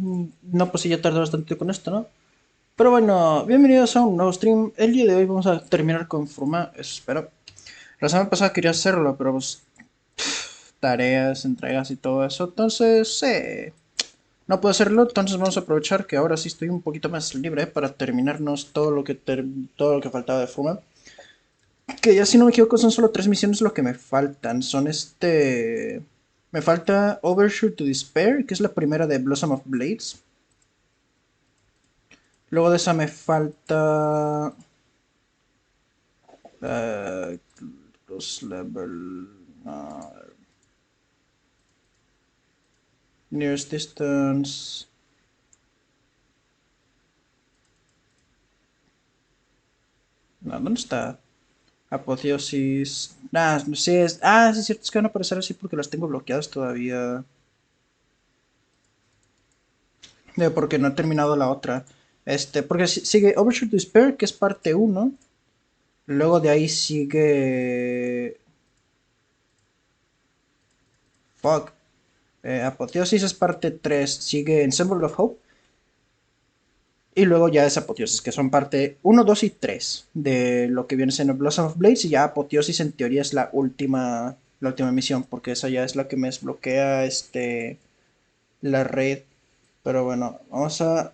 No, pues sí, ya tardé bastante con esto, ¿no? Pero bueno, bienvenidos a un nuevo stream. El día de hoy vamos a terminar con Fruma, espero. La semana pasada quería hacerlo, pero pues tareas, entregas y todo eso. Entonces, no puedo hacerlo. Entonces vamos a aprovechar que ahora sí estoy un poquito más libre para terminarnos todo lo que faltaba de Fruma. Que ya si no me equivoco son solo 3 misiones lo que me faltan. Me falta Overshoot to Despair, que es la primera de Blossom of Blades. Luego de esa me falta... los level... nearest distance... No, ¿dónde está? Apoteosis... no sé, sí es cierto, es que van a aparecer así porque las tengo bloqueadas todavía. Porque no he terminado la otra. Porque sigue Overshoot to Despair, que es parte uno. Luego de ahí sigue... Fuck. Apoteosis es parte 3. Sigue Ensemble of Hope. Y luego ya es Apoteosis, que son parte uno, 2 y 3 de lo que viene siendo Blossom of Blades. Y ya Apoteosis en teoría es la última misión, porque esa ya es la que me desbloquea la red. Pero bueno, vamos a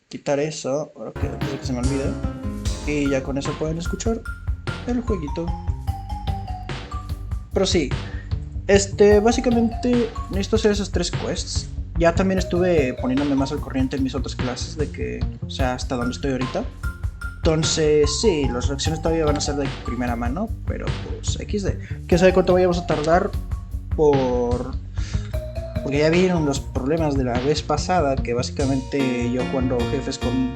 quitar eso, antes de que se me olvide. Y ya con eso pueden escuchar el jueguito. Pero sí, básicamente necesito hacer esas 3 quests. Ya también estuve poniéndome más al corriente en mis otras clases de que, o sea, hasta donde estoy ahorita. Entonces, sí, las reacciones todavía van a ser de primera mano, pero pues XD. ¿Quién sabe cuánto vayamos a tardar por... Porque ya vieron los problemas de la vez pasada, que básicamente yo jugando jefes con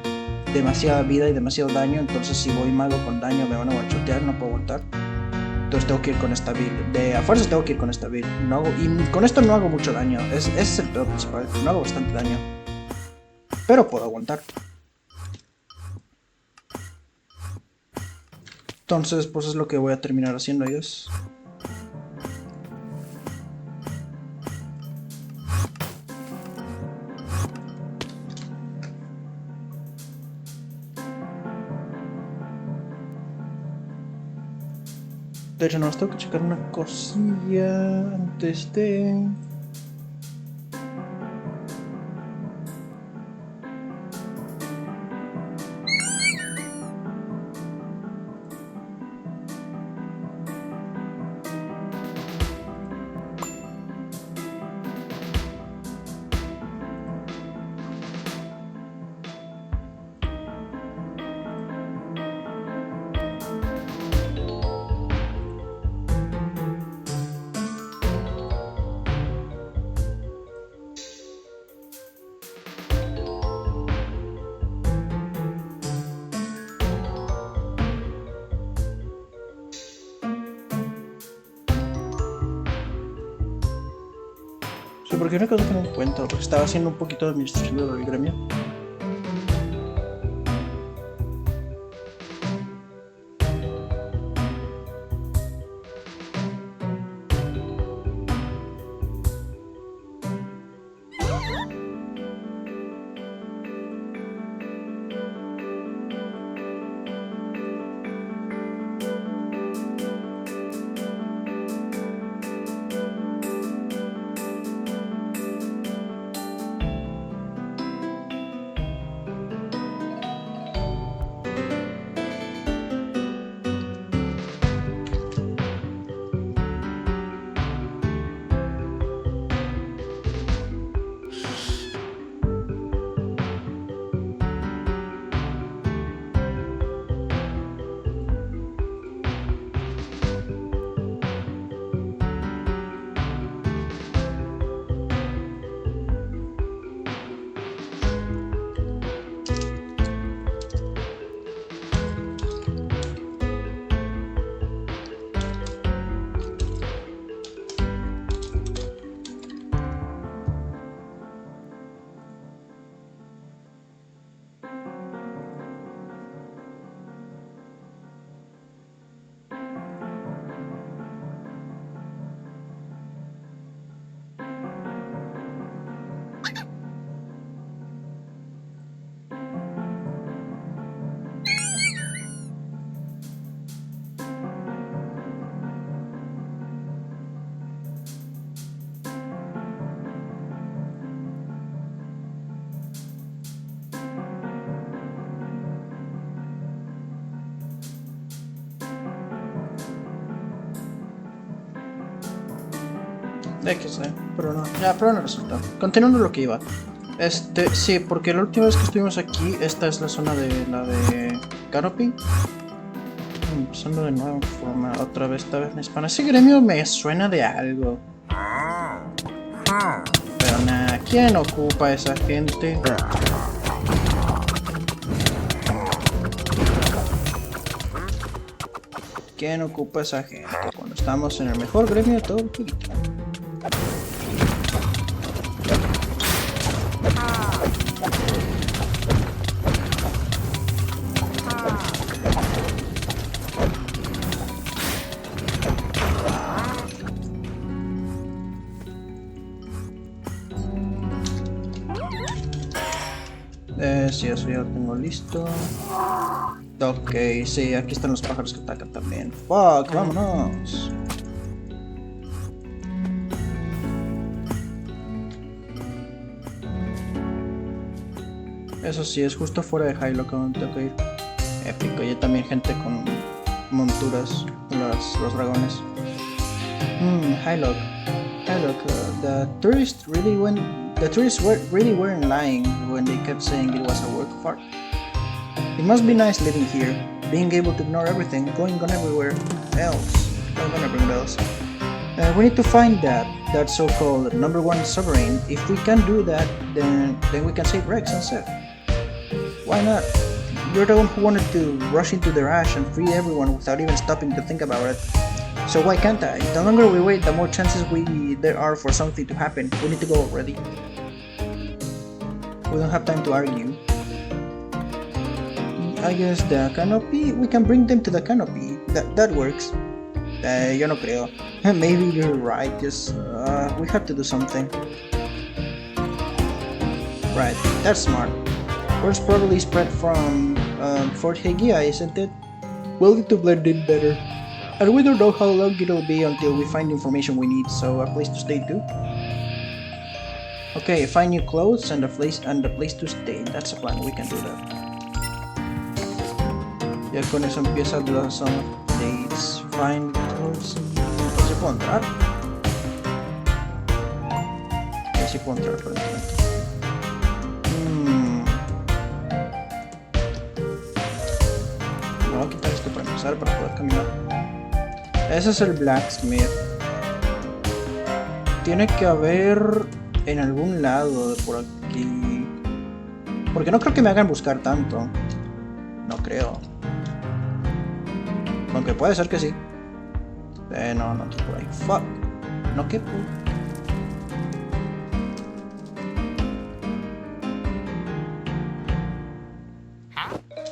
demasiada vida y demasiado daño, entonces si voy mago con daño me van a guachotear, no puedo aguantar. Entonces tengo que ir con esta build. A fuerzas tengo que ir con esta build. Y con esto no hago mucho daño. Ese es el peor principal. No hago bastante daño. Pero puedo aguantar. Entonces, pues es lo que voy a terminar haciendo ellos. De hecho, no, tengo que checar una cosilla antes de... Sí, porque una cosa que no encuentro, porque estaba haciendo un poquito de administración del gremio. pero no. Ya, pero no resulta. Continuando lo que iba. Sí, porque la última vez que estuvimos aquí, esta es la zona de la de Canopy. Empezando de nuevo en Fruma, otra vez, esta vez en hispana. Ese gremio me suena de algo. Pero nada, ¿quién ocupa a esa gente? ¿Quién ocupa a esa gente? Cuando estamos en el mejor gremio de todo el jueguito. Sí, eso ya lo tengo listo. Ok, sí, aquí están los pájaros que atacan también. Fuck, vámonos. Eso sí, es justo fuera de Hylock donde tengo que ir. Épico, y también gente con monturas, los dragones. Hylock. The tourists really weren't lying when they kept saying it was a work of art. It must be nice living here, being able to ignore everything, going on everywhere else. I'm gonna bring bells. We need to find that so-called #1 sovereign. If we can do that, then we can save Rex and Seth. Why not? You're the one who wanted to rush into the rush and free everyone without even stopping to think about it. So why can't I? The longer we wait, the more chances there are for something to happen. We need to go already. We don't have time to argue. I guess the canopy, we can bring them to the canopy. That works. Yo no creo. Maybe you're right, just we have to do something. Right, that's smart. Word's probably spread from Fort Hegia, isn't it? We'll need to blend in better. And we don't know how long it'll be until we find the information we need, so a place to stay too. Okay, find new clothes and a place to stay. That's a plan, we can do that. Ya con eso empieza los updates. Find clothes. ¿Se puedo entrar? Sí puedo entrar aparentemente. Me voy a quitar esto para empezar, para poder caminar. Ese es el blacksmith. Tiene que haber en algún lado de por aquí. Porque no creo que me hagan buscar tanto. No creo. Aunque puede ser que sí. No por ahí. Fuck. No quepo.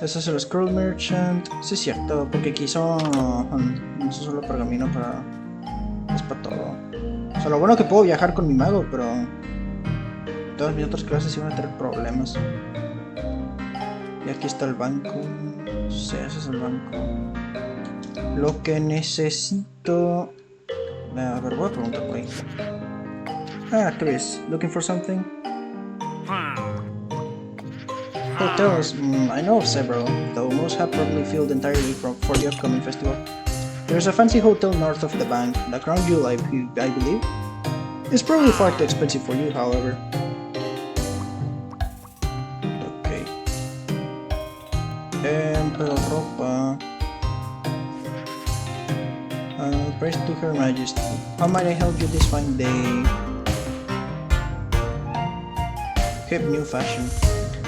Ese es el Scroll Merchant. Sí, es cierto, porque aquí son solo pergamino para... es para todo. O sea, lo bueno que puedo viajar con mi mago, pero... todas mis otras clases iban a tener problemas. Y aquí está el banco. Sí, ese es el banco. Lo que necesito... a ver, voy a preguntar por ahí. Chris, looking for something? Hotels, I know of several, though most have probably filled entirely for the upcoming festival. There's a fancy hotel north of the bank, the Crown Jewel, I believe. It's probably far too expensive for you, however. Okay. Pero ropa... praise to Her Majesty. How might I help you this fine day? Hip new fashion.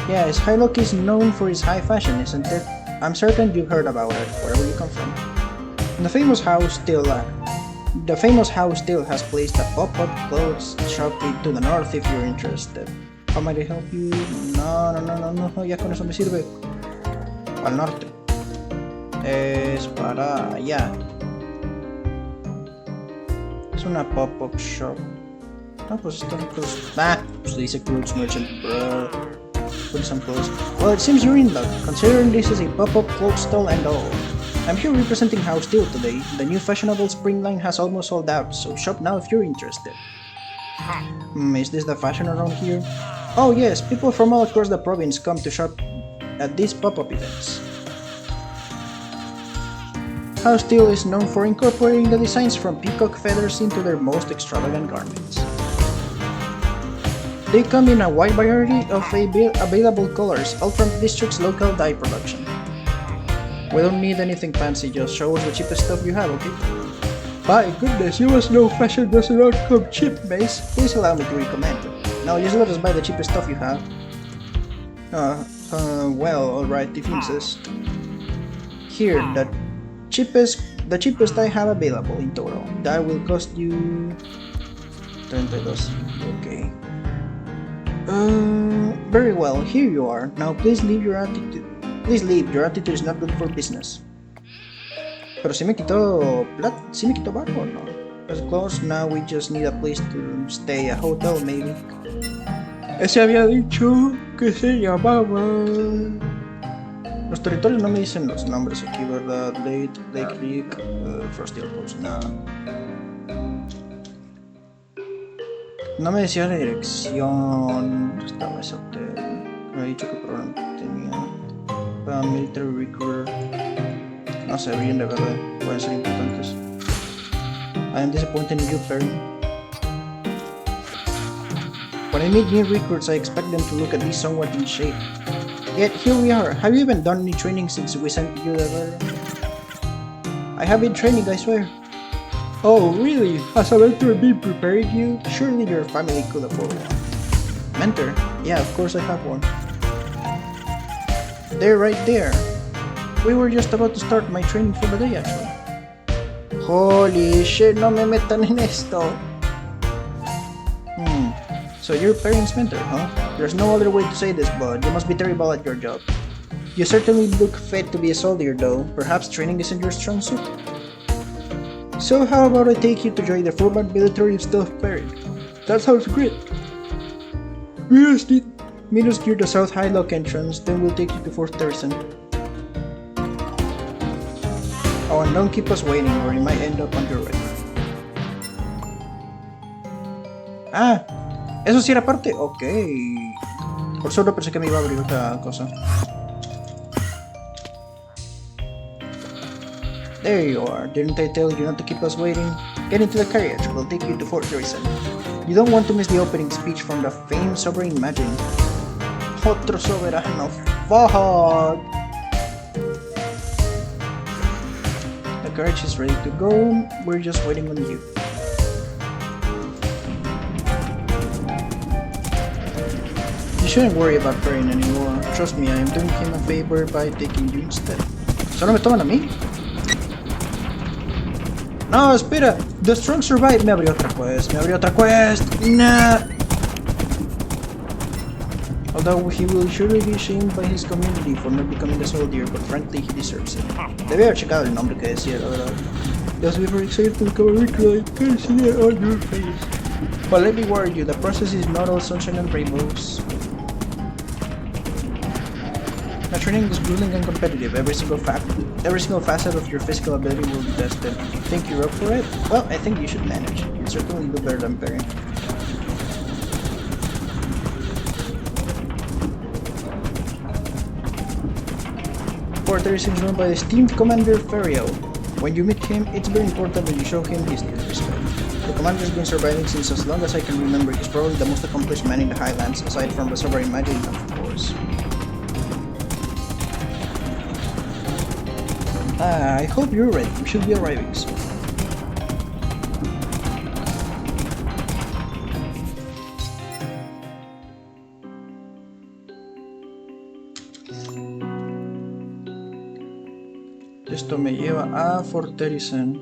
Yes, Hylock is known for its high fashion, isn't it? I'm certain you've heard about it, wherever you come from. The famous house still has placed a pop-up clothes shop to the north if you're interested. How might I help you? No, ya con eso me sirve. Al norte. Es para allá. Es una pop-up shop. No, pues está pues dice clothes merchant, bro. Put some clothes. Well, it seems you're in luck, considering this is a pop-up clothes stall and all. I'm here representing House Steel today. The new fashionable spring line has almost sold out, so shop now if you're interested. Is this the fashion around here? Oh yes, people from all across the province come to shop at these pop-up events. House Steel is known for incorporating the designs from peacock feathers into their most extravagant garments. They come in a wide variety of available colors, all from the district's local dye production. We don't need anything fancy, just show us the cheapest stuff you have, okay? My goodness, you must know fashion does not come cheap, Mace. Please allow me to recommend. No, just let us buy the cheapest stuff you have. Well, alright, if you insist. Here, the cheapest I have available in total. That will cost you... 32. Okay. Very well, here you are. Now please leave your attitude. Please leave, your attitude is not good for business. Pero si me quitó barco, no? It's close, now we just need a place to stay, a hotel maybe. Ese había dicho que se llamaba... Los territorios no me dicen los nombres aquí, ¿verdad? Lake Creek, Frosty Outpost, nada. No me decía la dirección. ¿Dónde estaba ese hotel? Me ha dicho que programa tenía. Military Recuerden. No sé bien, de verdad. Pueden ser importantes. I am disappointed in you, Perry. When I meet new recruits, I expect them to look at least somewhat in shape. Yet here we are. Have you even done any training since we sent you the letter? I have been training, I swear. Oh, really? Has a mentor been preparing you? Surely your family could afford one. Mentor? Yeah, of course I have one. They're right there. We were just about to start my training for the day, actually. Holy shit, no me metan en esto. So you're Perrin's mentor, huh? There's no other way to say this, but you must be terrible at your job. You certainly look fit to be a soldier, though. Perhaps training isn't your strong suit? So how about I take you to join the Fruma military stealth Perrin? That sounds great. Meet us near the South Highlock entrance, then we'll take you to Fort Terrason. Oh, and don't keep us waiting or you might end up on your right. Ah, ¿eso sí era parte? Ok. Por solo pensé que me iba a abrir otra cosa. There you are. Didn't I tell you not to keep us waiting? Get into the carriage. We'll take you to Fort Terrason. You don't want to miss the opening speech from the famed sovereign Imagine. Otro soberano. Fuck! The carriage is ready to go. We're just waiting on you. You shouldn't worry about Perrin anymore. Trust me, I am doing him a favor by taking you instead. ¿Solo me toman a mí? No, espera. The Strong Survive. Me abrió otra quest. Nah. Although he will surely be shamed by his community for not becoming a soldier, but frankly he deserves it. Debe haber checado el nombre que decía, la verdad. Just be very excited to become a recruit. I can see it on your face. But let me warn you, the process is not all sunshine and rainbows. The training is grueling and competitive. Every single facet of your physical ability will be tested. Think you're up for it? Well, I think you should manage. You'll certainly do better than Perrin. Fort Terrason is run by the esteemed Commander Ferio. When you meet him, it's very important that you show him his due respect. The commander's been surviving since as long as I can remember. He's probably the most accomplished man in the Highlands, aside from the sovereign Imagine, of course. I hope you're ready. We should be arriving soon. Esto me lleva a Fort Terrason.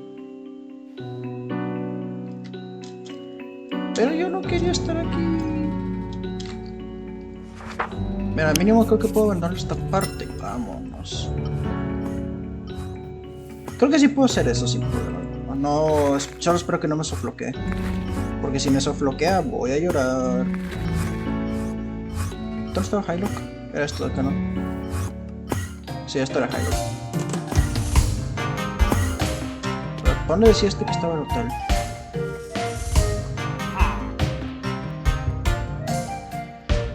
Pero yo no quería estar aquí. Mira, al mínimo creo que puedo abandonar esta parte. Vámonos. Creo que sí puedo hacer eso sin problema. No, solo espero que no me sofloquee. Porque si me sofloquea voy a llorar. ¿Dónde estaba Highlock? Era esto de acá, ¿no? Sí, esto era Highlock. ¿Dónde decía este que estaba el hotel?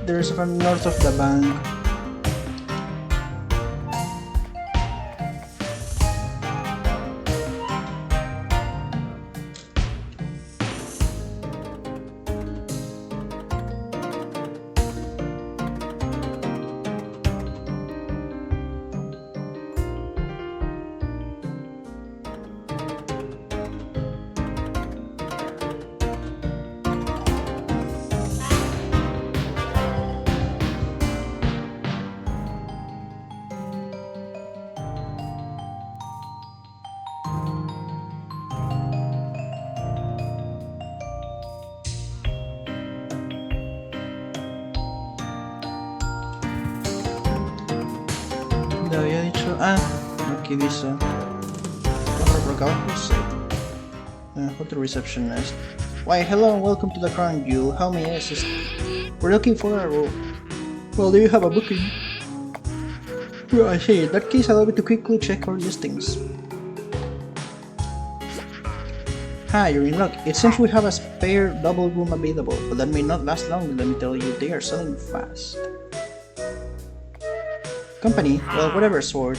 There's one north of the bank. aquí dice. Vamos por acá abajo, sí. Hotel receptionist. Why, hello and welcome to the Crown Jewel. How may I assist? We're looking for a room. Well, do you have a booking? Well, I see. In that case, allow me to quickly check our listings. Hi, you're in luck. It seems we have a spare double room available, but that may not last long. Let me tell you, they are selling fast. Company? Well, whatever sort.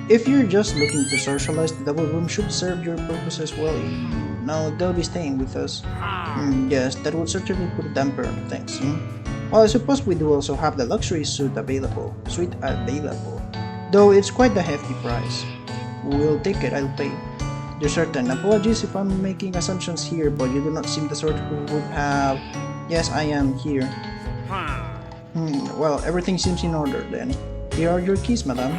If you're just looking to socialize, the double room should serve your purposes well. No, they'll be staying with us. Yes, that will certainly put a damper on things. Well, I suppose we do also have the luxury suite available. Though it's quite a hefty price. We'll take it, I'll pay. You're certain. Apologies if I'm making assumptions here, but you do not seem the sort who would have... Yes, I am here. Well, everything seems in order then. Here are your keys, madam.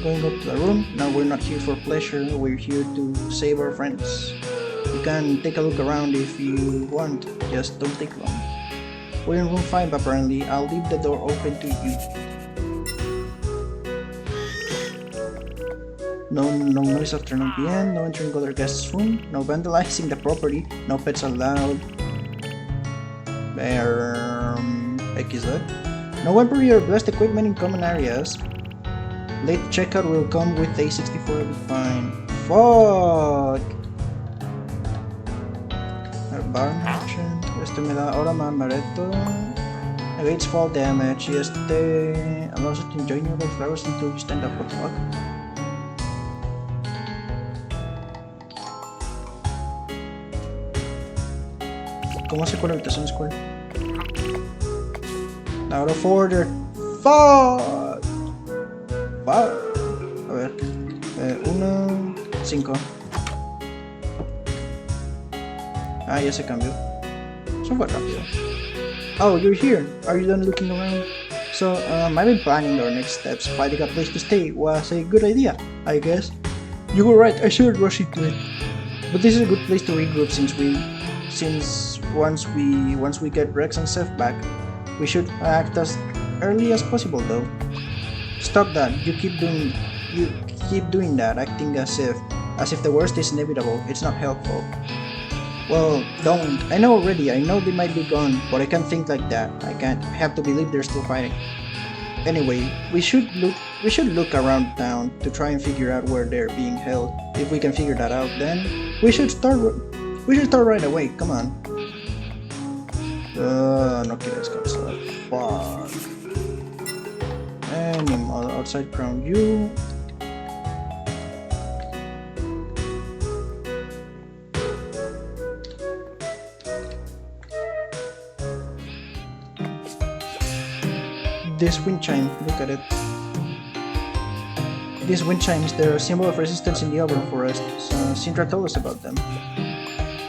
Going up to the room. Now we're not here for pleasure, we're here to save our friends. You can take a look around if you want, just don't take long. We're in room 5 apparently. I'll leave the door open to you. No noise after 9 PM, no entering other guests' room, no vandalizing the property, no pets allowed. No weaponry or blessed equipment in common areas. Late checkout will come with A64, will be fine. Fuck! Bar merchant. Este me da ahora más barato. Negates fall damage. Y este allows you to enjoy nearby flowers until you stand up. What the fuck? ¿Cómo se cuál habitación es cuál? Out of order. Fuck! A ver, 1, 5. Ah, ya se cambió. Eso fue rápido. Oh, you're here. Are you done looking around? So, I've been planning our next steps. Finding a place to stay was a good idea, I guess. You were right. I shouldn't rush into it. But this is a good place to regroup since once we get Rex and Seth back, we should act as early as possible, though. Stop that! You keep doing that, acting as if the worst is inevitable. It's not helpful. Well, don't. I know already. I know they might be gone, but I can't think like that. I have to believe they're still fighting. Anyway, we should look around town to try and figure out where they're being held. If we can figure that out, then we should start right away. Come on. No quiero descansar. Fuck. Animal outside Crown Jewel. This wind chime, look at it. These wind chimes, they're a symbol of resistance in the urban forest, so Sintra told us about them.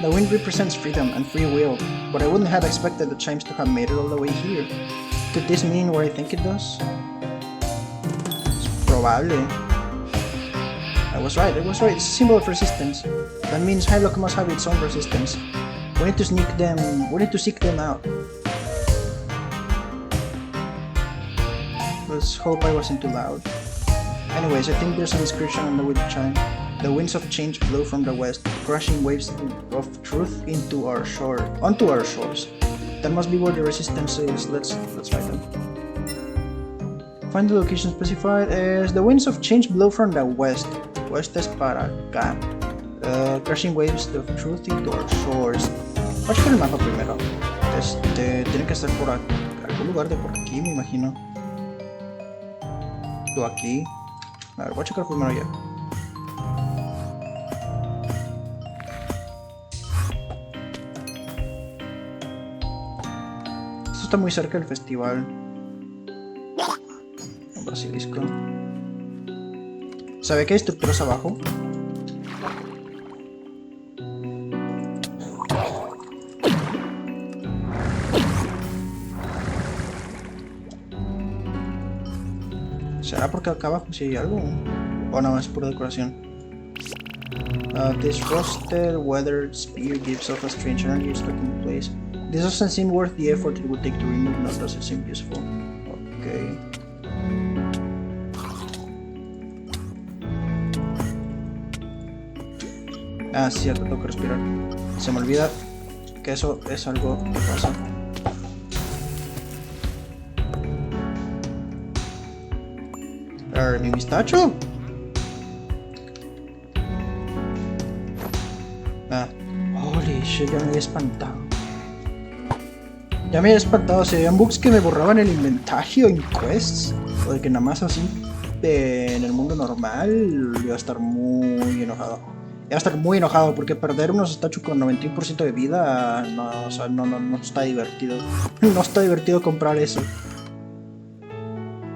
The wind represents freedom and free will, but I wouldn't have expected the chimes to have made it all the way here. Could this mean what I think it does? It's probable. I was right, it's a symbol of resistance. That means Hylock must have its own resistance. We need to seek them out. Let's hope I wasn't too loud. Anyways, I think there's an inscription on the wind chime. The winds of change blow from the west, crushing waves of truth onto our shores. That must be where the resistance is. Let's find them. Find the location specified as the winds of change blow from the west. West es para acá. Crushing waves of truth into our shores. Voy a checar el mapa primero. Tiene que estar por algún lugar de por aquí, me imagino. Aquí. A ver, voy a checar primero ya. Esto está muy cerca del festival. Un basilisco. ¿Sabe que hay estructuras abajo? ¿Será porque acá abajo si hay algo? O no, es pura decoración. This frosted, weathered spear gives off a strange energy stuck in place. This doesn't seem worth the effort it would take to remove. No, doesn't seem useful. Okay. Ah, cierto, tengo que respirar. Se me olvida que eso es algo que pasa. ¿Mi pistacho? Ah, holy shit, ya me había espantado. Ya me había espantado, si habían bugs que me borraban el inventario en quests, o de que nada más así en el mundo normal, iba a estar muy enojado. Iba a estar muy enojado porque perder unos stachus con 91% de vida, no, o sea, no está divertido. No está divertido comprar eso.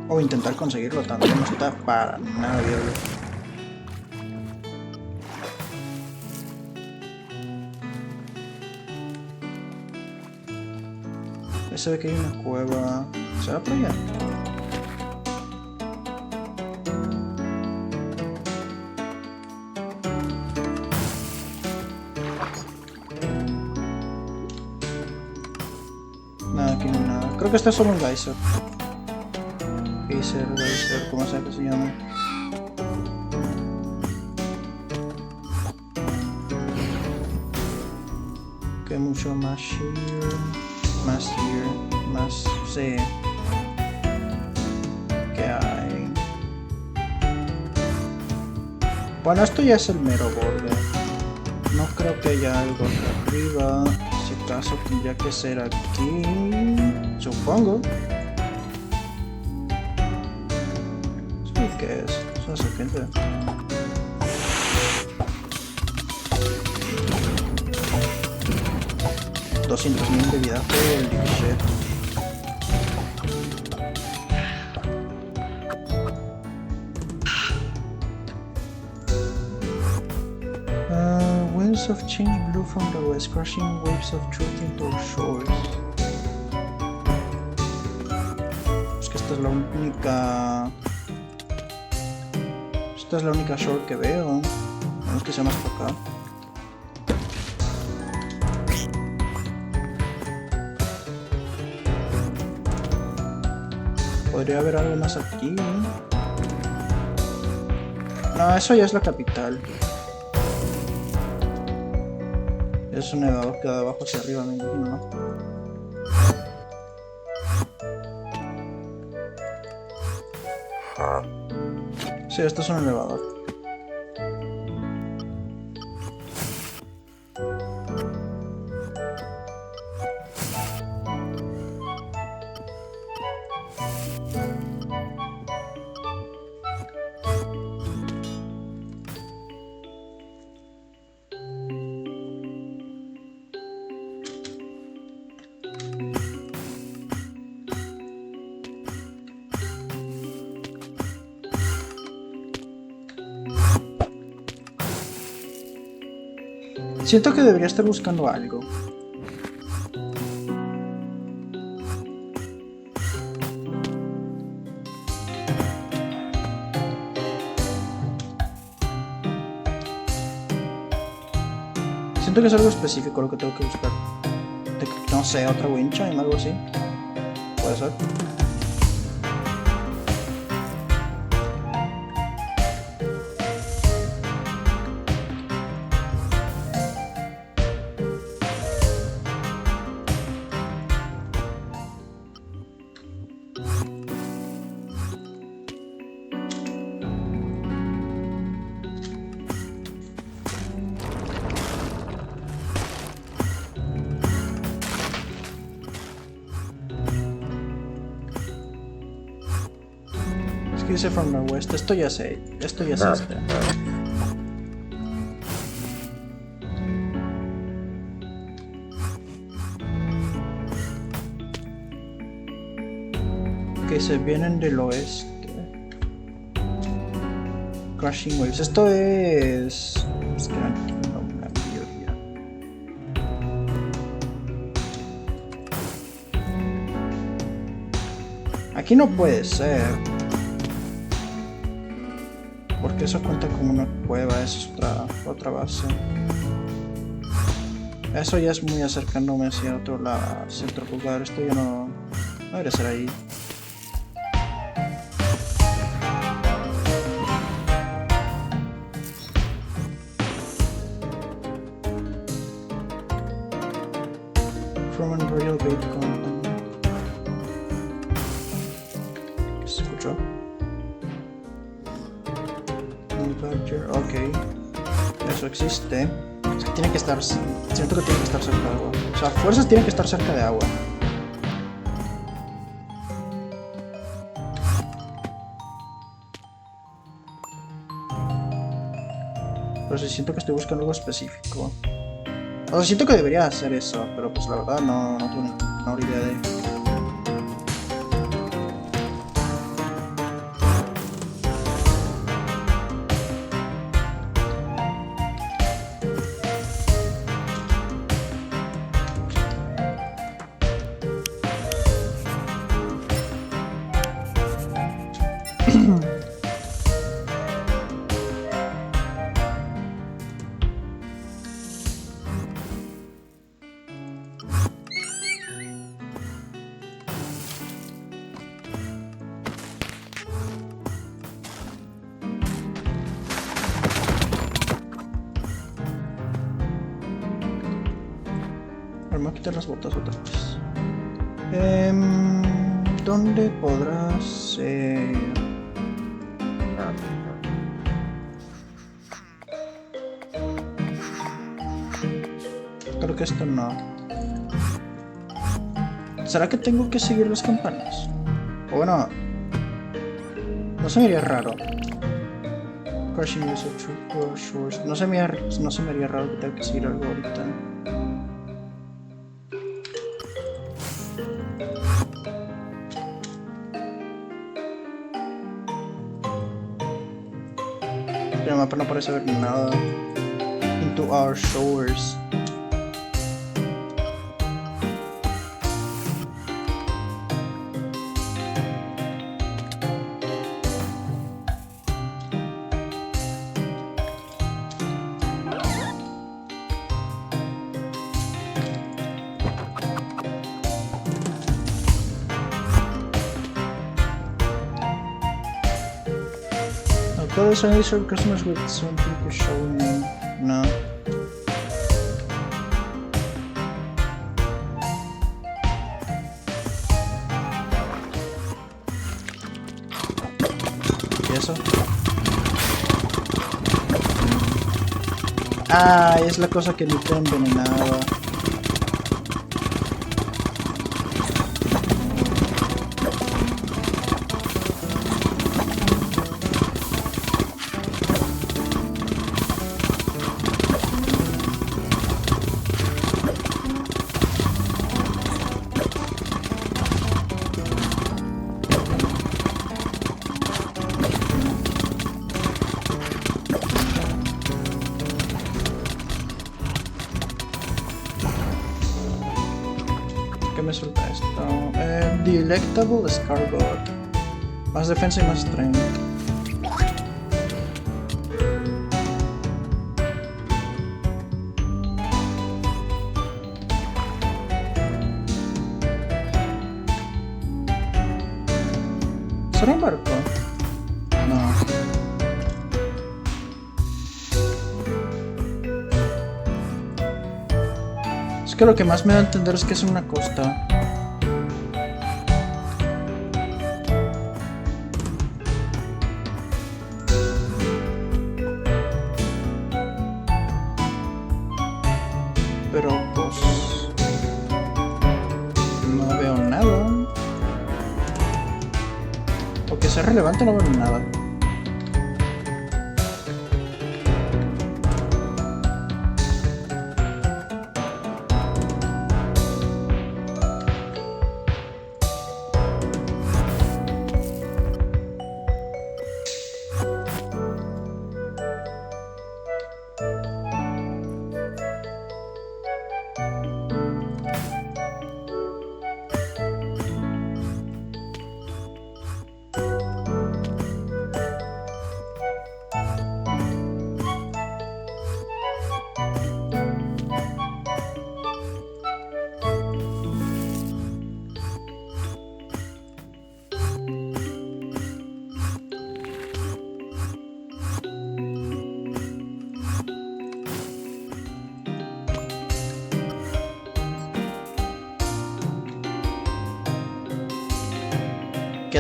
O intentar conseguirlo también, no está para nada viable. Se ve que hay una cueva. ¿Será por allá? Nada, aquí no hay nada. Creo que este es solo un geyser. Geyser, como sea que se llama. Que mucho más sheer. Más here, más C. ¿Qué hay? Bueno, esto ya es el mero borde. No creo que haya algo acá arriba. Si acaso tendría que ser aquí. Supongo. ¿Qué es? Es una serpiente. $200,000 de vida. Holy shit. Winds of change blew from the west, crushing waves of truth into our shores. Es que esta es la única... Esta es la única shore que veo. Vamos que sea más por acá. Podría haber algo más aquí. No, eso ya es la capital. Es un nevador que de abajo hacia arriba, me imagino, ¿no? Sí, esto es un elevador. Siento que debería estar buscando algo. Siento que es algo específico lo que tengo que buscar. No sé, otra wincha y algo así. Puede ser. Dice from the west, esto ya sé este. Que se vienen del oeste. Crushing waves, esto es que no entiendo una mayoría. Aquí no puede ser. Porque eso cuenta como una cueva, es otra base. Eso ya es muy acercándome hacia otro lado, hacia otro lugar. Esto ya no debería ser ahí. Fruma Royal Bait Content. ¿Qué se escuchó? Badger, ok. Eso existe. Es que tiene que estar. Siento que tiene que estar cerca de agua. O sea, fuerzas tienen que estar cerca de agua. Pero sí siento que estoy buscando algo específico. O sea, siento que debería hacer eso, pero pues la verdad no tengo ni menor idea de. Me voy a quitar las botas otra vez. ¿Dónde podrá ser? Creo que esto no. ¿Será que tengo que seguir las campanas? O bueno, no se me haría raro. Crashing is a true shores. No se me haría raro que tenga que seguir algo ahorita. En el mapa no parece haber nada. Into our shores. Close only serve customers with something to show me. No. ¿Y eso? Ah, es la cosa que me envenenaba. ¿Qué me suelta esto? Delectable Scargot. Más defensa y más strength. ¿Será un barco? No. Es que lo que más me da a entender es que es una costa. Pero pues no veo nada. O que sea relevante, no veo nada.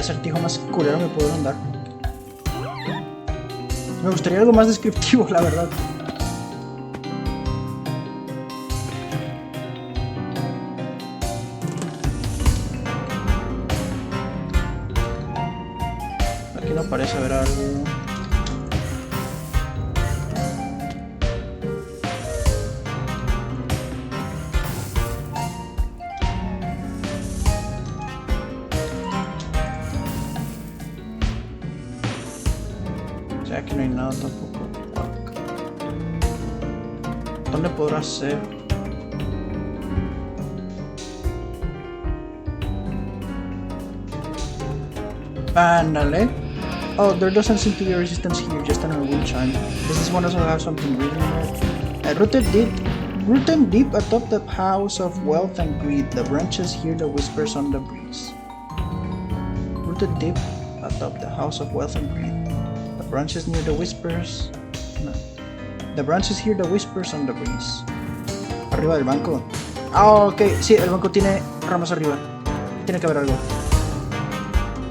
acertijo más culero me pudieron dar. Me gustaría algo más descriptivo, la verdad. Aquí no parece haber algo. Aquí no hay nada tampoco. ¿Dónde podrá ser? Ándale. Oh, there doesn't seem to be a resistance here, just another wind chime. Does this one also have something written in it? Rooted deep atop the house of wealth and greed, the branches hear the whispers on the breeze. Rooted deep atop the house of wealth and greed. Branches near the whispers. No. The branches hear the whispers on the breeze. Arriba del banco. Ah, ok. Sí, el banco tiene ramas arriba. Tiene que haber algo.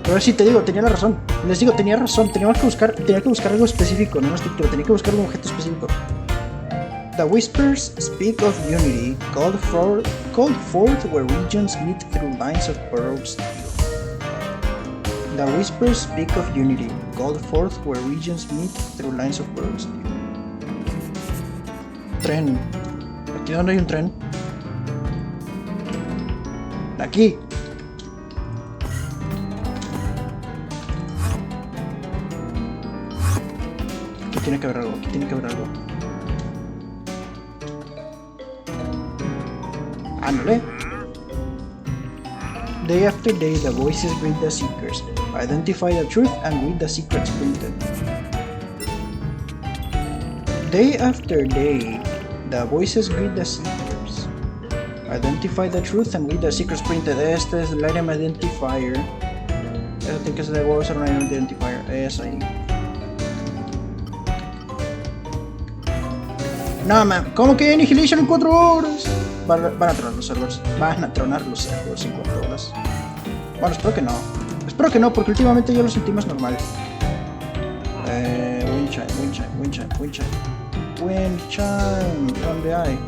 Pero sí, te digo, tenía la razón. Les digo, tenía razón. Tenía que buscar algo específico. No más título. Tenía que buscar un objeto específico. The whispers speak of unity, called forth where regions meet through lines of borrowed steel. The whispers speak of unity, called forth where regions meet through lines of borrowed steel. Tren. ¿Aquí dónde hay un tren? Aquí. Aquí tiene que haber algo, aquí tiene que haber algo. Ándale. Day after day, the voices greet the seekers, identify the truth, and read the secrets printed. Day after day, the voices greet the seekers, identify the truth, and read the secrets printed. Este es el item identifier. Eso tiene que ser de huevo, ser un item identifier. Es ahí. No, man, ¿cómo que Annihilation en 4 horas? Van a tronar los servers. Van a tronar los servers en 4 horas. Bueno, espero que no. Espero que no, porque últimamente yo lo sentí más normal. Wynncraft. ¿Dónde hay?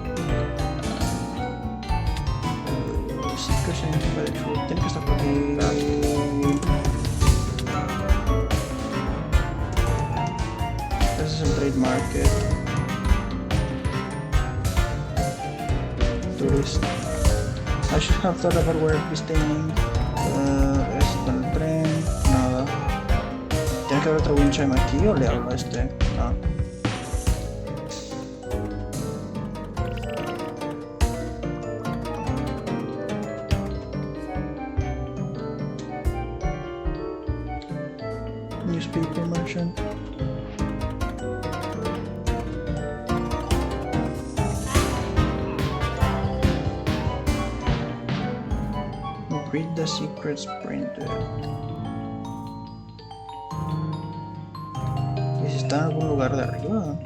Seekers Identify the Truth. Tiene que estar por aquí. Este es el Trade Market. Tourist. I should have thought about where I'd be staying. Esto en el tren. Nada. ¿Tiene que haber otro Wynncraft aquí o le hablo a este? No. Newspaper merchant. Read the secrets printed. ¿Y si está en algún lugar de arriba?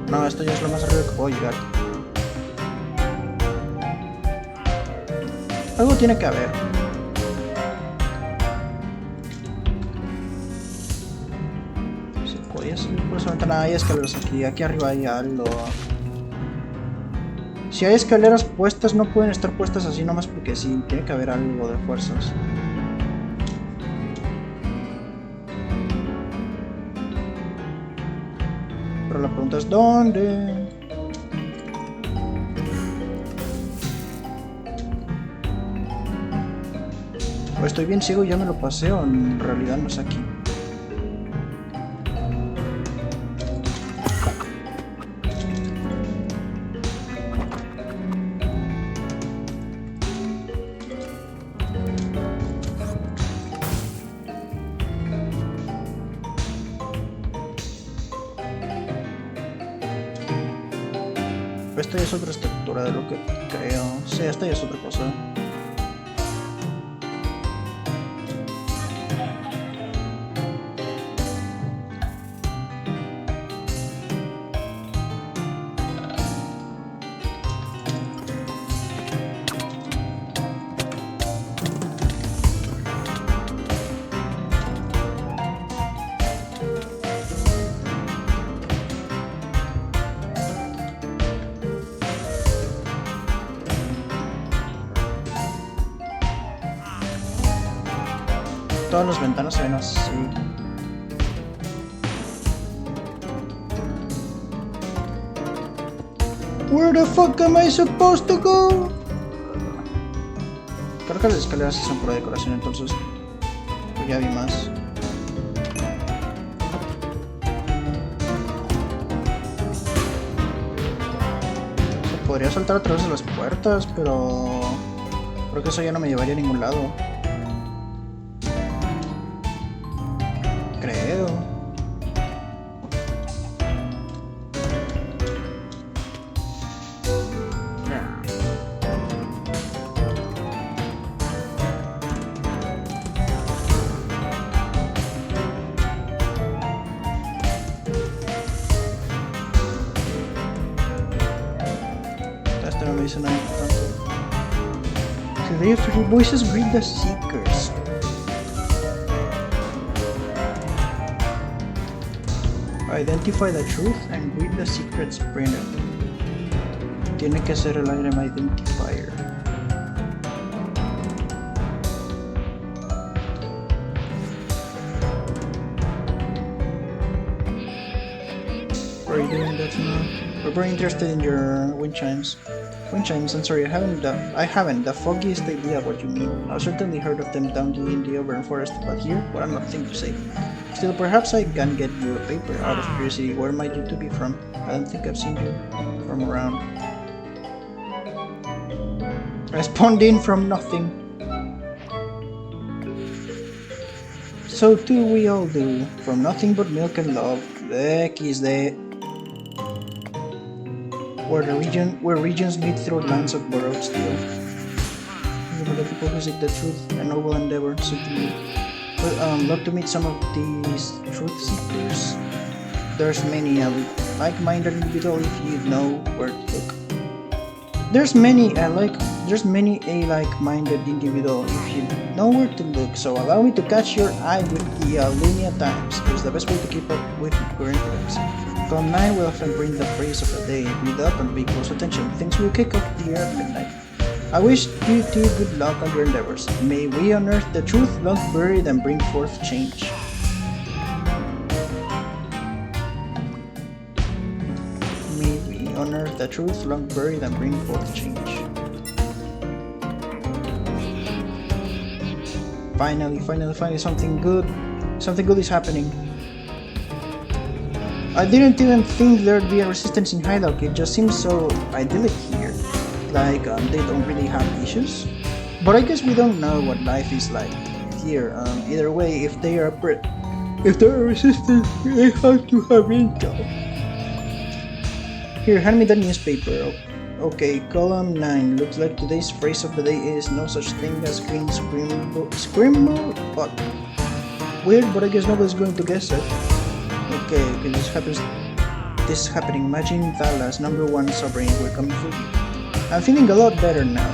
No, esto ya es lo más arriba que puedo llegar. Algo tiene que haber. Si podía subir por esa ventana. Hay escaleras aquí. Aquí arriba hay algo. Si hay escaleras puestas, no pueden estar puestas así nomás porque sí. Tiene que haber algo de fuerzas. Pero la pregunta es ¿dónde? O estoy bien ciego y ya me lo pasé, o en realidad no es aquí. esta ya es otra estructura de lo que creo. Sí, esta ya es otra cosa. Todas las ventanas se ven así. Where the fuck am I supposed to go? Creo que las escaleras sí son pura decoración, entonces pues ya vi más. Se podría saltar a través de las puertas, pero creo que eso ya no me llevaría a ningún lado. Creo. Esto no me dice nada importante. Today after the voices greet the seekers. Identify the truth and read the secrets printed. Tiene que ser el item identifier. What are you doing that now? We're very interested in your wind chimes. Wind chimes, I'm sorry, I haven't the foggiest idea what you mean. I've certainly heard of them down in the Auburn forest, but here, well, I'm nothing to say. Still, perhaps I can get you a paper out of curiosity. Where might you two be from? I don't think I've seen you from around. I spawned in from nothing. So too we all do, from nothing but milk and love. Beck is the where regions meet through lands of borrowed steel. For the people who seek the truth, a noble endeavor, certainly. But love to meet some of these truth seekers. There's many like-minded individual if you know where to look. There's many a like-minded individual if you know where to look. So allow me to catch your eye with the Lumia Times. It's the best way to keep up with current events. Column 9 will often bring the phrase of the day. Read up and pay close attention. Things will kick off the air at midnight. I wish you two good luck on your endeavors. May we unearth the truth long buried and bring forth change. May we unearth the truth long buried and bring forth change. Finally, something good is happening. I didn't even think there'd be a resistance in Hideout. It just seems so idyllic here. Like they don't really have issues. But I guess we don't know what life is like here. Either way, if they are resistant, they have to have intel. Here, hand me the newspaper. Okay, column 9. Looks like today's phrase of the day is no such thing as green screamo. But weird, but I guess nobody's going to guess it. Okay, this is happening. Imagine Thalas, #1 sovereign, we're coming for you. I'm feeling a lot better now.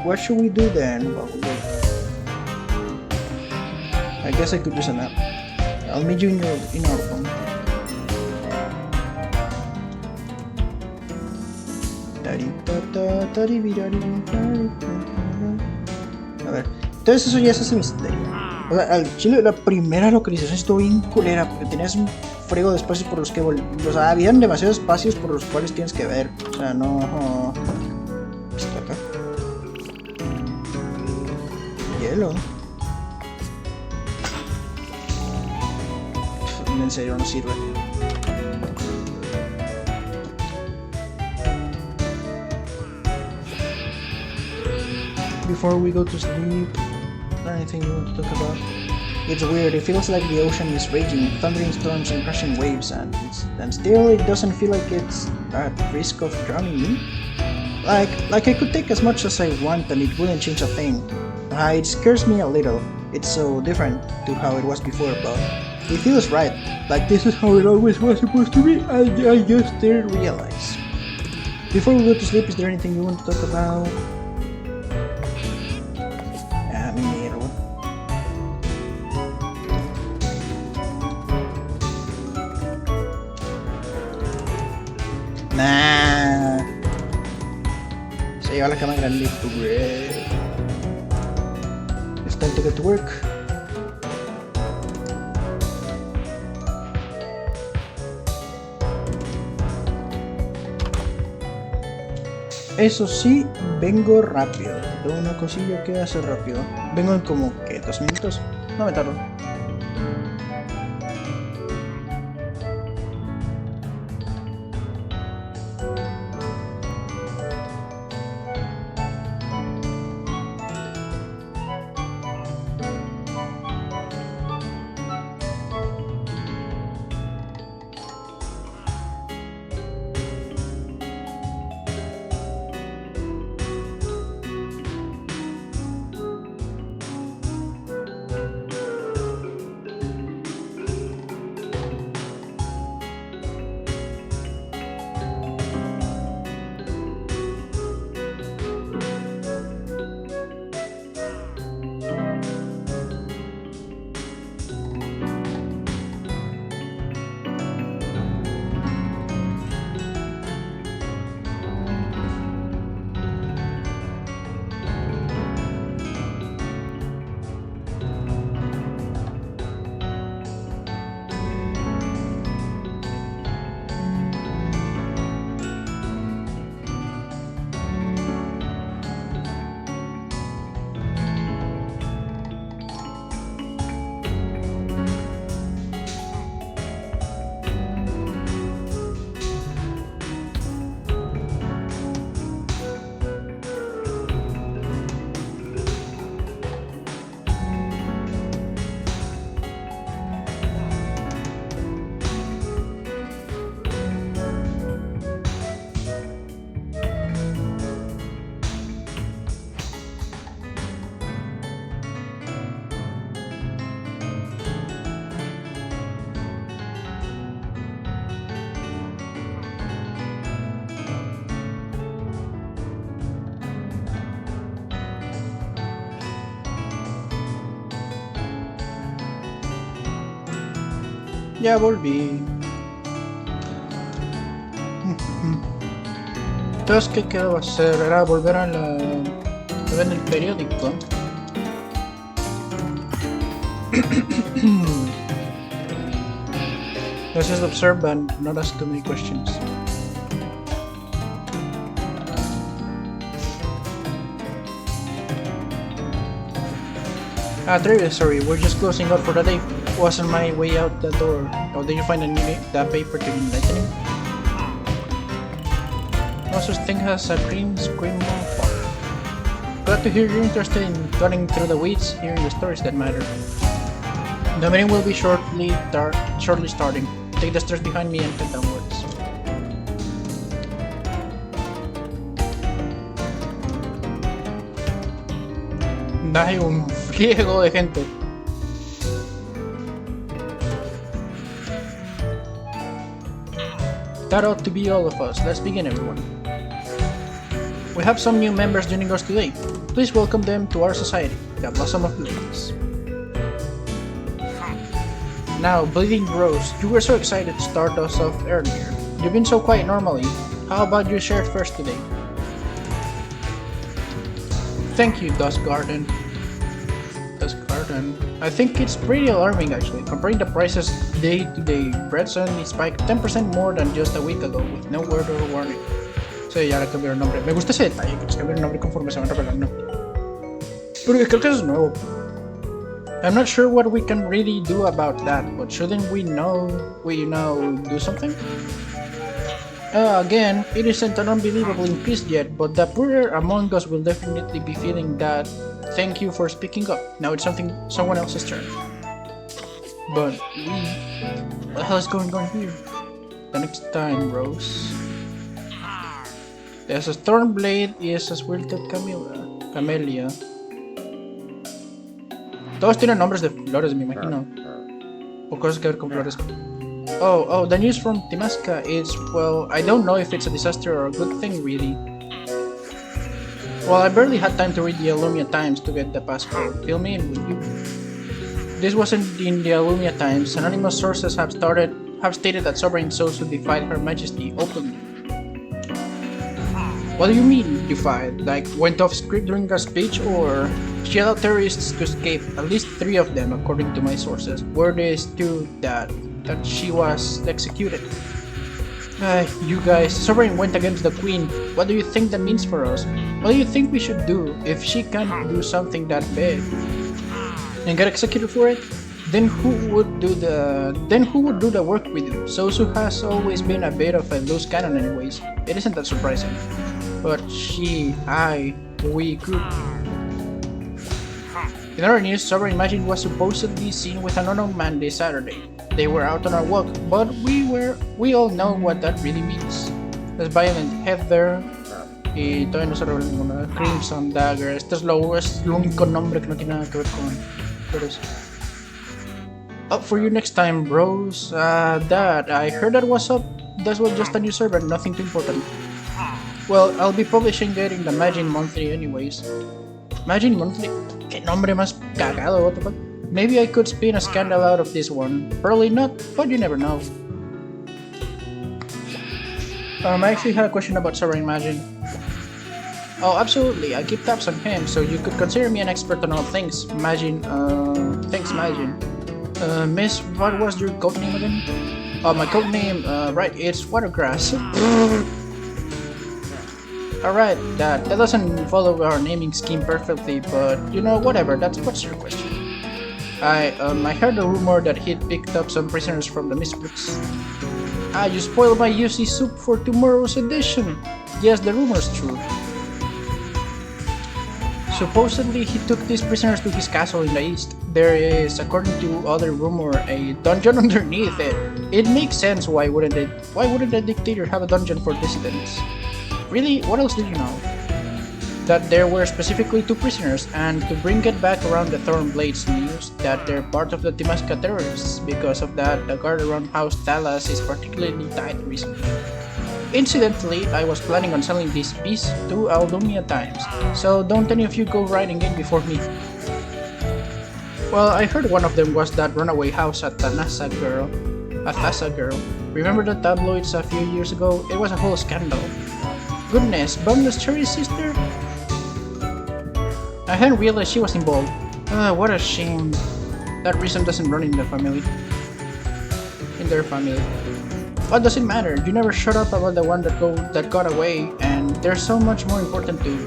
What should we do then? Well, I guess I could use a nap. I'll meet you in our home. A ver, entonces eso ya es ese misterio. O sea, al chile la primera localización estuvo bien culera porque tenías un frego de espacios por los que o sea, habían demasiados espacios por los cuales tienes que ver. O sea, no. Está acá. Hielo. En serio, no sirve. Before we go to sleep, anything you want to talk about? It's weird, it feels like the ocean is raging, thundering storms and crashing waves, and still it doesn't feel like it's at risk of drowning me. Like I could take as much as I want and it wouldn't change a thing. It scares me a little. It's so different to how it was before, but it feels right. Like this is how it always was supposed to be, I just didn't realize. Before we go to sleep, is there anything you want to talk about? Meron. Nah. Sa'yo ka lang grande to break. It's time to get to work. Eso sí, vengo rápido. Tengo una cosilla que hacer rápido. Vengo en como que 2 minutos. No me tardo. Ya volví. Entonces, ¿qué quedaba hacer? Era volver a ver el periódico. Let's just observe and not ask too many questions. Very sorry, we're just closing up for the day. Was on my way out the door. Oh, did you find that paper to be enlightening? No such thing as a green scream fog. Glad to hear you're interested in cutting through the weeds, hearing the stories that matter. The meeting will be shortly starting. Take the stairs behind me and head downwards. Hay un friego de gente. That ought to be all of us. Let's begin, everyone. We have some new members joining us today. Please welcome them to our society, the Blossom of Blades. Now, Bleeding Rose, you were so excited to start us off earlier. You've been so quiet normally. How about you share first today? Thank you, Dusk Garden. I think it's pretty alarming actually. Comparing the prices day to day, bread suddenly spiked 10% more than just a week ago with no word or warning. So ya le cambiaron el nombre. Me gusta ese detalle, que les cambiaron el nombre conforme se van revelando. Pero creo que eso es nuevo. I'm not sure what we can really do about that, but shouldn't we do something? Again, it isn't an unbelievable increase yet, but the poorer among us will definitely be feeling that. Thank you for speaking up. Now it's someone else's turn. But what the hell is going on here? The next time, Rose. There's a Stormblade y esas wilted Camellia. Todos tienen nombres de flores, me imagino. O cosas que ver con flores. Oh, the news from Timasca is, well, I don't know if it's a disaster or a good thing, really. Well, I barely had time to read the Illumia Times to get the passcode. Fill me in, will you? This wasn't in the Illumia Times. Anonymous sources have stated that Sovereign Sosu defied Her Majesty openly. What do you mean, defied? Like, went off script during a speech, or? She allowed terrorists to escape, at least 3 of them, according to my sources. Word is too that she was executed. You guys, Sovereign went against the Queen. What do you think that means for us? What do you think we should do if she can't do something that big? And get executed for it? Then who would do the work we do? Sosu has always been a bit of a loose cannon anyways. It isn't that surprising. But we could. In other news, Sovereign Magic was supposedly seen with an unknown man this Saturday. They were out on a walk, but we all know what that really means. There's Violent Heather y todavía no se revela ninguna. Crimson Dagger. Este es lo único nombre que no tiene nada que ver con flores. Up for you next time, bros. Dad, I heard that was up. That was just a new server, nothing too important. Well, I'll be publishing that in the Magin Monthly anyways. Magin Monthly? ¿Qué nombre más cagado, what the fuck? Maybe I could spin a scandal out of this one. Probably not, but you never know. I actually had a question about Sovereign Magin. Oh, absolutely, I keep tabs on him, so you could consider me an expert on all things. Magin, thanks Magin. Miss, what was your codename again? Oh, my codename, right, it's Watergrass. Alright, that doesn't follow our naming scheme perfectly, but you know, whatever, what's your question? I heard a rumor that he'd picked up some prisoners from the Misfits. You spoiled my UC soup for tomorrow's edition! Yes, the rumor's true. Supposedly, he took these prisoners to his castle in the east. There is, according to other rumor, a dungeon underneath it. It makes sense why wouldn't the dictator have a dungeon for dissidents? Really? What else did you know? That there were specifically 2 prisoners, and to bring it back around the Thornblades news that they're part of the Timasca terrorists. Because of that, the guard around House Talas is particularly tight recently. Incidentally, I was planning on selling these beasts to Aldumia Times, so don't any of you go riding in before me. Well, I heard one of them was that runaway house at Thassa girl. Remember the tabloids a few years ago? It was a whole scandal. Goodness, Bungless Cherry's sister? I hadn't realized she was involved. What a shame. That reason doesn't run in their family. What does it matter? You never shut up about the one that got away, and there's so much more important too.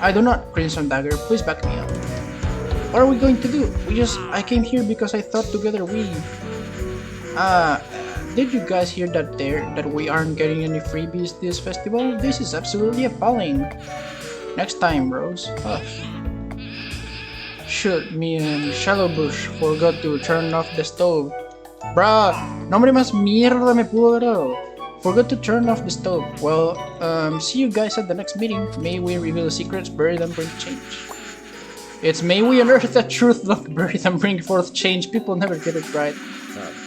I do not, Crimson Dagger. Please back me up. What are we going to do? I came here because I thought together we... Did you guys hear that we aren't getting any freebies this festival? This is absolutely appalling. Next time, bros. Hush. Shoot, me and Shadowbush forgot to turn off the stove. Bruh, nombre más mierda me pudo haber dado. Forgot to turn off the stove. Well, see you guys at the next meeting. May we reveal the secrets, bury them, bring change. It's may we unearth the truth, look, bury them, bring forth change. People never get it right.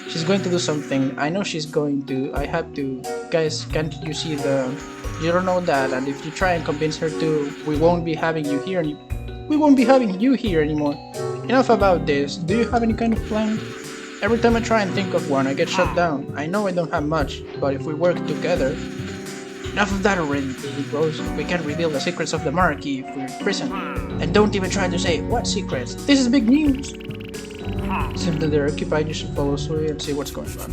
She's going to do something. I know she's going to. I have to. Guys, can't you see the... You don't know that, and if you try and convince her to, we won't be having you here anymore. Enough about this. Do you have any kind of plan? Every time I try and think of one, I get shut down. I know I don't have much, but if we work together... Enough of that already, bros. We can't reveal the secrets of the monarchy if we're in prison. And don't even try to say, what secrets? This is big news! Since they're occupied, you should follow Sui and see what's going on.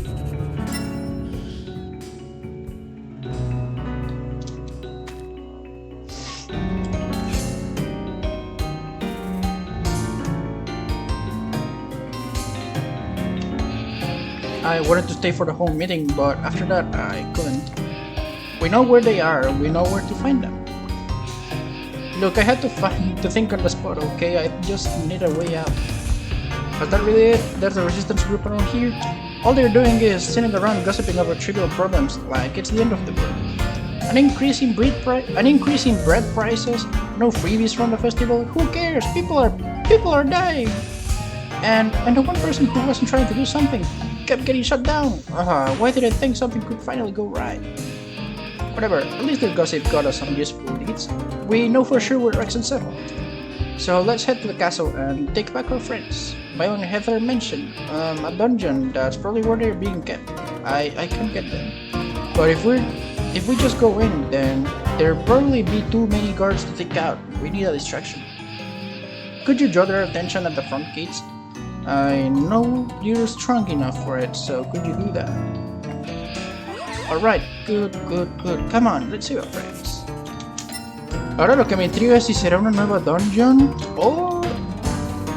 I wanted to stay for the whole meeting, but after that, I couldn't. We know where they are, we know where to find them. Look, I had to think on the spot, okay? I just need a way out. Was that really it? There's a resistance group around here? All they're doing is sitting around gossiping over trivial problems like it's the end of the world. An increase in bread prices, no freebies from the festival, who cares? People are dying. And the one person who wasn't trying to do something kept getting shut down. Why did I think something could finally go right? Whatever, at least their gossip got us some useful leads. We know for sure we're Rex and settled. So let's head to the castle and take back our friends. Bayon and Heather mentioned a dungeon that's probably where they're being kept. I can't get them. But if we just go in, then there'll probably be too many guards to take out. We need a distraction. Could you draw their attention at the front gates? I know you're strong enough for it, so could you do that? Alright, good. Come on, let's see our friends. Ahora lo que me intriga es si será una nueva dungeon o...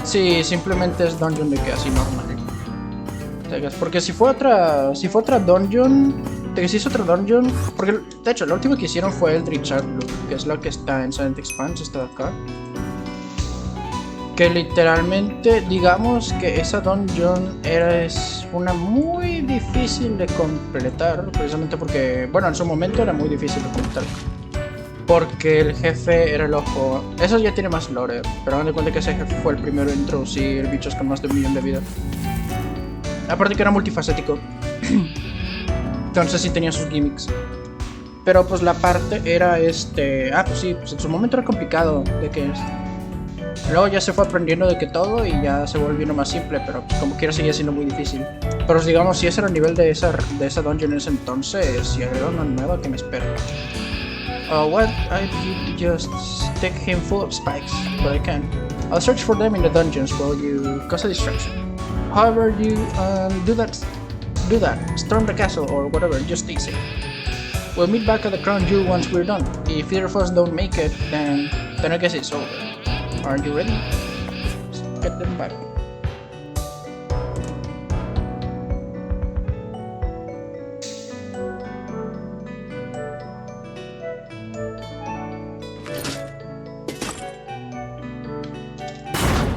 Sí, simplemente es dungeon de que así normal. Porque si fue otra dungeon... De que si es otra dungeon... Porque de hecho, la última que hicieron fue el Richard Blue, que es la que está en Silent Expanse, esta de acá. Que literalmente, digamos que esa dungeon es una muy difícil de completar, precisamente porque, bueno, en su momento era muy difícil de completar. Porque el jefe era el ojo. Eso ya tiene más lore, pero hagan de cuenta que ese jefe fue el primero en introducir bichos con más de 1 millón de vida. Aparte que era multifacético. Entonces sí tenía sus gimmicks. Pero pues la parte era pues sí, pues en su momento era complicado de que luego ya se fue aprendiendo de que todo y ya se volvió más simple, pero pues como quiera seguía siendo muy difícil. Pero digamos, si ese era el nivel de esa dungeon en ese entonces, si era una nueva que me espera. What? I could just stick him full of spikes, but I can't. I'll search for them in the dungeons while you cause a distraction. However you do that, storm the castle or whatever, just stay safe. We'll meet back at the Crown Jewel once we're done. If either of us don't make it, then I guess it's over. Are you ready? Let's get them back.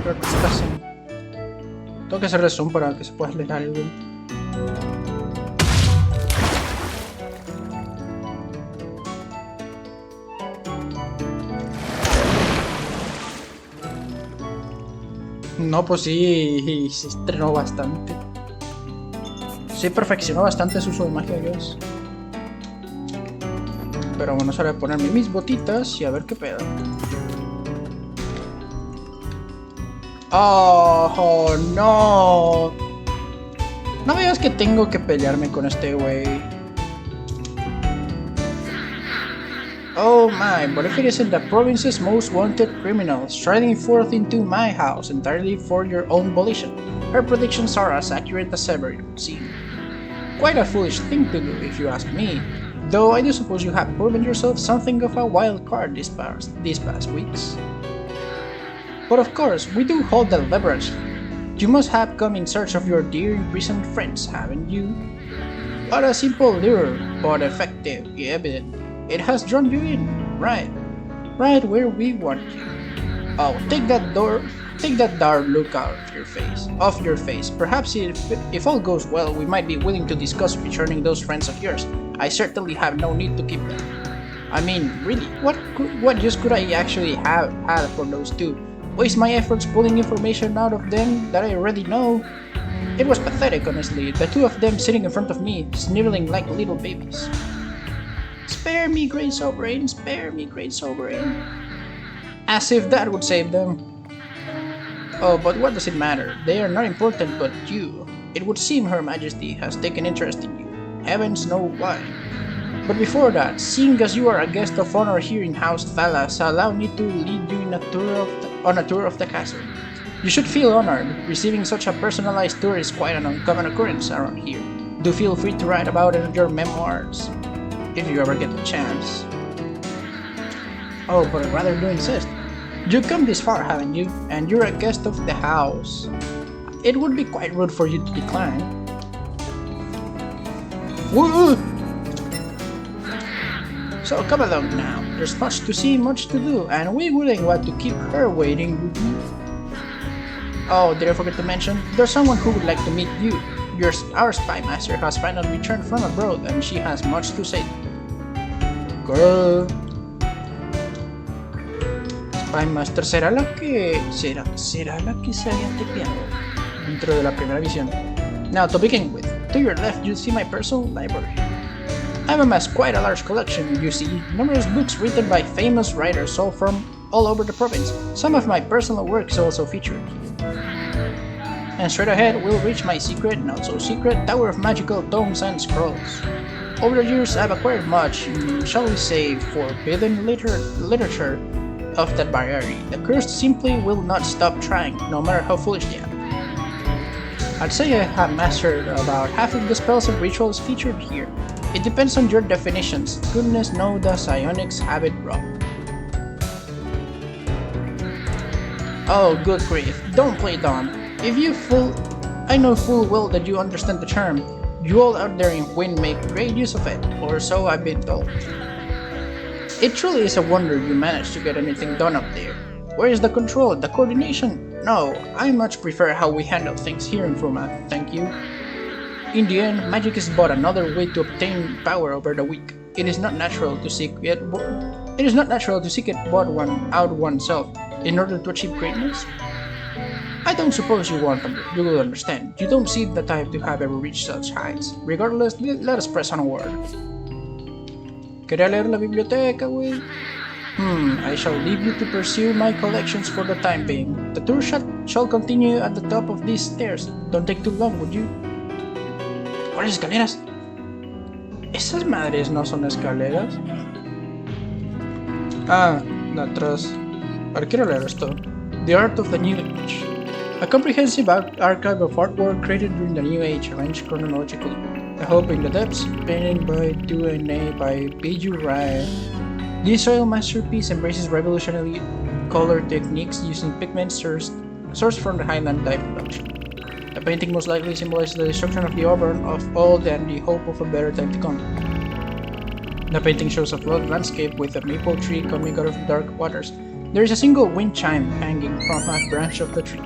Creo que está así. Tengo que hacerle zoom para que se pueda leer algo. No, pues sí, se estrenó bastante. Sí, perfeccionó bastante su uso de magia, Dios. Pero bueno, solo voy a ponerme mis botitas y a ver qué pedo. Oh, no. No veas que tengo que pelearme con este güey. Oh my, but if it isn't the province's most wanted criminal striding forth into my house entirely for your own volition, her predictions are as accurate as ever, it would seem. Quite a foolish thing to do, if you ask me, though I do suppose you have proven yourself something of a wild card these past weeks. But of course, we do hold the leverage. You must have come in search of your dear imprisoned friends, haven't you? What a simple lure, but effectively evident. It has drawn you in, right where we want you. Oh, take that dark look off your face. Perhaps if all goes well, we might be willing to discuss returning those friends of yours. I certainly have no need to keep them. I mean, really, what use could I actually have had for those two? Waste my efforts pulling information out of them that I already know? It was pathetic, honestly, the two of them sitting in front of me, sniveling like little babies. Spare me, great sovereign, spare me, great sovereign. As if that would save them. Oh, but what does it matter? They are not important but you. It would seem Her Majesty has taken interest in you. Heavens know why. But before that, seeing as you are a guest of honor here in House Thalas, allow me to lead you on a tour of the castle. You should feel honored. Receiving such a personalized tour is quite an uncommon occurrence around here. Do feel free to write about it in your memoirs, if you ever get the chance. Oh, but I rather do insist. You've come this far, haven't you? And you're a guest of the house. It would be quite rude for you to decline. Woo! So come along now. There's much to see, much to do, and we wouldn't want to keep her waiting, would we? Oh, did I forget to mention? There's someone who would like to meet you. Our spy master has finally returned from abroad and she has much to say. Girl. Spy master, ¿será la que se había tepeado dentro de la primera visión? Now, to begin with, to your left you see my personal library. I've amassed quite a large collection, you see, numerous books written by famous writers all over the province. Some of my personal works also featured. And straight ahead we'll reach my secret, not so secret, tower of magical tomes and scrolls. Over the years I've acquired much, shall we say, forbidden literature of that variety. The cursed simply will not stop trying, no matter how foolish they are. I'd say I have mastered about half of the spells and rituals featured here. It depends on your definitions. Goodness knows the psionics have it wrong. Oh, good grief, don't play dumb. I know full well that you understand the charm. You all out there in Wynn make great use of it, or so I've been told. It truly is a wonder you managed to get anything done up there. Where is the control, the coordination? No, I much prefer how we handle things here in Fruma, thank you. In the end, magic is but another way to obtain power over the weak. It is not natural to seek it out oneself in order to achieve greatness. I don't suppose you will understand. You don't seem the type to have ever reached such heights. Regardless, let us press onward. Quería leer la biblioteca, güey. I shall leave you to pursue my collections for the time being. The tour shall continue at the top of these stairs. Don't take too long, would you? ¿Cuáles escaleras? Esas madres no son escaleras. Ah, de atrás. Ahora quiero leer esto. The Art of the New Age. A comprehensive archive of artwork created during the New Age, arranged chronologically. A Hope in the Depths, painted by Do&A by Biju Rai. This oil masterpiece embraces revolutionary color techniques using pigments sourced from the Highland dye production. The painting most likely symbolizes the destruction of the Auburn of old and the hope of a better time to come. The painting shows a flood landscape with a maple tree coming out of the dark waters. There is a single wind chime hanging from a branch of the tree.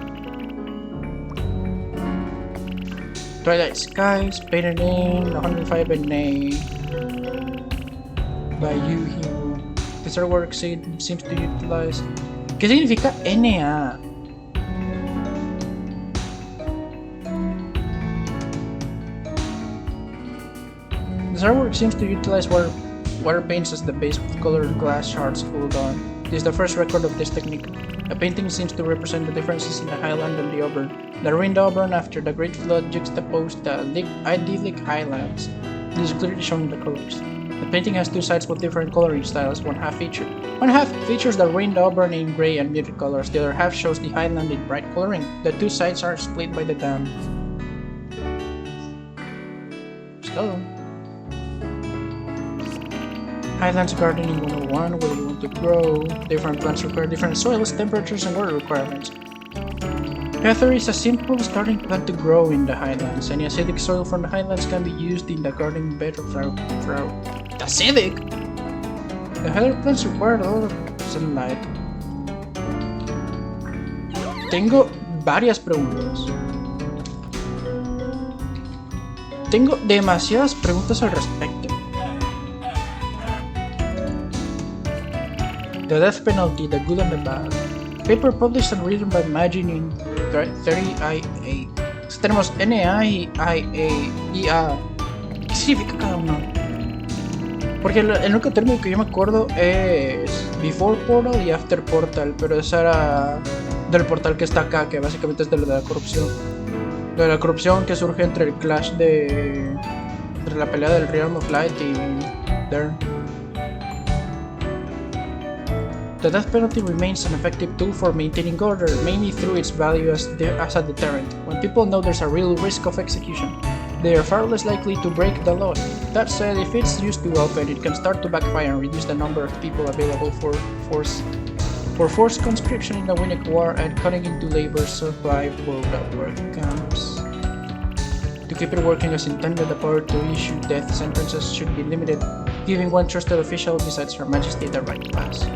Twilight Skies, painted in 105 NA by Yu Hiro. This artwork seems to utilize... ¿Qué significa NA? This artwork seems to utilize water paints as the base with colored glass shards glued on. This is the first record of this technique. The painting seems to represent the differences in the Highland and the Auburn. The ruined Auburn after the Great Flood juxtaposed the idyllic Highlands. This is clearly shown in the colors. The painting has two sides with different coloring styles. One half features the ruined Auburn in grey and muted colors. The other half shows the Highland in bright coloring. The two sides are split by the dam. Still. Highlands Gardening 101, where you want to grow. Different plants require different soils, temperatures, and water requirements. Heather is a simple starting plant to grow in the Highlands. Any acidic soil from the Highlands can be used in the garden bed of acidic? The heather plants require a lot of sunlight. Tengo varias preguntas. Tengo demasiadas preguntas al respecto. The Death Penalty, The Good and the Bad. Paper published and written by Magin in 30IA. Tenemos NA y IA. ¿Qué significa cada uno? Porque el único término que yo me acuerdo es Before Portal y After Portal, pero esa era del portal que está acá, que básicamente es de la corrupción. De la corrupción que surge entre el clash entre la pelea del Realm of Light y Dern. The death penalty remains an effective tool for maintaining order, mainly through its value as a deterrent. When people know there's a real risk of execution, they are far less likely to break the law. That said, if it's used too often, it can start to backfire and reduce the number of people available for forced conscription in the Wynncraft War and cutting into labor supply for the work camps. To keep it working as intended, the power to issue death sentences should be limited, giving one trusted official besides Her Majesty the right to pass.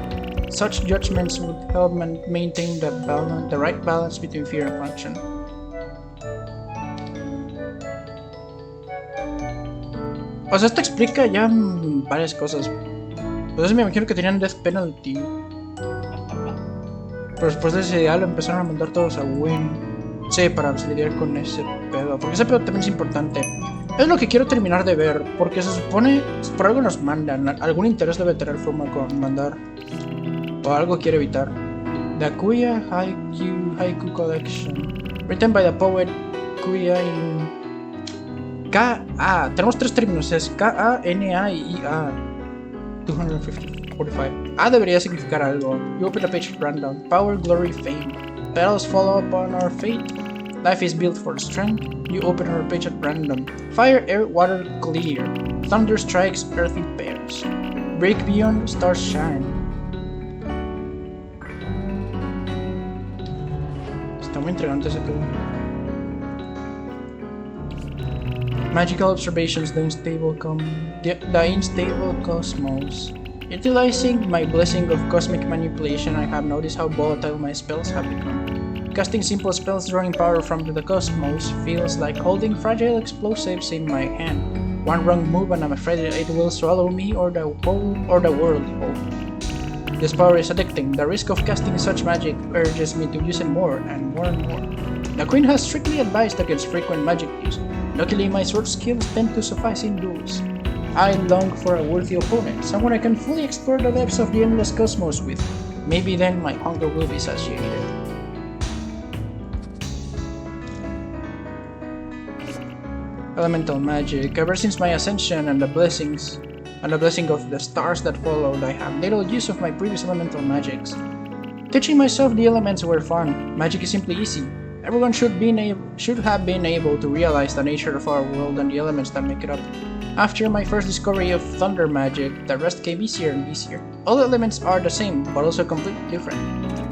Such judgments would help maintain the right balance between fear and function. O sea, esto explica ya varias cosas. Entonces me imagino que tenían death penalty. Pero después de ese ideal empezaron a mandar todos a Wynn. Sí, para lidiar con ese pedo. Porque ese pedo también es importante. Es lo que quiero terminar de ver. Porque se supone, por algo nos mandan. Algún interés debe tener Fruma con mandar. O algo quiere evitar. The Kuya Haiku Collection. Written by the poet Kuya in... K-A. Tenemos tres términos. Es K-A-N-A y I-A. 245. A debería significar algo. You open a page at random. Power, glory, fame. Petals follow upon our fate. Life is built for strength. You open our page at random. Fire, air, water, clear. Thunder strikes, earthy pairs. Break beyond, stars shine. Está muy intrigante ese pedo. Magical observations, the unstable cosmos. Utilizing my blessing of cosmic manipulation, I have noticed how volatile my spells have become. Casting simple spells drawing power from the cosmos feels like holding fragile explosives in my hand. One wrong move and I'm afraid it will swallow me or the world whole. This power is addicting. The risk of casting such magic urges me to use it more and more and more. The Queen has strictly advised against frequent magic use. Luckily, my sword skills tend to suffice in duels. I long for a worthy opponent, someone I can fully explore the depths of the endless cosmos with. Maybe then my hunger will be satiated. Elemental magic. Ever since my ascension and the blessing of the stars that followed, I have little use of my previous elemental magics. Teaching myself the elements were fun. Magic is simply easy. Everyone should have been able to realize the nature of our world and the elements that make it up. After my first discovery of thunder magic, the rest came easier and easier. All the elements are the same, but also completely different.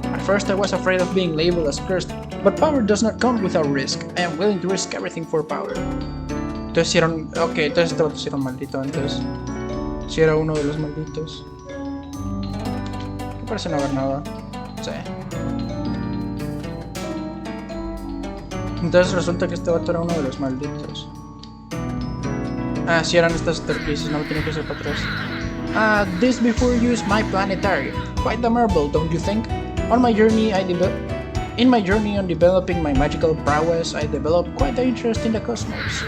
At first I was afraid of being labeled as cursed, but power does not come without risk. I am willing to risk everything for power. Entonces entonces este vato sí era un maldito, entonces sí era uno de los malditos. Que parece no haber nada. Sí. Entonces resulta que este vato era uno de los malditos. Ah, sí eran estas staircases, no me tenía que hacer para atrás. This before you is my planetarium. Quite the marvel, don't you think? In my journey on developing my magical prowess, I developed quite the interest in the cosmos.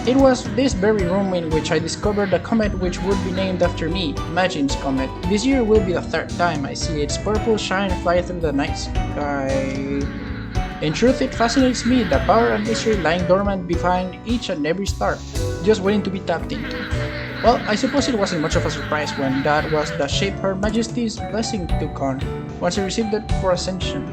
It was this very room in which I discovered the comet which would be named after me, Magin's Comet. This year will be the third time I see its purple shine fly through the night sky. In truth, it fascinates me, the power and mystery lying dormant behind each and every star, just waiting to be tapped into. Well, I suppose it wasn't much of a surprise when that was the shape Her Majesty's blessing took on, once I received it for ascension.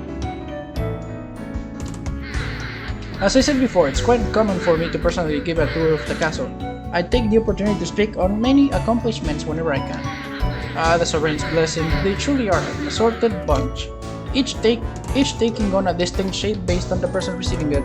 As I said before, it's quite common for me to personally give a tour of the castle. I take the opportunity to speak on many accomplishments whenever I can. The Sovereign's blessings, they truly are an assorted bunch. Each taking on a distinct shape based on the person receiving it.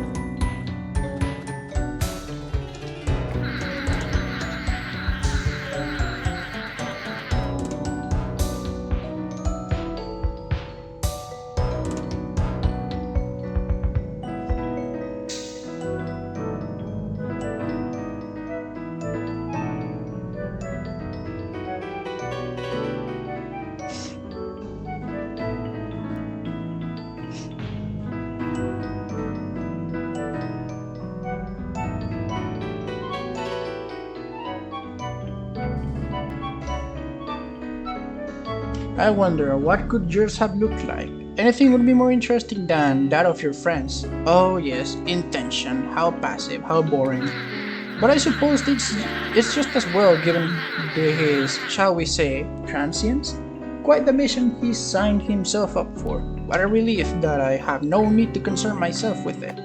I wonder, what could yours have looked like? Anything would be more interesting than that of your friends. Oh yes, intention, how passive, how boring. But I suppose it's just as well given his, shall we say, transience. Quite the mission he signed himself up for. What a relief that I have no need to concern myself with it.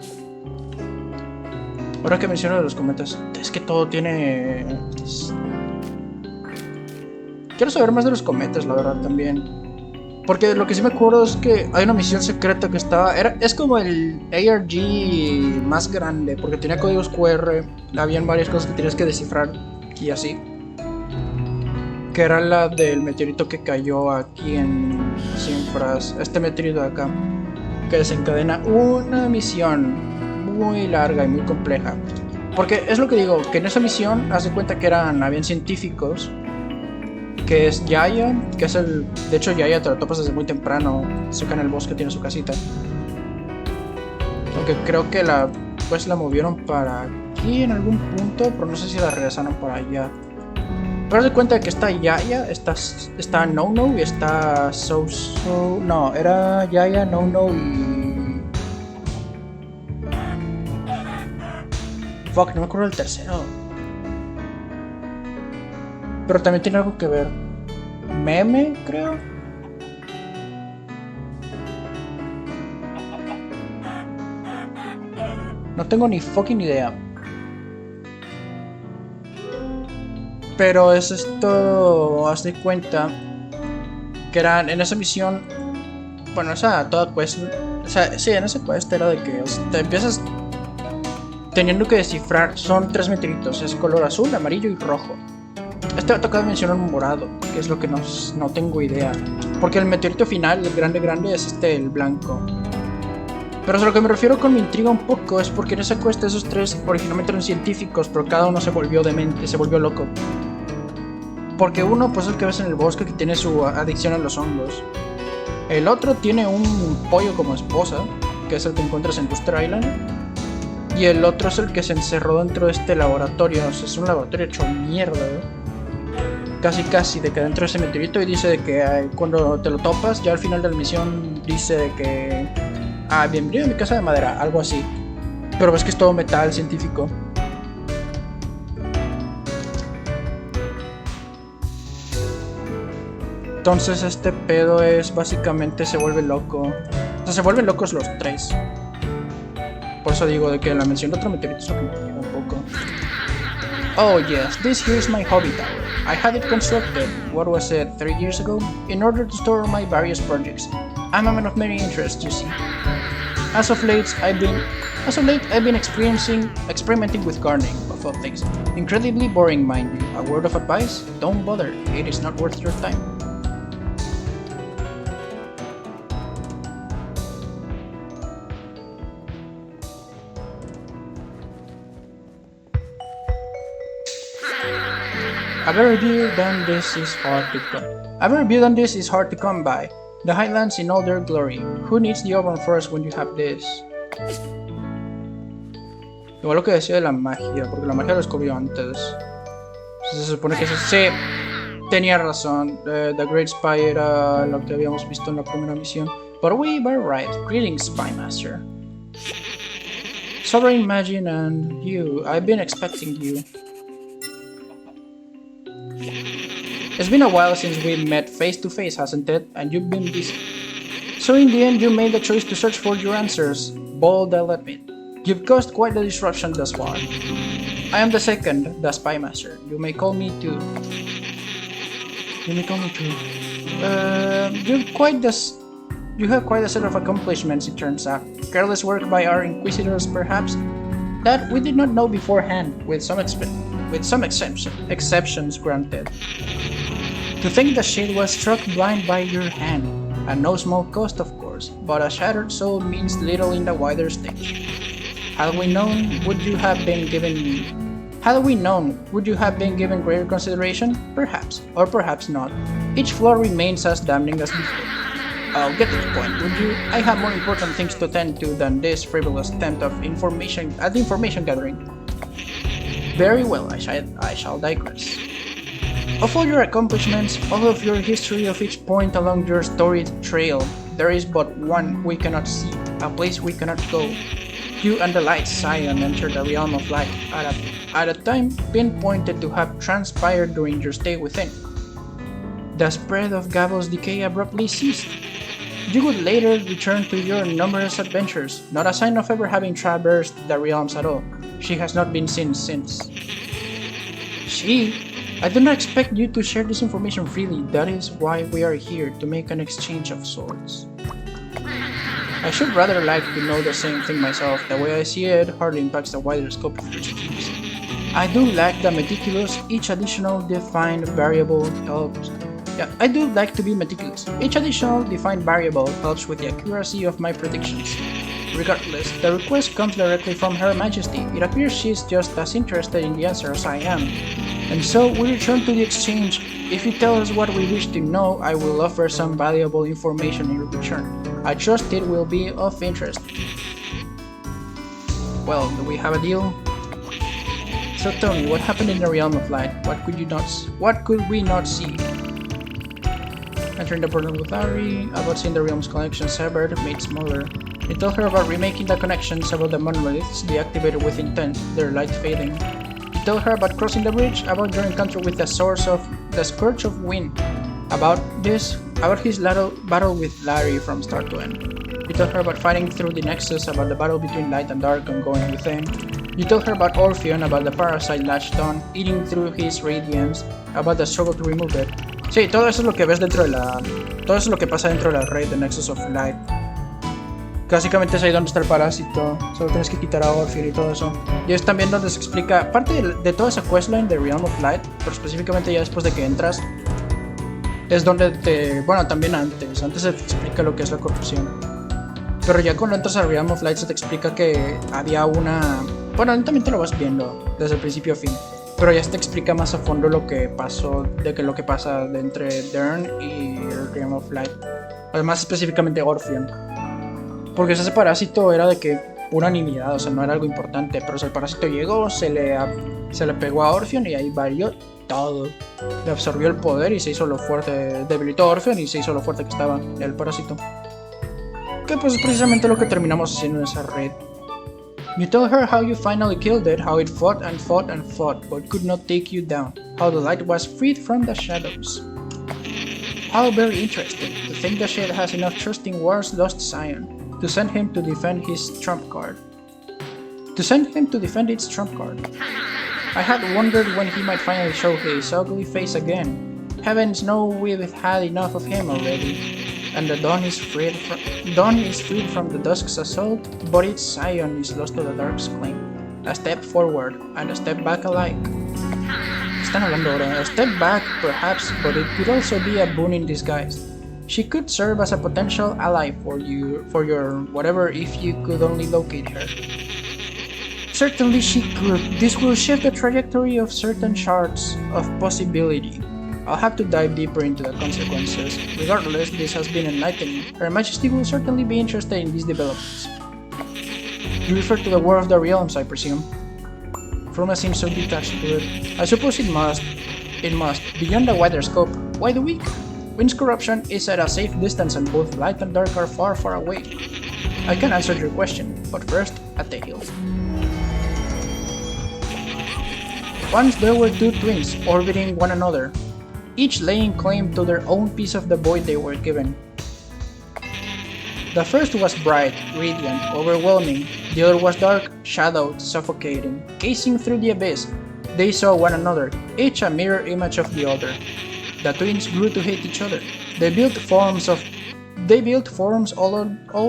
Ahora que menciono de los cometas, es que todo tiene... Quiero saber más de los cometas, la verdad, también. Porque lo que sí me acuerdo es que hay una misión secreta que estaba... Es como el ARG más grande, porque tenía códigos QR, habían varias cosas que tenías que descifrar y así. que era la del meteorito que cayó aquí en Cifras. Este meteorito de acá, que desencadena una misión muy larga y muy compleja. Porque es lo que digo, que en esa misión, haz de cuenta que habían científicos, que es Yaya, que es el... De hecho, Yaya te lo topas desde muy temprano, cerca en el bosque, tiene su casita. Aunque creo que la movieron para aquí en algún punto, pero no sé si la regresaron para allá. Pero haz de cuenta que está Yaya, está No y está no, era Yaya, No y... Fuck, no me acuerdo del tercero. Pero también tiene algo que ver. Meme, creo. No tengo ni fucking idea. Pero es esto, haz de cuenta que eran en esa misión, bueno, esa toda quest, o sea, sí, en esa quest era de que te empiezas teniendo que descifrar, son 3 meteoritos, es color azul, amarillo y rojo. Este va a tocar mencionar un morado, que es lo que no tengo idea, porque el meteorito final, el grande, es el blanco. Pero a lo que me refiero con mi intriga un poco es porque en esa quest esos 3 originalmente eran científicos, pero cada uno se volvió demente, se volvió loco. Porque uno pues es el que ves en el bosque que tiene su adicción a los hongos. El otro tiene un pollo como esposa, que es el que encuentras en Buster Island. Y el otro es el que se encerró dentro de este laboratorio, o sea, es un laboratorio hecho mierda, ¿eh? Casi de que dentro de ese meteorito, y dice de que cuando te lo topas, ya al final de la misión dice de que... bienvenido a mi casa de madera, algo así. Pero ves que es todo metal científico. Entonces este pedo es básicamente se vuelve loco. O sea, se vuelven locos los 3. Por eso digo de que la mención de otro meteorito es lo que me llega un poco. Oh yes, this here is my hobby tower. I had it constructed, what was it, 3 years ago? In order to store my various projects. I'm a man of many interests, you see. As of late, I've been experimenting with gardening, of all things. Incredibly boring, mind you. A word of advice? Don't bother. It is not worth your time. A better view than this is hard to come by. The Highlands in all their glory. Who needs the open forest when you have this? Igual lo que decía de la magia, porque la magia lo descubrió antes. Se supone que sí, tenía razón. The Great Spy era lo que habíamos visto en la primera misión. But we were right. Greetings, Spy Master. Sovereign Imagine and you. I've been expecting you. It's been a while since we met face to face, hasn't it? And you've been busy. So in the end, you made the choice to search for your answers. Bold, I'll admit. You've caused quite the disruption thus far. I am the second, the Spy Master. You may call me too. You have quite a set of accomplishments, it turns out. Careless work by our inquisitors, perhaps? That we did not know beforehand, with some exceptions granted. To think the shade was struck blind by your hand, at no small cost of course, but a shattered soul means little in the wider stage. Had we known, would you have been given greater consideration? Perhaps, or perhaps not. Each flaw remains as damning as before. I'll get to the point, would you? I have more important things to tend to than this frivolous attempt at information gathering. Very well, I shall digress. Of all your accomplishments, all of your history of each point along your storied trail, there is but one we cannot see, a place we cannot go. You and the light Scion entered the realm of light at a time pinpointed to have transpired during your stay within. The spread of Gabo's decay abruptly ceased. You would later return to your numerous adventures, not a sign of ever having traversed the realms at all. She has not been seen since. I do not expect you to share this information freely. That is why we are here, to make an exchange of sorts. I should rather like to know the same thing myself. The way I see it hardly impacts the wider scope of your schemes. I do like the meticulous, each additional defined variable helps. Yeah, I do like to be meticulous. Each additional defined variable helps with the accuracy of my predictions. Regardless, the request comes directly from Her Majesty. It appears she's just as interested in the answer as I am. And so we return to the exchange. If you tell us what we wish to know, I will offer some valuable information in return. I trust it will be of interest. Well, do we have a deal? So tell me, what happened in the realm of light? What could we not see? Entering the portal with Larry, about seeing the realm's connection severed, made smaller. You tell her about remaking the connections, about the monoliths deactivated with intent, their light fading. You tell her about crossing the bridge, about your encounter with the source of the Scourge of Wind, about his battle with Larry from start to end. You tell her about fighting through the Nexus, about the battle between light and dark ongoing within. You tell her about Orpheon, about the parasite latched on, eating through his radiance, about the struggle to remove it. Sí, todo eso es lo que ves dentro de la... Todo eso es lo que pasa dentro de la red de Nexus of Light. Básicamente es ahí donde está el parásito, solo tienes que quitar a Orpheon y todo eso. Y es también donde se explica parte de toda esa questline de Realm of Light, pero específicamente ya después de que entras, es donde te... Bueno, también antes se te explica lo que es la corrupción. Pero ya cuando entras a Realm of Light se te explica que había una... Bueno, también te lo vas viendo desde el principio a fin, pero ya se te explica más a fondo lo que pasó, lo que pasa entre Dern y el Realm of Light. Además específicamente Orpheon. Porque ese parásito era de que pura nimiedad, o sea, no era algo importante, pero el parásito llegó, se le pegó a Orpheon y ahí varió todo. Le absorbió el poder y se hizo lo fuerte, debilitó a Orpheon y se hizo lo fuerte que estaba el parásito. Que pues es precisamente lo que terminamos haciendo en esa red. You tell her how you finally killed it, how it fought and fought and fought, but could not take you down, how the light was freed from the shadows. How very interesting, to think the shade has enough trust in War's lost scion, to send him to defend his trump card. To send him to defend its trump card. I had wondered when he might finally show his ugly face again. Heavens know we've had enough of him already. And the dawn is freed from the dusk's assault, but its scion is lost to the dark's claim. A step forward and a step back alike. Están hablando ahora. A step back, perhaps, but it could also be a boon in disguise. She could serve as a potential ally for your whatever if you could only locate her. Certainly she could. This will shift the trajectory of certain shards of possibility. I'll have to dive deeper into the consequences. Regardless, this has been enlightening. Her Majesty will certainly be interested in these developments. You refer to the War of the Realms, I presume? Fruma seems so detached to it. I suppose it must. It must. Beyond the wider scope, why the weak? Wynn's corruption is at a safe distance and both light and dark are far, far away. I can answer your question, but first, a tale. Once there were two twins orbiting one another, each laying claim to their own piece of the void they were given. The first was bright, radiant, overwhelming. The other was dark, shadowed, suffocating. Gazing through the abyss, they saw one another, each a mirror image of the other. The twins grew to hate each other. They built forms all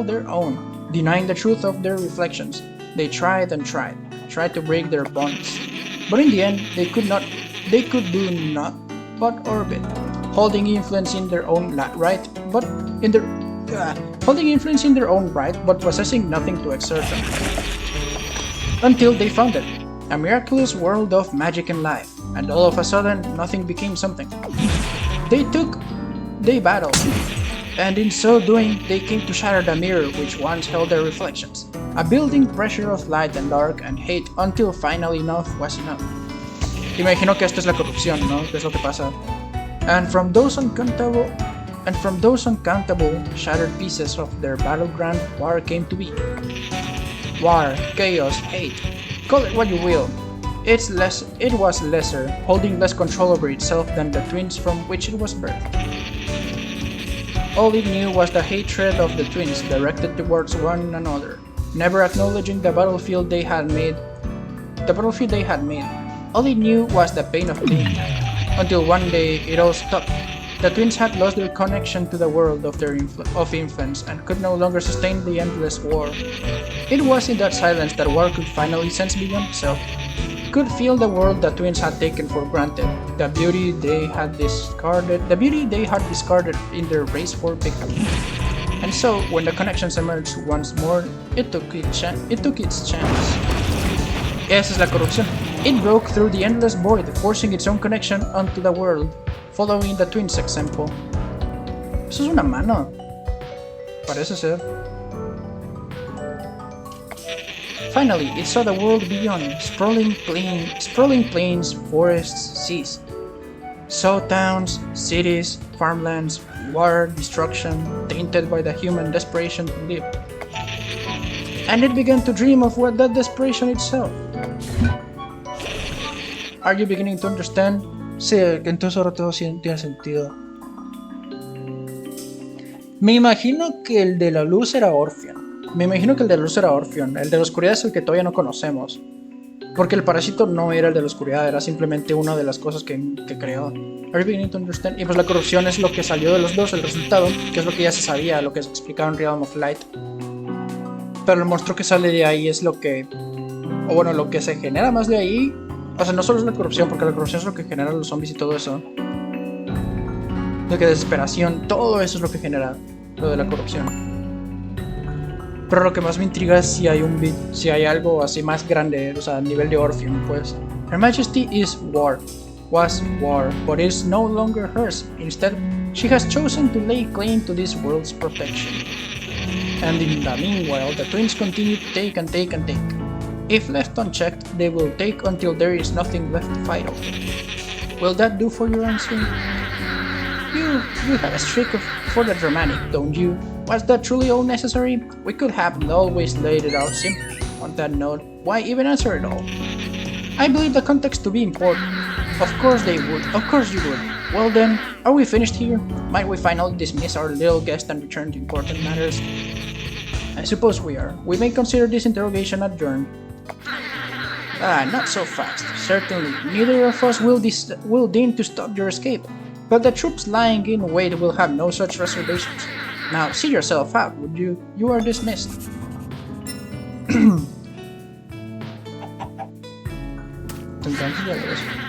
their own, denying the truth of their reflections. They tried and tried to break their bonds. But in the end, they could do not but orbit, holding influence in their own right, but possessing nothing to exert them. Until they found it, a miraculous world of magic and life, and all of a sudden, nothing became something. They battled, and in so doing, they came to shatter the mirror which once held their reflections, a building pressure of light and dark and hate until finally enough was enough. Imagino que esto es la corrupción, ¿no? Que es lo que pasa. And from those uncountable shattered pieces of their battleground, war came to be. War, chaos, hate, call it what you will. It was lesser, holding less control over itself than the twins from which it was birthed. All it knew was the hatred of the twins directed towards one another, never acknowledging the battlefield they had made. All it knew was the pain of being, until one day it all stopped. The twins had lost their connection to the world of influence and could no longer sustain the endless war. It was in that silence that war could finally sense beyond itself, could feel the world the twins had taken for granted, the beauty they had discarded in their race for victory. And so, when the connections emerged once more, it took its chance. Esa es la corrupción. It broke through the endless void, forcing its own connection onto the world, following the twins' example. Eso es una mano. Parece ser. Finally, it saw the world beyond, sprawling plains, forests, seas. Saw towns, cities, farmlands, war, destruction, tainted by the human desperation to live. And it began to dream of what that desperation itself. Are you beginning to understand? Sí, entonces ahora todo tiene sentido. Me imagino que el de la luz era Orpheon. El de la oscuridad es el que todavía no conocemos. Porque el parásito no era el de la oscuridad, era simplemente una de las cosas que creó. Are you beginning to understand? Y pues la corrupción es lo que salió de los dos, el resultado, que es lo que ya se sabía, lo que se explicaba en Realm of Light. Pero el monstruo que sale de ahí es lo que... O bueno, lo que se genera más de ahí... O sea, no solo es la corrupción, porque la corrupción es lo que genera los zombies y todo eso. Lo que desesperación, todo eso es lo que genera lo de la corrupción. Pero lo que más me intriga es si hay algo así más grande, o sea, a nivel de Orpheon, pues. Her Majesty was war, but is no longer hers. Instead, she has chosen to lay claim to this world's protection. And in the meanwhile, the twins continue to take and take and take. If left unchecked, they will take until there is nothing left to fight over. Will that do for your answer? You have a streak for the dramatic, don't you? Was that truly all necessary? We could have always laid it out simply. On that note, why even answer it all? I believe the context to be important. Of course they would. Of course you would. Well then, are we finished here? Might we finally dismiss our little guest and return to important matters? I suppose we are. We may consider this interrogation adjourned. Not so fast. Certainly, neither of us will deign to stop your escape. But the troops lying in wait will have no such reservations. Now, see yourself out, would you? You are dismissed.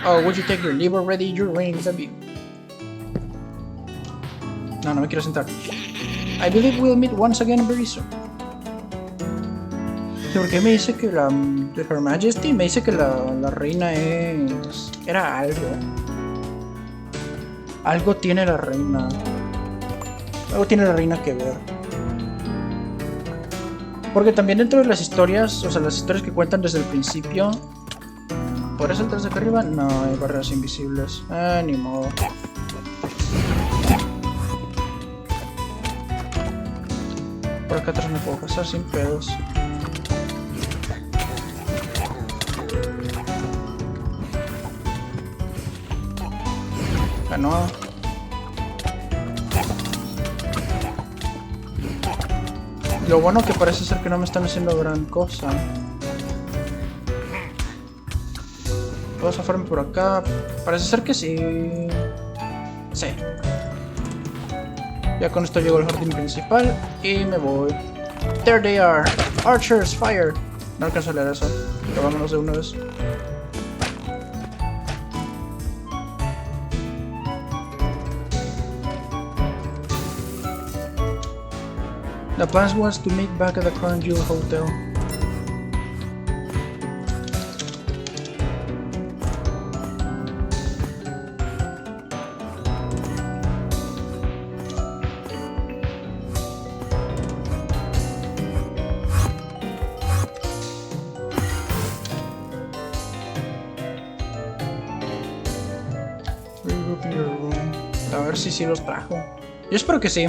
Oh, would you take your leave already? You're raining the view. No me quiero sentar. I believe we'll meet once again very soon. Porque me dice que Her Majesty me dice que la reina era algo. Algo tiene la reina. Algo tiene la reina que ver. Porque también dentro de las historias, o sea, las historias que cuentan desde el principio. ¿Podrás saltar desde acá arriba? No, hay barreras invisibles. Ni modo. Por acá atrás me puedo pasar sin pedos. No. Lo bueno que parece ser que no me están haciendo gran cosa. ¿Puedo zafarme por acá? Parece ser que sí. Sí. Ya con esto llego al jardín principal y me voy. There they are. Archers, fire. No alcanzo a leer eso. Pero vámonos de una vez. The plan was to meet back at the Crown Jewel Hotel. Regrouping your room. A ver si sí los trajo. Yo espero que sí.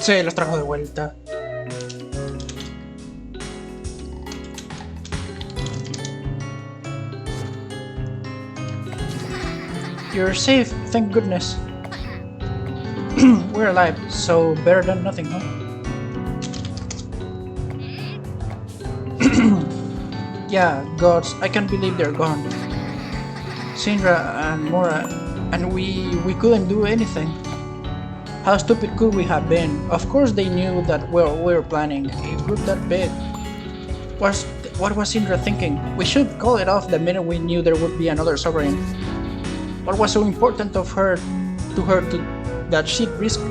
Sí, los trajo de vuelta. You're safe, thank goodness. We're alive, so better than nothing, huh? Yeah, gods, I can't believe they're gone. Sindra and Mora, and we couldn't do anything. How stupid could we have been? Of course they knew that we were planning a group that big. What was Sindra thinking? We should call it off the minute we knew there would be another sovereign. What was so important of her to that she'd risk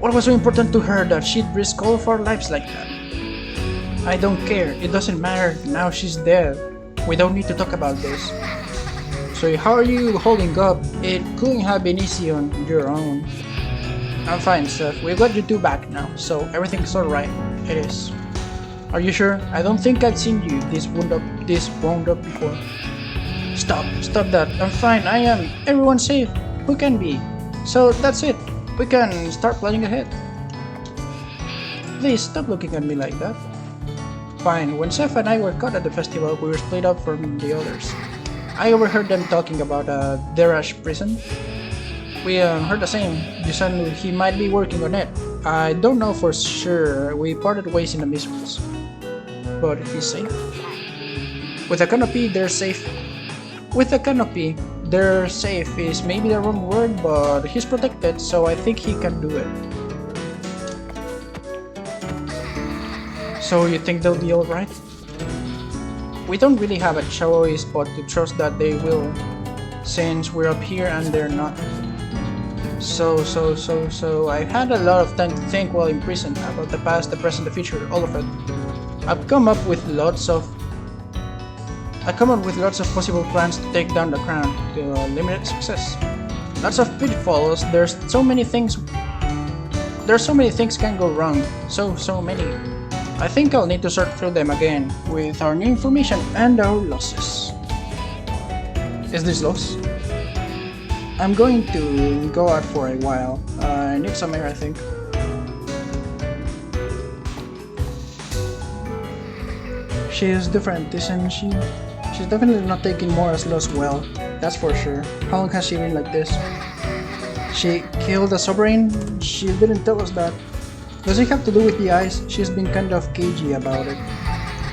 What was so important to her that she'd risk all of our lives like that? I don't care, it doesn't matter, now she's dead. We don't need to talk about this. So how are you holding up? It couldn't have been easy on your own. I'm fine, Seth. We've got you two back now, so everything's alright. It is. Are you sure? I don't think I've seen you this wound up before. Stop that. I'm fine, I am. Everyone's safe. Who can be? So that's it. We can start planning ahead. Please stop looking at me like that. Fine, when Seth and I were caught at the festival, we were split up from the others. I overheard them talking about Derash prison. We heard the same. You said he might be working on it. I don't know for sure. We parted ways in the missiles. But he's safe. With a canopy, they're safe. With a canopy, they're safe is maybe the wrong word, but he's protected, so I think he can do it. So you think they'll be alright? We don't really have a choice but to trust that they will, since we're up here and they're not. So I've had a lot of time to think while in prison about the past, the present, the future, all of it. I've come up with lots of possible plans to take down the crown to limited success. Lots of pitfalls. There's so many things can go wrong. So many. I think I'll need to sort through them again with our new information and our losses. Is this loss? I'm going to go out for a while. I need some air, I think. She is different, isn't she? She's definitely not taking Mora's loss well, that's for sure. How long has she been like this? She killed a sovereign? She didn't tell us that. Does it have to do with the eyes? She's been kind of cagey about it.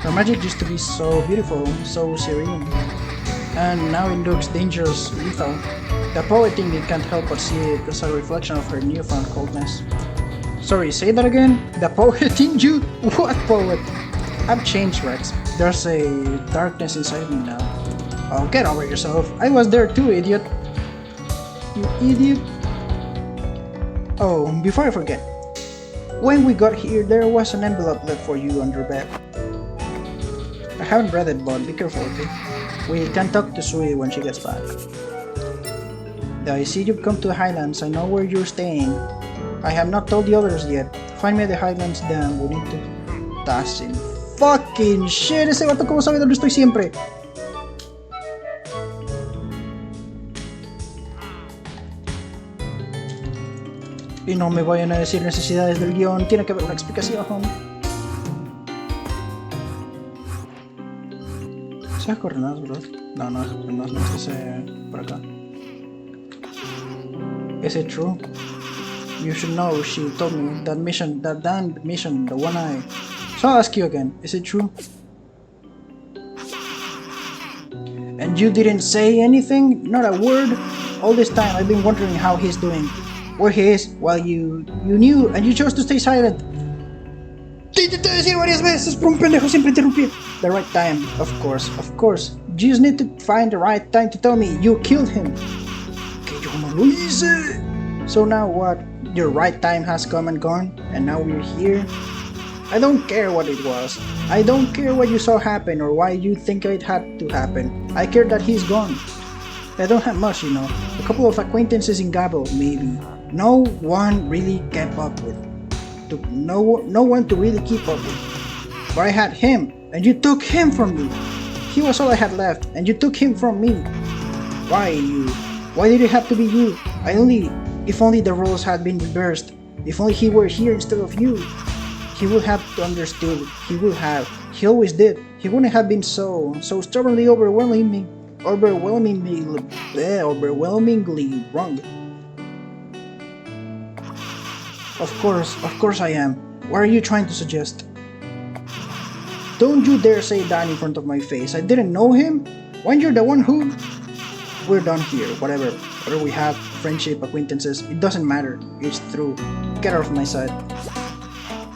Her magic used to be so beautiful, so serene. And now it looks dangerous, lethal. The poet thing you can't help but see it as a reflection of her newfound coldness. Sorry, say that again? The poet in you? What poet? I've changed, Rex. There's a darkness inside me now. Oh, get over yourself. I was there too, idiot. You idiot. Oh, before I forget. When we got here, there was an envelope left for you on your bed. I haven't read it, but be careful, okay? We can talk to Sui when she gets back. I see you've come to the Highlands. I know where you're staying. I have not told the others yet. Find me at the Highlands then. We need to... Tassin. Fucking shit! Ese vato como sabe dónde estoy siempre. Y no me vayan a decir necesidades del guión. Tiene que haber una explicación. ¿Sabes coordenadas, bro? No, es por acá. Is it true? You should know, she told me that mission, that damned mission, the one I... So I'll ask you again, is it true? And you didn't say anything? Not a word? All this time I've been wondering how he's doing. Where he is, while you knew and you chose to stay silent. Te intenté decir varias veces, pero un pendejo siempre interrumpí. The right time, of course. You just need to find the right time to tell me you killed him. Que yo no lo hice. So now what? Your right time has come and gone, and now we're here? I don't care what it was. I don't care what you saw happen or why you think it had to happen. I care that he's gone. I don't have much, you know. A couple of acquaintances in Gabo, maybe. No one really kept up with. No one to really keep up with. But I had him, and you took him from me. He was all I had left, and you took him from me. Why you? Why did it have to be you? If only the roles had been reversed. If only he were here instead of you. He would have understood. He would have. He always did. He wouldn't have been so stubbornly overwhelmingly wrong. Of course I am. What are you trying to suggest? Don't you dare say that in front of my face. I didn't know him? When you're the one who... We're done here, whatever. Whether we have friendship, acquaintances, it doesn't matter. It's through. Get out of my sight.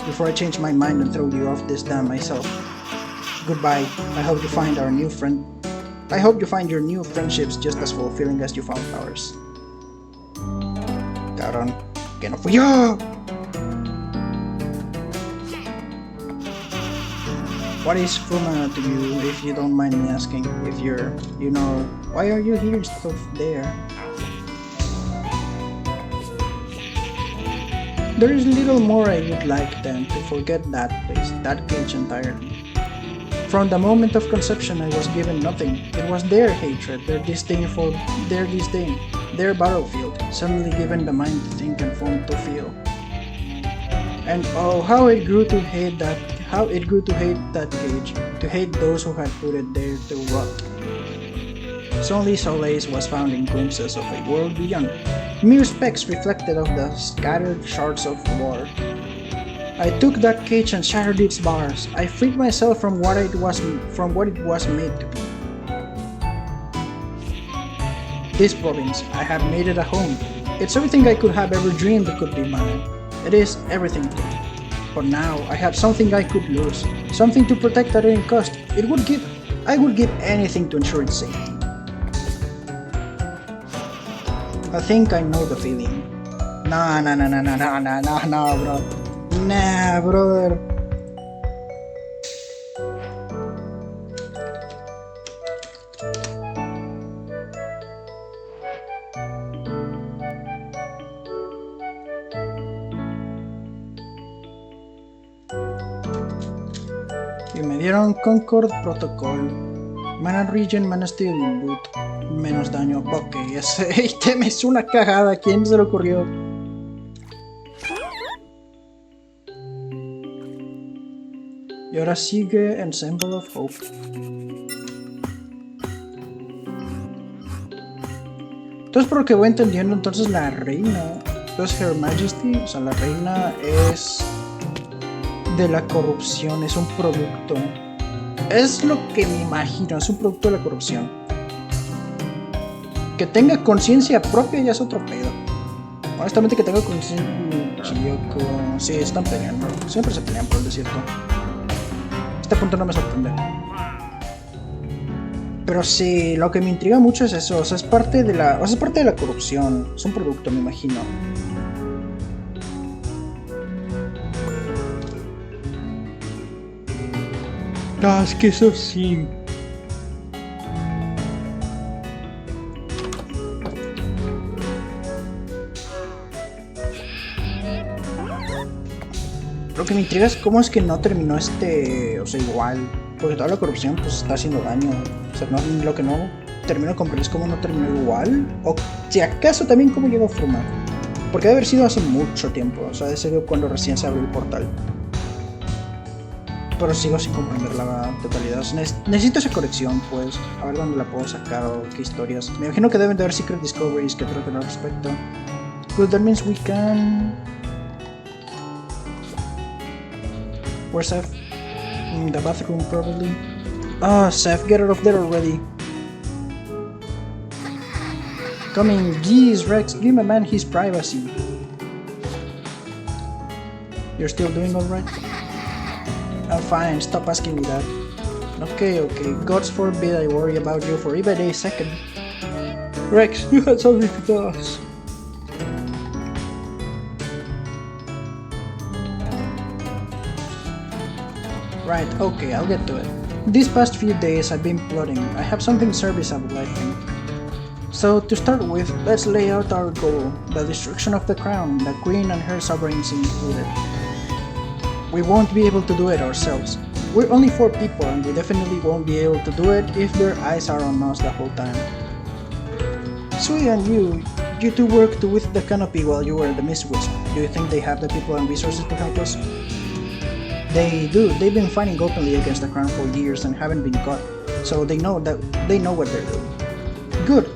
Before I change my mind and throw you off this dam myself. Goodbye. I hope you find our new friend... I hope you find your new friendships just as fulfilling as you found ours. Cabrón. Que no fui yo! What is Fruma to you, if you don't mind me asking? If you're, you know, why are you here instead of there? There is little more I would like than to forget that place, that cage entirely. From the moment of conception I was given nothing. It was their hatred, their disdain, their battlefield, suddenly given the mind to think and form to feel. And oh, how it grew to hate that cage, to hate those who had put it there to rot. Only solace was found in glimpses of a world beyond, mere specks reflected of the scattered shards of war. I took that cage and shattered its bars. I freed myself from what it was made to be. This province, I have made it a home. It's everything I could have ever dreamed could be mine. It is everything. But now I have something I could lose, something to protect at any cost. I would give anything to ensure its safety. I think I know the feeling. Nah, bro. Nah, brother. Y me dieron Concord Protocol. Mana Regen, Mana Steel y Loot. Menos daño. Ok, ese ítem es una cagada. ¿Quién se le ocurrió? Y ahora sigue Ensemble of Hope. Entonces, por lo que voy entendiendo, entonces la reina, entonces Her Majesty, o sea, la reina es de la corrupción, es un producto. Es lo que me imagino, es un producto de la corrupción. Que tenga conciencia propia ya es otro pedo. Honestamente, que tenga conciencia... Sí, están peleando. Siempre se pelean por el desierto. Este punto no me sorprende. Pero sí, lo que me intriga mucho es eso. O sea, es parte de la corrupción. Es un producto, me imagino. No, es que eso sí. Lo que me intriga es cómo es que no terminó o sea, igual. Porque toda la corrupción pues está haciendo daño. O sea, lo que no terminó de comprender es cómo no terminó igual. O si acaso también cómo llegó Fruma. Porque debe haber sido hace mucho tiempo. O sea, debe ser cuando recién se abrió el portal. Pero sigo sin comprender la totalidad. O sea, necesito esa colección, pues. A ver dónde la puedo sacar o qué historias. Me imagino que deben de haber secret discoveries que traten al respecto. Good, that means we can... Where's Seth? In the bathroom, probably. Oh, Seth, get out of there already. Coming, geez, Rex, give my man his privacy. You're still doing alright? I'm fine, stop asking me that. Okay, Gods forbid I worry about you for even a second. Rex, you had something to tell us. Right, okay, I'll get to it. These past few days I've been plotting. I have something service I would like to. So to start with, let's lay out our goal, the destruction of the crown, the queen and her sovereigns included. We won't be able to do it ourselves. We're only 4 people and we definitely won't be able to do it if their eyes are on us the whole time. Sui and you two worked with the canopy while you were the Mistwisp. Do you think they have the people and resources to help us? They do. They've been fighting openly against the crown for years and haven't been caught, so they know what they're doing. Good.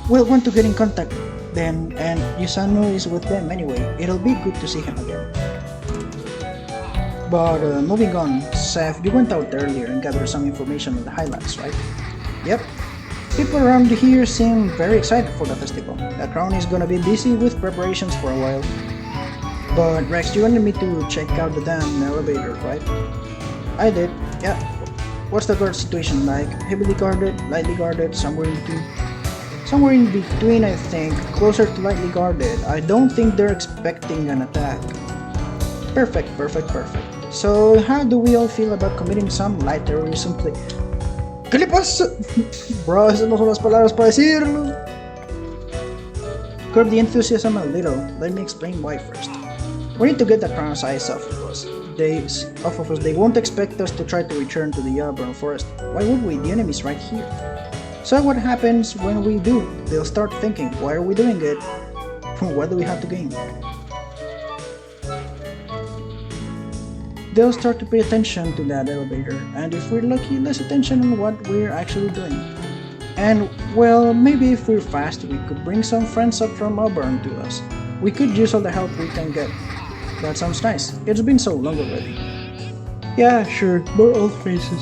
We'll want to get in contact then, and Yusano is with them anyway. It'll be good to see him again. But moving on, Seth, you went out earlier and gathered some information on the Highlands, right? Yep. People around here seem very excited for the festival. The crown is gonna be busy with preparations for a while. But Rex, you wanted me to check out the damn elevator, right? I did, yeah. What's the guard situation like? Heavily guarded, lightly guarded, somewhere in between? Somewhere in between, I think. Closer to lightly guarded. I don't think they're expecting an attack. Perfect. So, how do we all feel about committing some light terrorism play? ¿Qué le pasa? Bro, esas no son las palabras para decirlo. Curb the enthusiasm a little. Let me explain why first. We need to get the crown's eyes off of us. They won't expect us to try to return to the Auburn Forest. Why would we? The enemy's right here. So what happens when we do? They'll start thinking, why are we doing it? What do we have to gain? They'll start to pay attention to that elevator, and if we're lucky, less attention on what we're actually doing. And, well, maybe if we're fast, we could bring some friends up from Auburn to us. We could use all the help we can get. That sounds nice. It's been so long already. Yeah, sure, more old faces.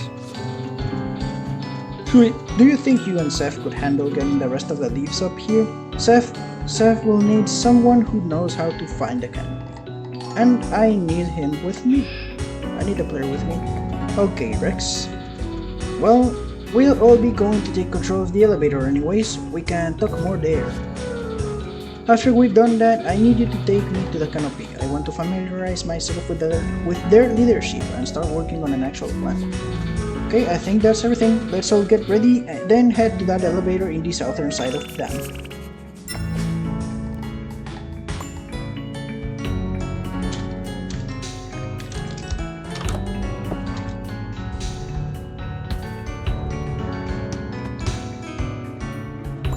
Sweet. Do you think you and Seth could handle getting the rest of the thieves up here? Seth will need someone who knows how to find a cannon. And I need him with me. I need a player with me. Okay, Rex. Well, we'll all be going to take control of the elevator anyways. We can talk more there. After we've done that, I need you to take me to the canopy. I want to familiarize myself with their leadership and start working on an actual plan. Okay, I think that's everything. Let's all get ready and then head to that elevator in the southern side of the dam.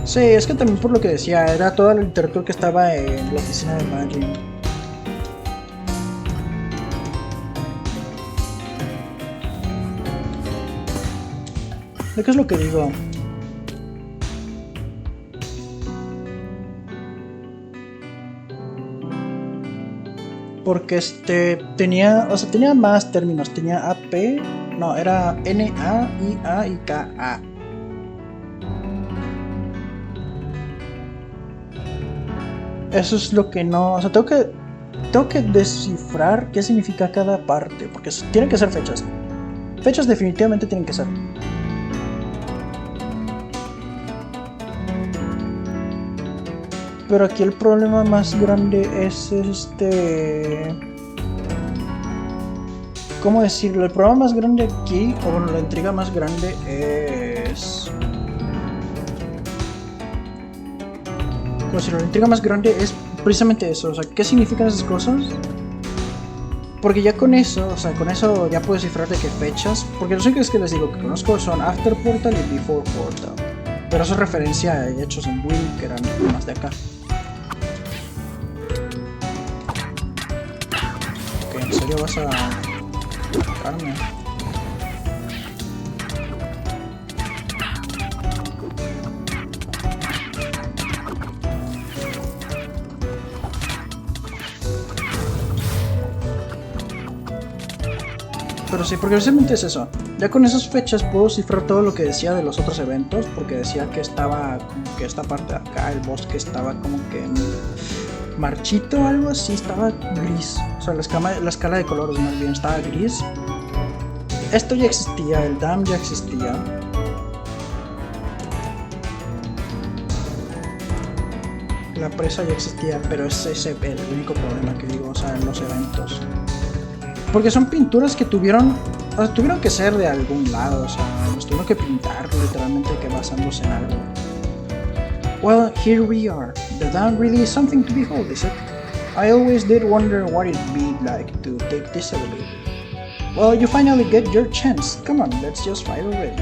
Sí, es que también por lo que decía, era toda la literatura que estaba en la oficina de Magic. ¿De qué es lo que digo? Porque tenía más términos, tenía AP, no, era NA, IA y KA. Eso es lo que no, o sea, tengo que descifrar qué significa cada parte, porque tienen que ser fechas. Fechas definitivamente tienen que ser. Pero aquí el problema más grande es ¿cómo decirlo? El problema más grande aquí, o bueno, la intriga más grande es... la intriga más grande es precisamente eso, o sea, ¿qué significan esas cosas? Porque ya con eso, o sea, con eso ya puedo descifrar de qué fechas, porque los únicos que les digo que conozco son After Portal y Before Portal, pero eso es referencia a hechos en Wynn que eran más de acá. Ok, ¿en serio vas a tocarme? Pero sí, porque precisamente es eso. Ya con esas fechas puedo cifrar todo lo que decía de los otros eventos, porque decía que estaba como que esta parte de acá, el bosque estaba como que marchito o algo así, estaba gris. O sea, la escala de colores más bien estaba gris. Esto ya existía, el dam ya existía. La presa ya existía, pero ese es el único problema que digo, o sea, en los eventos. Porque son pinturas que tuvieron que ser de algún lado, o sea, los tuvieron que pintar literalmente que basándose en algo. Well, here we are. The dam really is something to behold, is it? I always did wonder what it'd be like to take this elevator. Well, you finally get your chance. Come on, let's just fight already.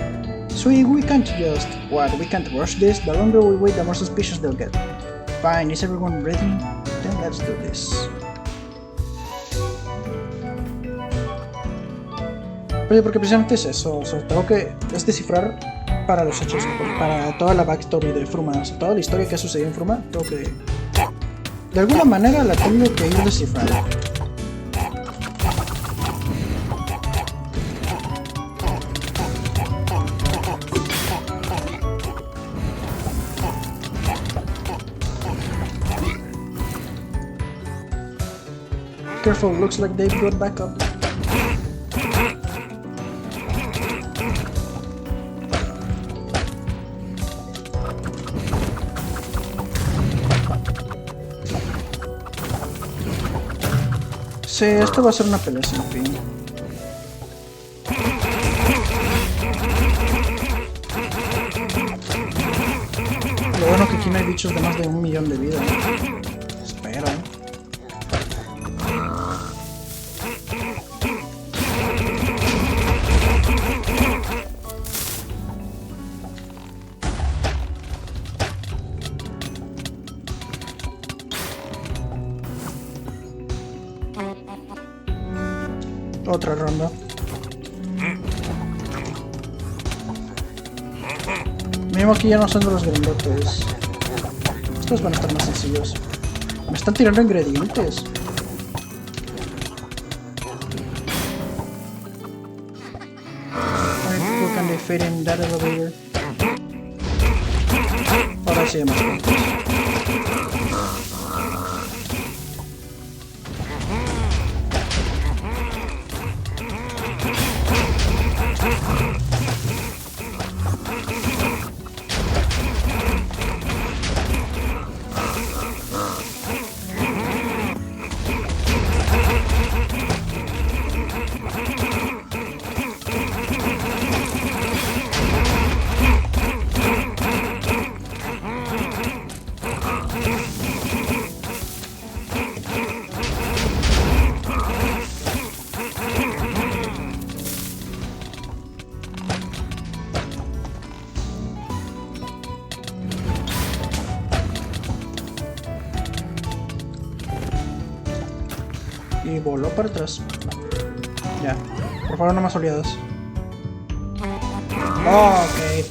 So we can't we can't rush this. The longer we wait, the more suspicious they'll get. Fine, is everyone ready? Then let's do this. Porque precisamente es eso, o sea, tengo que descifrar para los hechos, para toda la backstory de Fruma, o sea, toda la historia que ha sucedido en Fruma, tengo que... De alguna manera la tengo que ir descifrando. Careful, looks like they've got backup. Sí, esto va a ser una pelea sin fin. Lo bueno que aquí no hay bichos de más de 1.000.000 de vida. Espero. Otra ronda. Mínimo aquí ya no son de los grandotes. Estos van a estar más sencillos. Me están tirando ingredientes. How many people can they fit in that elevator? Ahora sí hay más puntos. Y voló para atrás. Ya. Por favor, no más oleadas. Oh, ok.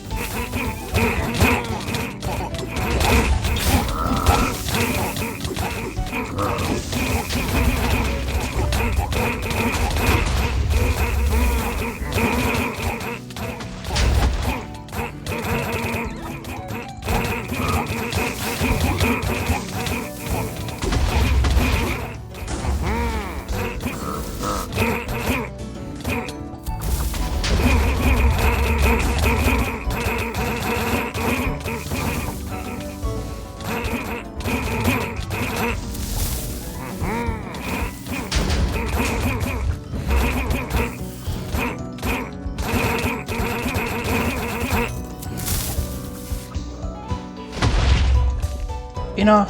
Enough.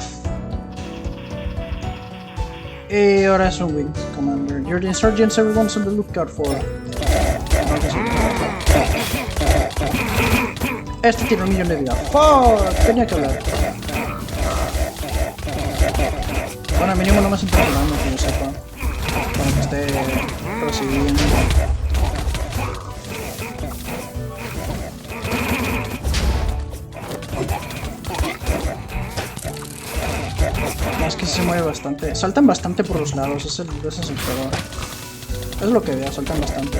Y ahora es un win, Commander. You're the insurgents everyone's on the lookout for. Este tiene 1.000.000 de vida. ¡Fuck! Tenía que hablar. Bueno, mínimo no me estoy controlando, que yo sepa. Para que esté recibiendo. Es que se mueve bastante. Saltan bastante por los lados, ese es el peor. Es lo que veo, saltan bastante.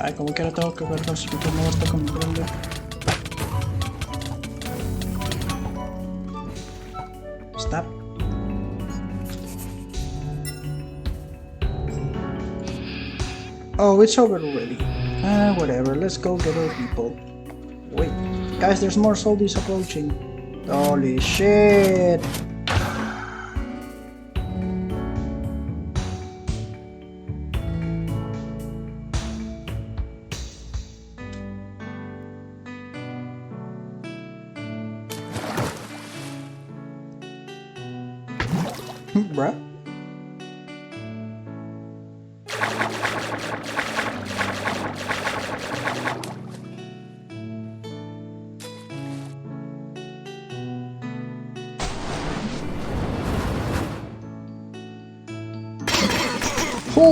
Ay, como que ahora tengo que ver con si no basta con grande. Stop. Oh, it's over already. Whatever, let's go get our people. Wait, guys, there's more soldiers approaching. Holy shit! Bruh.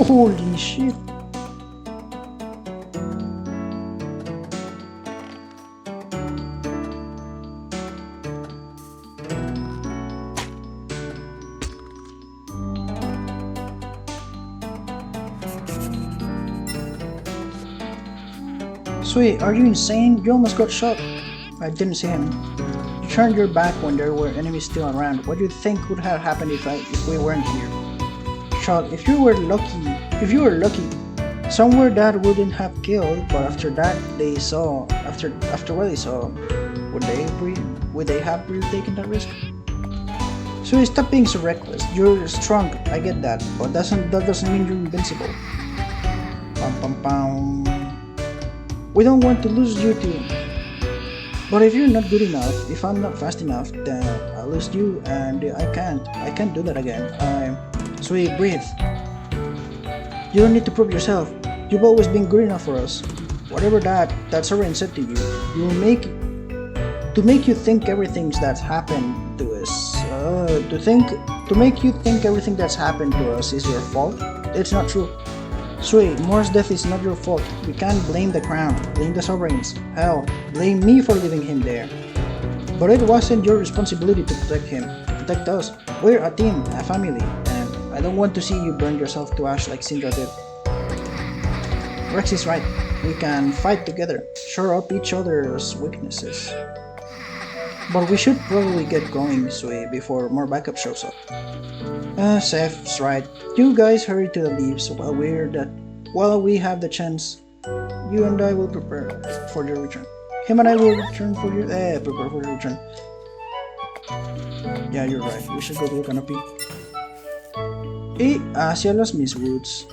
Holy shit! Sweet, are you insane? You almost got shot. I didn't see him. You turned your back when there were enemies still around. What do you think would have happened if we weren't here? Shot, if you were lucky, somewhere that wouldn't have killed, but after that they saw, after what they saw, would they have really taken that risk? So stop being so reckless. You're strong, I get that, but that doesn't mean you're invincible. Pum pum pum. We don't want to lose you too. But if you're not good enough, if I'm not fast enough, then I'll lose you, and I can't do that again. Sweet, breathe. You don't need to prove yourself. You've always been good enough for us. Whatever that Soren said to you, to make you think everything that's happened to us, to make you think everything that's happened to us is your fault. It's not true. Sui, Moore's death is not your fault. We can't blame the crown, blame the sovereigns. Hell, blame me for leaving him there. But it wasn't your responsibility to protect him, to protect us. We're a team, a family, and I don't want to see you burn yourself to ash like Syndra did. Rex is right. We can fight together, shore up each other's weaknesses. But we should probably get going, Sui, before more backup shows up. Seth's right. You guys hurry to the leaves while we have the chance. You and I will prepare for your return. Him and I will prepare for your return. Yeah, you're right. We should go to the canopy. Hacia los Miss Woods.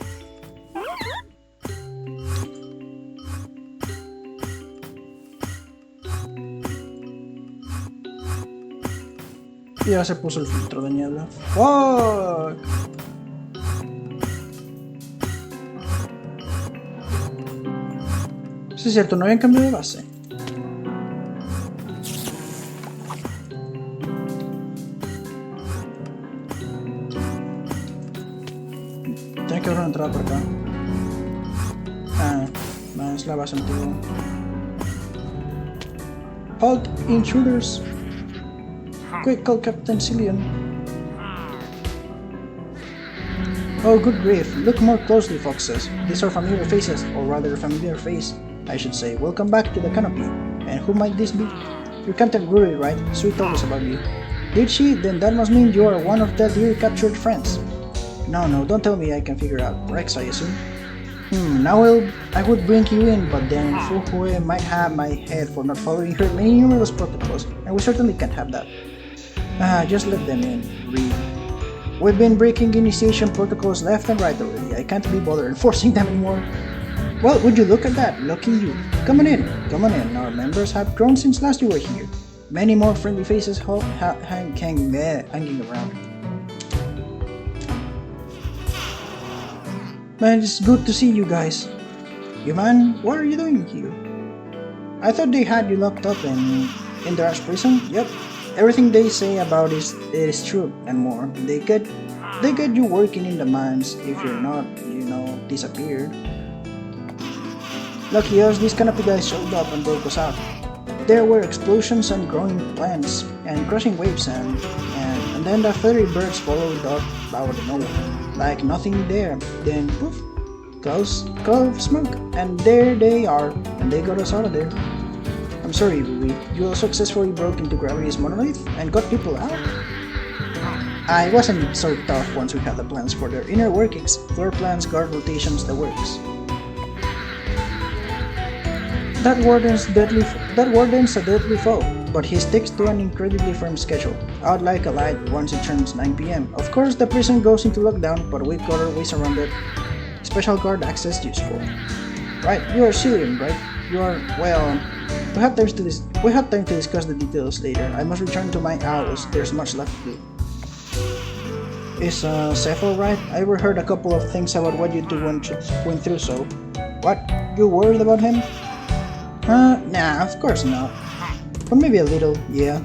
Ya se puso el filtro de niebla. ¡Fuck! Sí, es cierto, no habían cambiado de base. Tiene que haber una entrada por acá. No, es la base antigua. Halt, intruders! Quick, call Captain Cillian. Oh, good grief. Look more closely, Foxes. These are familiar faces, or rather a familiar face, I should say. Welcome back to the canopy. And who might this be? You're Captain Grury, right? Sweet told us about you. Did she? Then that must mean you are one of the dear captured friends. No, don't tell me I can figure out. Rex, I assume. Now I would bring you in, but then Fuhue might have my head for not following her numerous protocols, and we certainly can't have that. Just let them in, Reed. We've been breaking initiation protocols left and right already. I can't be bothered enforcing them anymore. Well, would you look at that? Lucky you. Come on in. Our members have grown since last you were here. Many more friendly faces hanging around. Man, it's good to see you guys. You man, what are you doing here? I thought they had you locked up in the Ash prison. Yep. Everything they say about it is true and more. They get you working in the mines if you're not, disappeared. Lucky us, these canopy guys showed up and broke us out. There were explosions and growing plants and crushing waves and then the fairy birds followed up out of nowhere, like nothing there. Then poof, cloud of smoke, and there they are, and they got us out of there. I'm sorry, Ruby. You successfully broke into Gravity's monolith and got people out? I wasn't so tough once we had the plans for their inner workings, floor plans, guard rotations, the works. That warden's a deadly foe, but he sticks to an incredibly firm schedule, out like a light once it turns 9 PM. Of course, the prison goes into lockdown, but we've got our ways around it. Special guard access useful. Right, you are Cillian, right? You are, well... We have time to discuss the details later. I must return to my owls. There's much left to do. Is Seth alright? I overheard a couple of things about what you two went through, so... What? You worried about him? Nah, of course not. But maybe a little, yeah.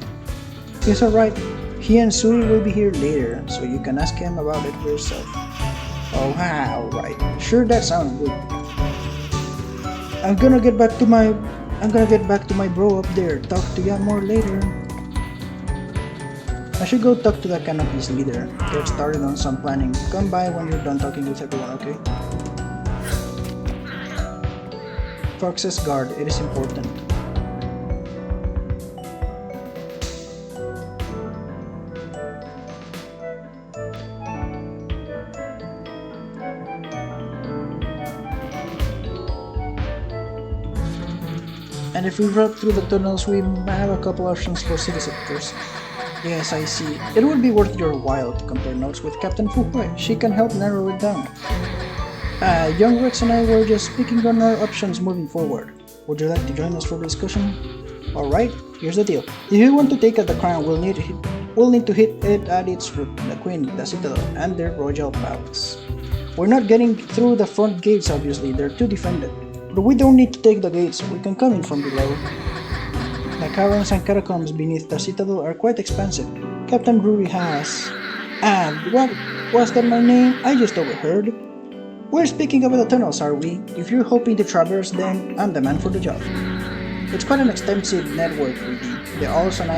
He's alright. He and Sue will be here later, so you can ask him about it yourself. Oh, alright. Sure, that sounds good. I'm gonna get back to my bro up there. Talk to ya more later. I should go talk to the Canopy's leader. Get started on some planning. Come by when you're done talking with everyone, okay? Fox's guard, it is important. And if we route through the tunnels, we have a couple options for city sectors. Yes, I see. It would be worth your while to compare notes with Captain Fuhui. She can help narrow it down. Young Rex and I were just speaking on our options moving forward. Would you like to join us for the discussion? Alright, here's the deal. If you want to take at the crown, we'll need to hit it at its root, the Queen, the Citadel, and their royal palace. We're not getting through the front gates, obviously, they're too defended. But we don't need to take the gates, we can come in from below. The caverns and catacombs beneath the Citadel are quite expansive. Captain Drury has... And what was that my name? I just overheard. We're speaking about the tunnels, are we? If you're hoping to traverse them, I'm the man for the job. It's quite an extensive network, really. The owls and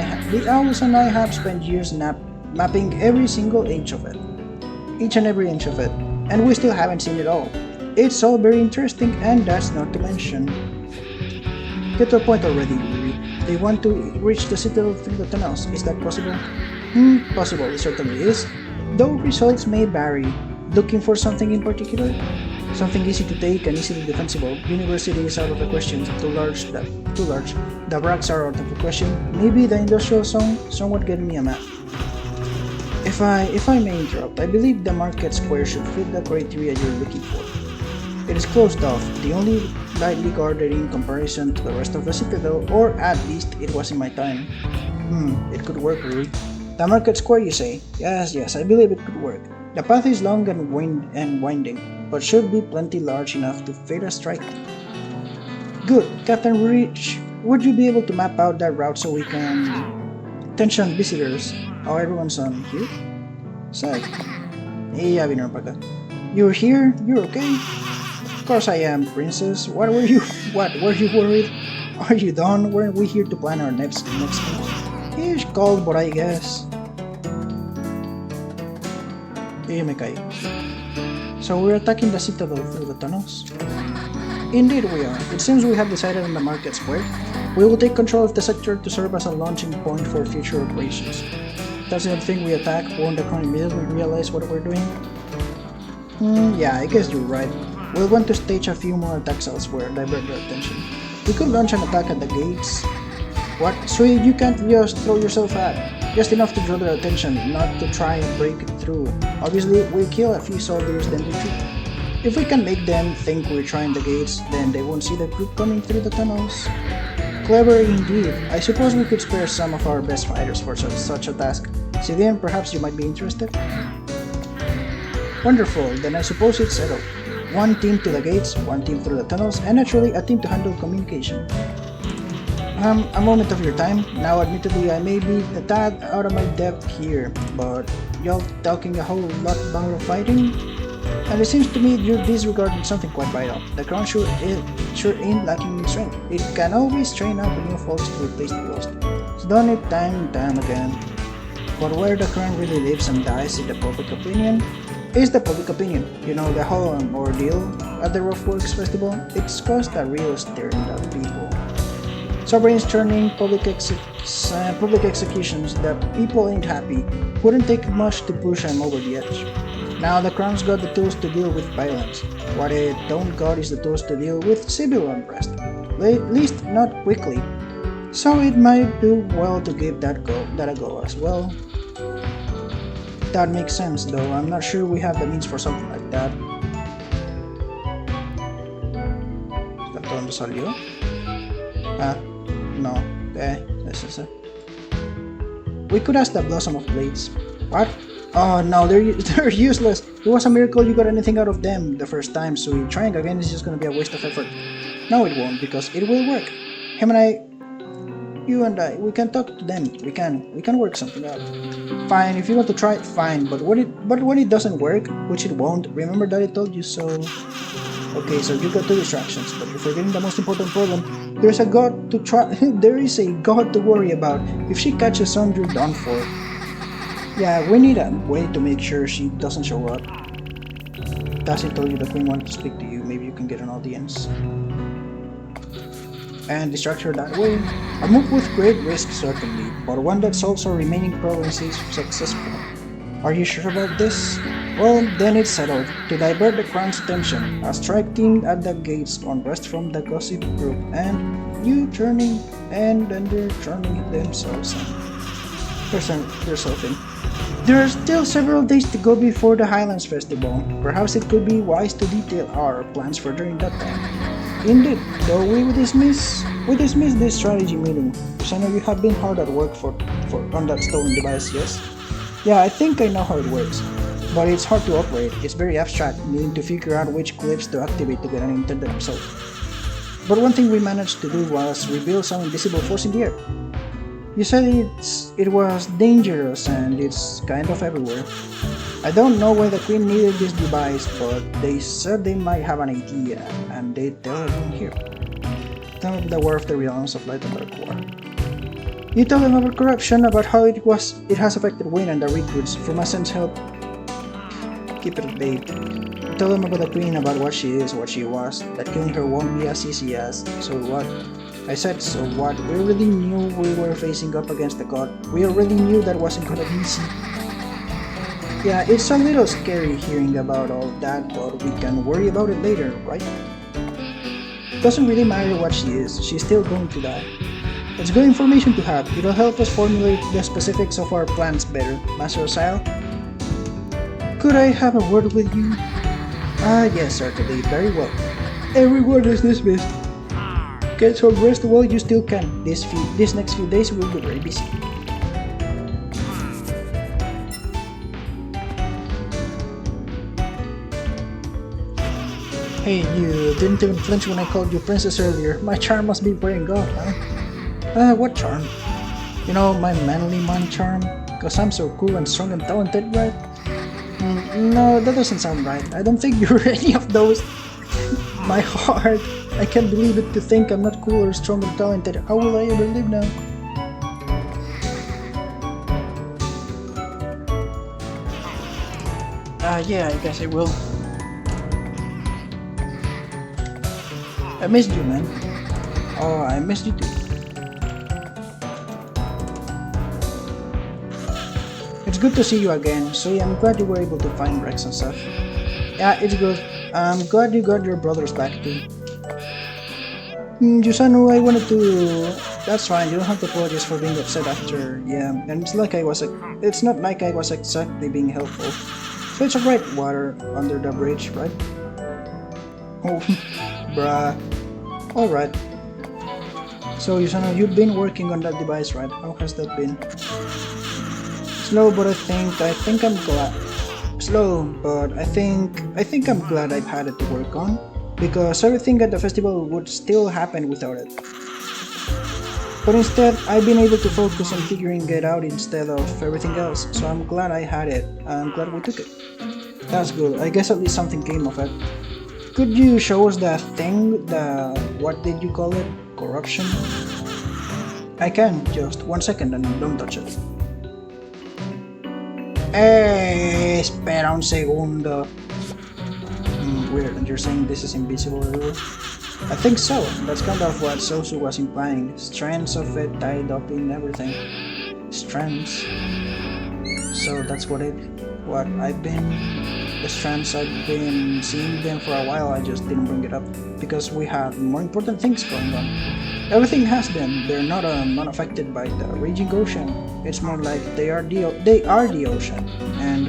I have spent years mapping every single inch of it. Each and every inch of it. And we still haven't seen it all. It's all very interesting, and that's not to mention. Get to a point already, Yuri. They want to reach the Citadel through the tunnels. Is that possible? Possible, it certainly is. Though results may vary. Looking for something in particular? Something easy to take and easily defensible. University is out of the question. Too large. The barracks are out of the question. Maybe the industrial zone? Somewhat getting me a map. If I may interrupt, I believe the market square should fit the criteria you're looking for. It is closed off, the only lightly guarded in comparison to the rest of the Citadel, or at least it was in my time. It could work, really. The market square, you say? Yes, I believe it could work. The path is long and winding, but should be plenty large enough to fit a strike. Good, Captain Rich, would you be able to map out that route so we can... Attention visitors. Oh, everyone's on here? Sag. Yeah, you're here? You're okay? Of course I am, princess. What were you worried? Are you done? Weren't we here to plan our next move? It's cold, but I guess. So we're attacking the Citadel through the tunnels? Indeed we are. It seems we have decided on the market square. We will take control of the sector to serve as a launching point for future operations. That's the thing we attack, won't the crown immediately realize what we're doing? Yeah, I guess you're right. We'll want to stage a few more attacks elsewhere, divert their attention. We could launch an attack at the gates. What? So you can't just throw yourself at? Just enough to draw their attention, not to try and break it through. Obviously, we'll kill a few soldiers, then retreat. If we can make them think we're trying the gates, then they won't see the group coming through the tunnels. Clever indeed. I suppose we could spare some of our best fighters for such a task. See then, perhaps you might be interested? Wonderful, then I suppose it's settled. One team to the gates, one team through the tunnels, and naturally a team to handle communication. A moment of your time. Now admittedly I may be a tad out of my depth here, but y'all talking a whole lot about fighting? And it seems to me you're disregarding something quite vital. The crown sure ain't lacking in strength. It can always train up new folks to replace the lost. It's done it time and time again. But where the crown really lives and dies in the public opinion is the public opinion. You know, the whole ordeal at the Rough Works Festival, it's caused a real stir in the people. Sovereigns turning public executions, the people ain't happy. Wouldn't take much to push them over the edge. Now the crown's got the tools to deal with violence. What it don't got is the tools to deal with civil unrest. At least not quickly. So it might do well to give that a go as well. That makes sense, though I'm not sure we have the means for something like that. ¿Está dónde salió? No. This is it. We could ask the Blossom of Blades. What? Oh no, they're useless. It was a miracle you got anything out of them the first time, so trying again is just gonna be a waste of effort. No, it won't, because it will work. Him and I, you and I, we can talk to them. We can work something out. Fine, if you want to try it, fine. But when it doesn't work, which it won't, remember that I told you so. Okay, so you got two distractions, but you're forgetting the most important problem. There's a god to try. There is a god to worry about. If she catches on, you're done for. Yeah, we need a way to make sure she doesn't show up. Tassie told you the queen wanted to speak to you. Maybe you can get an audience and distract her that way. A move with great risk, certainly, but one that solves our remaining problems is successful. Are you sure about this? Well, then it's settled. To divert the crown's attention, a strike team at the gates on rest from the gossip group, and you turning, and then they're turning themselves in. Yourself in. There are still several days to go before the Highlands Festival. Perhaps it could be wise to detail our plans further in that time. Indeed, though we dismiss this strategy meeting. So I know you have been hard at work on that stolen device, yes? Yeah, I think I know how it works, but it's hard to operate. It's very abstract, needing to figure out which clips to activate to get an intended result. But one thing we managed to do was reveal some invisible force in the air. You said it was dangerous and it's kind of everywhere. I don't know why the queen needed this device, but they said they might have an idea, and they tell everyone here. Tell them the war of the realms of light and dark war. You tell them about corruption, about how it has affected Wynn and the recruits. Fruma sends help. Keep it at bay. Tell them about the queen, about what she is, what she was, that killing her won't be as easy as. So what? I said, so what? We already knew we were facing up against the god. We already knew that wasn't gonna be easy. Yeah, it's a little scary hearing about all that, but we can worry about it later, right? Doesn't really matter what she is, she's still going to die. It's good information to have. It'll help us formulate the specifics of our plans better. Master Osile? Could I have a word with you? Yes, certainly. Very well. Everyone is dismissed. Get some rest while you still can. This next few days will be very busy. Hey, you didn't even flinch when I called you princess earlier. My charm must be wearing off, huh? What charm? You know, my manly man charm? Cause I'm so cool and strong and talented, right? No, that doesn't sound right. I don't think you're any of those. My heart. I can't believe it to think I'm not cool or strong or talented. How will I ever live now? Yeah, I guess I will. I missed you, man. Oh, I missed you too. It's good to see you again. So yeah, I'm glad you were able to find Rex and stuff. Yeah, it's good. I'm glad you got your brothers back too. Yusano, I wanted to... That's fine, you don't have to apologize for being upset after... Yeah, and it's not like I was exactly being helpful. So it's alright, water under the bridge, right? Oh, bruh. Alright. So Yusano, you've been working on that device, right? How has that been? Slow, but I think I'm glad. Slow, but I think I'm glad I've had it to work on. Because everything at the festival would still happen without it. But instead, I've been able to focus on figuring it out instead of everything else, so I'm glad I had it. I'm glad we took it. That's good. I guess at least something came of it. Could you show us the thing, what did you call it? Corruption? I can, just 1 second and don't touch it. Espera un segundo. Weird, and you're saying this is invisible everywhere? I think so. That's kind of what Sosu was implying. Strands of it tied up in everything. Strands. So that's what I've been... The strands, I've been seeing them for a while, I just didn't bring it up. Because we have more important things going on. Everything has them. They're not unaffected by the raging ocean. It's more like they are the ocean. And...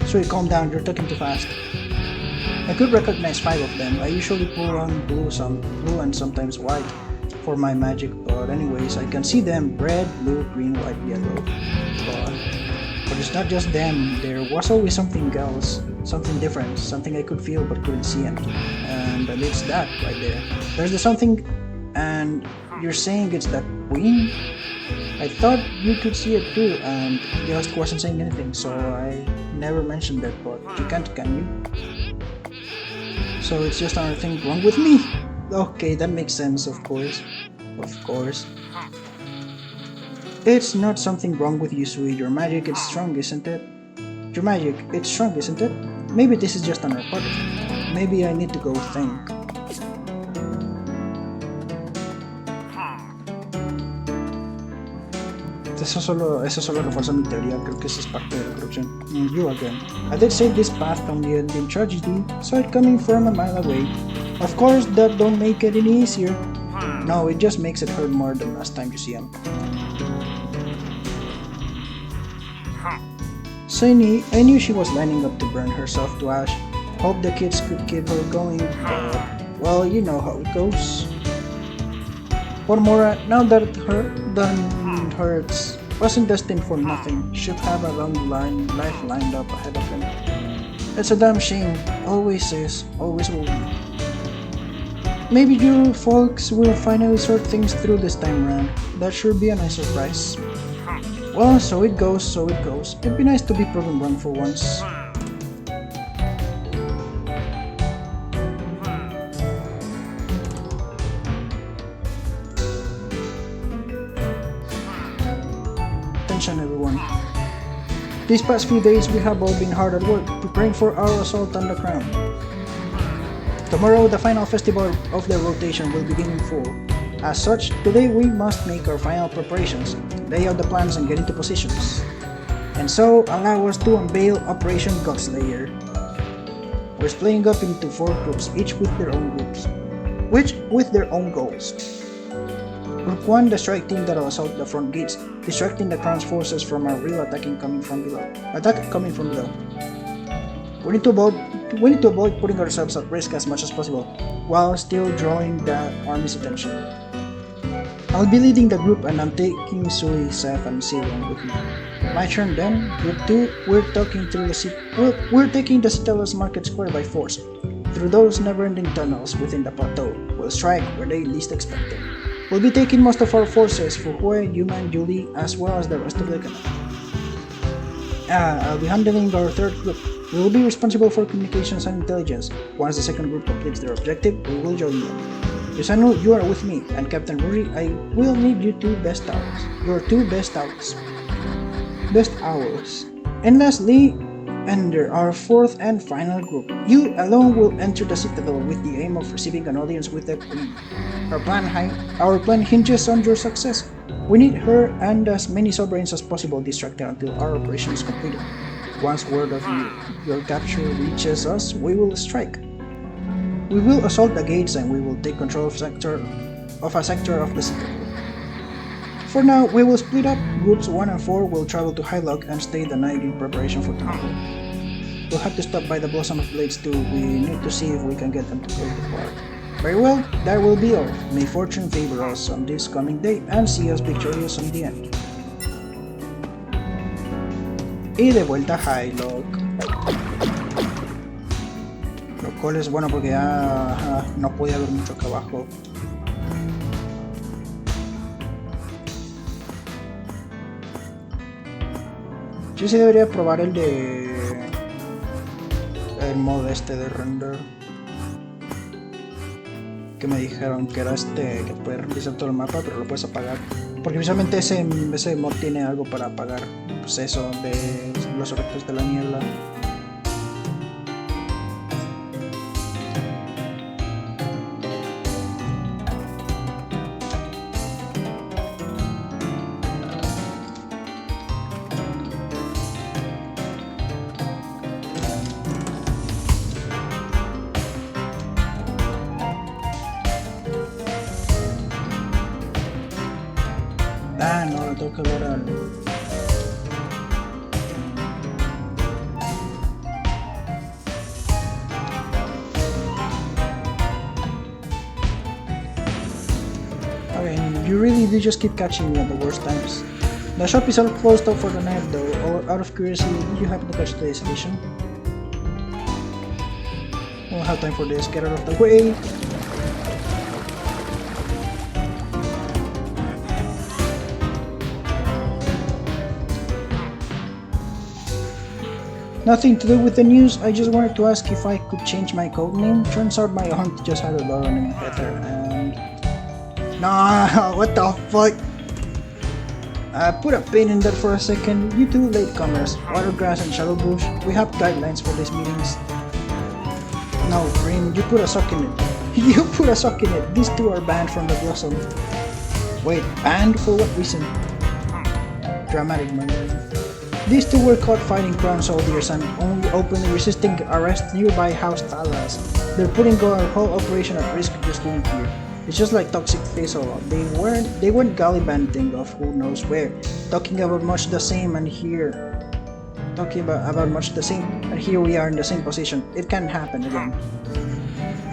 So calm down, you're talking too fast. I could recognize 5 of them. I usually pull on blue and sometimes white for my magic, but anyways, I can see them red, blue, green, white, yellow. But it's not just them. There was always something else, something different, something I could feel but couldn't see, and it's that right there. There's the something, and you're saying it's that queen? I thought you could see it too, and the host wasn't saying anything, so I never mentioned that, but you can't, can you? So it's just another thing wrong with me? Okay, that makes sense, of course. Of course. It's not something wrong with you, Sui. Your magic is strong, isn't it? Your magic, it's strong, isn't it? Maybe this is just another part of it. Maybe I need to go think. Eso solo refuerza mi teoría, creo que eso es parte de la corrupción. You again. I did say this path only ended in tragedy, saw it coming from a mile away. Of course, that don't make it any easier. No, it just makes it hurt more than last time you see him. So I knew she was lining up to burn herself to ash. Hope the kids could keep her going, but, well, you know how it goes. Mora, now that her done hurts, wasn't destined for nothing. Should have a long life lined up ahead of him. It's a damn shame. Always is, always will be. Maybe you folks will finally sort things through this time around. That should be a nice surprise. Well, so it goes, so it goes. It'd be nice to be proven wrong for once. Attention everyone. These past few days we have all been hard at work, preparing for our assault on the crown. Tomorrow the final festival of the rotation will begin in full. As such, today we must make our final preparations, lay out the plans and get into positions. And so, allow us to unveil Operation Godslayer. We're splitting up into 4 groups, each with their own goals. Group 1, the strike team that'll assault the front gates, distracting the crown's forces from our real attack coming from below. We need to avoid putting ourselves at risk as much as possible, while still drawing the army's attention. I'll be leading the group and I'm taking Sui, Seth, and Siron with me. My turn then. Group 2, we're taking the Citadel's Market Square by force, through those never-ending tunnels within the plateau. We'll strike where they least expect it. We'll be taking most of our forces for Hue, Yuma, Julie, as well as the rest of the camp. I'll be handling our third group. We will be responsible for communications and intelligence. Once the second group completes their objective, we will join them. Yusanu, you are with me, and Captain Ruri, I will need you 2 best hours. Your 2 best hours. And lastly, enter our 4th and final group. You alone will enter the Citadel with the aim of receiving an audience with the Queen. Our plan hinges on your success. We need her and as many sovereigns as possible distracted until our operation is completed. Once word of your capture reaches us, we will strike. We will assault the gates and we will take control of a sector of the city. For now, we will split up. Groups 1 and 4 will travel to Hylock and stay the night in preparation for tomorrow. We'll have to stop by the Blossom of Blades too. We need to see if we can get them to go to the park. Very well, that will be all. May fortune favor us on this coming day and see us victorious in the end. Y de vuelta a Hylock. Lo cual es bueno porque ya no podía haber mucho trabajo. Yo sí debería probar el mod este de render. Que me dijeron que era que puede realizar todo el mapa, pero lo puedes apagar. Porque visualmente ese mod tiene algo para apagar, pues eso, de los efectos de la niebla. No, lo tengo que ver al... Okay, you really do just keep catching me at the worst times. The shop is all closed up for the night though. Or out of curiosity, did you happen to catch today's edition? I don't have time for this, get out of the way! Nothing to do with the news, I just wanted to ask if I could change my code name. Turns out my aunt just had a lot running better and... Nah, what the fuck? Put a pin in that for a second. You two latecomers, Watergrass and Shadowbush, we have guidelines for these meetings. No, Green, you put a sock in it. You put a sock in it. These two are banned from the Blossom. Wait, banned? For what reason? Dramatic moment. These two were caught fighting Crown soldiers and only openly resisting arrest nearby House Talas. They're putting our whole operation at risk just being here. It's just like Toxic Faisal. They weren't gallivanting of who knows where, talking about much the same, and here we are in the same position. It can happen again.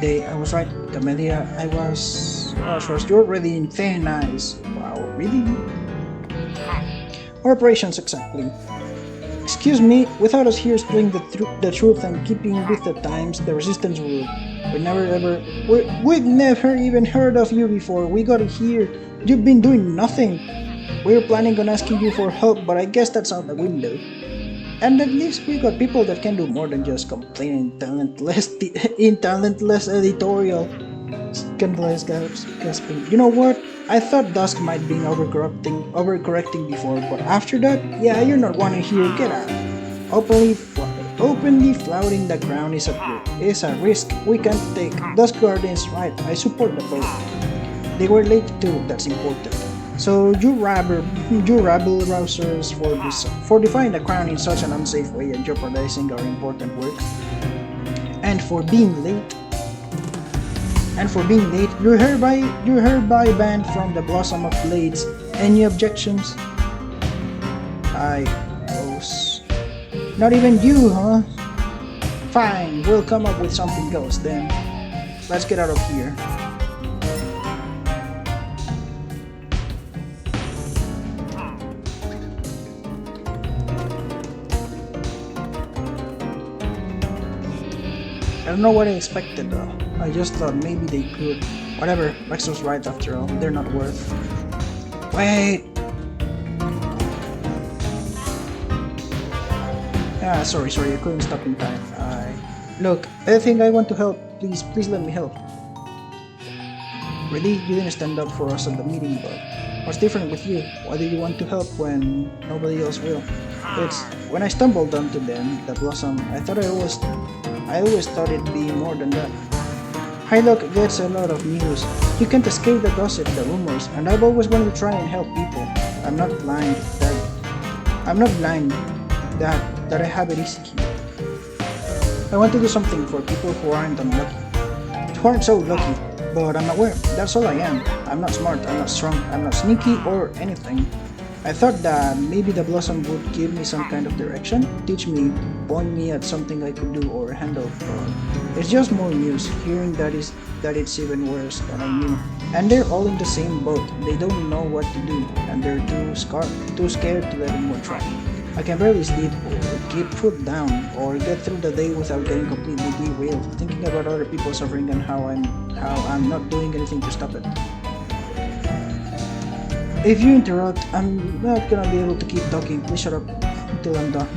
I was right, Camellia. I was first. You're really very nice. Wow, really? Our operations exactly. Excuse me, without us here splitting the truth and keeping with the times, the resistance rule. We've never even heard of you before. We got here. You've been doing nothing. We were planning on asking you for help, but I guess that's out the window. And at least we got people that can do more than just complain in talentless editorial. Scandalous gasping. You know what? I thought Dusk might be overcorrecting before, but after that, yeah, you're not wanted here, get out. Openly flouting the crown is a risk we can't take. Dusk Guardian's right, I support the vote. They were late too, that's important. So you rabble-rousers for defying the crown in such an unsafe way and jeopardizing our important work. And for being late, you're hereby banned from the Blossom of Blades. Any objections? I close. Not even you, huh? Fine, we'll come up with something else then. Let's get out of here. I don't know what I expected though. I just thought maybe they could. Whatever, Rex was right after all. They're not worth. Wait! Ah, sorry, I couldn't stop in time. Look, I think I want to help. Please let me help. Really? You didn't stand up for us at the meeting, but what's different with you? Why do you want to help when nobody else will? It's when I stumbled onto them, the Blossom, I always thought it'd be more than that. Highlock gets a lot of news. You can't escape the gossip, the rumors, and I've always wanted to try and help people. I'm not blind that I have it easy here. I want to do something for people who aren't so lucky, but I'm aware. That's all I am. I'm not smart, I'm not strong, I'm not sneaky or anything. I thought that maybe the Blossom would give me some kind of direction, teach me, point me at something I could do or handle, but it's just more news, hearing that it's even worse than I knew. And they're all in the same boat, they don't know what to do, and they're too scared to let anyone try. I can barely sleep, or keep foot down, or get through the day without getting completely derailed, thinking about other people suffering and how I'm not doing anything to stop it. If you interrupt, I'm not gonna be able to keep talking. Please shut up until I'm done.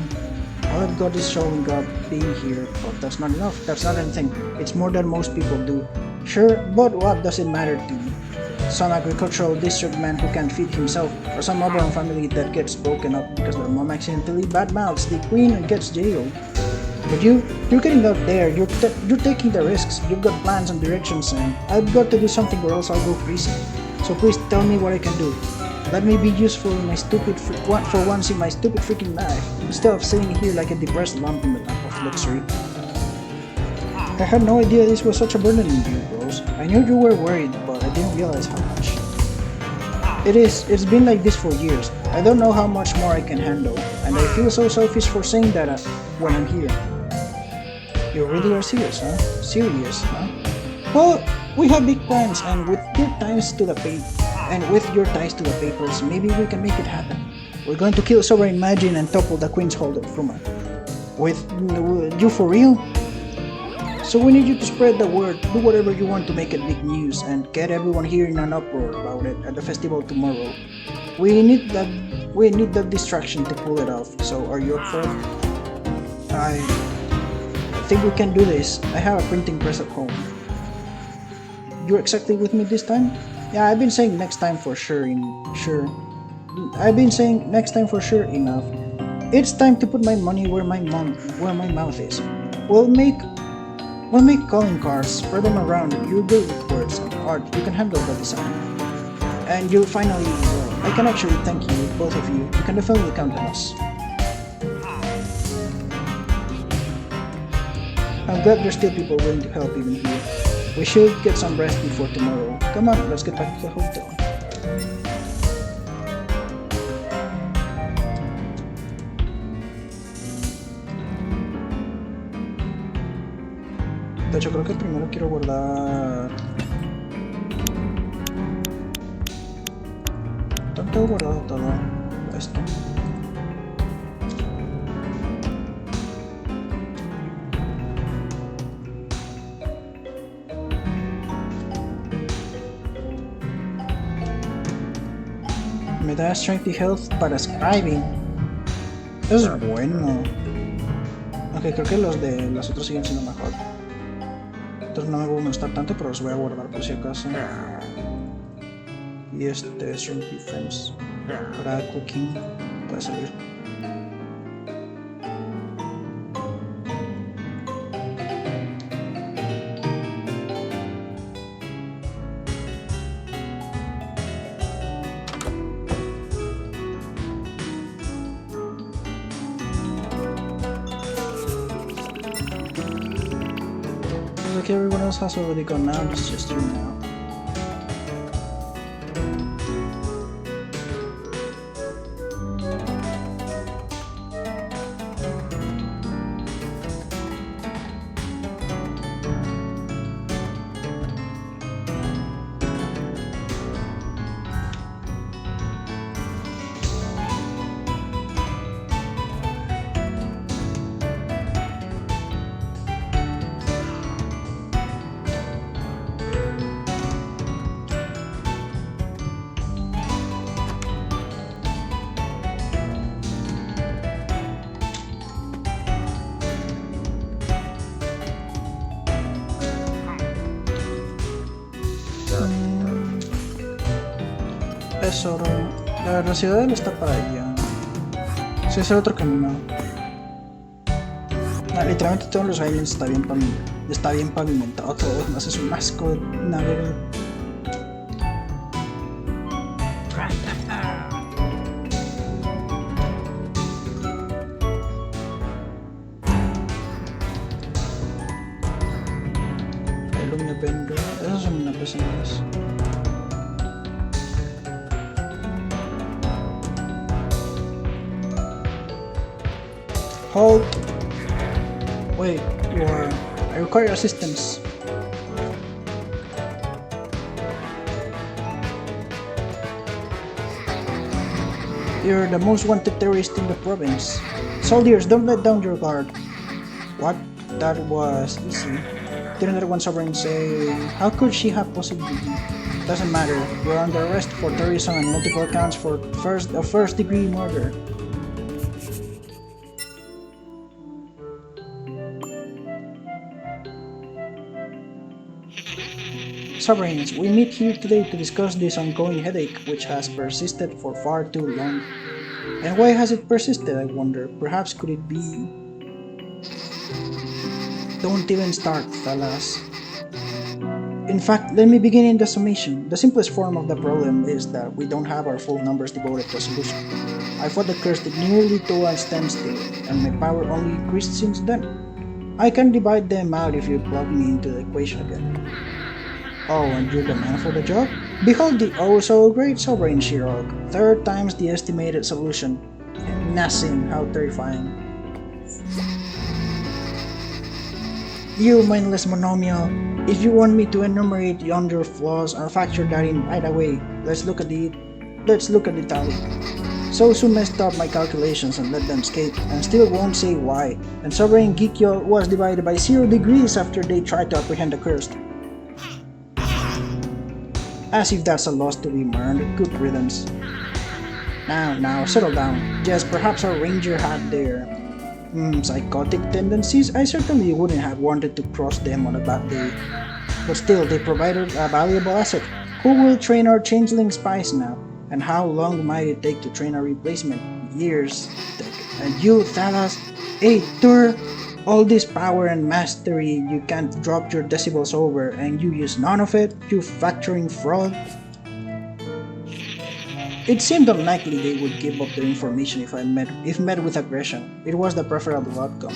All I've got is showing up, being here, but that's not enough. That's not anything. It's more than most people do. Sure, but what does it matter to you? Some agricultural district man who can't feed himself, or some other family that gets broken up because their mom accidentally badmouths the queen and gets jailed. But you're getting out there, you're taking the risks, you've got plans and directions, and I've got to do something or else I'll go crazy. So please tell me what I can do. Let me be useful in my for once in my stupid freaking life, instead of sitting here like a depressed lump in the lap of luxury. I had no idea this was such a burden on you, bros. I knew you were worried, but I didn't realize how much. It's been like this for years. I don't know how much more I can handle, and I feel so selfish for saying that when I'm here. You really are serious, huh? Serious, huh? Well, we have big plans, and with your ties to the papers, maybe we can make it happen. We're going to kill Sovereign Imagine and topple the Queen's Hold of Fruma. With you for real? So we need you to spread the word, do whatever you want to make it big news, and get everyone here in an uproar about it at the festival tomorrow. We need that distraction to pull it off, so are you up for it? I think we can do this. I have a printing press at home. You're exactly with me this time? Yeah, I've been saying next time for sure I've been saying next time for sure enough. It's time to put my money where my mouth is. We'll make calling cards, spread them around. You're good with words and art. You can handle the design. And you'll finally, I can actually thank you, both of you. You can definitely count on us. I'm glad there's still people willing to help even here. We should get some rest before tomorrow. Come on, let's get back to the hotel. De hecho, creo que primero quiero guardar... Tengo guardado todo esto. Me da strength y health para scribing. Eso es bueno. Aunque creo que los otros siguen siendo mejor. Entonces no me voy a molestar tanto, pero los voy a guardar por si acaso. Y strength defense para cooking puede servir. Like everyone else has already gone now, it's just you now. Tesoro. La ciudadela está para allá. Sí, es el otro camino. Literalmente todos los islands está bien pavimentado todo. No es un asco de navegar. Alumnia Vendor. Esos son una pesadillas. Hold. Wait, I require assistance. You're the most wanted terrorist in the province. Soldiers, don't let down your guard. What? That was easy. Didn't that one sovereign say? How could she have possibly? Doesn't matter. You're under arrest for terrorism and multiple counts for first-degree murder. Sovereigns, we meet here today to discuss this ongoing headache which has persisted for far too long. And why has it persisted, I wonder? Perhaps could it be... Don't even start, fellas. In fact, let me begin in the summation. The simplest form of the problem is that we don't have our full numbers devoted to a solution. I fought the curse nearly to a standstill, and my power only increased since then. I can divide them out if you plug me into the equation again. Oh, and you're the man for the job? Behold the oh-so-great Sovereign Shirog. 3 times the estimated solution. Nassim, how terrifying. You mindless monomial. If you want me to enumerate yonder flaws or factor that in right away, let's look at the tally. Sosu messed up my calculations and let them escape, and still won't say why, and Sovereign Gikyo was divided by 0 degrees after they tried to apprehend the cursed. As if that's a loss to be mourned, good riddance. Now, settle down. Yes, perhaps our ranger had their psychotic tendencies. I certainly wouldn't have wanted to cross them on a bad day. But still, they provided a valuable asset. Who will train our changeling spies now? And how long might it take to train a replacement? Years. And you, Thalas, hey, Tur, all this power and mastery you can't drop your decibels over, and you use none of it, you factoring fraud? It seemed unlikely they would give up their information if met with aggression. It was the preferable outcome.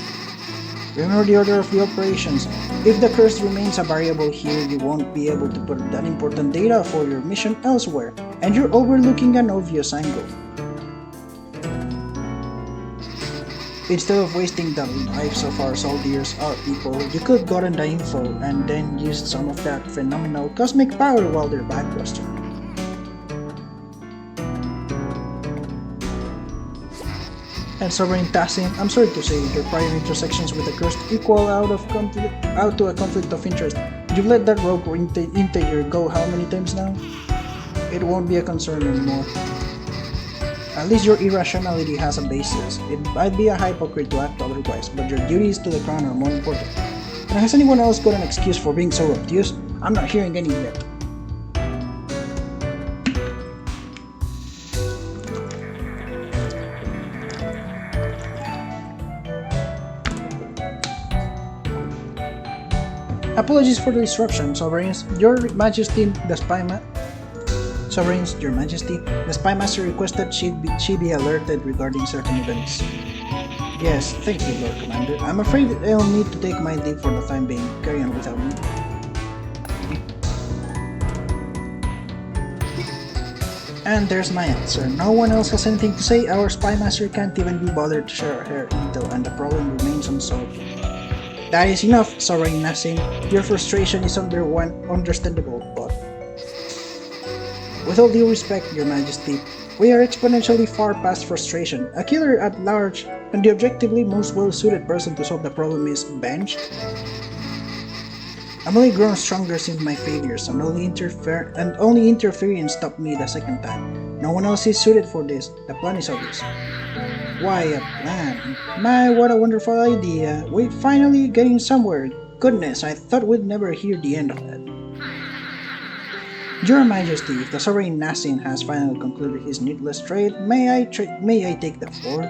Remember the order of the operations. If the curse remains a variable here, you won't be able to put that important data for your mission elsewhere, and you're overlooking an obvious angle. Instead of wasting the lives of our soldiers, our people, you could gotten the info and then used some of that phenomenal cosmic power while they're backbusting. And Sovereign Tassin, I'm sorry to say, your prior intersections with the cursed equal out to a conflict of interest. You've let that rogue integer go how many times now? It won't be a concern anymore. At least your irrationality has a basis. It might be a hypocrite to act otherwise, but your duties to the crown are more important. And has anyone else got an excuse for being so obtuse? I'm not hearing any yet. Apologies for the disruption, Sovereigns. Your Majesty, the Spy Master requested she be alerted regarding certain events. Yes, thank you, Lord Commander. I'm afraid I'll need to take my leave for the time being. Carry on without me. And there's my answer. No one else has anything to say. Our Spy Master can't even be bothered to share her intel, and the problem remains unsolved. That is enough, Sovereign Nassim. Your frustration is understandable, but with all due respect, Your Majesty, we are exponentially far past frustration. A killer at large and the objectively most well-suited person to solve the problem is benched. I'm only grown stronger since my failures, and only interference stopped me the second time. No one else is suited for this. The plan is obvious. Why a plan? My, what a wonderful idea. We're finally getting somewhere. Goodness, I thought we'd never hear the end of that. Your Majesty, if the Sovereign Nassim has finally concluded his needless trade, may I take the floor?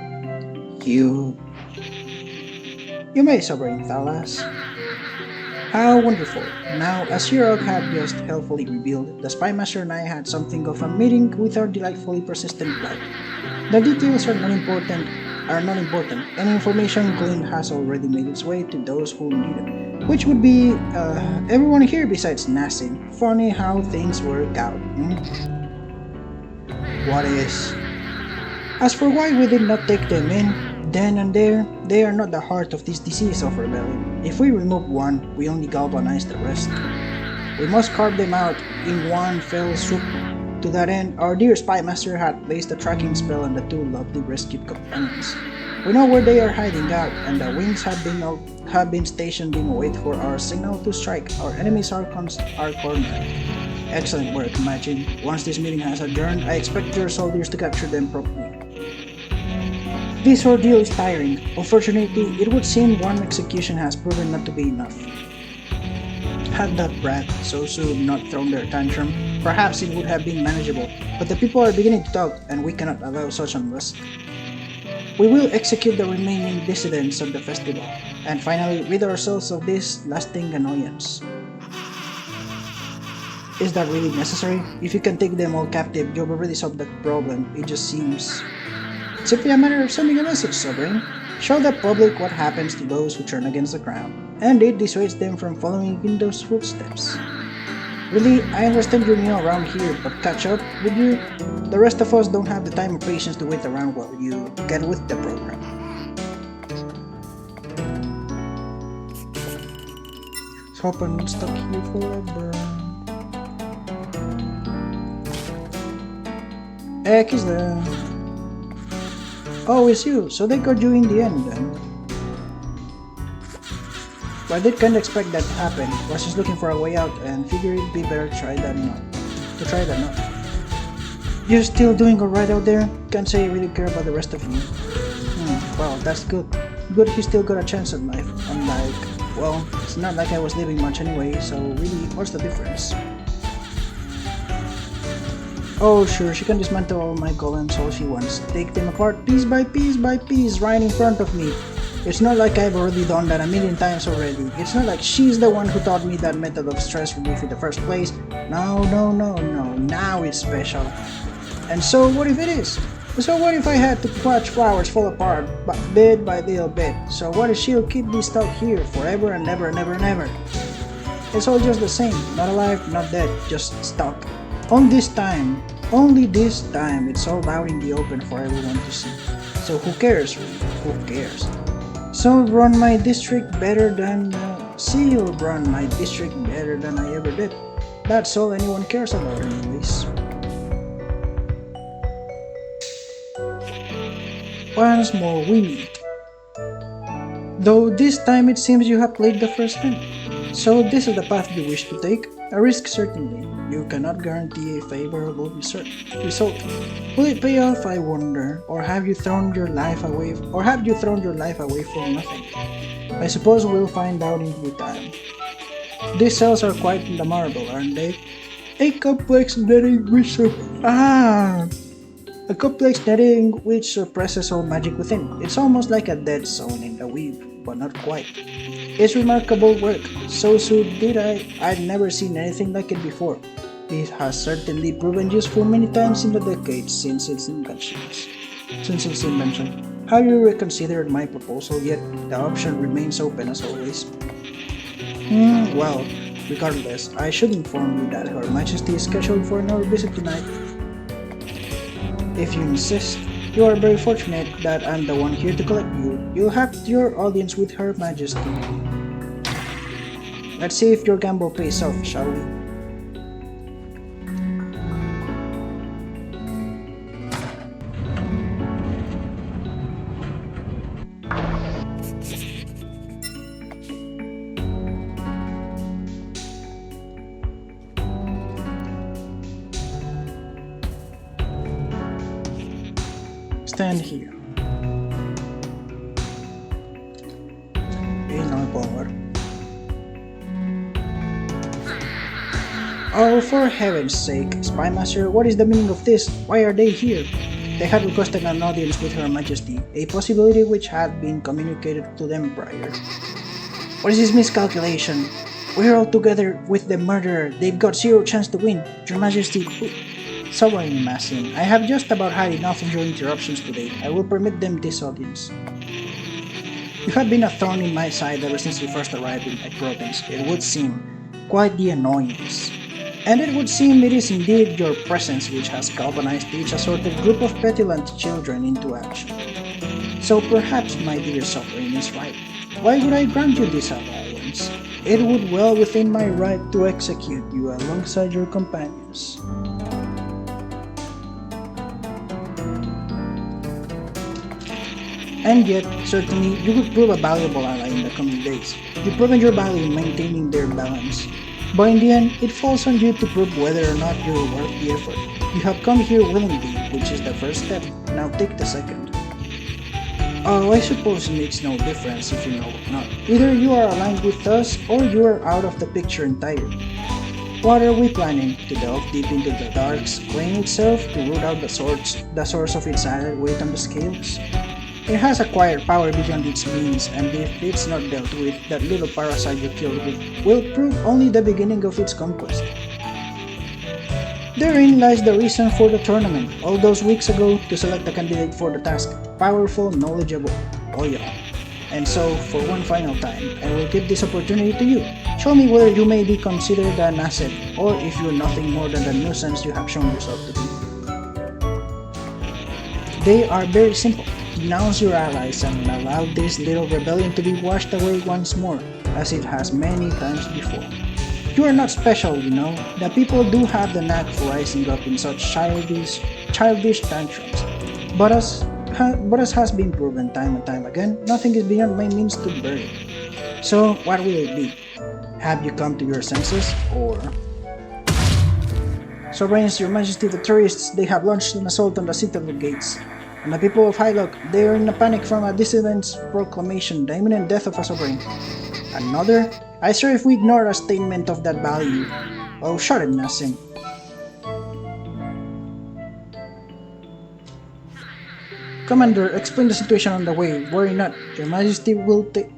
You may, Sovereign Thalas. How wonderful. Now, as Shirok had just helpfully revealed, the Spy Master and I had something of a meeting with our delightfully persistent blood. The details are not important. Any information gleaned has already made its way to those who need it, which would be everyone here besides Nassim. Funny how things work out. What is? As for why we did not take them in, then and there, they are not the heart of this disease of rebellion. If we remove one, we only galvanize the rest. We must carve them out in one fell swoop. To that end, our dear Spy Master had placed a tracking spell on the two lovely rescued companions. We know where they are hiding out, and the wings have been stationed in wait for our signal to strike. Our enemies are cornered. Excellent work, Majin. Once this meeting has adjourned, I expect your soldiers to capture them properly. This ordeal is tiring. Unfortunately, it would seem one execution has proven not to be enough. Had that brat Sosu not thrown their tantrum, perhaps it would have been manageable, but the people are beginning to talk, and we cannot allow such unrest. We will execute the remaining dissidents of the festival, and finally rid ourselves of this lasting annoyance. Is that really necessary? If you can take them all captive, you've already solved the problem. It just seems simply a matter of sending a message, Sovereign. Show the public what happens to those who turn against the crown, and it dissuades them from following in those footsteps. Really, I understand you're new around here, but catch up, would you? The rest of us don't have the time or patience to wait around while you get with the program. Let's hope I'm not stuck here forever. Heck is there? Oh, it's you, so they got you in the end then. Well, I did kinda expect that to happen. Was just looking for a way out and figured it'd be better to try that not. You're still doing alright out there? Can't say I really care about the rest of you. Well, that's good. Good he still got a chance at life. Unlike, well, it's not like I was living much anyway, so really, what's the difference? Oh sure, she can dismantle all my golems all she wants. Take them apart piece by piece right in front of me. It's not like I've already done that a million times already. It's not like she's the one who taught me that method of stress relief in the first place. No, now it's special. And so what if it is? So what if I had to watch flowers fall apart bit by little bit? So what if she'll keep me stuck here forever and never. It's all just the same, not alive, not dead, just stuck. Only this time, it's all out in the open for everyone to see. So who cares really? Who cares? She'll run my district better than I ever did. That's all anyone cares about anyways. Once more we meet. Though this time it seems you have played the first hand. So this is the path you wish to take? A risk certainly. You cannot guarantee a favorable result. Will it pay off, I wonder, or have you thrown your life away for nothing? I suppose we'll find out in due time. These cells are quite memorable, aren't they? A complex netting which suppresses all magic within. It's almost like a dead zone in the weave, but not quite. It's remarkable work. So did I'd never seen anything like it before. It has certainly proven useful many times in the decades since its invention. Have you reconsidered my proposal yet? The option remains open as always. Well, regardless, I should inform you that Her Majesty is scheduled for another visit tonight. If you insist, you are very fortunate that I'm the one here to collect you. You'll have your audience with Her Majesty. Let's see if your gamble pays off, shall we? Stand here. In our power. Oh, for heaven's sake, Spymaster, what is the meaning of this? Why are they here? They had requested an audience with Her Majesty, a possibility which had been communicated to them prior. What is this miscalculation? We're all together with the murderer. They've got zero chance to win. Your Majesty... Sovereign Massin, I have just about had enough of your interruptions today. I will permit them this audience. You have been a thorn in my side ever since you first arrived in my province. It would seem quite the annoyance. And it would seem it is indeed your presence which has galvanized each assorted group of petulant children into action. So perhaps my dear Sovereign is right. Why would I grant you this allowance? It would well within my right to execute you alongside your companions. And yet, certainly, you would prove a valuable ally in the coming days. You've proven your value in maintaining their balance. But in the end, it falls on you to prove whether or not you're worth the effort. You have come here willingly, which is the first step. Now take the second. Oh, I suppose it makes no difference if you know or not. Either you are aligned with us, or you are out of the picture entirely. What are we planning? To delve deep into the dark's plane itself, to root out the source of its added weight on the scales? It has acquired power beyond its means, and if it's not dealt with, that little parasite you killed will prove only the beginning of its conquest. Therein lies the reason for the tournament, all those weeks ago, to select a candidate for the task, powerful, knowledgeable, loyal. And so, for one final time, I will give this opportunity to you. Show me whether you may be considered an asset, or if you're nothing more than the nuisance you have shown yourself to be. They are very simple. Denounce your allies and allow this little rebellion to be washed away once more, as it has many times before. You are not special, you know. The people do have the knack for rising up in such childish tantrums. But but as has been proven time and time again, nothing is beyond my means to bury. So, what will it be? Have you come to your senses, or... Sovereigns, your majesty, the terrorists, they have launched an assault on the citadel gates. And the people of Hylock, they are in a panic from a dissident's proclamation, the imminent death of a sovereign. Another? I swear if we ignore a statement of that value. Oh, shut it, Nassim. Commander, explain the situation on the way. Worry not, your majesty will take...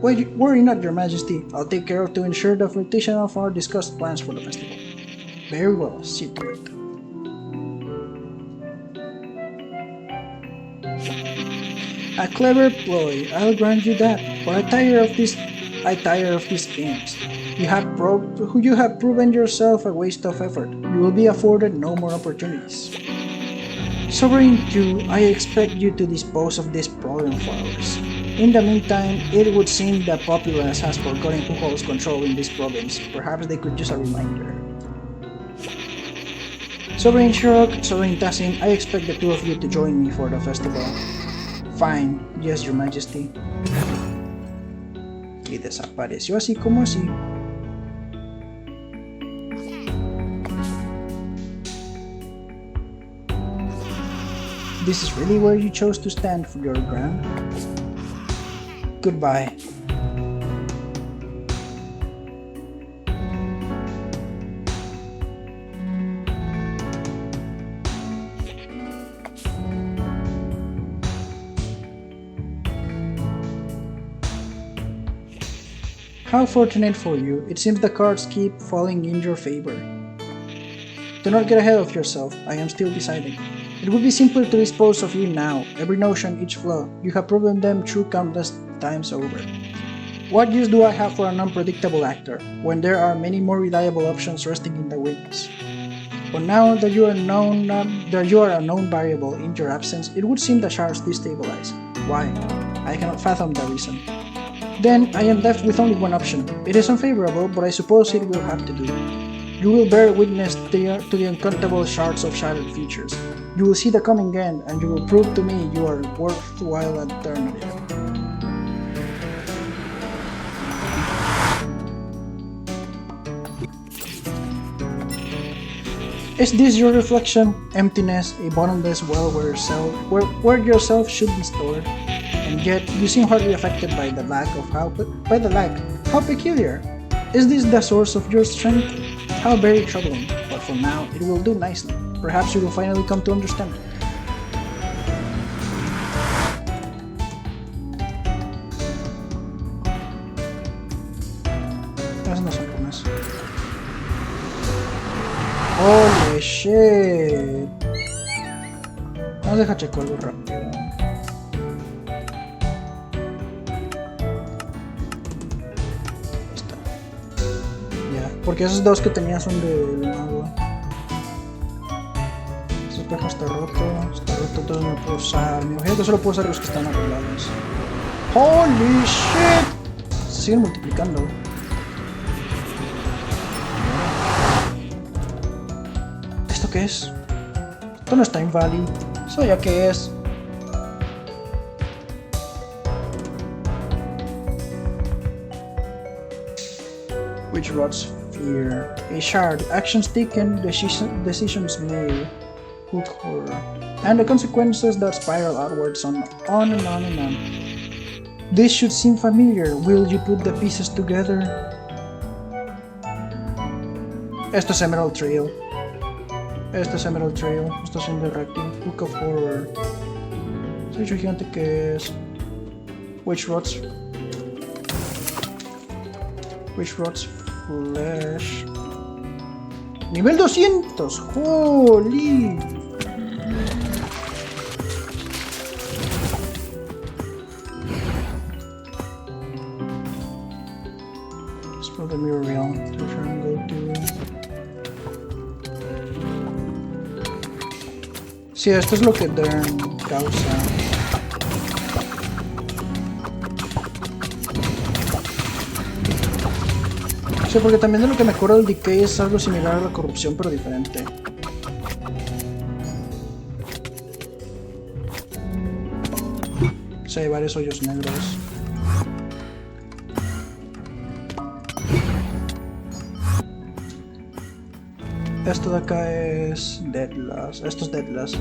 Worry not, your majesty. I'll take care to ensure the fruition of our discussed plans for the festival. Very well, see to it. A clever ploy, I'll grant you that, but I tire of these games. You have proven yourself a waste of effort. You will be afforded no more opportunities. Sovereign 2, I expect you to dispose of this problem for ours. In the meantime, it would seem the populace has forgotten who holds control in this province. Perhaps they could use a reminder. Sovereign Shirok, Sovereign Tassim, I expect the two of you to join me for the festival. Fine, yes, your majesty. Y desapareció así como así. This is really where you chose to stand for your ground? Goodbye. How fortunate for you, it seems the cards keep falling in your favor. Do not get ahead of yourself, I am still deciding. It would be simpler to dispose of you now, every notion, each flaw, you have proven them true countless times over. What use do I have for an unpredictable actor, when there are many more reliable options resting in the wings? But now that you are a known variable in your absence, it would seem the shards destabilize. Why? I cannot fathom the reason. Then I am left with only one option. It is unfavorable, but I suppose it will have to do. You will bear witness to the uncountable shards of shattered futures. You will see the coming end, and you will prove to me you are a worthwhile alternative. Is this your reflection? Emptiness, a bottomless well where yourself should be stored? And yet, you seem hardly affected by the lack. How peculiar! Is this the source of your strength? How very troubling, but for now, it will do nicely. Perhaps you will finally come to understand. Esas no son runas. Holy shit! Vamos a dejar checo algo rápido. Porque esos dos que tenía son del mago. Ese espejo está roto, entonces no lo puedo usar. Mi objeto solo puedo usar los que están arreglados. ¡Holy shit! Se siguen multiplicando. ¿Esto qué es? Esto no está inválido. ¿Eso ya qué es? Which rots fear? A shard. Actions taken, decisions made. Hook horror. And the consequences that spiral outwards on and on and on. This should seem familiar. Will you put the pieces together? Esto es Emerald Trail. Esto es Emerald Trail. Esto es Interactive. Hook of Horror. Soy yo gigante que es. Which rots Flesh. Nivel 200. Holy. Explore the mirror realm. Sí, esto es lo que Dern causa. Sí, porque también de lo que me acuerdo el decay es algo similar a la corrupción, pero diferente. Sí, hay varios hoyos negros. Esto de acá es Deadless. Esto es Deadless.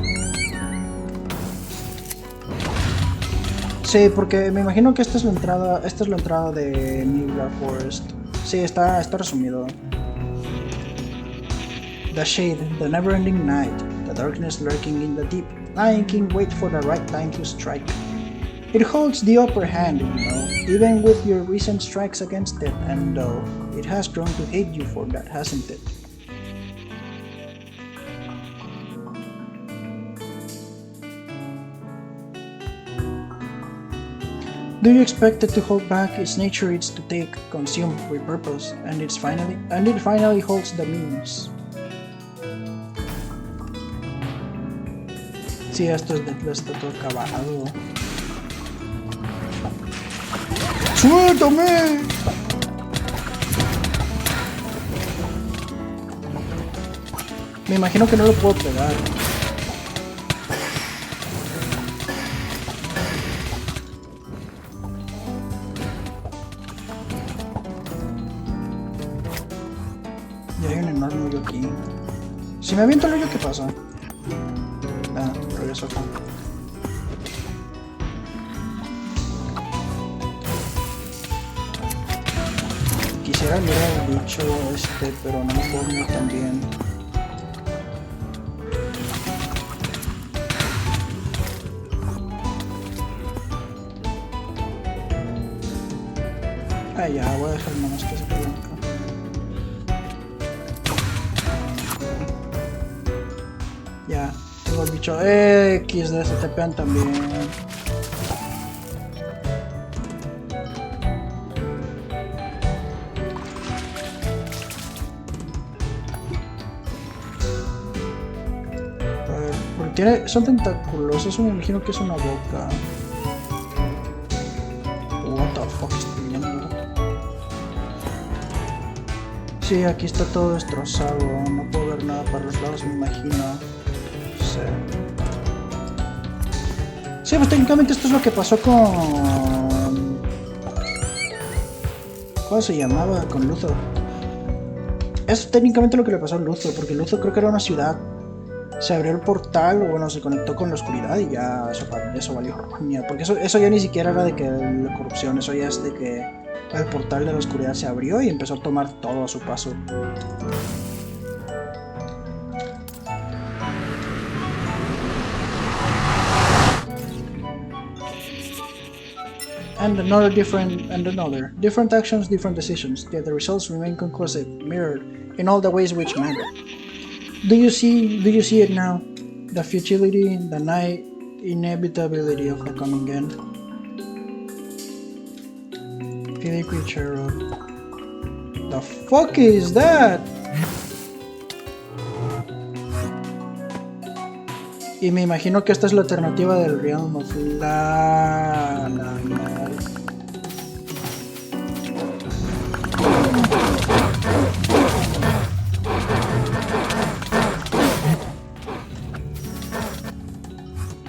Sí, porque me imagino que esta es la entrada. Esta es la entrada de Wynncraft Forest. Sí, está resumido. The shade, the never-ending night, the darkness lurking in the deep. Lion King waits for the right time to strike. It holds the upper hand, you know, even with your recent strikes against it, and it has grown to hate you for that, hasn't it? Do you expect it to hold back its nature it's to take, consume, repurpose, and it finally holds the means? Sí, esto es de está todo acabado. ¡Suéltame! Me imagino que no lo puedo pegar. Y hay un enorme hoyo aquí. Si me aviento el hoyo, ¿qué pasa? Ah, regreso acá. Quisiera mirar al bicho pero no me puedo mirar tan bien. Ah, ya, voy a dejar nomás que se quede acá. Ya, tengo el bicho XD, se tepean también. Son tentaculosos, me imagino que es una boca. What the fuck estoy viendo? Sí, aquí está todo destrozado. No puedo ver nada para los lados, me imagino. Sí, pues técnicamente esto es lo que pasó con... ¿Cómo se llamaba? Con Luthor. Es técnicamente lo que le pasó a Luthor, porque Luthor creo que era una ciudad. Se abrió el portal, o bueno, se conectó con la oscuridad y ya eso valió mierda. Porque eso ya ni siquiera era de que la corrupción, eso ya es de que el portal de la oscuridad se abrió y empezó a tomar todo a su paso. Another different actions, different decisions, yet the results remain conclusive, mirrored in all the ways which matter. Do you see it now? The futility, the inevitability of the coming end. The fuck is that? Y me imagino que esta es la alternativa del Realm of la...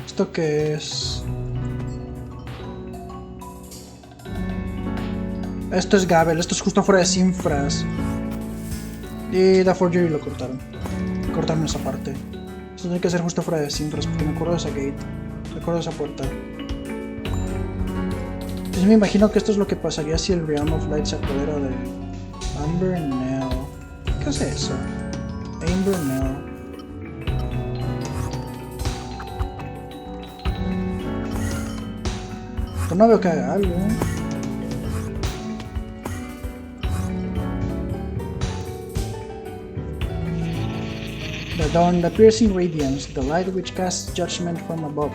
¿Esto qué es? Esto es Gabel, esto es justo fuera de Sinfras. Y The Forgery lo cortaron. Cortaron esa parte. Esto tiene que ser justo fuera de Sinfras porque me acuerdo de esa gate. Me acuerdo de esa puerta. Entonces me imagino que esto es lo que pasaría si el Realm of Light se apodera de Amber Nell. ¿Qué es eso? Amber Nell. Pero no veo que haga algo, ¿eh? The dawn, the piercing radiance, the light which casts judgment from above,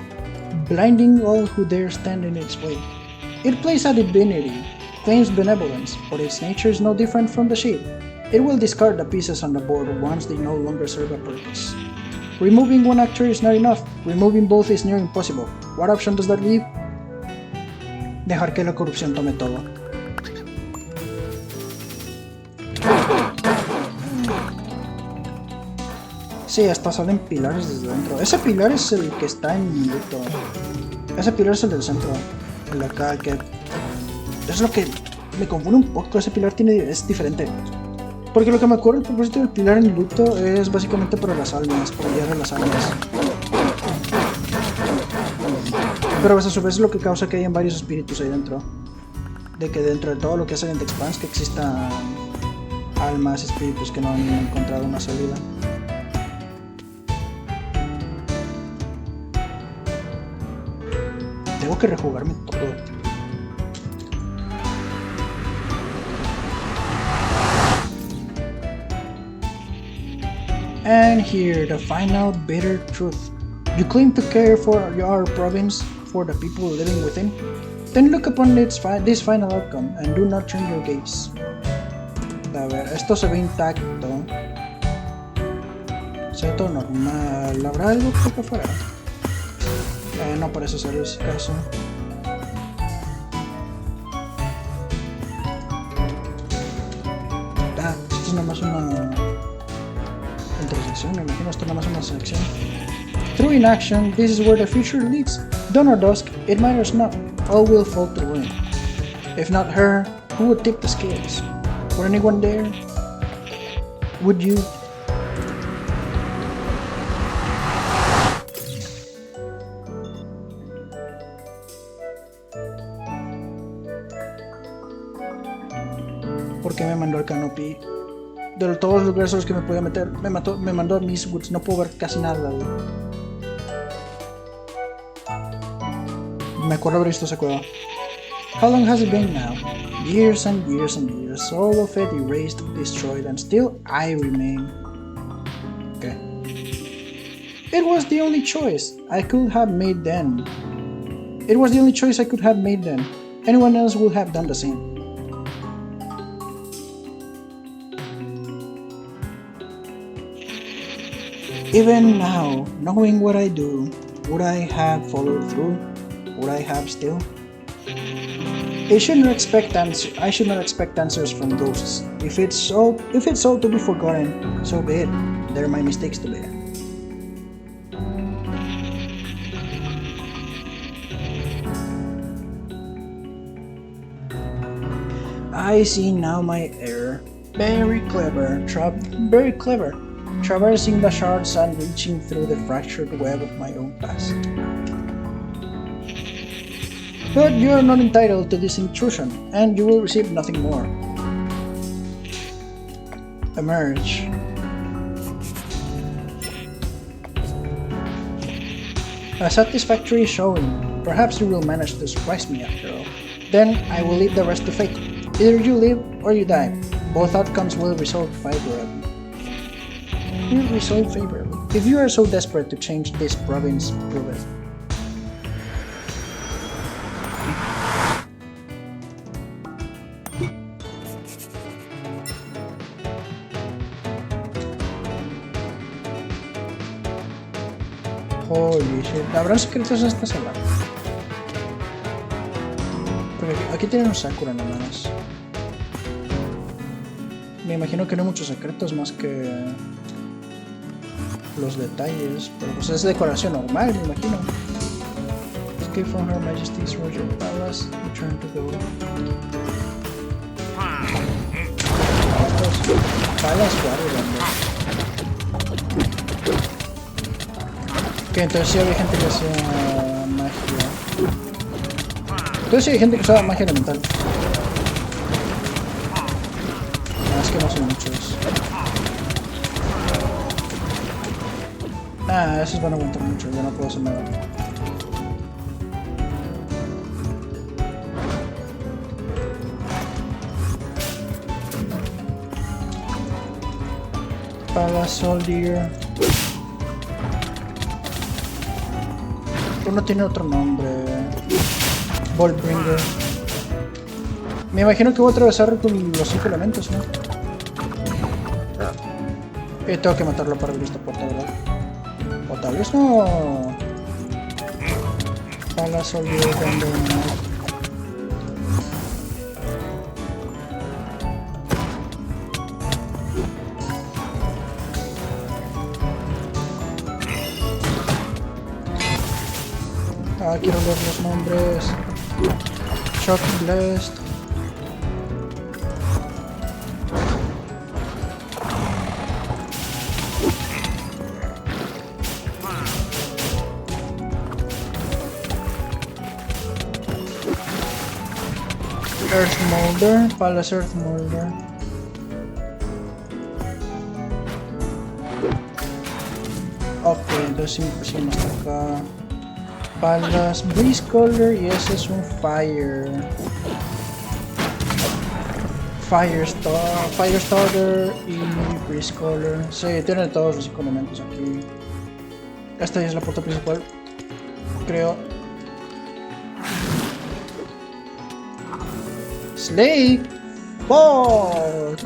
blinding all who dare stand in its way. It plays a divinity, claims benevolence, but its nature is no different from the shade. It will discard the pieces on the board once they no longer serve a purpose. Removing one actor is not enough, removing both is near impossible. What option does that leave? Dejar que la corrupción tome todo. Sí, hasta salen pilares desde dentro. Ese pilar es el que está en luto. Ese pilar es el del centro. El de acá, que... Es lo que me confunde un poco. Ese pilar es diferente. Porque lo que me acuerdo, el propósito del pilar en luto es básicamente para las almas, para guiar a las almas. Pero pues, a su vez es lo que causa que hayan varios espíritus ahí dentro. De que dentro de todo lo que hace en The Expanse, que existan almas, espíritus que no han encontrado una salida. Tengo que rejugarme todo. And here, the final bitter truth. You claim to care for your province, for the people living within. Then look upon this final outcome and do not turn your gaze. A ver, esto se ve intacto. Se ve todo normal. ¿Habrá algo por acá afuera? No parece ser ese caso. Esto es nada más una intersección, me imagino esto nada más una sección. Through inaction, this is where the future leads. Dawn or dusk, it matters not. All will fall to ruin. If not her, who would tip the scales? Were anyone there? Would you? ¿Por qué me mandó al canopy? De todos los lugares a los que me podía meter, me mandó a Mistwoods, no puedo ver casi nada, güey. Me acuerdo haber visto esa cueva. How long has it been now? Years and years and years, all of it erased, destroyed, and still I remain. Okay. It was the only choice I could have made then. It was the only choice I could have made then. Anyone else would have done the same. Even now, knowing what I do, would I have followed through? Would I have still? I should not expect answers from ghosts. If it's so to be forgotten, so be it. They're my mistakes to bear. I see now my error. Very clever, traversing the shards and reaching through the fractured web of my own past. But you are not entitled to this intrusion, and you will receive nothing more. Emerge. A satisfactory showing. Perhaps you will manage to surprise me after all. Then I will leave the rest to fate. Either you live or you die. Both outcomes will resolve favorably. If you are so desperate to change this province, prove it. Holy shit, ¿habrán secretos en esta sala? Porque aquí tienen un Sakura nomás. Me imagino que no hay muchos secretos más que los detalles, pero pues es decoración normal, me imagino. Escape from Her Majesty's Royal Palace, return to the world. Palace Water, que entonces sí había gente que hacía magia. Entonces sí hay gente que usaba magia elemental. Es que no son muchos. Esos van a aguantar mucho, ya no puedo hacer nada. Palace Soldier. Uno tiene otro nombre. Boltbringer. Me imagino que voy a atravesar con los 5 elementos, ¿no? Tengo que matarlo para abrir esta puerta, ¿verdad? O tal vez no. Palace Soldier cuando... quiero leer los nombres. Shock Blessed. Earth Molder, Palace Earth Molder. Ok, entonces siempre hasta acá. Palace Breeze Color y ese es un Fire. Fire Starter y Breeze Color. Sí, tienen todos los elementos aquí. Esta ya es la puerta principal, creo. Slay Ball.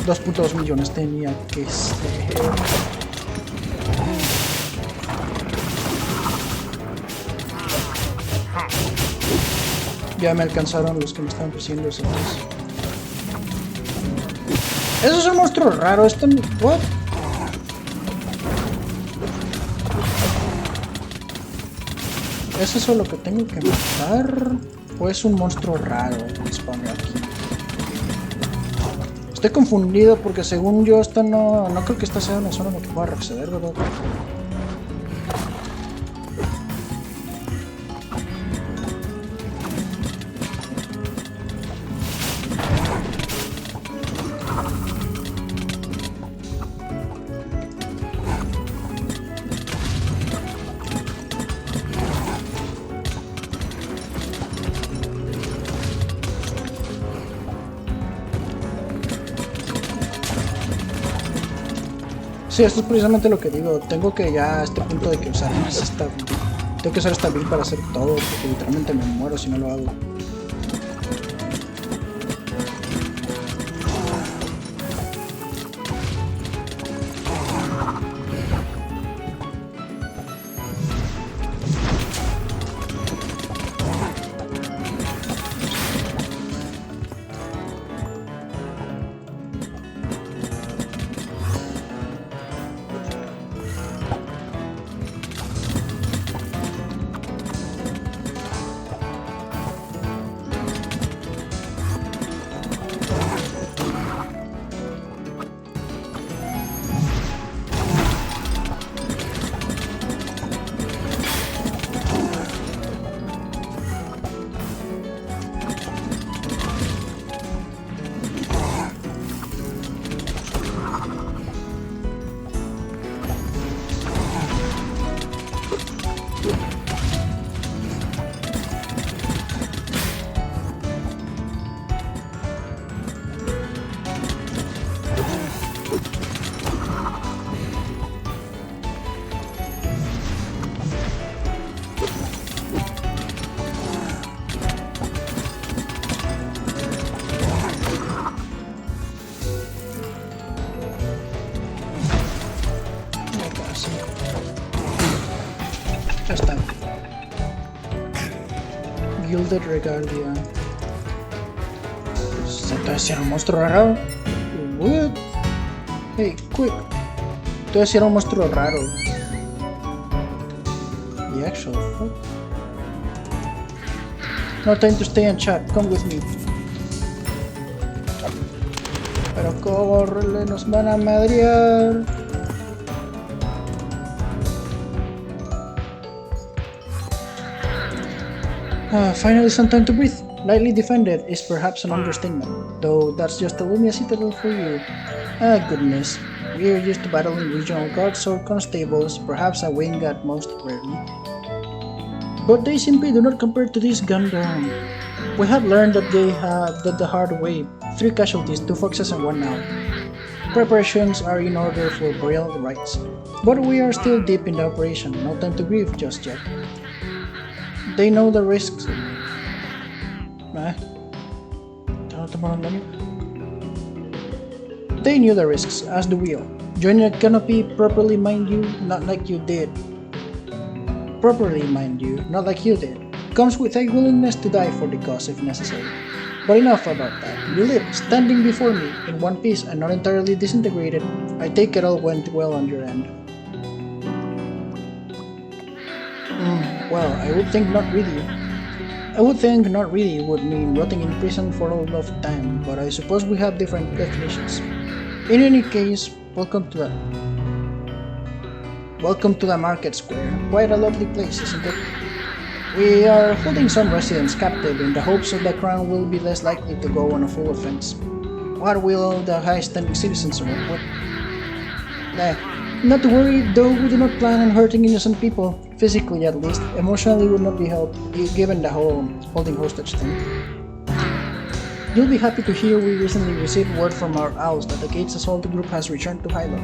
2.2 millones tenía que ser. Ya me alcanzaron los que me estaban persiguiendo. Eso es un monstruo raro. Esto no... ¿What? ¿Es eso lo que tengo que matar? ¿O es un monstruo raro que spawneó aquí? Estoy confundido porque según yo esta no creo que esta sea una zona en la que pueda acceder, ¿verdad? Sí, esto es precisamente lo que digo. Tengo que ya a este punto de que usar esta... Tengo que usar esta build para hacer todo, porque literalmente me muero si no lo hago. Ya está. Gilded Regalia. Entonces era un monstruo raro. What? Hey, quick. Entonces era un monstruo raro. The actual fuck. No time to stay and chat. Come with me. Pero córrele, nos van a madrear. Finally some time to breathe. Lightly defended is perhaps an understatement, though that's just a Lumia citadel for you. Ah, goodness. We are used to battling regional guards or constables, perhaps a wing at most rarely. But they simply do not compare to this Gundam. We have learned that the hard way. 3 casualties, 2 foxes and 1 now. Preparations are in order for burial rites. But we are still deep in the operation, no time to grieve just yet. They know the risks. They knew the risks, as do we all. Joining a canopy properly, mind you, not like you did. Comes with a willingness to die for the cause if necessary. But enough about that. You live, standing before me, in one piece and not entirely disintegrated. I take it all went well on your end. Well, I would think not really. I would think not really would mean rotting in prison for all of time, but I suppose we have different definitions. In any case, welcome to the market square. Quite a lovely place, isn't it? We are holding some residents captive in the hopes that the crown will be less likely to go on a full offense. What will the high-standing citizens work with? Not to worry, though we do not plan on hurting innocent people, physically at least. Emotionally would not be helped, given the whole holding hostage thing. You'll be happy to hear we recently received word from our owls that the Gates Assault group has returned to Highlock.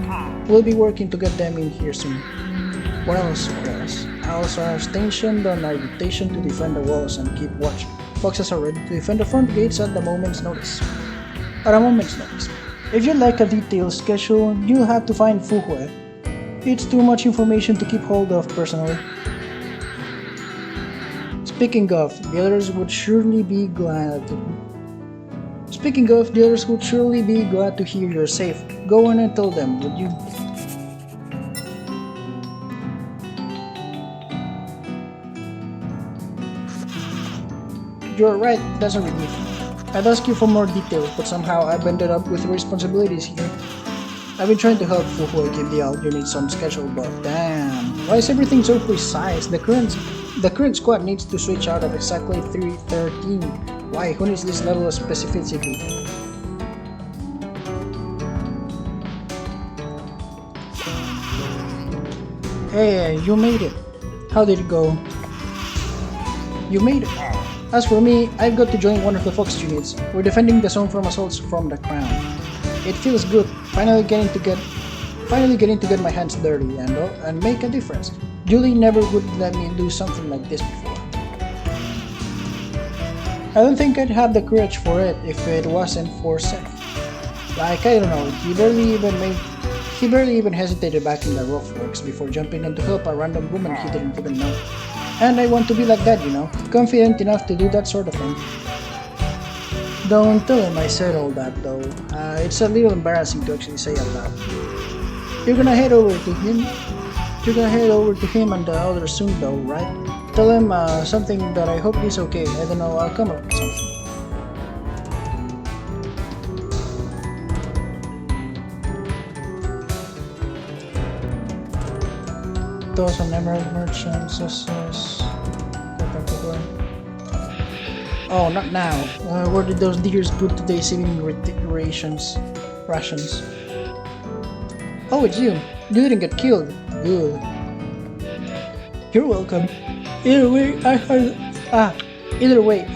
We'll be working to get them in here soon. What else? Owls are stationed on our rotation to defend the walls and keep watch. Foxes are ready to defend the front gates at a moment's notice. If you'd like a detailed schedule, you'll have to find Fuhue. It's too much information to keep hold of personally. Speaking of, the others would surely be glad to hear you're safe. Go on and tell them, would you? You're right, that's a relief. I'd ask you for more details, but somehow I've ended up with responsibilities here. I've been trying to help Fuhue give the owl unit some schedule, but damn, why is everything so precise? The current squad needs to switch out at exactly 3:13. Why? Who needs this level of specificity? Hey, you made it. How did it go? You made it. As for me, I've got to join one of the Fox units. We're defending the zone from assaults from the crown. It feels good, finally getting to get my hands dirty and make a difference. Julie never would let me do something like this before. I don't think I'd have the courage for it if it wasn't for Seth. Like, I don't know, he barely even hesitated back in the rough works before jumping in to help a random woman he didn't even know. And I want to be like that, you know, confident enough to do that sort of thing. Don't tell him I said all that though. It's a little embarrassing to actually say out loud. You're gonna head over to him and the others soon though, right? Tell him something that I hope he's okay. I don't know, I'll come up with something. Those on Emerald Merchants, Oh, not now. Where did those deers put today's saving rations? Oh, it's you. You didn't get killed. Good. You're welcome. Either way, I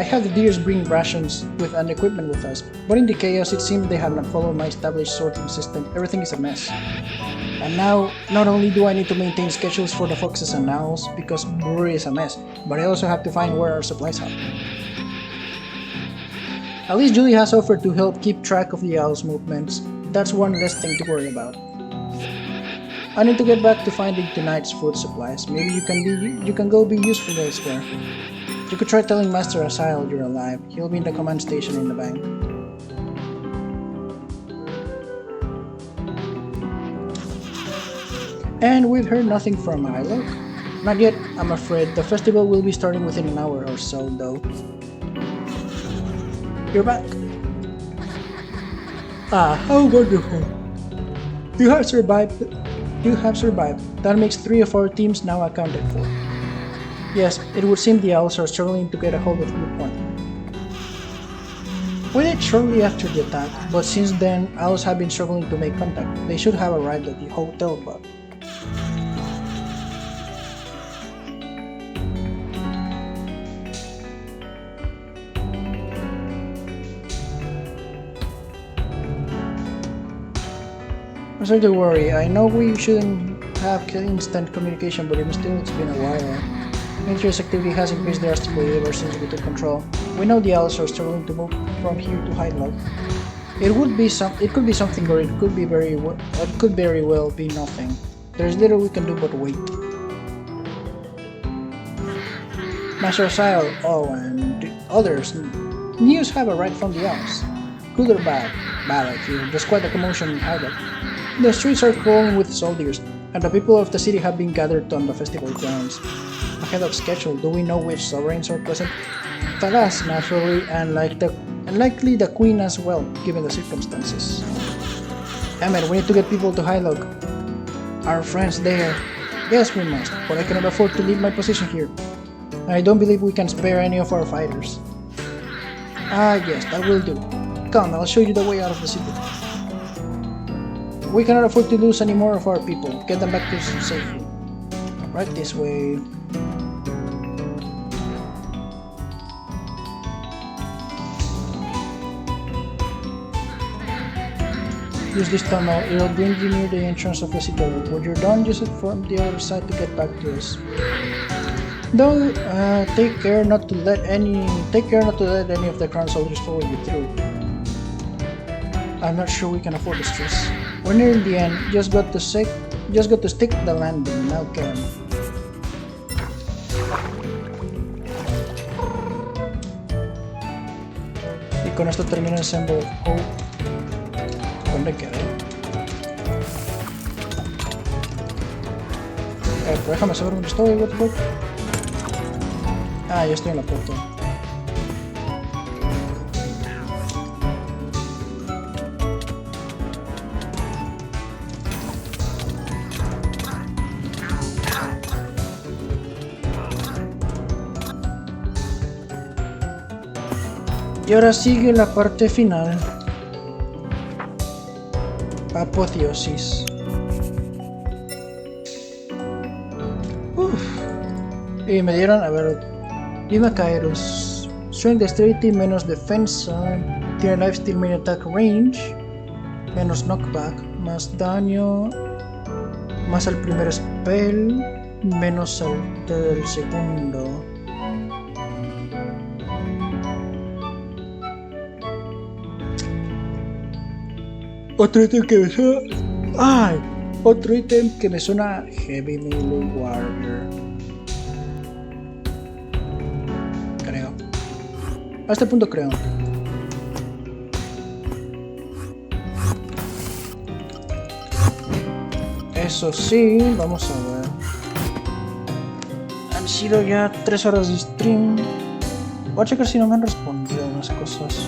have the deers bring rations and equipment with us. But in the chaos, it seems they have not followed my established sorting system. Everything is a mess. And now, not only do I need to maintain schedules for the foxes and owls, because brewery is a mess, but I also have to find where our supplies are. At least Julie has offered to help keep track of the owl's movements. That's one less thing to worry about. I need to get back to finding tonight's food supplies. Maybe you can go be useful elsewhere. You could try telling Master Asael you're alive. He'll be in the command station in the bank. And we've heard nothing from Highlock. Not yet, I'm afraid. The festival will be starting within an hour or so, though. You're back. Ah, how wonderful. You have survived. That makes 3 of our teams now accounted for. Yes, it would seem the owls are struggling to get a hold of Group 1. We did shortly after the attack, but since then, owls have been struggling to make contact. They should have arrived at the hotel, but... So don't worry, I know we shouldn't have instant communication, but it's been a while. Interest activity has increased drastically ever since we took control. We know the owls are struggling to move from here to Highlock. It could be something, or it could very well be nothing. There's little we can do but wait. Master Asael, and others. News have arrived from the owls. Good or bad? Bad, I feel. There's quite a commotion in Highlock. The streets are crawling with soldiers, and the people of the city have been gathered on the festival grounds. ahead of schedule. Do we know which sovereigns are present? Talas, naturally, and likely the Queen as well, given the circumstances. Damn it, we need to get people to Hylog. Our friends there. Yes, we must, but I cannot afford to leave my position here. I don't believe we can spare any of our fighters. Ah, yes, that will do. Come, I'll show you the way out of the city. We cannot afford to lose any more of our people. Get them back to safely. Right this way. Use this tunnel, it'll bring you near the entrance of the citadel. When you're done, use it from the other side to get back to us. Though, take care not to let any of the crown soldiers follow you through. I'm not sure we can afford the stress. We're nearing the end, just got to stick the landing, now can. Y con esto termina el Symbol of Hope. ¿Dónde quedé? Pero déjame saber dónde estoy, what the fuck. Ah, ya estoy en la puerta. Y ahora sigue la parte final. Apoteosis. Y me dieron, a ver, Lima Kairos. Strength Dexterity menos defensa. Tiene Lifesteal main attack range. Menos knockback. Más daño. Más al primer spell. Menos al del segundo. Otro ítem que me suena. ¡Ay! Otro ítem que me suena Heavy Melee Warrior. Creo. A este punto creo. Eso sí, vamos a ver. Han sido ya 3 horas de stream. Voy a checar si no me han respondido unas cosas.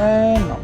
No.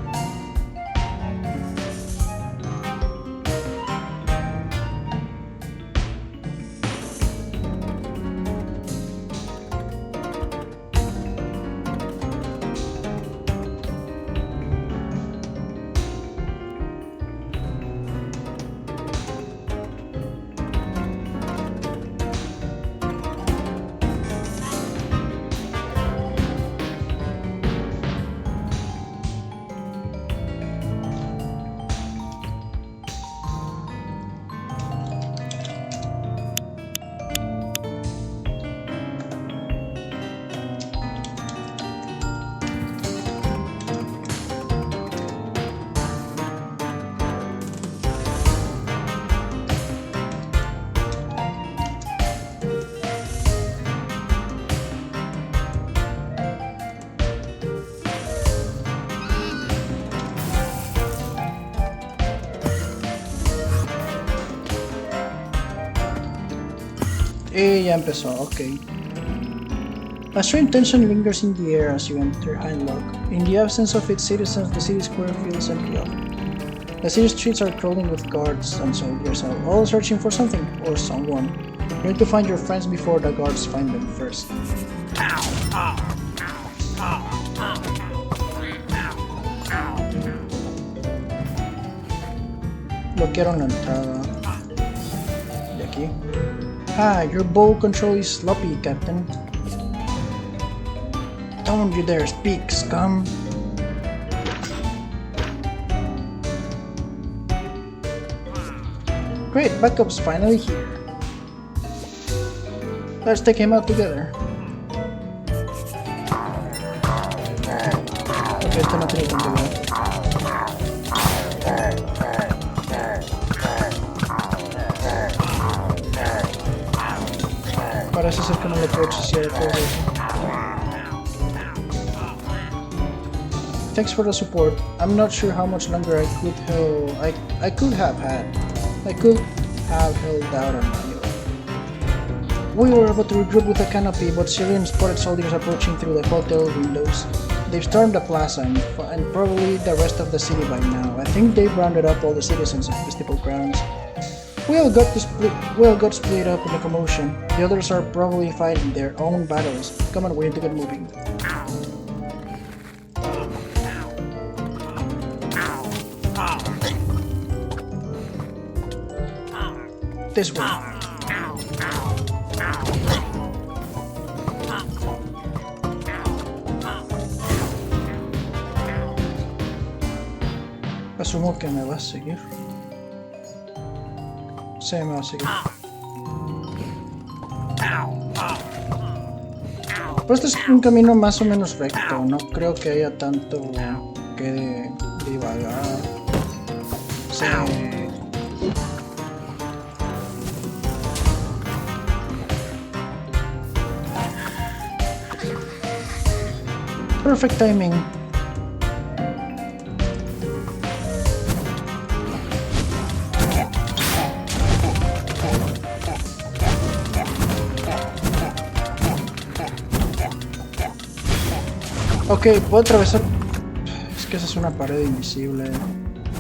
Y ya empezó, ok. A strange tension lingers in the air as you enter Hylog. In the absence of its citizens, the city square feels empty up. The city streets are crawling with guards and soldiers, all searching for something or someone. You need to find your friends before the guards find them first. Bloquearon la entrada. De aquí. Ah, your bow control is sloppy, Captain. Don't you dare speak, scum. Great, backup's finally here. Let's take him out together. Okay, esto no tiene tanto que ver. parece ser que no le puedo hechicear el pobre. Thanks for the support. I'm not sure how much longer I could have held out on my own. We were able to regroup with the canopy, but Syrian spotted soldiers approaching through the hotel windows. They've stormed the plaza and probably the rest of the city by now. I think they've rounded up all the citizens of festival grounds. We all got split up in the commotion. The others are probably fighting their own battles. Come on, we need to get moving. This way. Asumo que me va a seguir. Sí, me va a seguir. Pero este es un camino más o menos recto. No creo que haya tanto que divagar. Sí. Perfect timing. Ok, puedo atravesar. Es que esa es una pared invisible.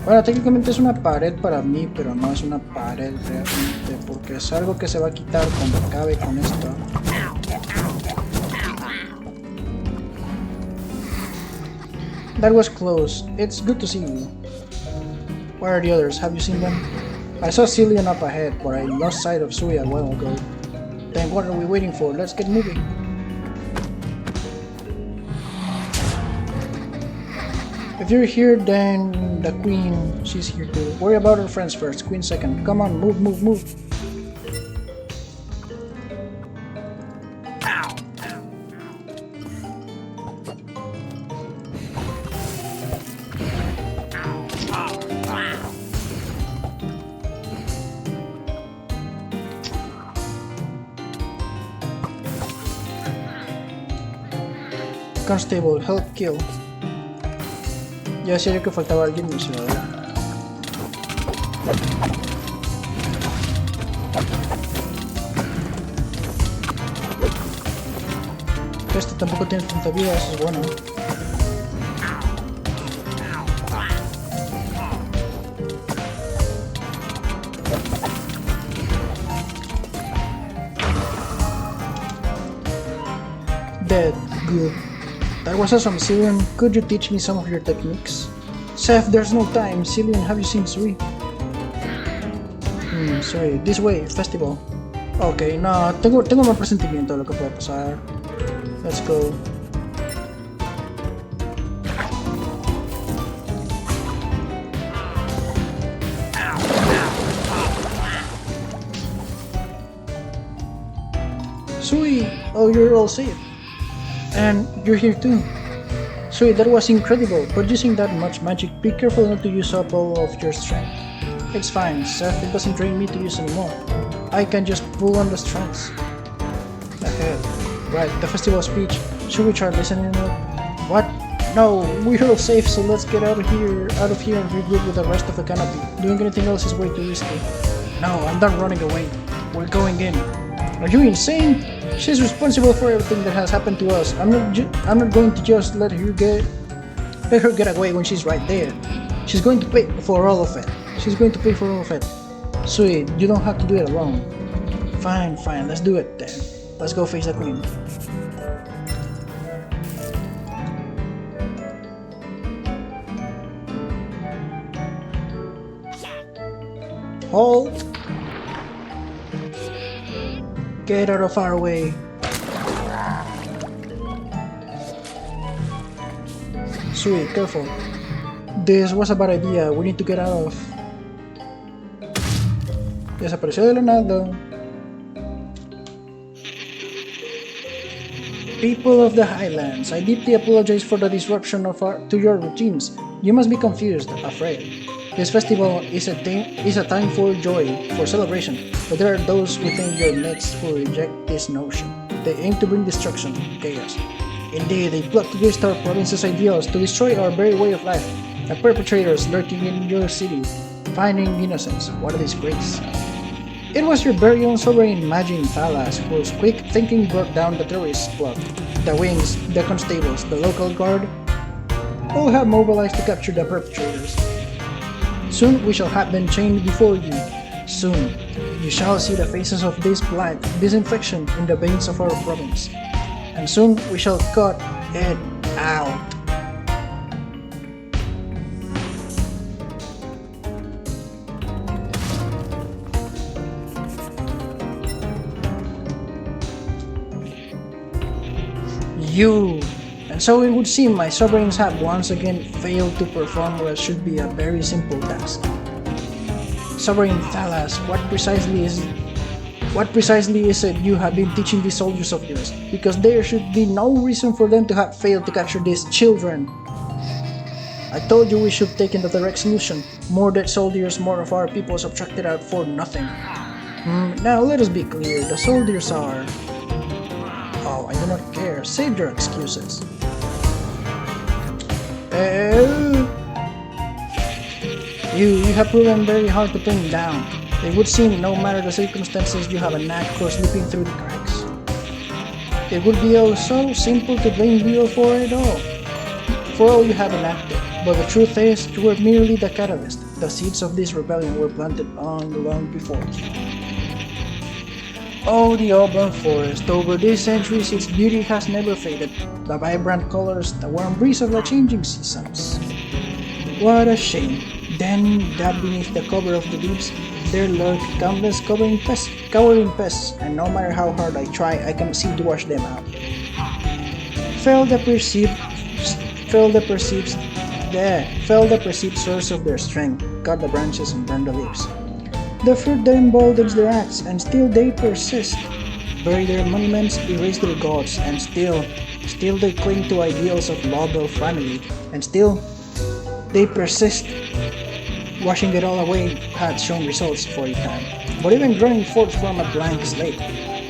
Bueno, técnicamente es una pared para mí, pero no es una pared realmente, porque es algo que se va a quitar cuando acabe con esto. That was close. It's good to see you. Where are the others? Have you seen them? I saw Cillian up ahead, but I lost sight of Sui a while ago. Then what are we waiting for? Let's get moving. If you're here, then the queen, she's here too. Worry about her friends first, queen second. Come on, move, move, move. Constable, help kill. Ya decía que faltaba alguien en mi ciudadela. Este tampoco tiene tanta vida, eso es bueno. Dead, good. That was awesome, Cillian. Could you teach me some of your techniques? Seth, there's no time. Cillian, have you seen Sui? Sui, this way, festival. Ok, no, tengo un mal presentimiento de lo que puede pasar. Let's go. Sui! Oh, you're all safe. And you're here too. Sweet, that was incredible, but using that much magic, be careful not to use up all of your strength. It's fine, Seth, it doesn't drain me to use anymore. I can just pull on the strengths. Ahead. Right, the festival speech. Should we try listening to it? What? No, we're all safe, so let's get out of here and regroup with the rest of the canopy. Doing anything else is way too risky. No, I'm done running away. We're going in. Are you insane? She's responsible for everything that has happened to us. I'm not going to just let her get away when she's right there. She's going to pay for all of it. Sweet, you don't have to do it alone. Fine, let's do it then. Let's go face the queen. Hold. Get out of our way. Sweet, careful. This was a bad idea. We need to get out of. Desapareció de la nada. People of the Highlands, I deeply apologize for the disruption to your routines. You must be confused, afraid. This festival is a time for joy, for celebration, but there are those within your midst who reject this notion. They aim to bring destruction, chaos. Indeed, they plot to twist our province's ideals, to destroy our very way of life. The perpetrators lurking in your city, finding innocence. What a disgrace. It was your very own sovereign Imagine Thalas whose quick thinking brought down the terrorist plot. The wings, the constables, the local guard, all have mobilized to capture the perpetrators. Soon we shall have them chained before you. Soon you shall see the faces of this blight, this infection in the veins of our province. And soon we shall cut it out. And so it would seem my sovereigns have once again failed to perform what should be a very simple task. Sovereign Thalas, what precisely is it you have been teaching these soldiers of yours? Because there should be no reason for them to have failed to capture these children. I told you we should take in the direct solution. More dead soldiers, more of our people subtracted out for nothing. Now let us be clear, the soldiers are... Oh, I do not care. Save your excuses. You have proven very hard to pin down. It would seem, no matter the circumstances, you have a knack for slipping through the cracks. It would be oh so simple to blame you for it all. For all you have enacted. But the truth is, you were merely the catalyst. The seeds of this rebellion were planted long before. Oh, the auburn forest. Over these centuries, its beauty has never faded. The vibrant colors, the warm breeze of the changing seasons. What a shame. Then, that beneath the cover of the leaves, there lurk countless cowering pests, and no matter how hard I try, I can't seem to wash them out. Fell the perceived source of their strength, cut the branches and burn the leaves. The fruit that emboldens their acts, and still they persist. Bury their monuments, erase their gods, and still they cling to ideals of love or family, and still they persist. Washing it all away had shown results for a time, but even growing forth from a blank slate,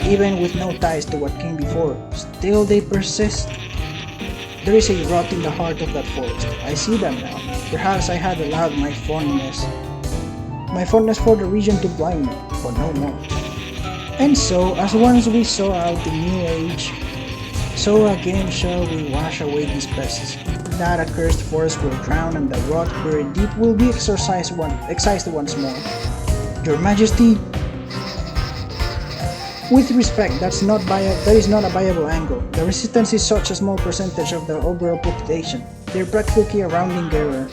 even with no ties to what came before, still they persist. There is a rot in the heart of that forest. I see that now. Perhaps I had allowed my fondness for the region to blind me, but no more. And so, as once we saw out the new age, so again shall we wash away these pests. That accursed forest will drown, and the rot buried deep will be excised once more. Your Majesty, with respect, that is not a viable angle. The resistance is such a small percentage of the overall population. They are practically a rounding error.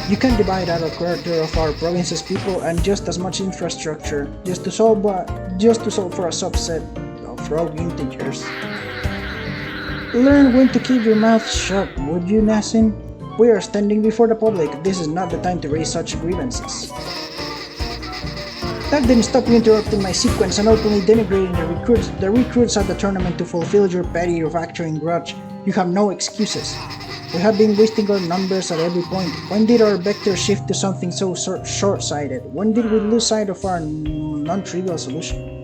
You can divide out a quarter of our province's people and just as much infrastructure just to solve for a subset of rogue integers. Learn when to keep your mouth shut, would you, Nassim? We are standing before the public. This is not the time to raise such grievances. That didn't stop you interrupting my sequence and openly denigrating the recruits at the tournament to fulfill your petty manufacturing grudge. You have no excuses. We have been wasting our numbers at every point. When did our vector shift to something so short-sighted? When did we lose sight of our non-trivial solution?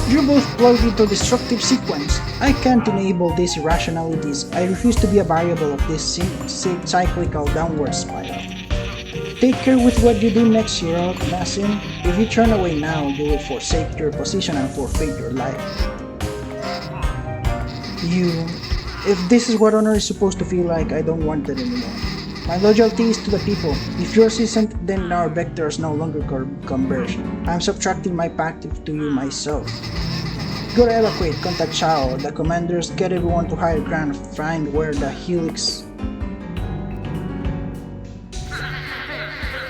You both plugged into a destructive sequence. I can't enable these irrationalities. I refuse to be a variable of this cyclical downward spiral. Take care with what you do next year, Nassim. If you turn away now, you will forsake your position and forfeit your life. If this is what honor is supposed to feel like, I don't want it anymore. My loyalty is to the people. If yours isn't, then our vectors no longer converge. I am subtracting my pact to you myself. Go to evacuate, contact Chao, the commanders, get everyone to higher ground, find where the helix...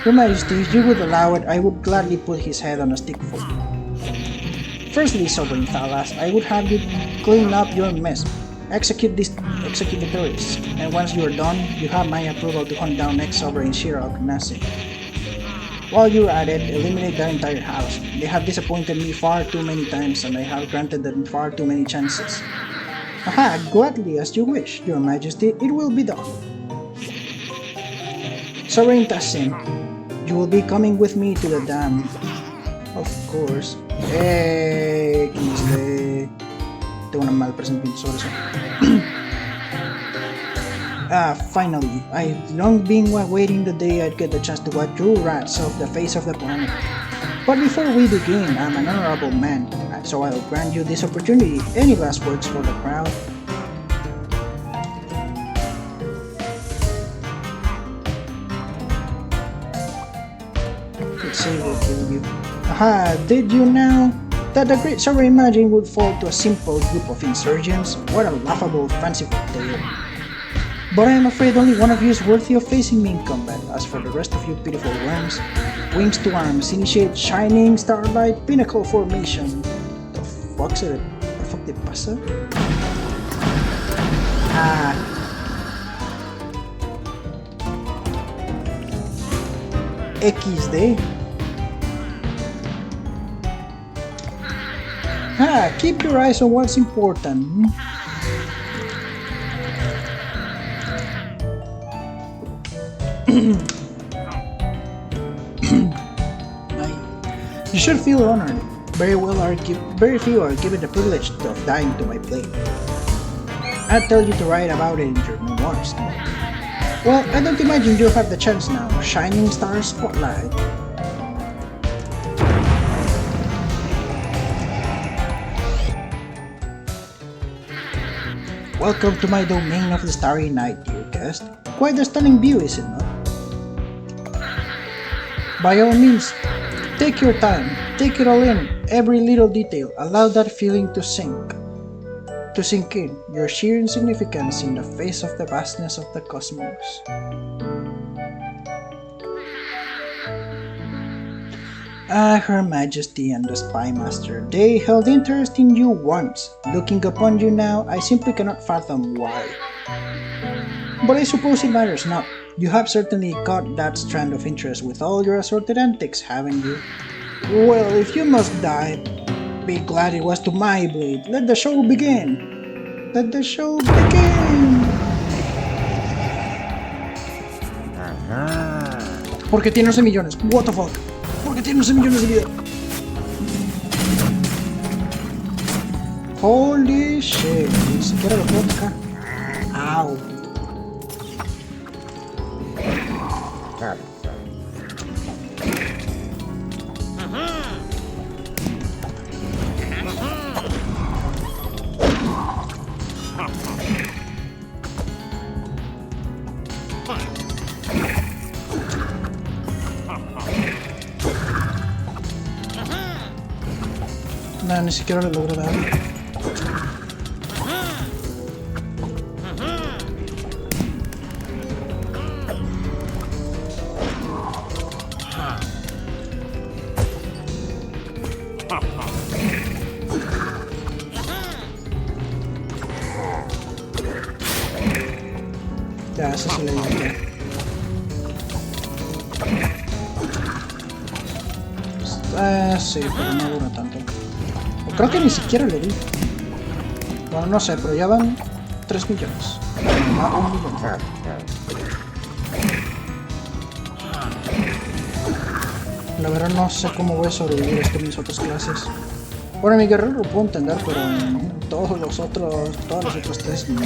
Your Majesty, if you would allow it, I would gladly put his head on a stick for you. Firstly, Sovereign Thalas, I would have you clean up your mess. Execute the terrorists, and once you are done, you have my approval to hunt down ex-Sovereign Shirok Nassim. While you're at it, eliminate their entire house. They have disappointed me far too many times, and I have granted them far too many chances. Aha, gladly as you wish, your majesty, it will be done. Sorrento Sin, you will be coming with me to the dam. Of course. XD. Tengo una mal presentación sobre eso. Finally, I've long been waiting the day I'd get the chance to watch you rats off the face of the planet. But before we begin, I'm an honorable man, so I'll grant you this opportunity. Any last words for the crowd? Let's see what will you. Aha, did you now? That the great sorrow imagined would fall to a simple group of insurgents? What a laughable, fanciful tale. But I am afraid only one of you is worthy of facing me in combat. As for the rest of you pitiful worms, wings to arms, initiate Shining Starlight Pinnacle Formation. The fuck's it? The fuck te pasa? XD. Keep your eyes on what's important. You should feel honored. Very few are given the privilege of dying to my blade. I'd tell you to write about it in your memoirs. Well, I don't imagine you'll have the chance now. Shining Star Spotlight. Welcome to my domain of the starry night, dear guest. Quite a stunning view, is it not? By all means, take your time, take it all in, every little detail, allow that feeling to sink in, your sheer insignificance in the face of the vastness of the cosmos. Her Majesty and the Spy Master, they held interest in you once. Looking upon you now, I simply cannot fathom why. But I suppose it matters not. You have certainly caught that strand of interest with all your assorted antics, haven't you? Well, if you must die, be glad it was to my blade. Let the show begin! Let the show begin! Porque tiene 11 millones. What the fuck? Porque tiene 11 millones de vida. Holy shit. Ni siquiera lo puedo tocar. Au. No, ni siquiera le logro dar. Ya, eso se le dio. Sí, pero no dura tanto. Creo que ni siquiera le di. Bueno, no sé, pero ya van 3 millones. Va 1 millón. La verdad no sé cómo voy a sobrevivir esto en mis otras clases. Bueno, mi guerrero lo puedo entender, pero todas las otras 3 no.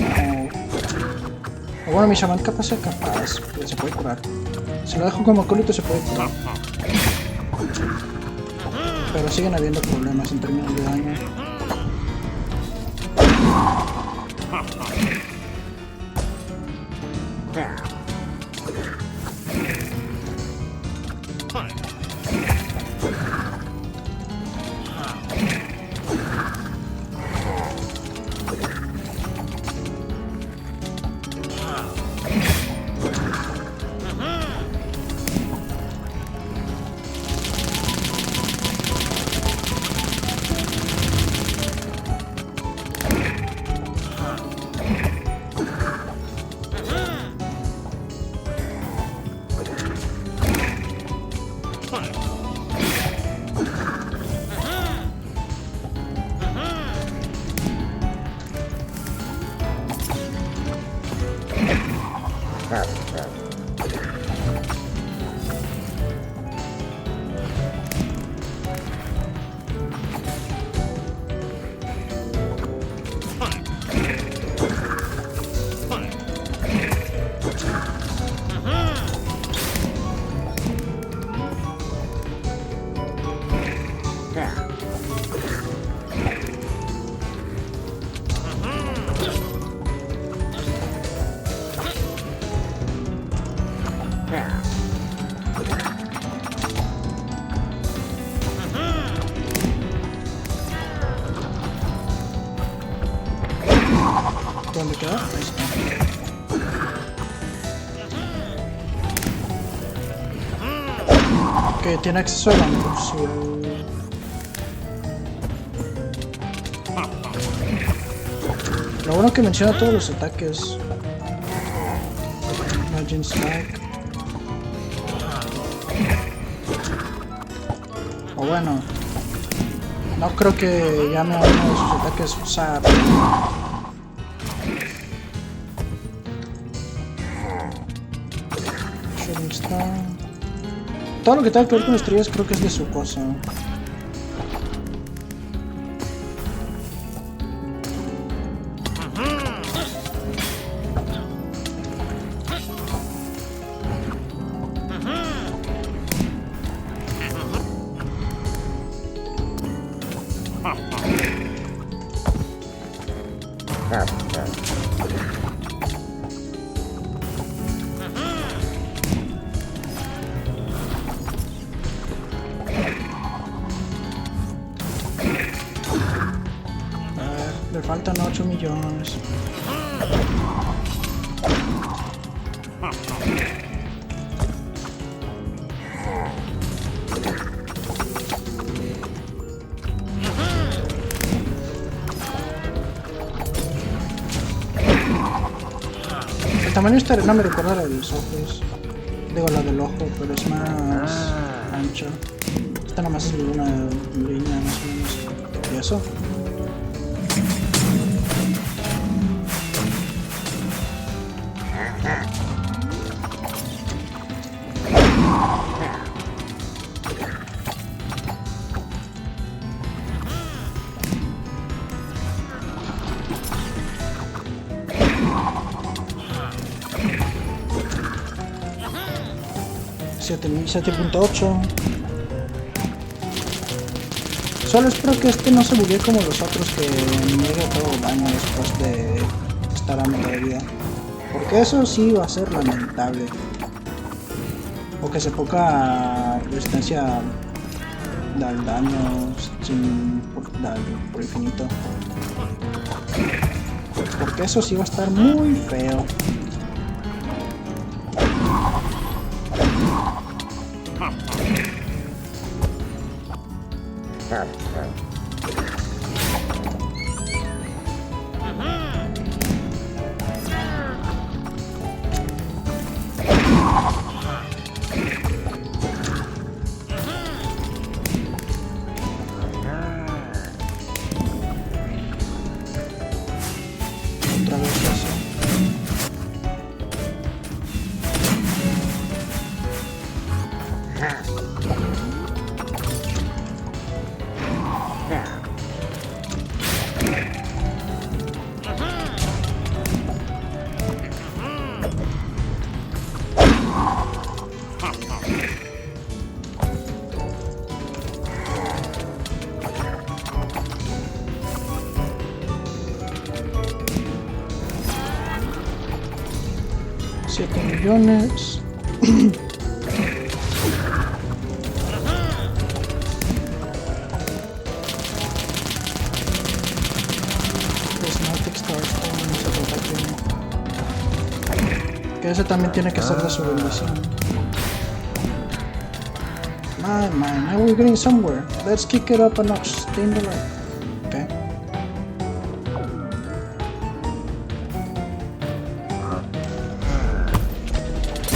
O bueno, mi chamán capaz es capaz, pero se puede curar. Si lo dejo como acólito se puede curar. Pero siguen habiendo problemas en términos de daño. ¿Dónde queda? Ahí está. Que tiene acceso a la incursión. Lo bueno que menciona todos los ataques. Imagine Strike. O bueno, no creo que llame a uno de sus ataques usar. Shooting Star. Todo lo que tenga que ver con estrellas creo que es de su cosa. Le faltan 8 millones. El tamaño de esta arena me recuerda a la de los ojos. Digo, la del ojo, pero es más ancha. Esta nada más es una línea más o menos. ¿Y eso? $7.8. Solo espero que este no se buguee como los otros, que niegue todo el daño después de estar a mitad de vida. Porque eso sí va a ser lamentable. O que se poca resistencia al daño por infinito. Porque eso sí va a estar muy feo. Otra vez eso. $7 millones. Que ese también tiene que ser de su bendición. Man, now we're getting somewhere. Let's kick it up a notch. Stay in the light. Okay.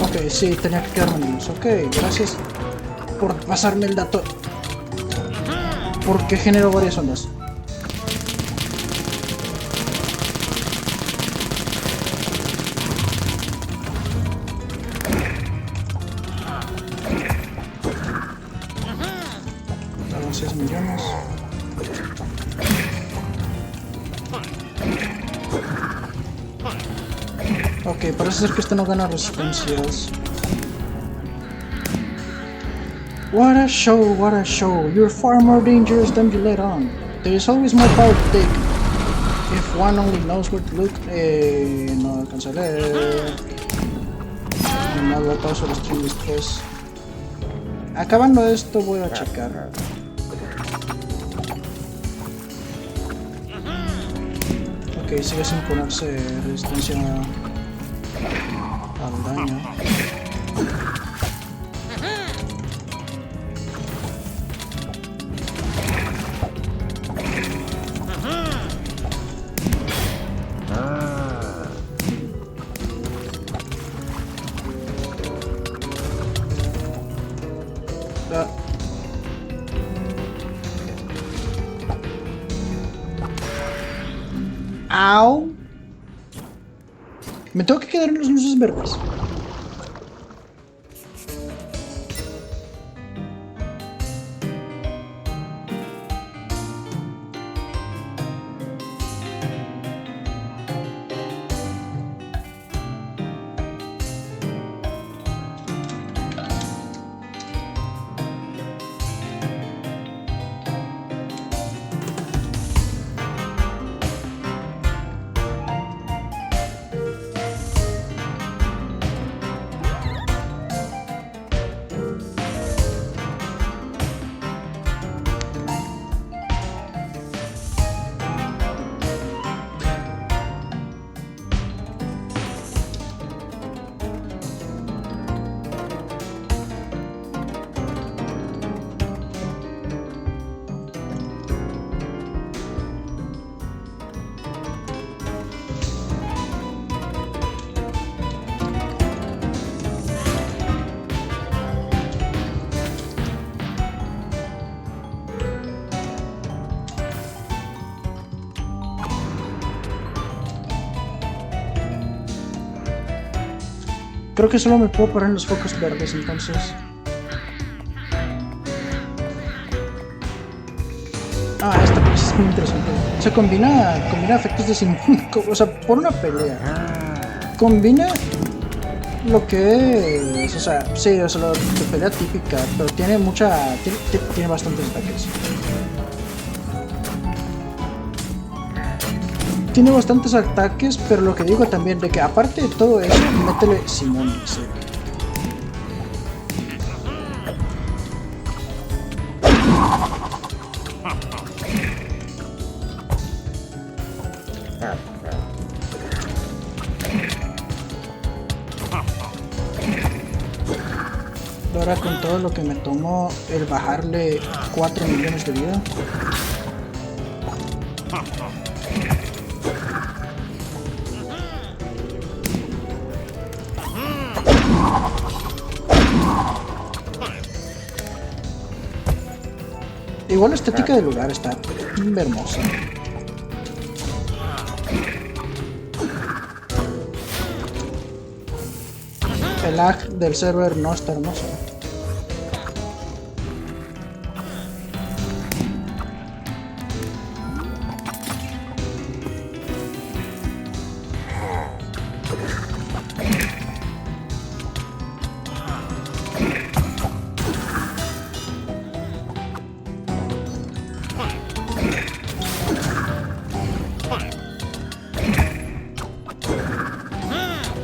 Ok, sí, tenía que quedarme en luz. Ok, gracias por pasarme el dato. Porque generó varias ondas. Daban 6 millones. Ok, parece ser que este no gana resistencias. What a show, what a show. You're far more dangerous than you let on. There is always more power to take. If one only knows where to look. No alcanzo a leer. No lo pauso los stream después. Acabando esto voy a checar. Ok, sigue sin ponerse resistencia al daño. ¡Au! Me tengo que quedar en las luces verdes. Creo que solo me puedo parar en los focos verdes, entonces. Ah, esta cosa es muy interesante. O sea, combina efectos de o sea, por una pelea. Combina lo que es, o sea, sí, o sea, lo de pelea típica, pero tiene tiene bastantes ataques. Tiene bastantes ataques, pero lo que digo también, de que aparte de todo eso, métele Simón, sí. Ahora con todo lo que me tomó el bajarle 4 millones de vida. Igual la estética del lugar está hermosa. El lag del server no está hermoso.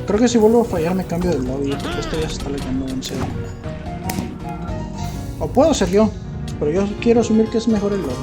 Creo que si vuelvo a fallar me cambio de lobby, porque esto ya se está leyendo en serio. O puedo ser yo, pero yo quiero asumir que es mejor el lobby.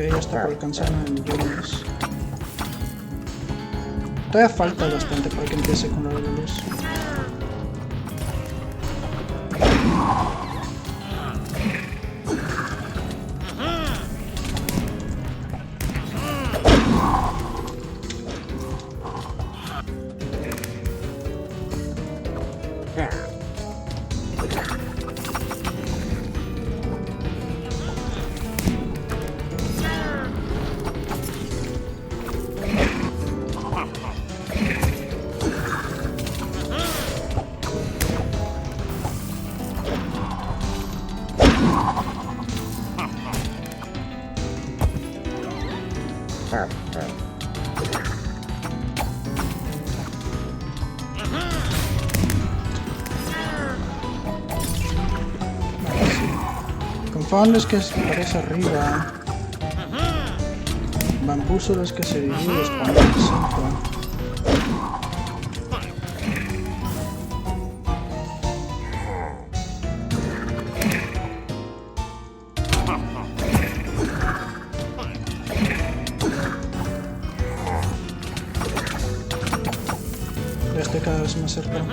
Ya está por alcanzar 9 millones. Todavía falta bastante para que empiece con la de la luz. Confound es que aparece arriba. Bambúsolo es que se divide, spawn al centro. Ya estoy cada vez más cerca.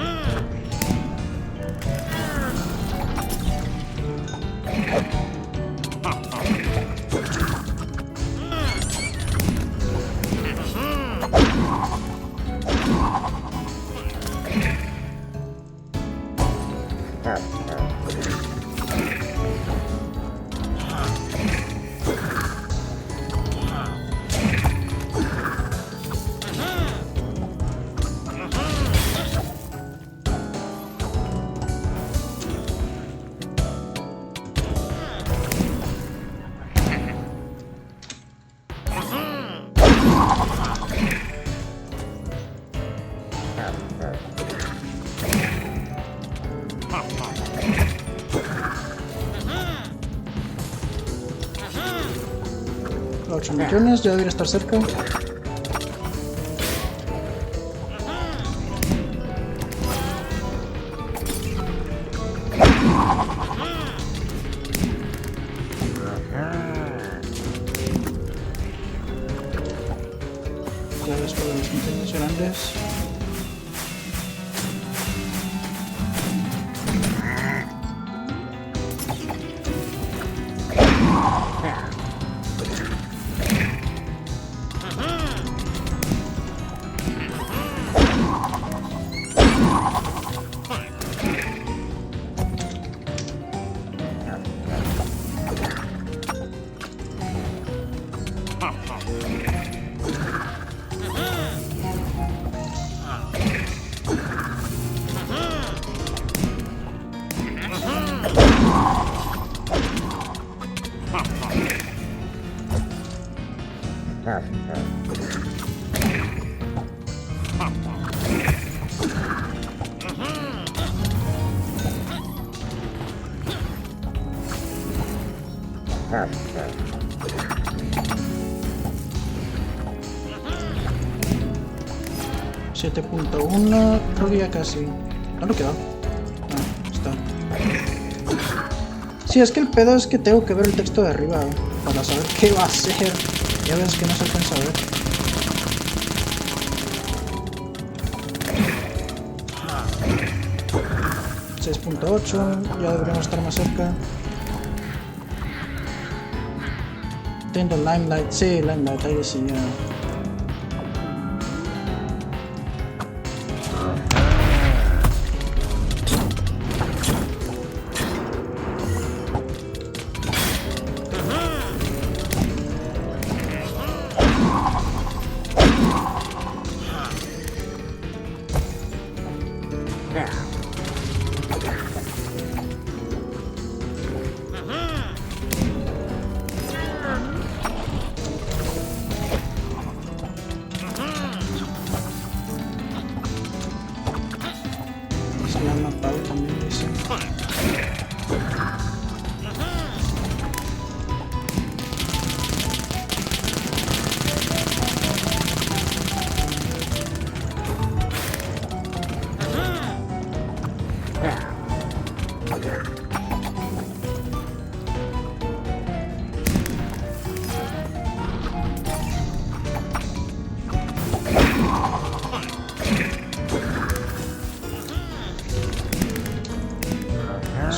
A 8 millones, ya debería estar cerca. Ya después de los montañas grandes. .1, creo que ya casi. No lo quedó. No, está. Sí, es que el pedo es que tengo que ver el texto de arriba para saber qué va a hacer. Ya ves que no se alcanza a ver. .8, ya deberíamos estar más cerca. Tengo Limelight, sí, Limelight, ahí sí, ya. Se me han matado también, dice.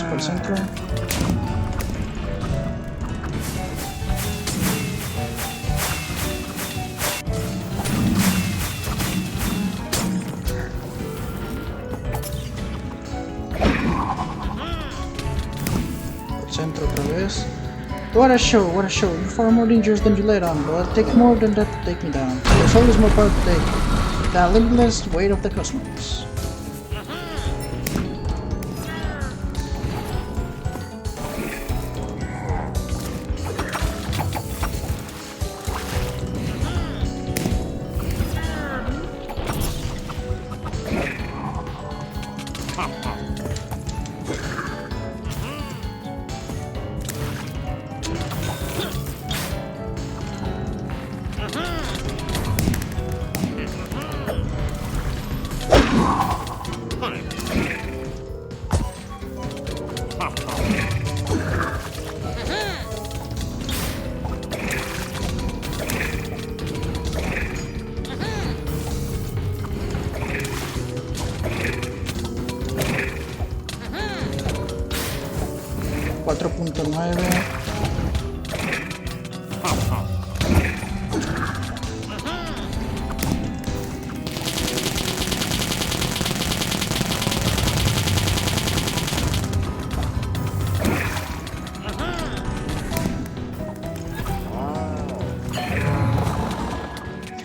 Por el centro. Por el centro otra vez. What a show, what a show. You're far more dangerous than you let on, but it'll take more than that to take me down. There's always more power to take. The limitless weight of the cosmos. 9.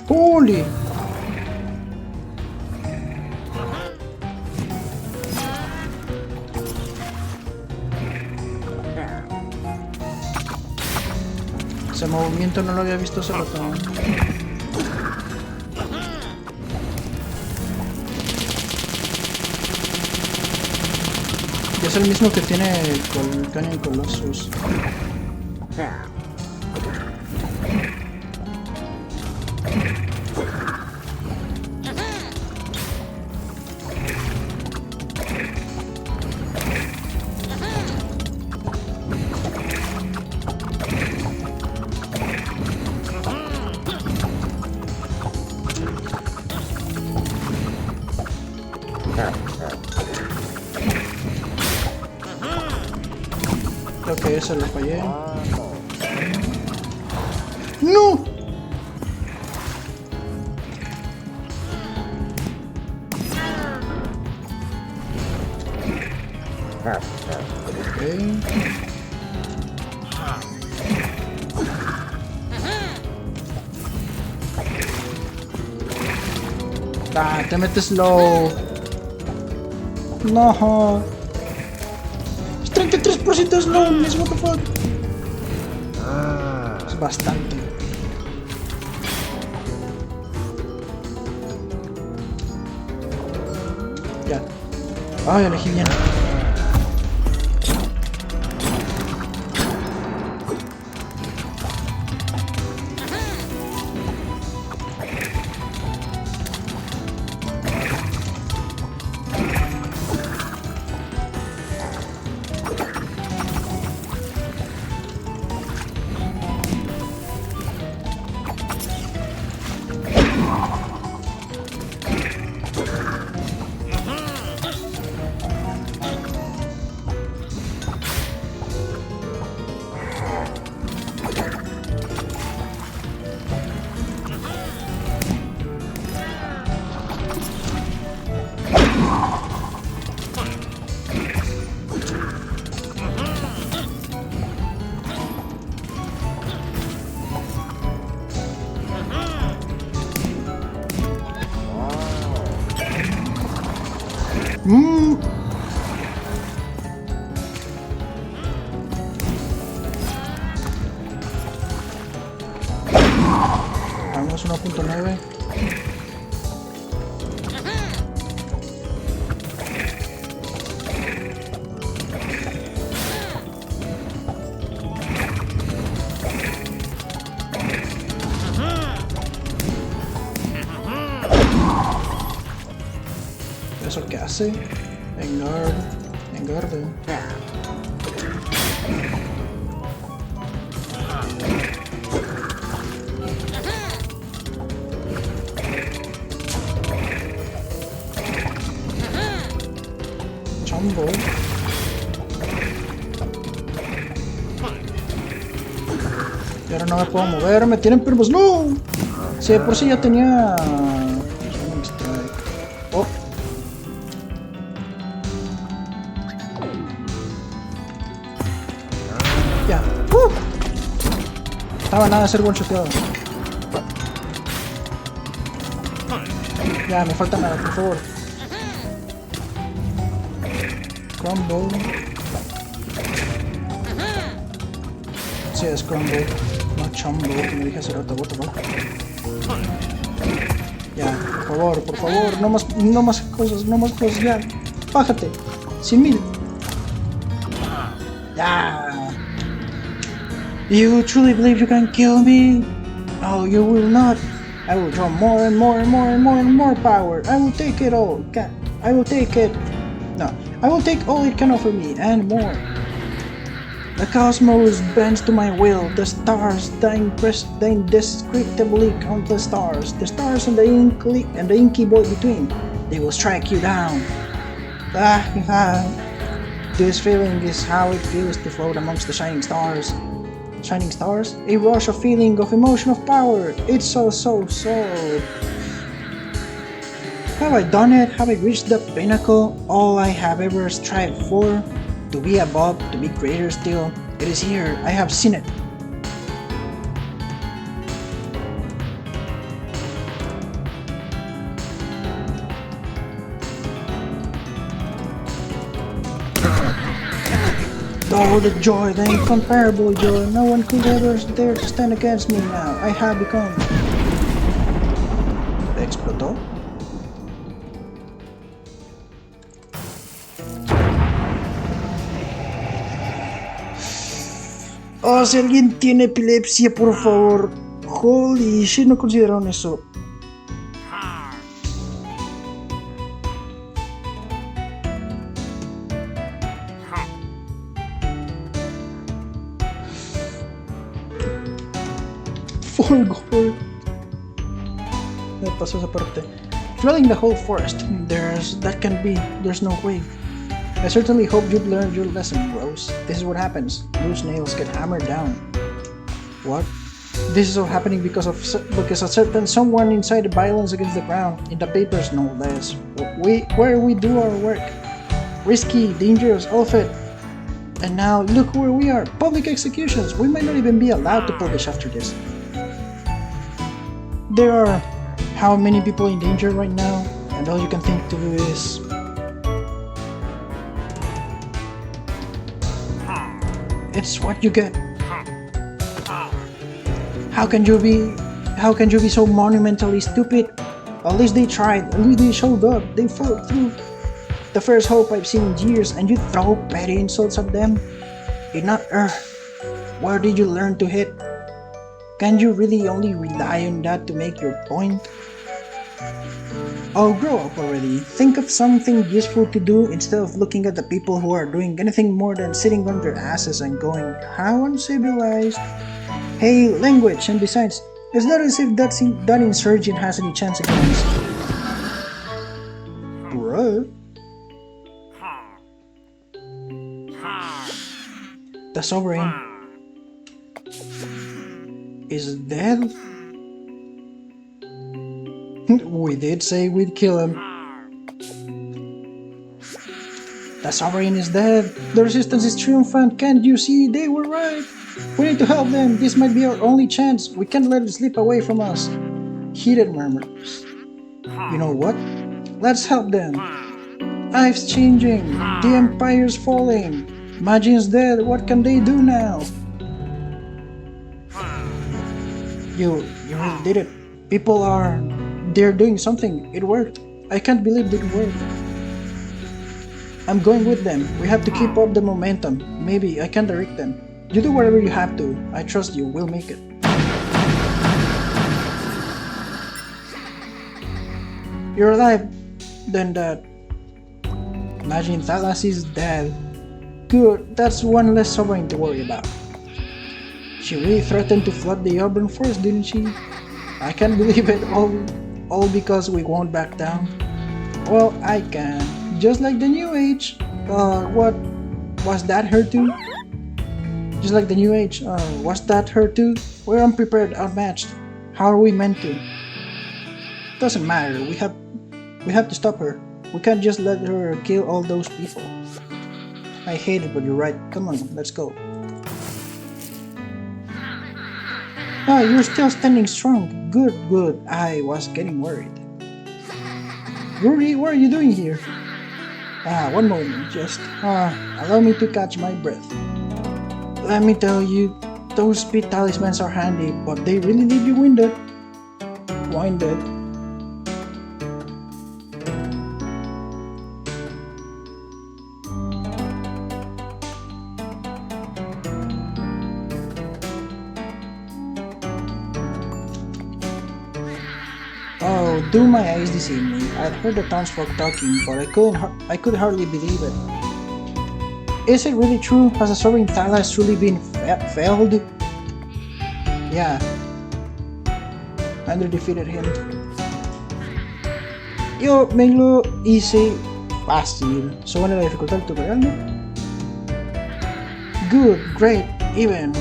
¡Holy! Ese movimiento no lo había visto hace rato. Y es el mismo que tiene el Canyon Colossus. Creo que ese lo fallé. ¡No! Okay. Ah, te metes low. No. 33% slow, what the fuck. Es bastante. Ya. Ay, elegí bien. Vamos 1.9. ¿Eso qué hace? Engarde. Chombo. Y ahora no me puedo mover, me tienen permos. ¡No! Si de por sí ya tenía... Oh. Ya. Estaba nada de ser one-shoteado. Ya, me falta nada, por favor. Combo. Sí, es combo. No chombo, que me dije hace rato. Ya, por favor, no más cosas, ya. Bájate. 100,000. Ya. You truly believe you can kill me? Oh, you will not. I will draw more and more power. I will take it all. I will take it. No, I will take all it can offer me and more. The cosmos bends to my will. The stars, the indescribably countless stars. The stars and the inky void between. They will strike you down. This feeling is how it feels to float amongst the shining stars. Shining stars? A rush of feeling, of emotion, of power. It's so. Have I done it? Have I reached the pinnacle? All I have ever strived for? To be above, to be greater still. It is here. I have seen it. Oh, the joy, the incomparable joy. No one could ever dare to stand against me now. I have become... ¿Explotó? Oh, si alguien tiene epilepsia, por favor. Holy shit, no consideraron eso. God. Me pasó esa parte. Flooding the whole forest. There's no way. I certainly hope you've learned your lesson, Rose. This is what happens. Loose nails get hammered down. What? This is all happening because a certain someone incited violence against the ground. In the papers, no less. Where we do our work. Risky, dangerous, all of it. And now look where we are. Public executions. We might not even be allowed to publish after this. There are how many people in danger right now, and all you can think to do is... It's what you get. How can you be so monumentally stupid? At least they tried, at least they showed up, they fought through. The first hope I've seen in years, and you throw petty insults at them? Did not where did you learn to hit? Can you really only rely on that to make your point? Oh, grow up already. Think of something useful to do instead of looking at the people who are doing anything more than sitting on their asses and going, how uncivilized. Hey, language, and besides, it's not as if that insurgent has any chance against... Bro? The Sovereign is dead? We did say we'd kill him. The Sovereign is dead. The resistance is triumphant. Can't you see? They were right. We need to help them. This might be our only chance. We can't let it slip away from us. Heated murmurs. You know what? Let's help them. Life's changing. The Empire's falling. Magi's dead. What can they do now? You really did it. They're doing something. It worked. I can't believe it worked. I'm going with them. We have to keep up the momentum. Maybe I can direct them. You do whatever you have to. I trust you. We'll make it. You're alive. Then that. Imagine Thalas is dead. Good. That's one less Sovereign to worry about. She really threatened to flood the urban forest, didn't she? I can't believe it. All because we won't back down. Well, I can. Just like the New Age. What? Was that her too? Just like the New Age. Was that her too? We're unprepared, outmatched. How are we meant to? Doesn't matter. We have to stop her. We can't just let her kill all those people. I hate it, but you're right. Come on, let's go. Ah, you're still standing strong. Good. I was getting worried. Rudy, what are you doing here? One moment, just allow me to catch my breath. Let me tell you, those speed talismans are handy, but they really leave you winded. Oh, do my eyes deceive me? I'd heard the townsfolk talking, but I could hardly believe it. Is it really true? Has the Sovereign Thalas truly been felled? Yeah. Andrew defeated him. Yo, me lo hice fácil. Sube la dificultad del tutorial, ¿no? Good, great, even.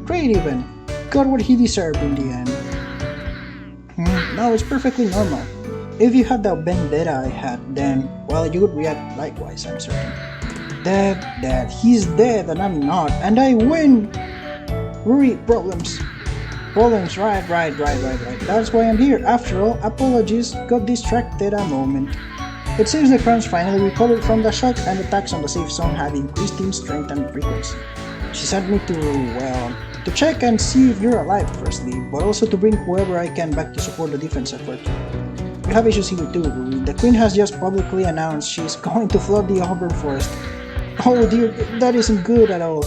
Great even. Got what he deserved in the end. No, it's perfectly normal. If you had the vendetta I had, then, well, you would react likewise, I'm certain. Dead, he's dead and I'm not, and I win! Ruri, problems, right. That's why I'm here. After all, apologies, got distracted a moment. It seems the crowns finally recovered from the shock and attacks on the safe zone had increased in strength and frequency. She sent me to, well, to check and see if you're alive firstly, but also to bring whoever I can back to support the defense effort. We have issues here too. The Queen has just publicly announced she's going to flood the Auburn Forest. Oh dear, that isn't good at all.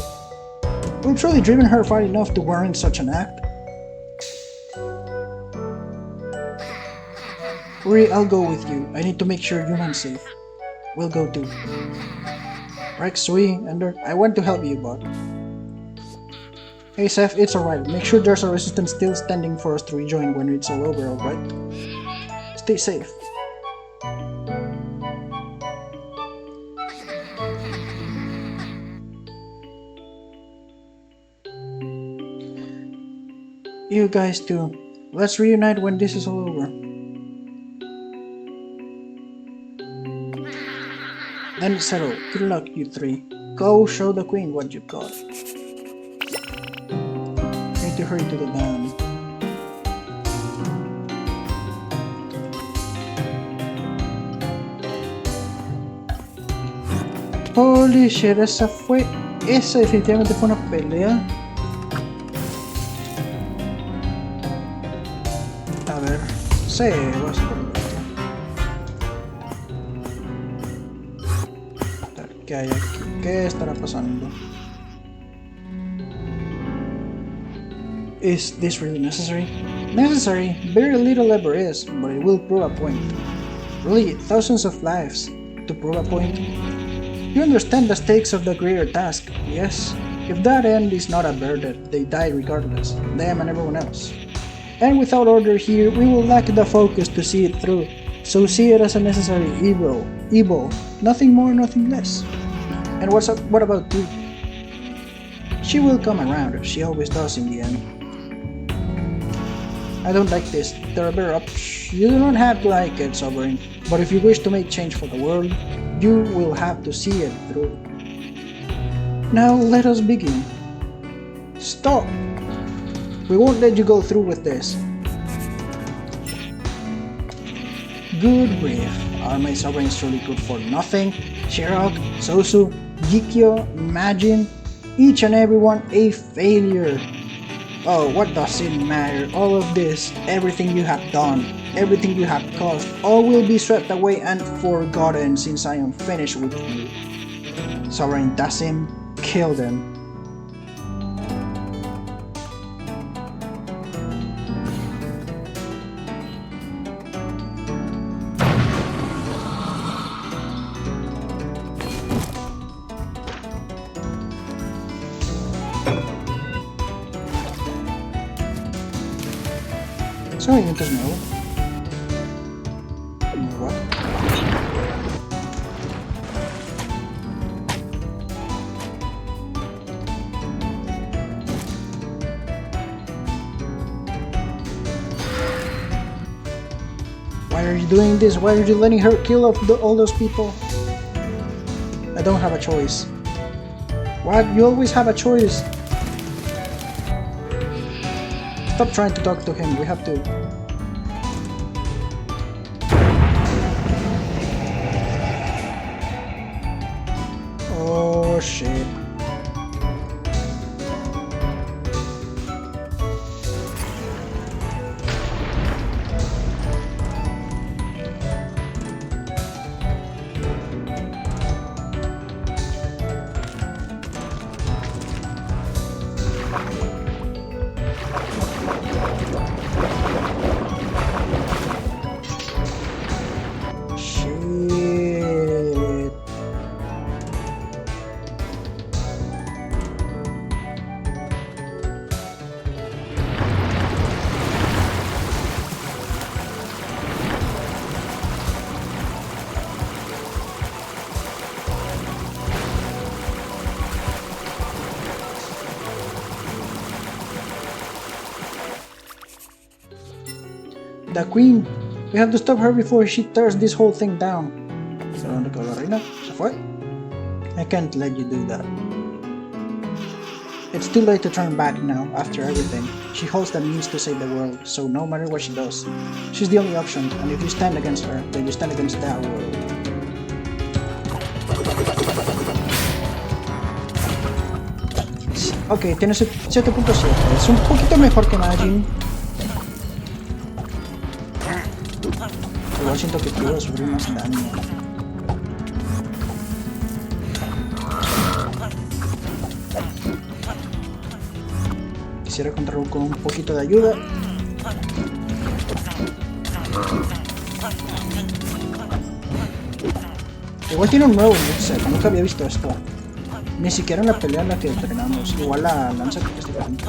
We've truly driven her far enough to warrant such an act. Ruri, I'll go with you. I need to make sure Yunan's safe. We'll go too. Rex, Sui, Ender, I want to help you, but... Hey Seth, it's alright. Make sure there's a resistance still standing for us to rejoin when it's all over, alright? Stay safe. You guys too. Let's reunite when this is all over. Then it's settled. Good luck, you three. Go show the Queen what you've got. Need to hurry to the dam. Holy shit, esa definitivamente fue una pelea. A ver, sí, vas por el otro. A ver, ¿qué hay aquí? ¿Qué estará pasando? Is this really necessary? Necessary? Very little ever is, but it will prove a point. Really, thousands of lives to prove a point. You understand the stakes of the greater task, yes? If that end is not averted, they die regardless, them and everyone else. And without order here, we will lack the focus to see it through, so see it as a necessary evil, nothing more, nothing less. And what about you? She will come around, she always does in the end. I don't like this, there are better options. You do not have to like it, Sovereign, but if you wish to make change for the world, you will have to see it through. Now let us begin. Stop! We won't let you go through with this. Good grief. Are my sovereigns truly good for nothing? Shirok, Sosu, Jikyo, Imagine, each and every one a failure. Oh, what does it matter? All of this, everything you have done, everything you have caused, all will be swept away and forgotten since I am finished with you. Sovereign Dasim, kill them. So you just know. What? Why are you doing this? Why are you letting her kill all those people? I don't have a choice. What? You always have a choice. Stop trying to talk to him, we have to. Oh shit. The queen. We have to stop her before she tears this whole thing down. ¿Dónde quedó la reina? ¿Se fue? I can't let you do that. It's too late to turn back now, after everything. She holds the means to save the world, so no matter what she does, she's the only option, and if you stand against her, then you stand against that world. Ok, tiene 7.7, es un poquito mejor que Majin. Igual siento que puedo sufrir más daño. Quisiera contar con un poquito de ayuda. Igual tiene un nuevo moveset, nunca había visto esto. Ni siquiera en la pelea en la que entrenamos. Igual la lanza creo que es diferente.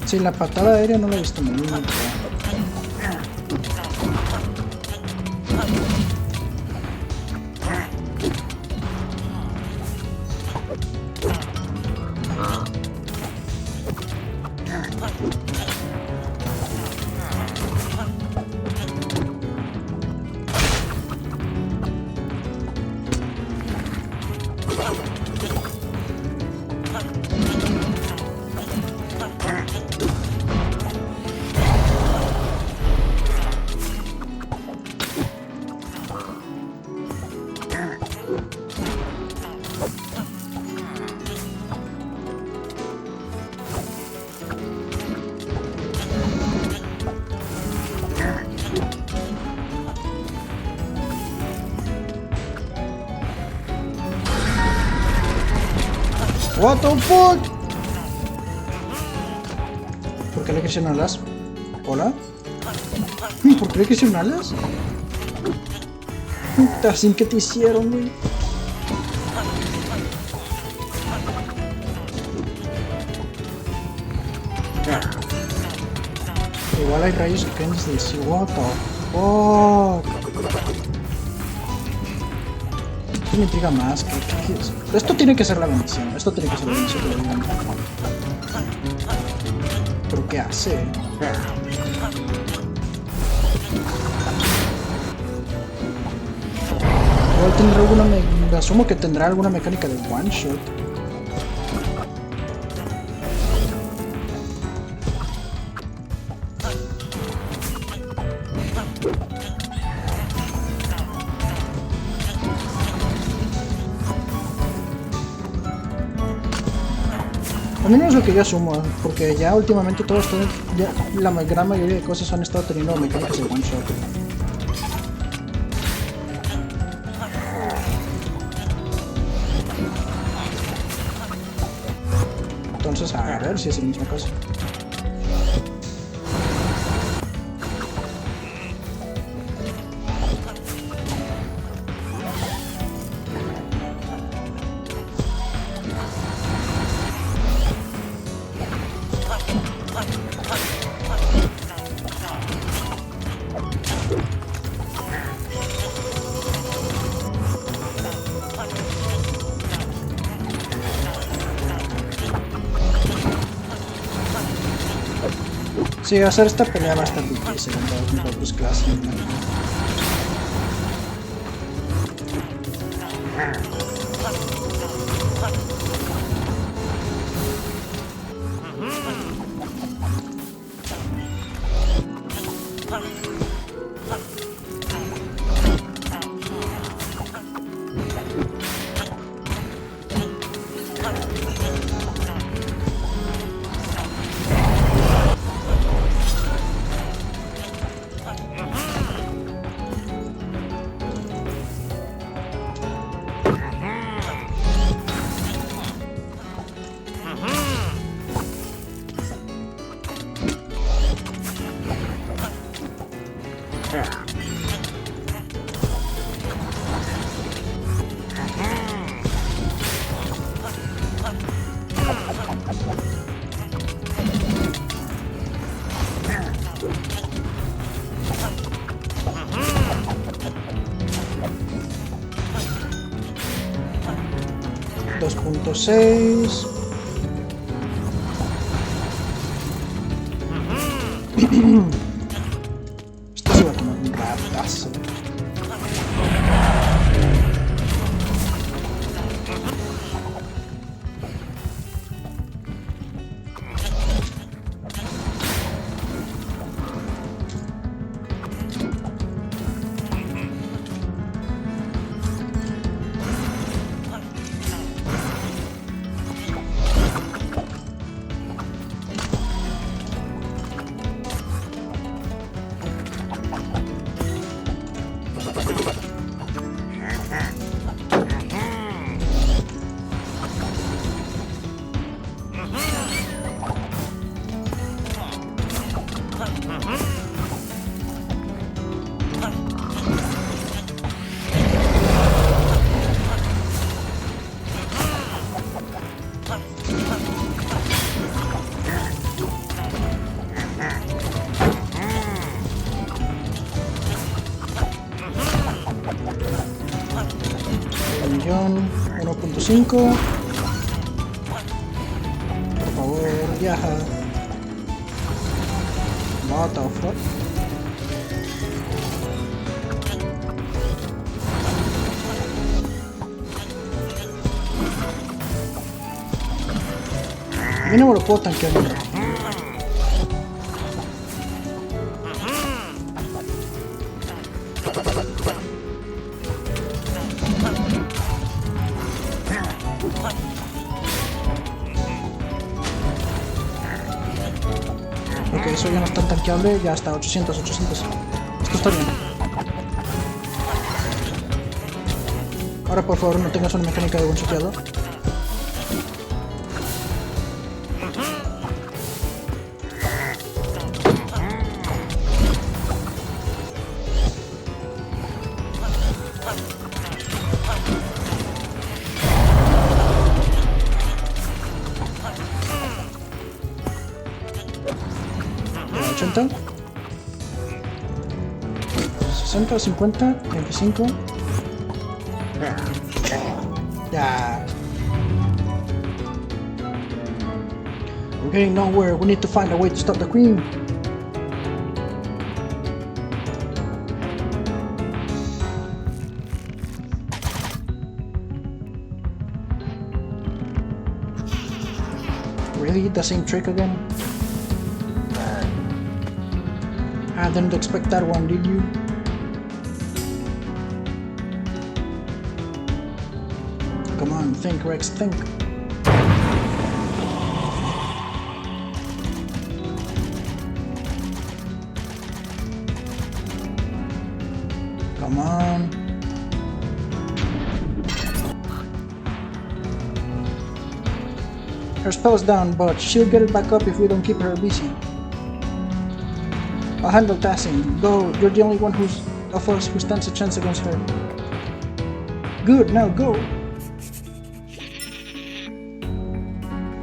Sí, la patada aérea no la he visto muy bien. What the fuck? ¿Por qué le crecieron alas? ¿Hola? ¿Por qué le crecieron alas? Así que te hicieron, güey. Igual hay rayos que caen desde el cielo. What the fuck? Me intriga más. ¿Qué es? Esto tiene que ser la bendición. Esto tiene que ser la bendición de la vida. ¿Pero qué hace? Igual tendrá alguna... Me asumo que tendrá alguna mecánica de one shot. Al menos es lo que yo asumo, porque ya últimamente todos la gran mayoría de cosas han estado teniendo mecánicas de one shot. Entonces, a ver si es la misma cosa. Sí, hacer esta pelea va a estar difícil en todas mis otras clases. 2.6. Esto se va a tomar un ratazo. Millón 1.5. Por favor, viaja. What the fuck? Yo no me lo puedo tanquear. Ok, eso ya no es tan tanqueable, ya está 800. Esto está bien. Ahora por favor no tengas una mecánica de one-shoteado. Ya, 80. 60, 50, 25. Yeah. We're getting nowhere. We need to find a way to stop the queen. Really? The same trick again? I didn't expect that one, did you? Come on, think, Rex, think. Come on. Her spell's down, but she'll get it back up if we don't keep her busy. I'll handle Tassin. Go, you're the only one of us who stands a chance against her. Good, now go.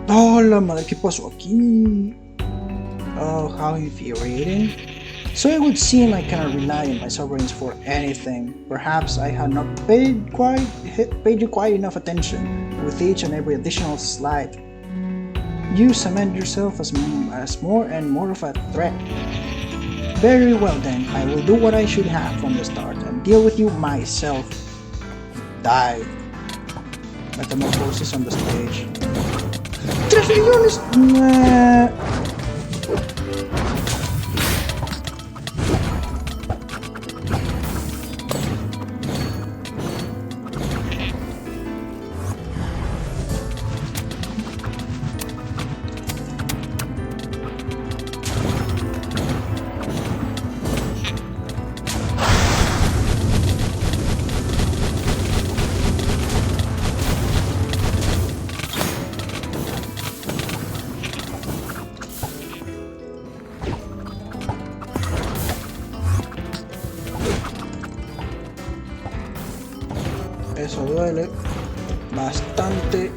Oh, la madre, ¿qué pasó aquí? Oh, how infuriating. So it would seem I cannot rely on my sovereigns for anything. Perhaps I had not paid you quite enough attention with each and every additional slide. You cement yourself as more and more of a threat. Very well then, I will do what I should have from the start and deal with you myself. Die. Metamorphosis on the stage. 3 millones. Nah. Eso duele bastante.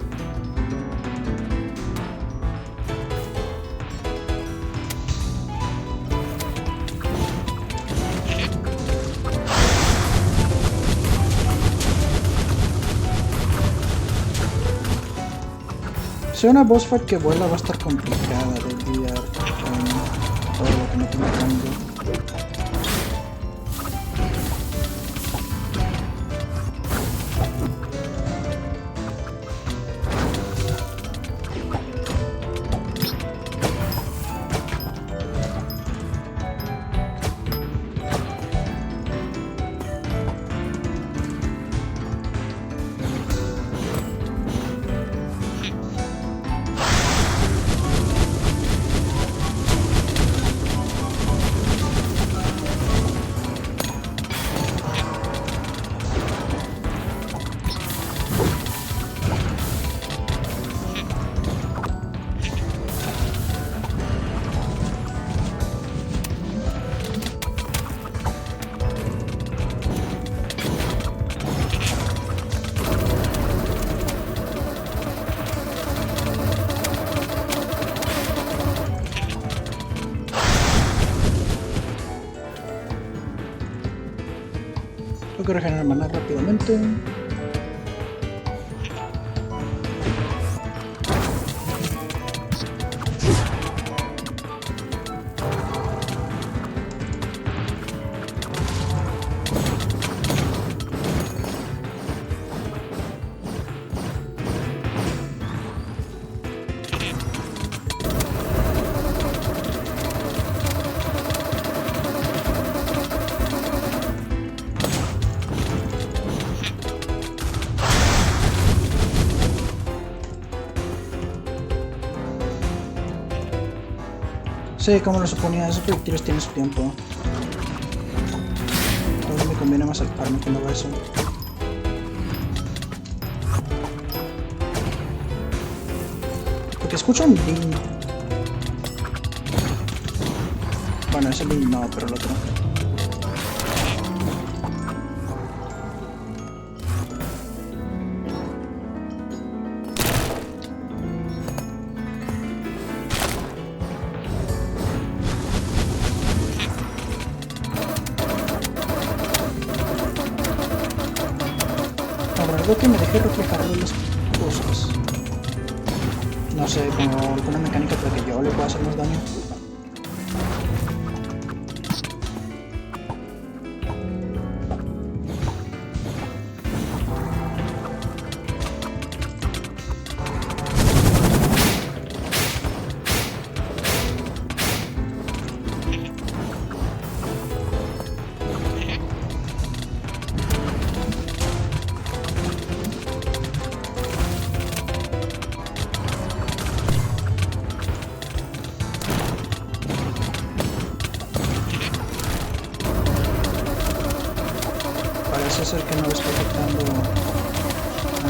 Si una boss fight que vuela va a estar complicada de lidiar con todo lo que no tengo rango. Tengo que regenerar maná rápidamente. Sí, como lo suponía, esos proyectiles tienen su tiempo. Ahora me conviene más saltarme cuando haga eso. Porque escucho un ding. Bueno, ese ding no, pero el otro. Creo que me dejé reflejar las cosas. No sé, como alguna mecánica para que yo le pueda hacer más daño. Parece ser que no le está afectando.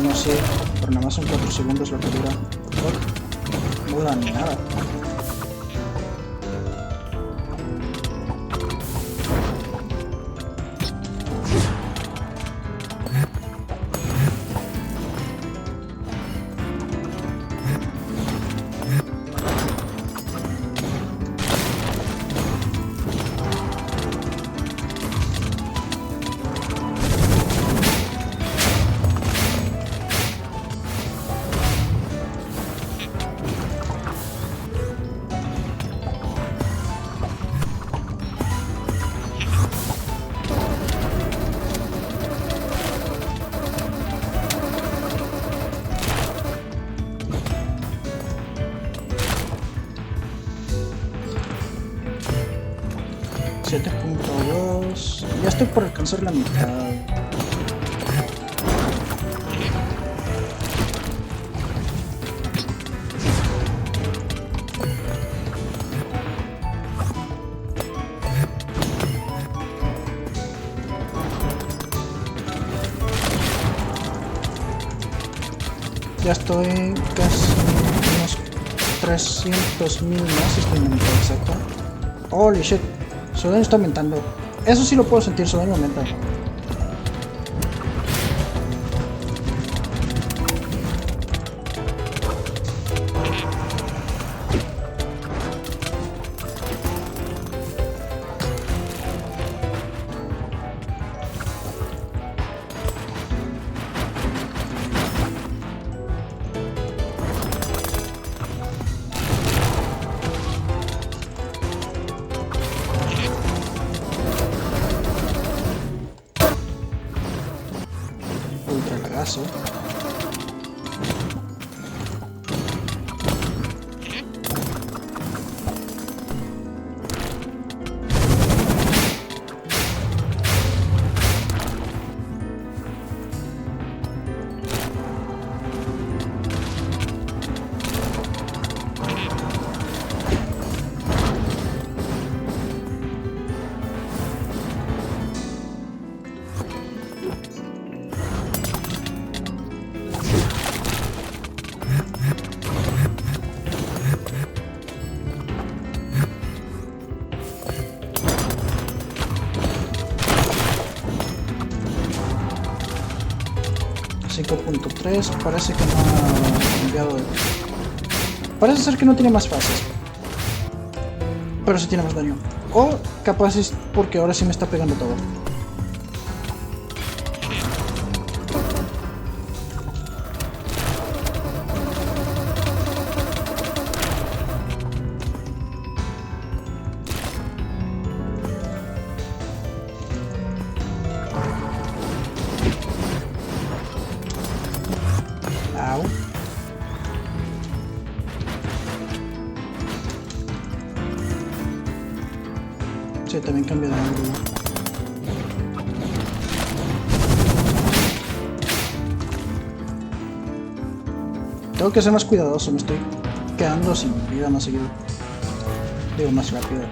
No sé, pero nada más son 4 segundos lo que dura. No dura ni nada. Ya estoy por alcanzar la mitad. Ya estoy casi unos 300.000 más, estoy en la mitad exacta. Holy shit, su daño está aumentando. Eso sí lo puedo sentir, su daño aumenta. .3 parece que no ha cambiado. Parece ser que no tiene más fases, pero sí tiene más daño. O capaz es porque ahora sí me está pegando todo. Au. Sí, también cambia de ángulo. Tengo que ser más cuidadoso, me estoy quedando sin vida más seguido. Digo, más rápido.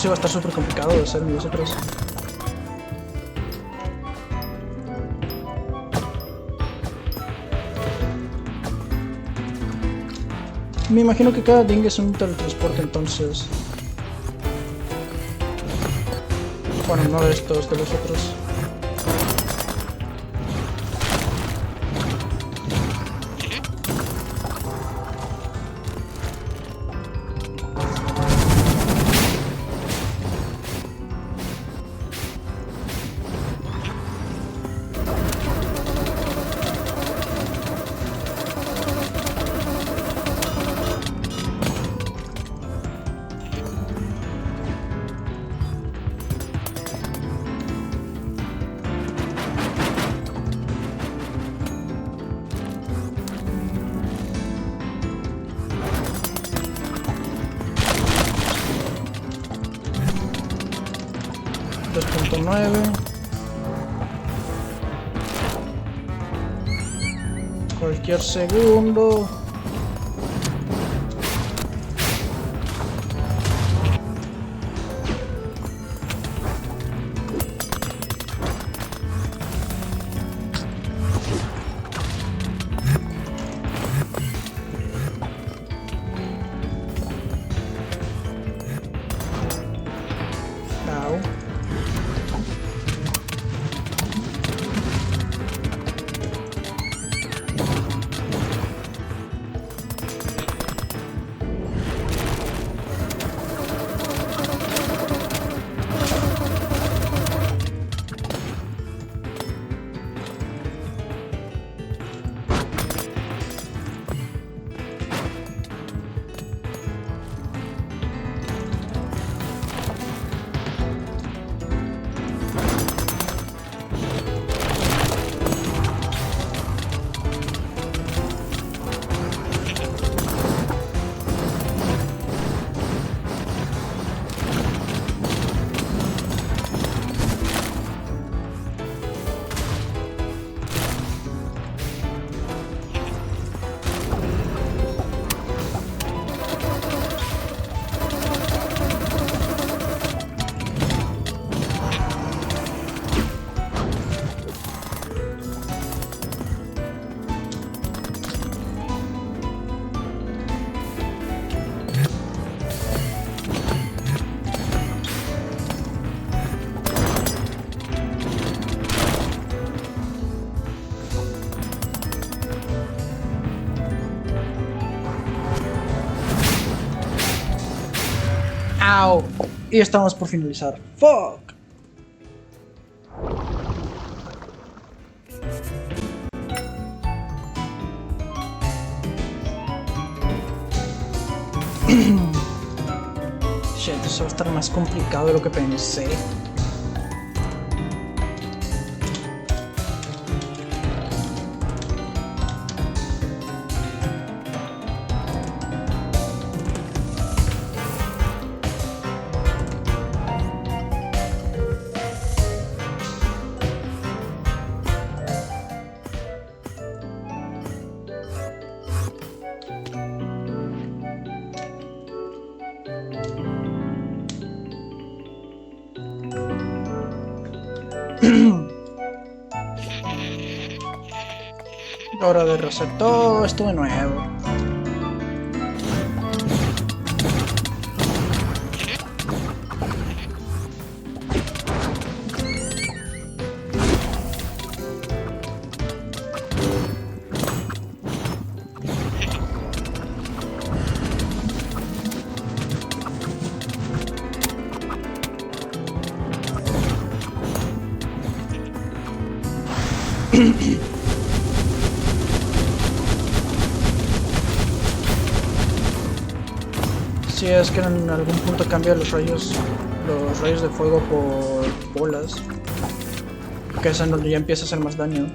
Va a estar súper complicado de hacer nosotros. Me imagino que cada ding es un teletransporte, entonces. Bueno, no de estos, de los otros. Cualquier segundo. ¡Au! Y estamos por finalizar. ¡Fuck! Shit, eso va a estar más complicado de lo que pensé. Hora de reset todo esto de nuevo. Sí, es que en algún punto cambia los rayos de fuego por bolas, que es en donde ya empieza a hacer más daño.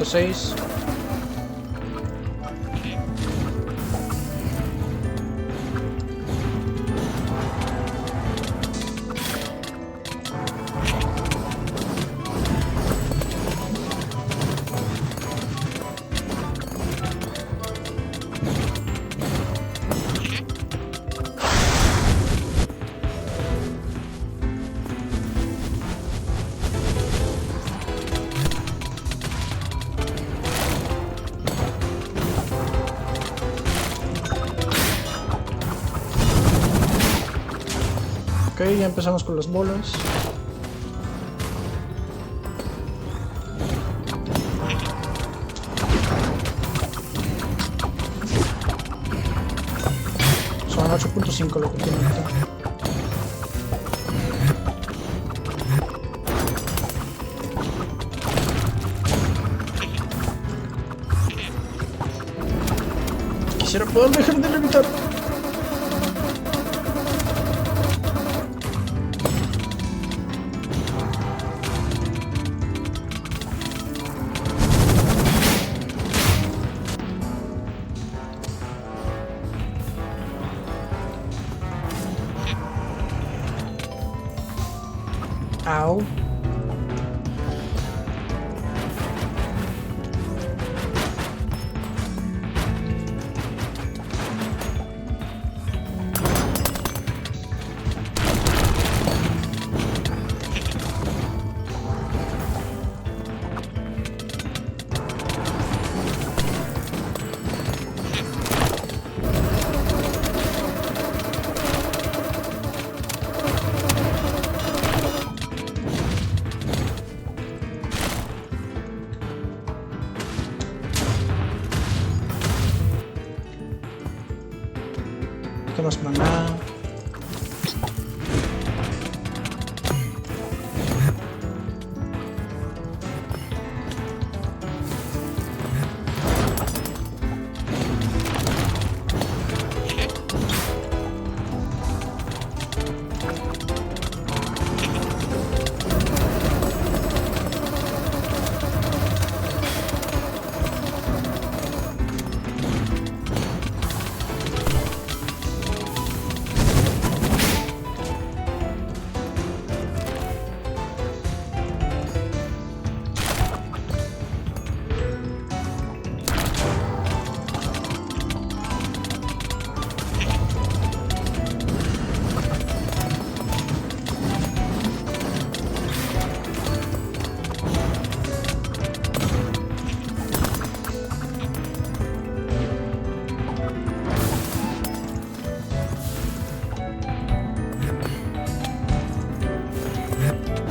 .6. ya empezamos con las bolas. Son 8.5 lo que tiene ahorita. Quisiera poder dejar de levitar. Au. ¿Qué más maná?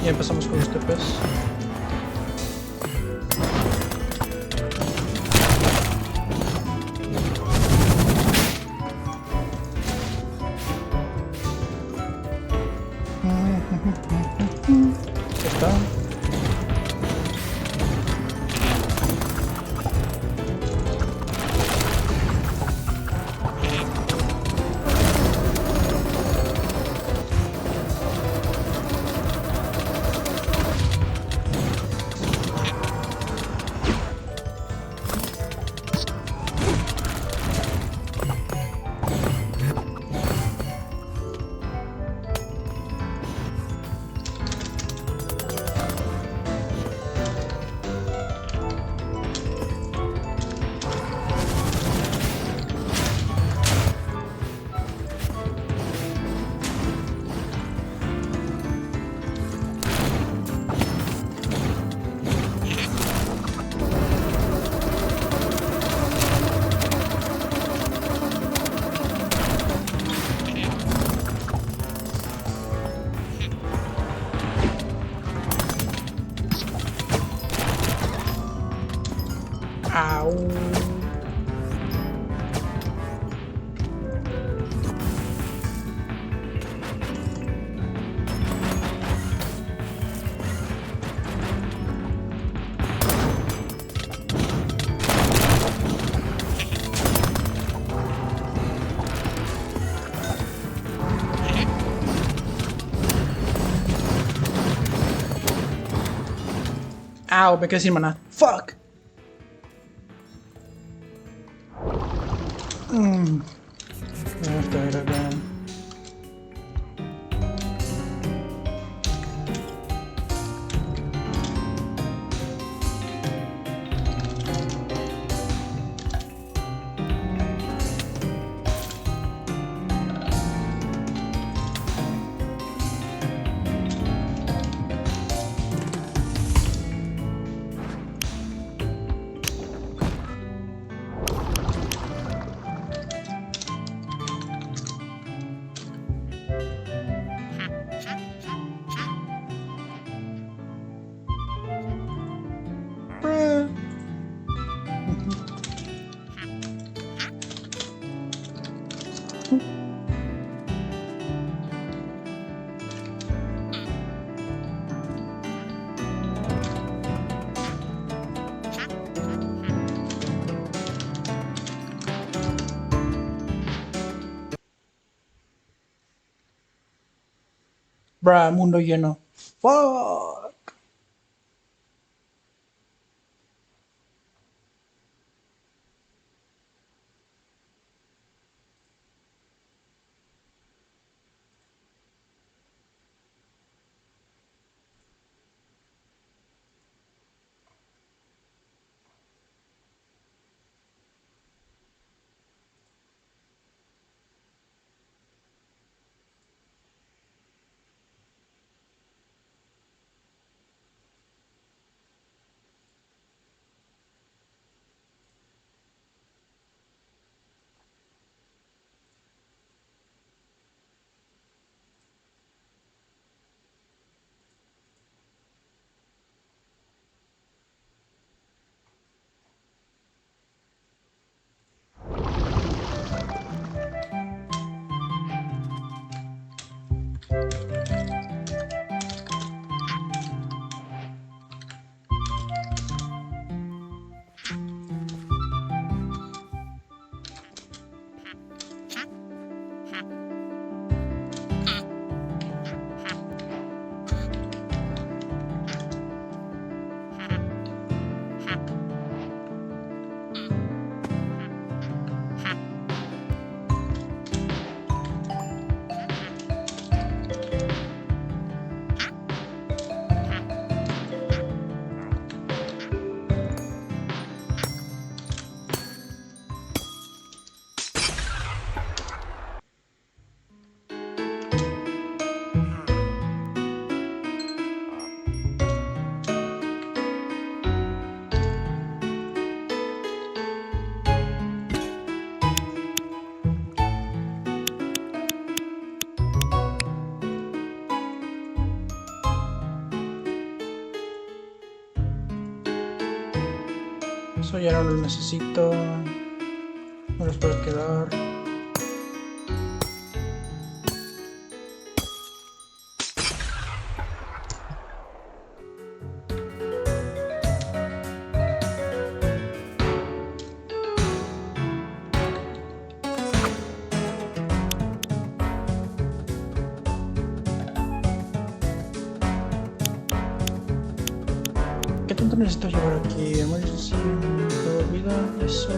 Y empezamos con los TPs. ¿Qué está? Au. Au, me quedé sin maná. Fuck. Esto era acá. Bra, mundo lleno. Fuck. Eso ya no lo necesito. No los puedo quedar. ¿Qué tanto necesito llevar aquí? Todo vida, eso.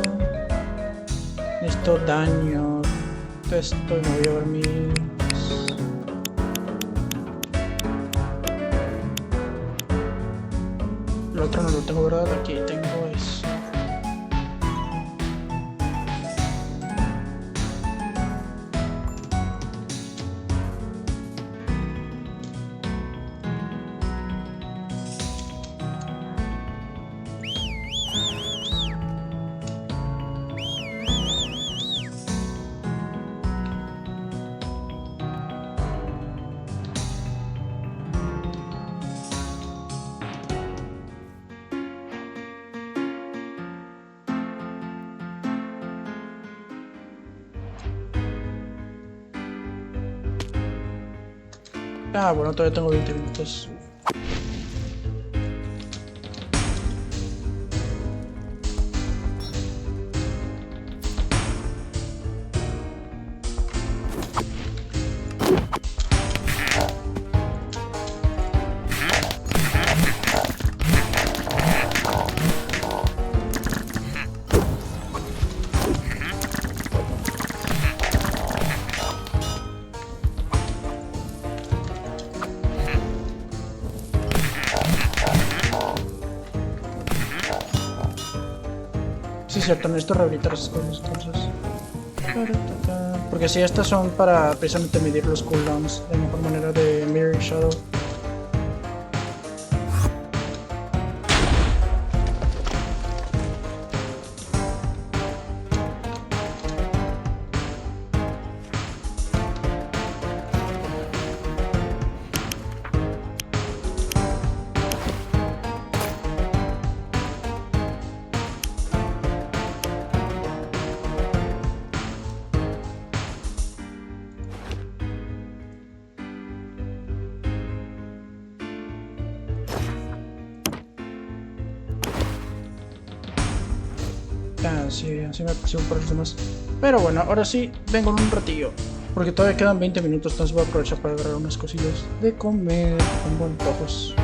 Necesito daño. Esto me voy a llevar mis... Lo otro no lo tengo, ¿verdad? Aquí tengo eso. Ah, bueno, todavía tengo 20 minutos. Sí, cierto, necesito rehabilitar esas cosas entonces. Porque si estas son para precisamente medir los cooldowns de mejor manera de Mirror Shadow. Ah, sí, así me persigo por los demás. Pero bueno, ahora sí, vengo en un ratillo. Porque todavía quedan 20 minutos, entonces voy a aprovechar para agarrar unas cosillas de comer. Tengo antojos.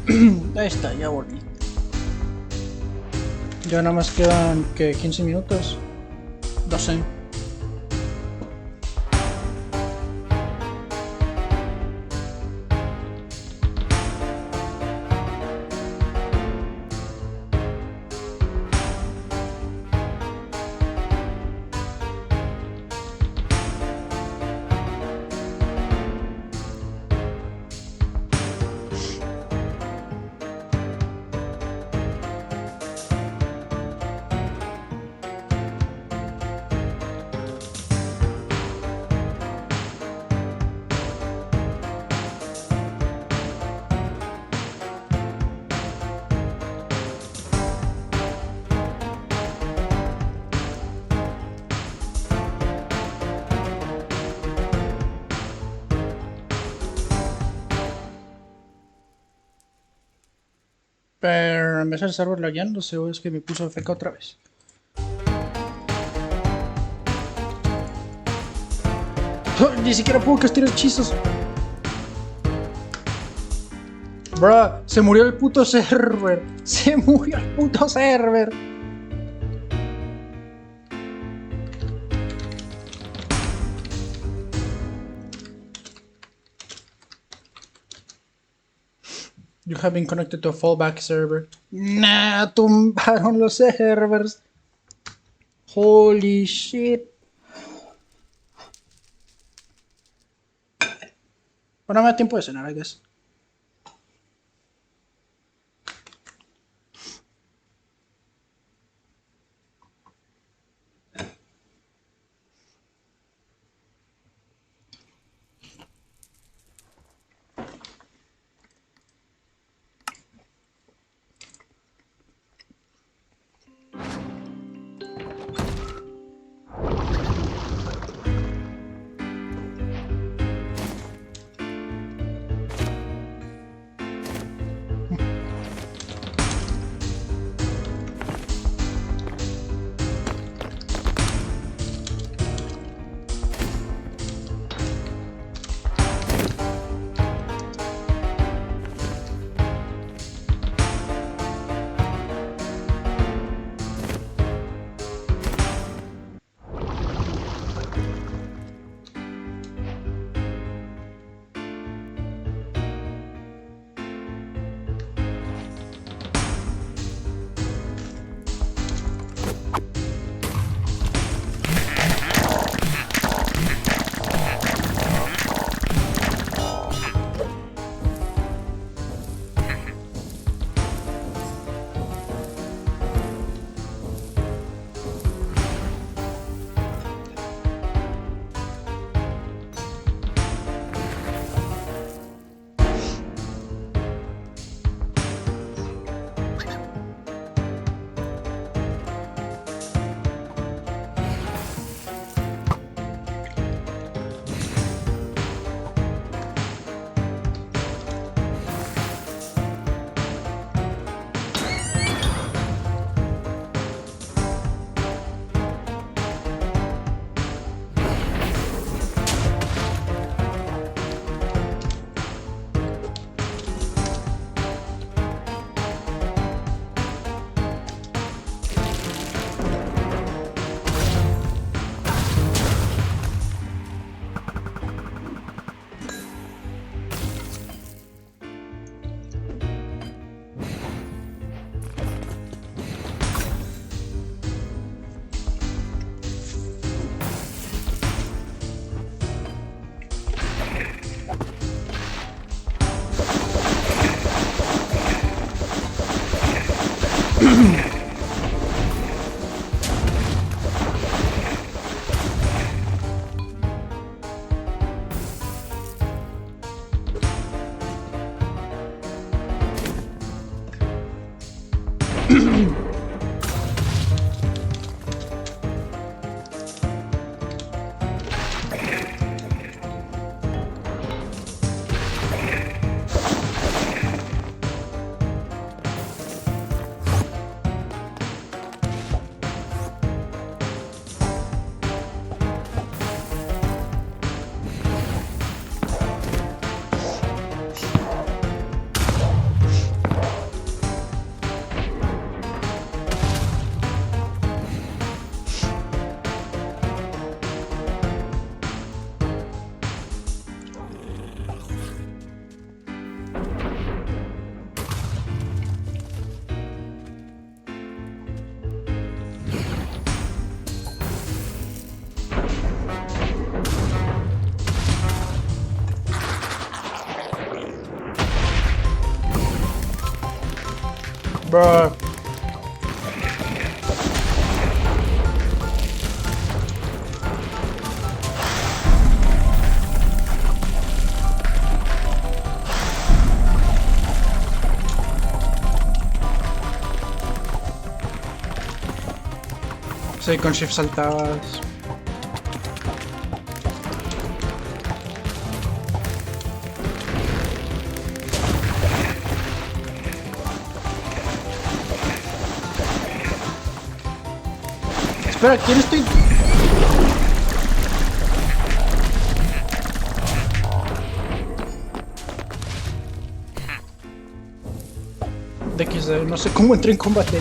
Ahí está, ya volví. Ya nada más quedan, ¿qué? 15 minutos. 12. Pero en vez del server lagueándose, o es que me puso FK otra vez. Ni siquiera puedo castear hechizos. Bruh, se murió el puto server. Se murió el puto server. You have been connected to a fallback server. Nah, tumbaron los servers. Holy shit. Bueno, me da tiempo de cenar, I guess. Bro. Sí, con shift saltabas. Espera, ¿quién estoy? De XD, no sé cómo entré en combate.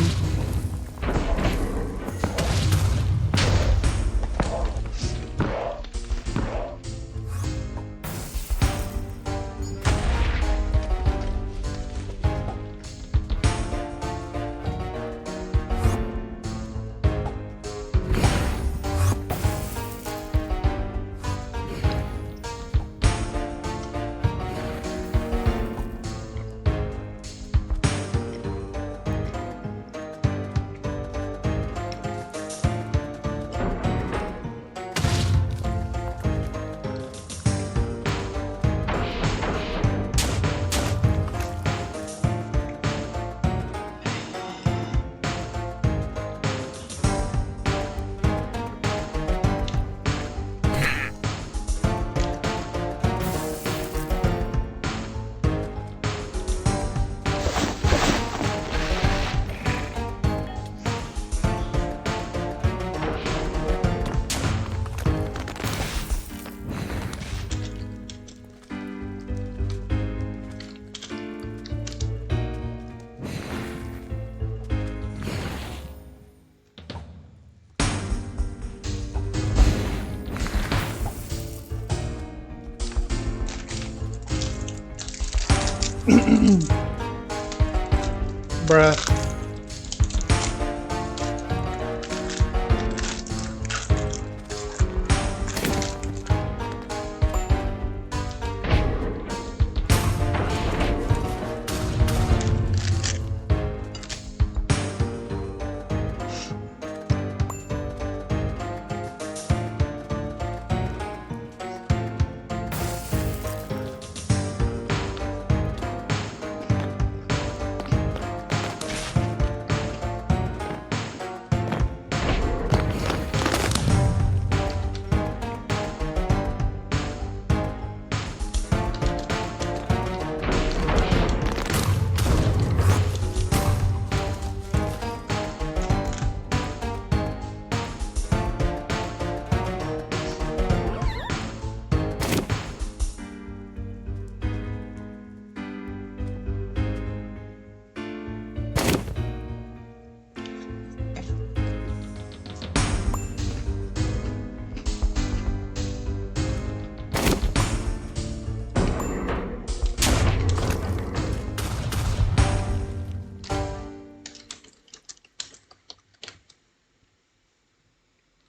Bruh.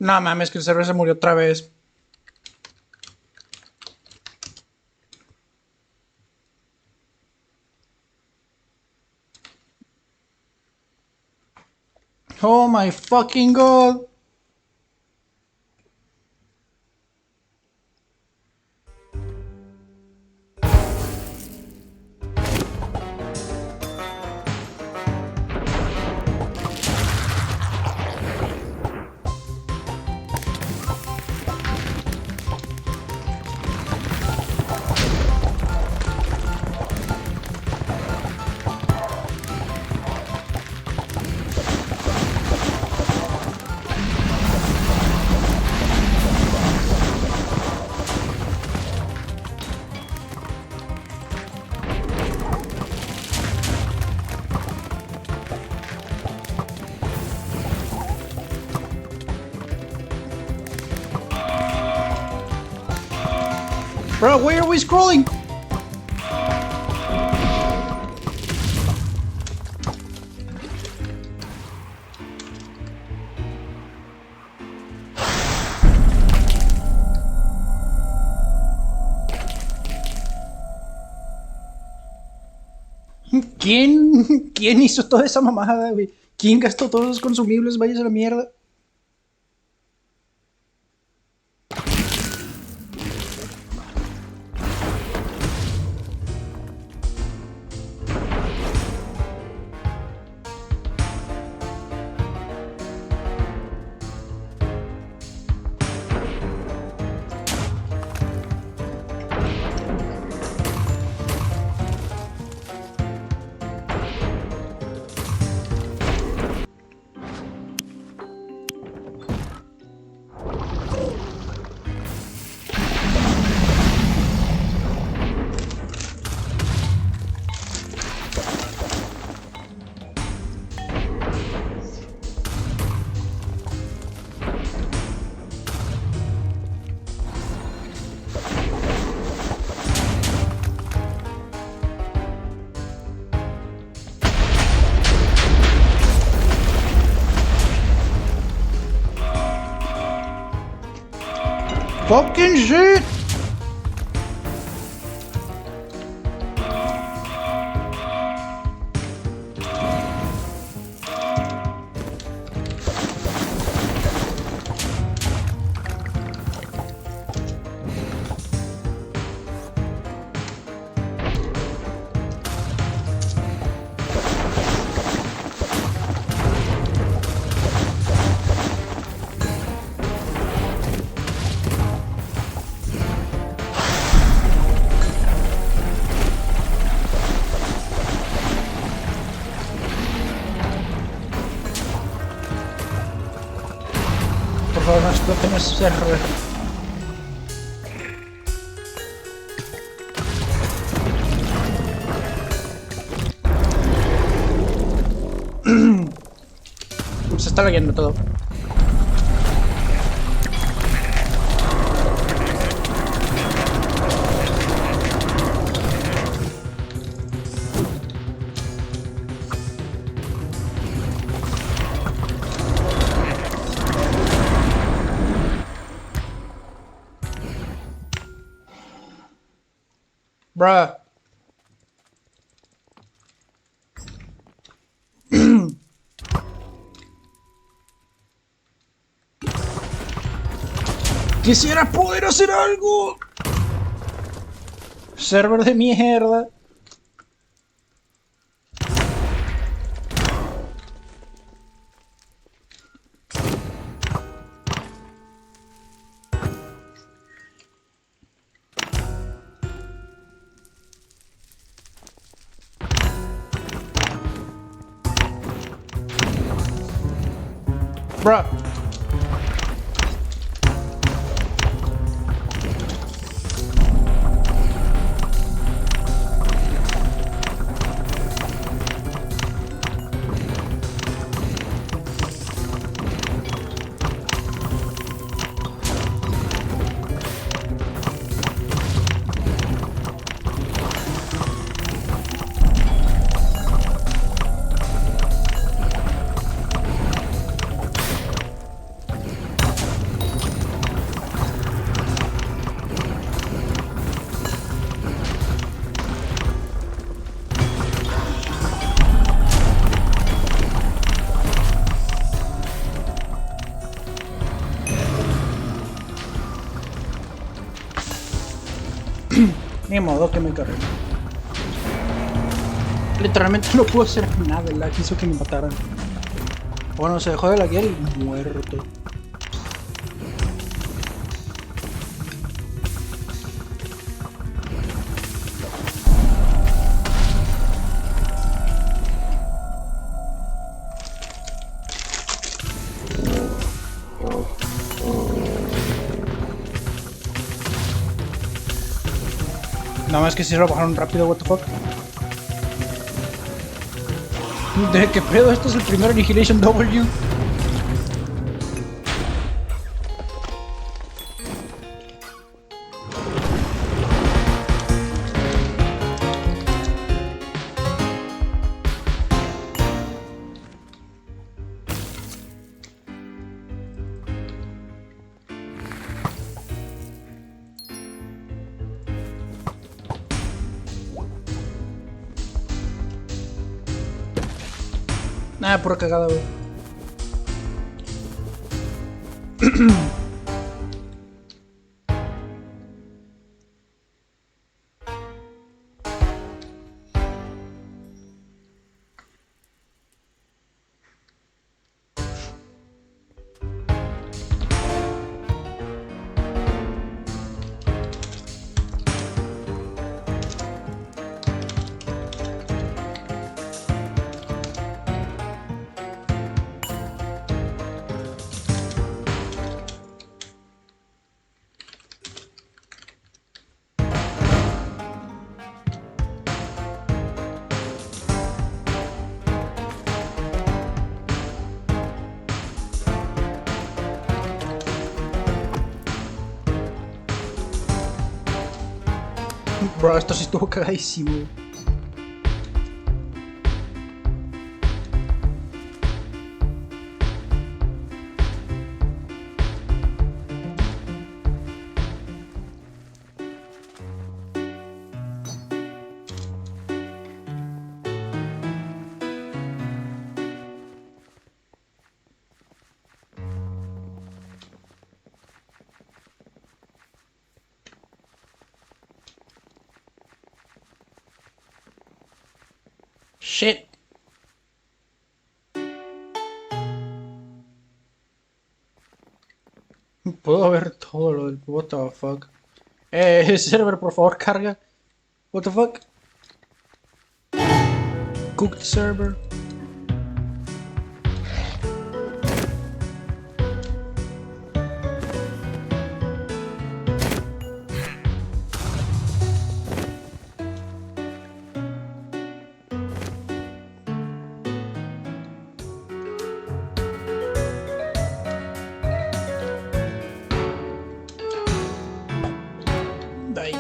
No mames, que el server se murió otra vez. Oh my fucking god. Bro, where are we scrolling? ¿Qué? ¿Quién hizo toda esa mamada, güey? ¿Quién gastó todos los consumibles? Vayas a la mierda. Fucking shit! Por favor, no exploten ese server. Se está leyendo todo. Bruh. Quisiera poder hacer algo. Server de mierda. Bruh. Ni modo que me cargue. Literalmente no puedo hacer nada. La quiso que me mataran. Bueno, se dejó de laguear y muerto. Nada más que si lo bajaron rápido, what the fuck. ¿De qué pedo? Esto es el primer Annihilation W. Nada, pura cagada, güey. Bro, esto sí estuvo cagadísimo. Shit. Puedo ver todo lo del... What the fuck. Server, por favor, carga. What the fuck. Cooked server. Ahí.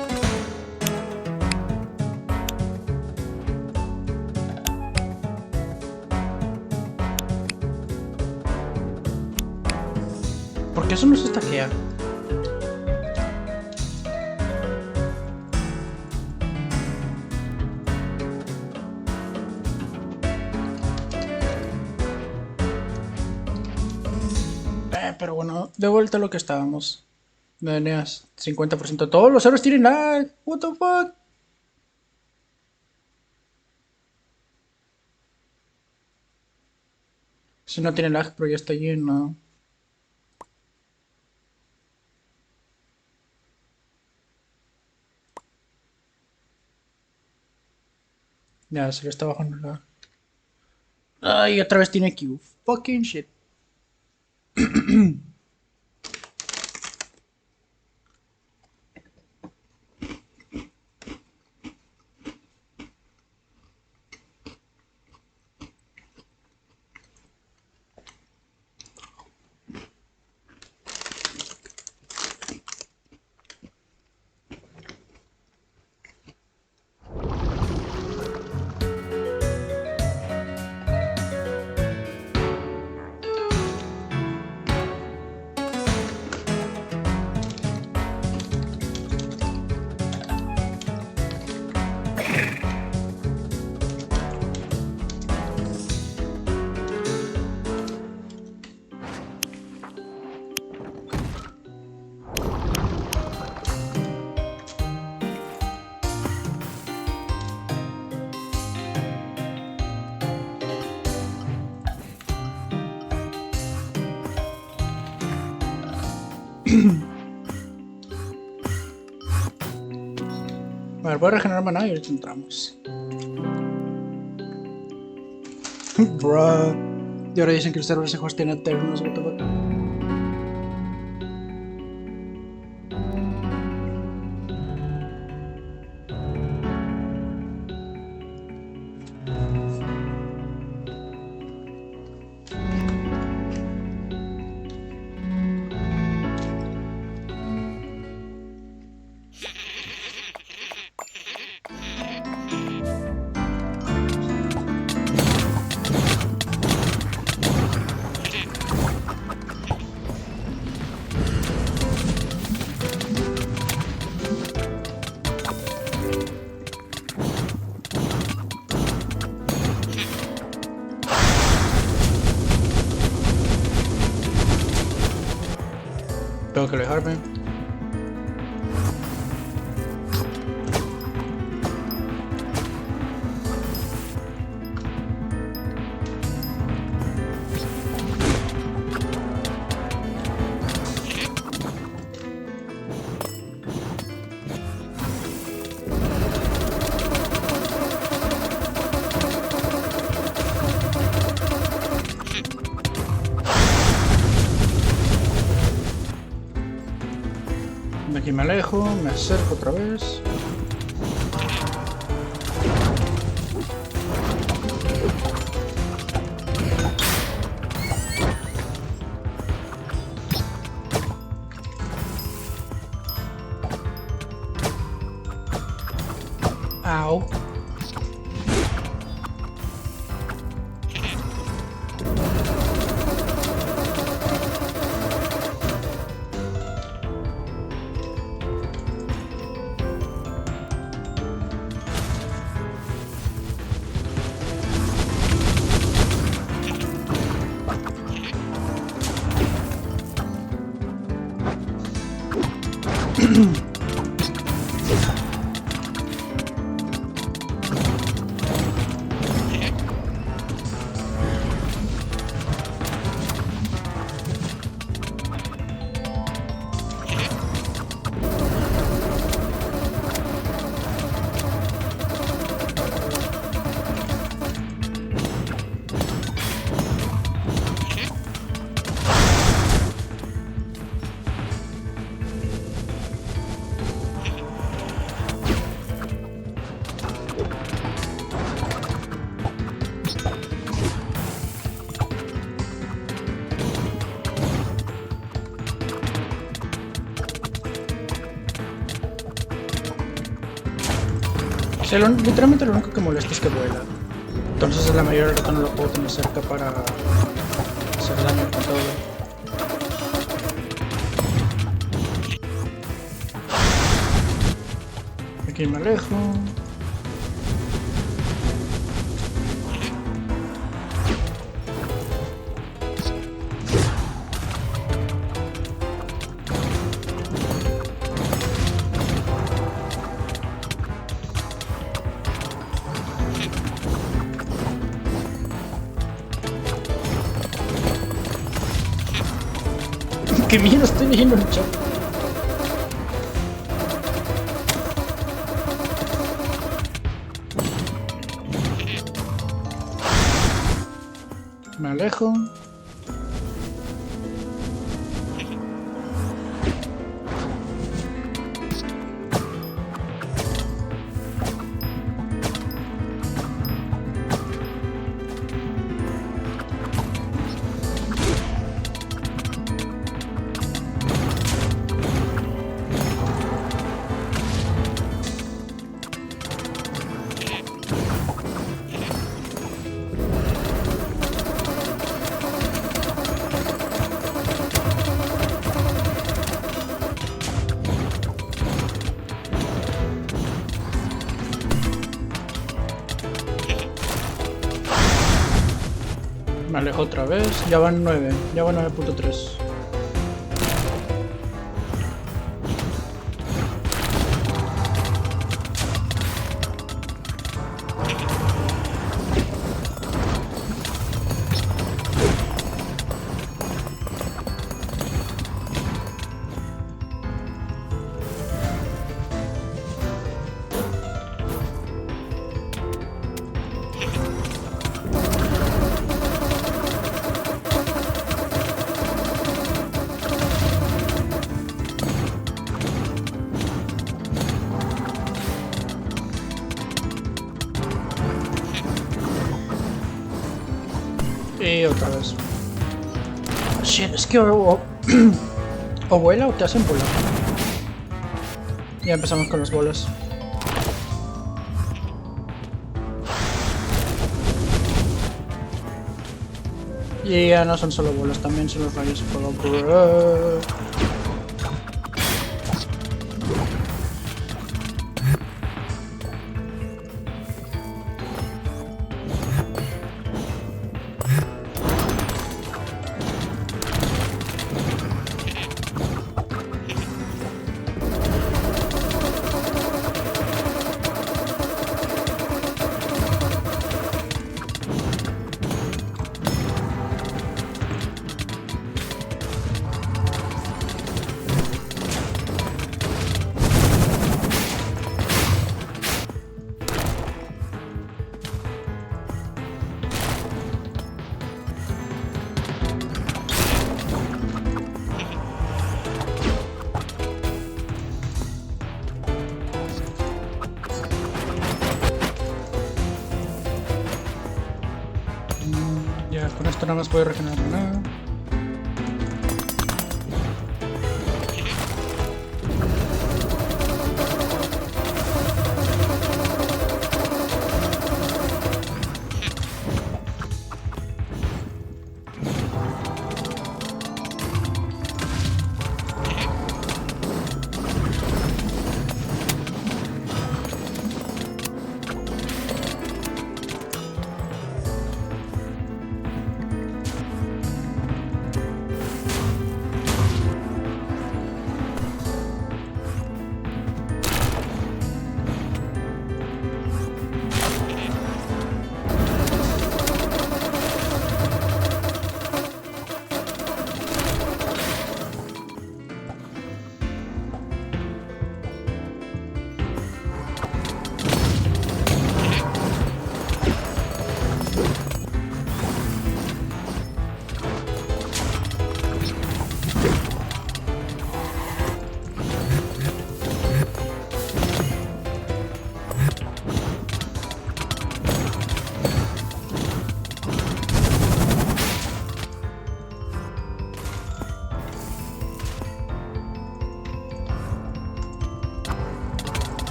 ¿Por qué eso no se estaquea? Pero bueno, de vuelta a lo que estábamos. Me venías 50%. Todos los servers tienen lag. What the fuck. Si no tiene lag, pero ya está lleno. Ya, se le está bajando el lag. Ay, otra vez tiene Q. Fucking shit. A ver, voy a regenerar maná y ahorita entramos. Bruh. Y ahora dicen que el server se hostea en Eternos, what the fuck. Tengo que alejarme. De aquí me alejo, me acerco otra vez. Au. O sea, literalmente lo único que molesta es que vuela. Entonces la mayoría del rato no lo puedo tener cerca para hacer daño con todo. Aquí me alejo. ¿Qué mierda estoy leyendo en el chat? Me alejo. Me alejo otra vez. Ya van 9. Ya van 9.3. Y otra vez. Shit, es que o vuela o te hacen volar. Ya empezamos con las bolas. Y ya no son solo bolas, también son los rayos de fuego. nada más puede regenerar maná.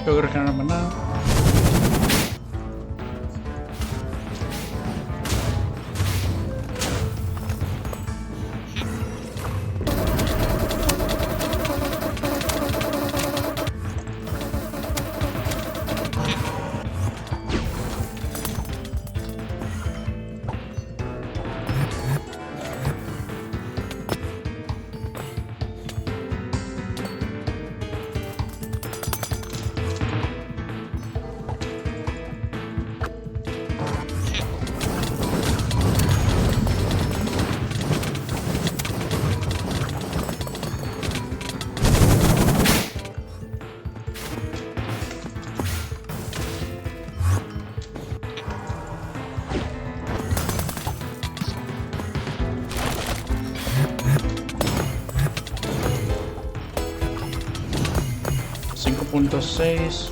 Tengo que regenerar maná. .6.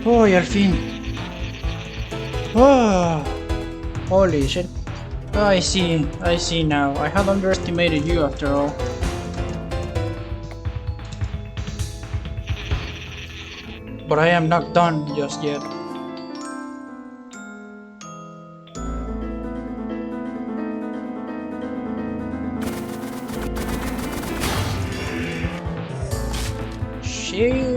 Oh, y al fin. Oh, holy shit. Oh, I see now. I had underestimated you after all. But I am not done just yet. Shit.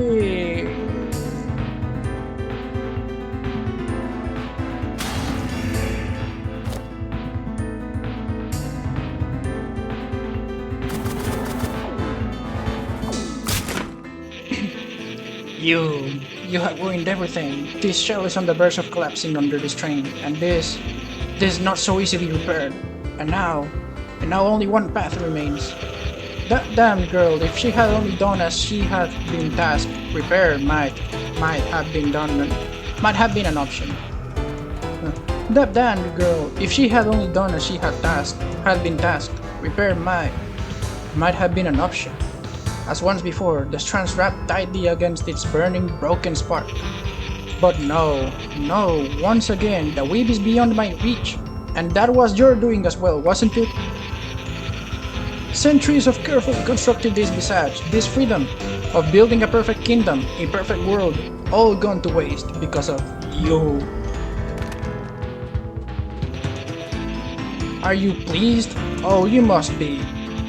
You have ruined everything. This shell is on the verge of collapsing under this train, and this is not so easily repaired. And now only one path remains. That damn girl, if she had only done as she had been tasked, repair might have been an option. That damn girl, if she had only done as she had been tasked, repair might have been an option. As once before, the strands wrapped tightly against its burning, broken spark. But no, once again, the weave is beyond my reach. And that was your doing as well, wasn't it? Centuries of carefully constructed this visage, this freedom of building a perfect kingdom, a perfect world, all gone to waste because of you. Are you pleased? Oh, you must be.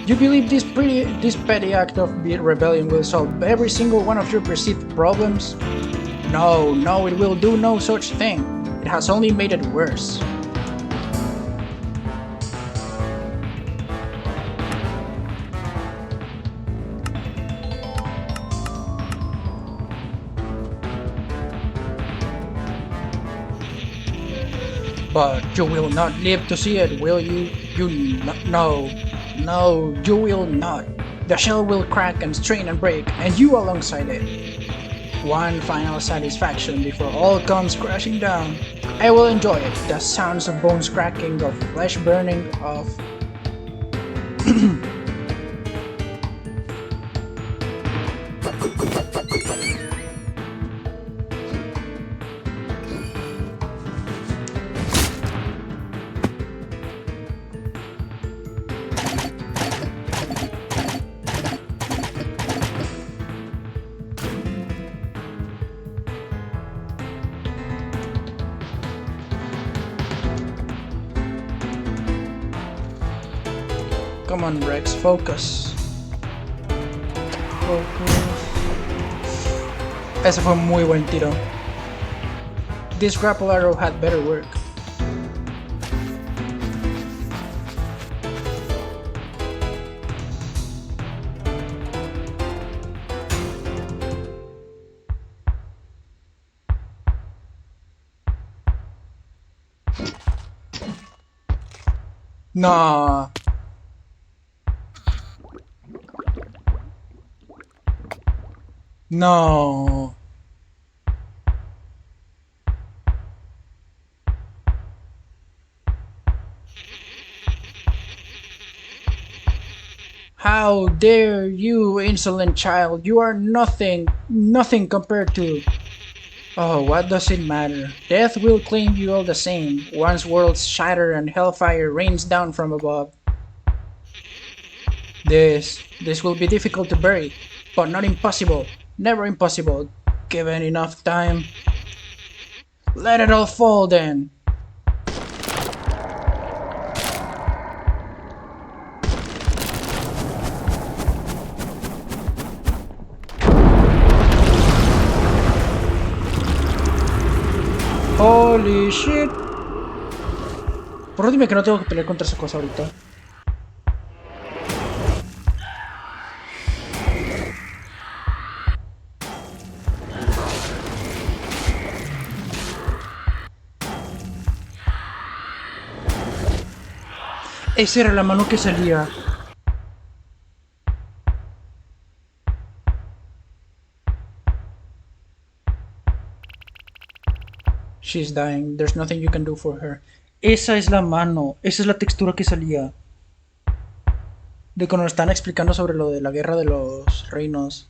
You believe this petty act of rebellion will solve every single one of your perceived problems? No, it will do no such thing. It has only made it worse. But you will not live to see it, will you? No, you will not. The shell will crack and strain and break, and you alongside it. One final satisfaction before all comes crashing down. I will enjoy it, the sounds of bones cracking, of flesh burning, of... Come on, Rex, focus. Ese fue muy buen tiro. This grapple arrow had better work. Nah. No. How dare you, insolent child? You are nothing compared to... Oh, what does it matter? Death will claim you all the same, once worlds shatter and hellfire rains down from above. This will be difficult to bury, but not impossible. Never impossible, given enough time. Let it all fall then. Holy shit. Por dime que no tengo que pelear contra esa cosa ahorita. Esa era la mano que salía. She's dying. There's nothing you can do for her. Esa es la mano. Esa es la textura que salía. De cuando nos están explicando sobre lo de la guerra de los reinos.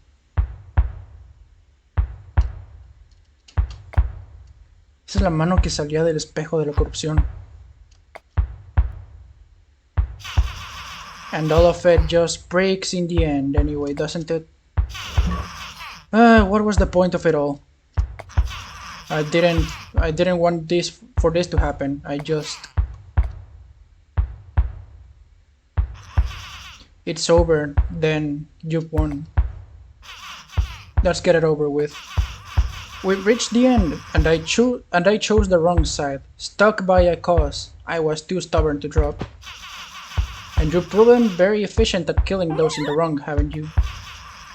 Esa es la mano que salía del espejo de la corrupción. And all of it just breaks in the end anyway, doesn't it? What was the point of it all? I didn't want this to happen. It's over, then you've won. Let's get it over with. We've reached the end, and I chose the wrong side. Stuck by a cause I was too stubborn to drop. And you've proven very efficient at killing those in the wrong, haven't you?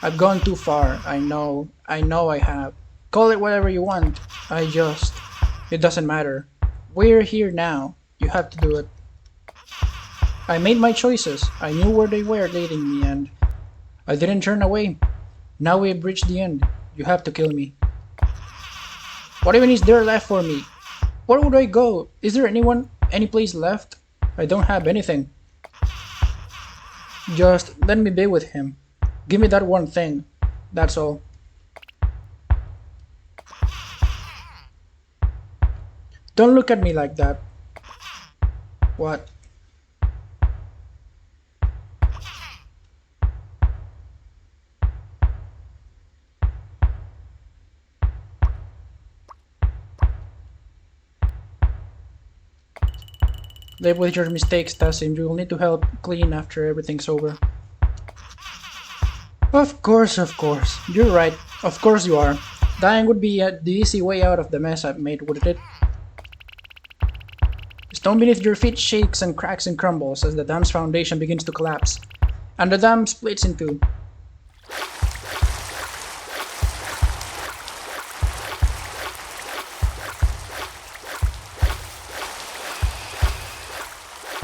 I've gone too far, I know I have. Call it whatever you want, it doesn't matter. We're here now, you have to do it. I made my choices, I knew where they were leading me, and I didn't turn away. Now we've reached the end, you have to kill me. What even is there left for me? Where would I go? Is there any place left? I don't have anything. Just let me be with him. Give me that one thing. That's all. Don't look at me like that. What? Live with your mistakes, Tassim. You will need to help clean after everything's over. Of course. You're right. Of course you are. Dying would be the easy way out of the mess I've made, wouldn't it? The stone beneath your feet shakes and cracks and crumbles as the dam's foundation begins to collapse, and the dam splits in two.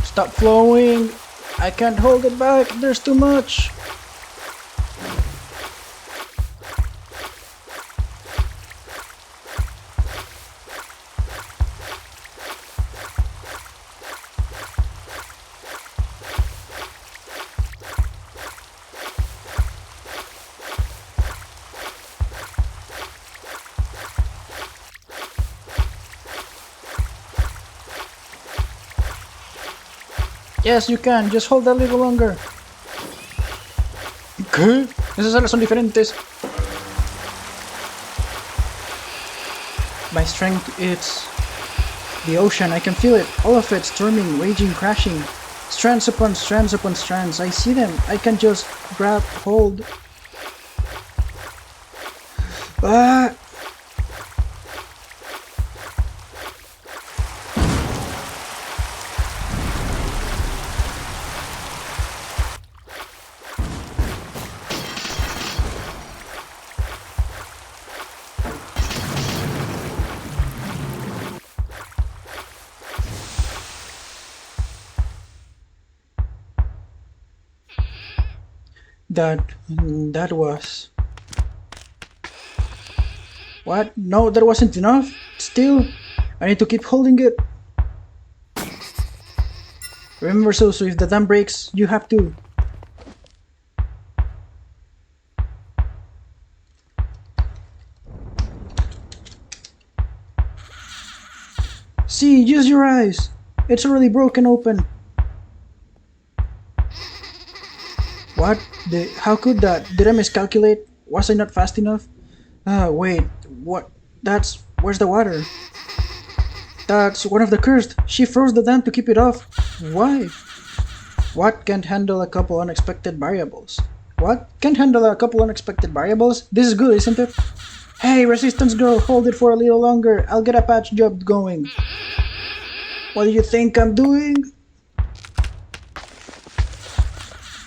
Stop flowing! I can't hold it back, there's too much! Yes, you can. Just hold that little longer. ¿Qué? Esas alas son diferentes. My strength, it's the ocean. I can feel it. All of it, storming, raging, crashing. Strands upon strands upon strands. I see them. I can just grab hold. Ah! That was... What? No, that wasn't enough? Still, I need to keep holding it. Remember, so if the dam breaks, you have to. See, use your eyes. It's already broken open. What? How could that? Did I miscalculate? Was I not fast enough? Wait, what? Where's the water? That's one of the cursed. She froze the dam to keep it off. Why? What can't handle a couple unexpected variables? What? Can't handle a couple unexpected variables? This is good, isn't it? Hey, resistance girl, hold it for a little longer. I'll get a patch job going. What do you think I'm doing?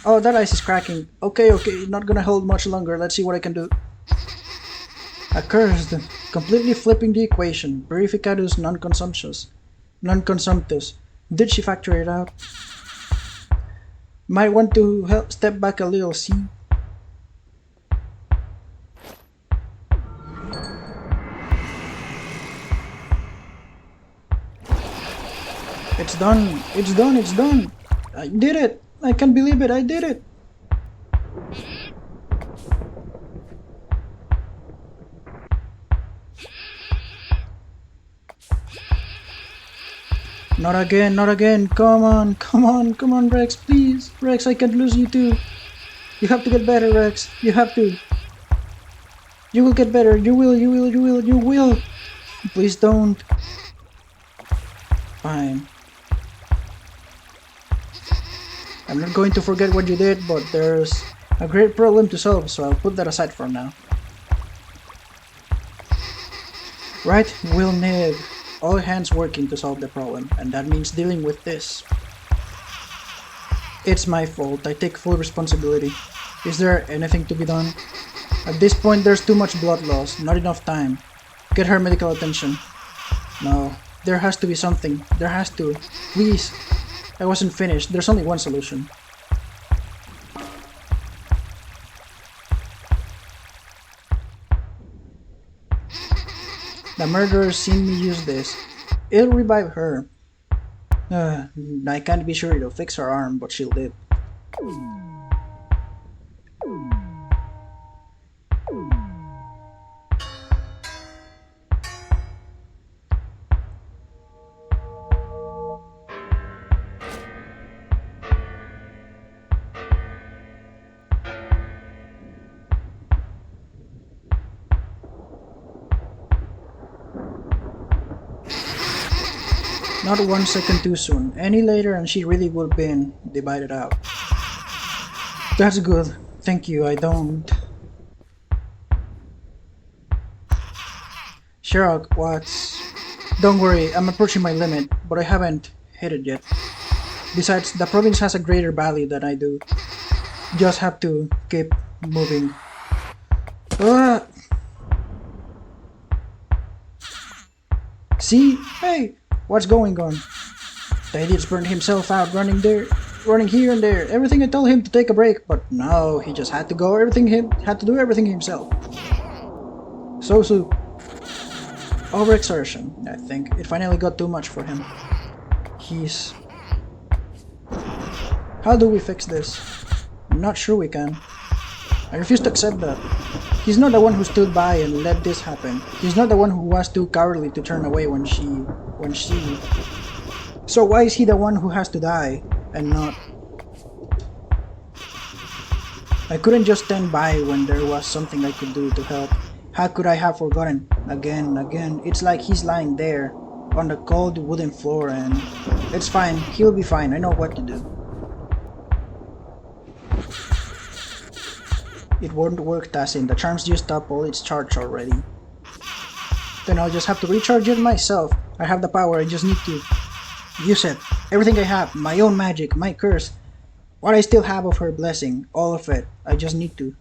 Oh, that ice is cracking. Okay, not gonna hold much longer. Let's see what I can do. Accursed. Completely flipping the equation. Verificatus non-consumptus. Did she factor it out? Might want to step back a little, see? It's done. It's done. It's done. I did it. I can't believe it. I did it. Not again, not again. Come on, come on, come on, Rex, please. Rex, I can't lose you too. You have to get better, Rex. You have to. You will get better. You will, you will, you will, you will. Please don't. Fine. I'm not going to forget what you did, but there's a great problem to solve, so I'll put that aside for now. Right, we'll need all hands working to solve the problem, and that means dealing with this. It's my fault, I take full responsibility. Is there anything to be done? At this point there's too much blood loss, not enough time. Get her medical attention. No, there has to be something, there has to. Please. I wasn't finished, there's only one solution. The murderer's seen me use this. It'll revive her. I can't be sure it'll fix her arm, but she'll live. Not 1 second too soon. Any later and she really would have been divided out. That's good. Thank you, I don't... Sherlock, what's... Don't worry, I'm approaching my limit, but I haven't hit it yet. Besides, the province has a greater value than I do. Just have to keep moving. See? Hey! What's going on? The idiot's burned himself out running there, running here and there. Everything I told him to take a break, but no, he just had to go. Had to do everything himself. So overexertion. I think it finally got too much for him. How do we fix this? I'm not sure we can. I refuse to accept that. He's not the one who stood by and let this happen. He's not the one who was too cowardly to turn away when she... So why is he the one who has to die, and not... I couldn't just stand by when there was something I could do to help. How could I have forgotten? Again. It's like he's lying there, on the cold wooden floor, and... It's fine, he'll be fine, I know what to do. It won't work, Tassin. The charm's used up all its charge already. Then I'll just have to recharge it myself. I have the power, I just need to use it. Everything I have, my own magic, my curse. What I still have of her blessing, all of it. I just need to.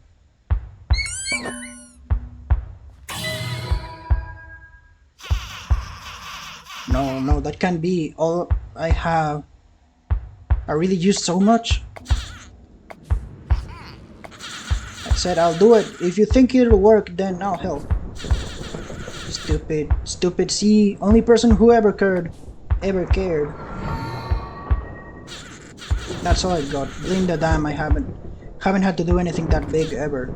No, that can't be all I have. I really used so much. I said I'll do it. If you think it'll work, then I'll help. Stupid, see, only person who ever cared. That's all I got. Blame the damn I haven't had to do anything that big ever.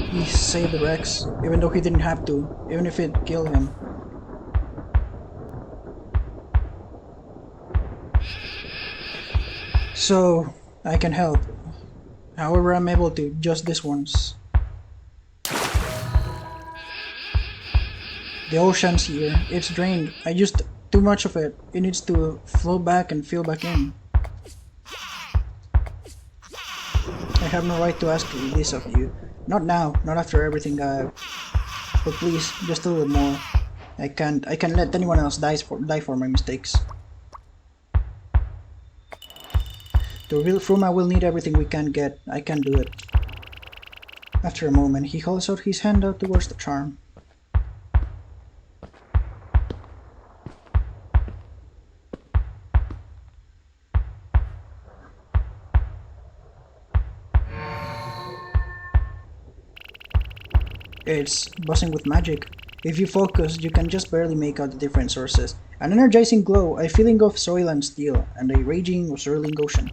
He saved Rex, even though he didn't have to, even if it killed him. So, I can help. However I'm able to, just this once. The ocean's here. It's drained. I used too much of it. It needs to flow back and fill back in. I have no right to ask this of you. Not now. Not after everything I've... But please, just a little more. I can't let anyone else die for my mistakes. The real Fruma will need everything we can get. I can do it. After a moment, he holds out his hand out towards the charm. It's buzzing with magic. If you focus, you can just barely make out the different sources. An energizing glow, a feeling of soil and steel, and a raging, swirling ocean.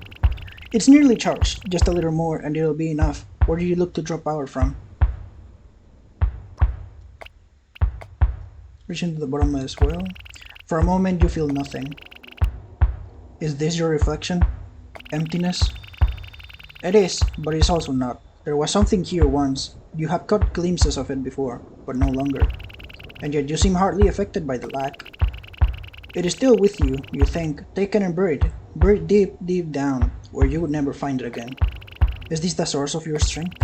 It's nearly charged, just a little more and it'll be enough. Where do you look to draw power from? Reaching to the bottomless well. For a moment you feel nothing. Is this your reflection? Emptiness? It is, but it's also not. There was something here once. You have caught glimpses of it before, but no longer. And yet you seem hardly affected by the lack. It is still with you, you think, taken and buried deep, deep down, where you would never find it again. Is this the source of your strength?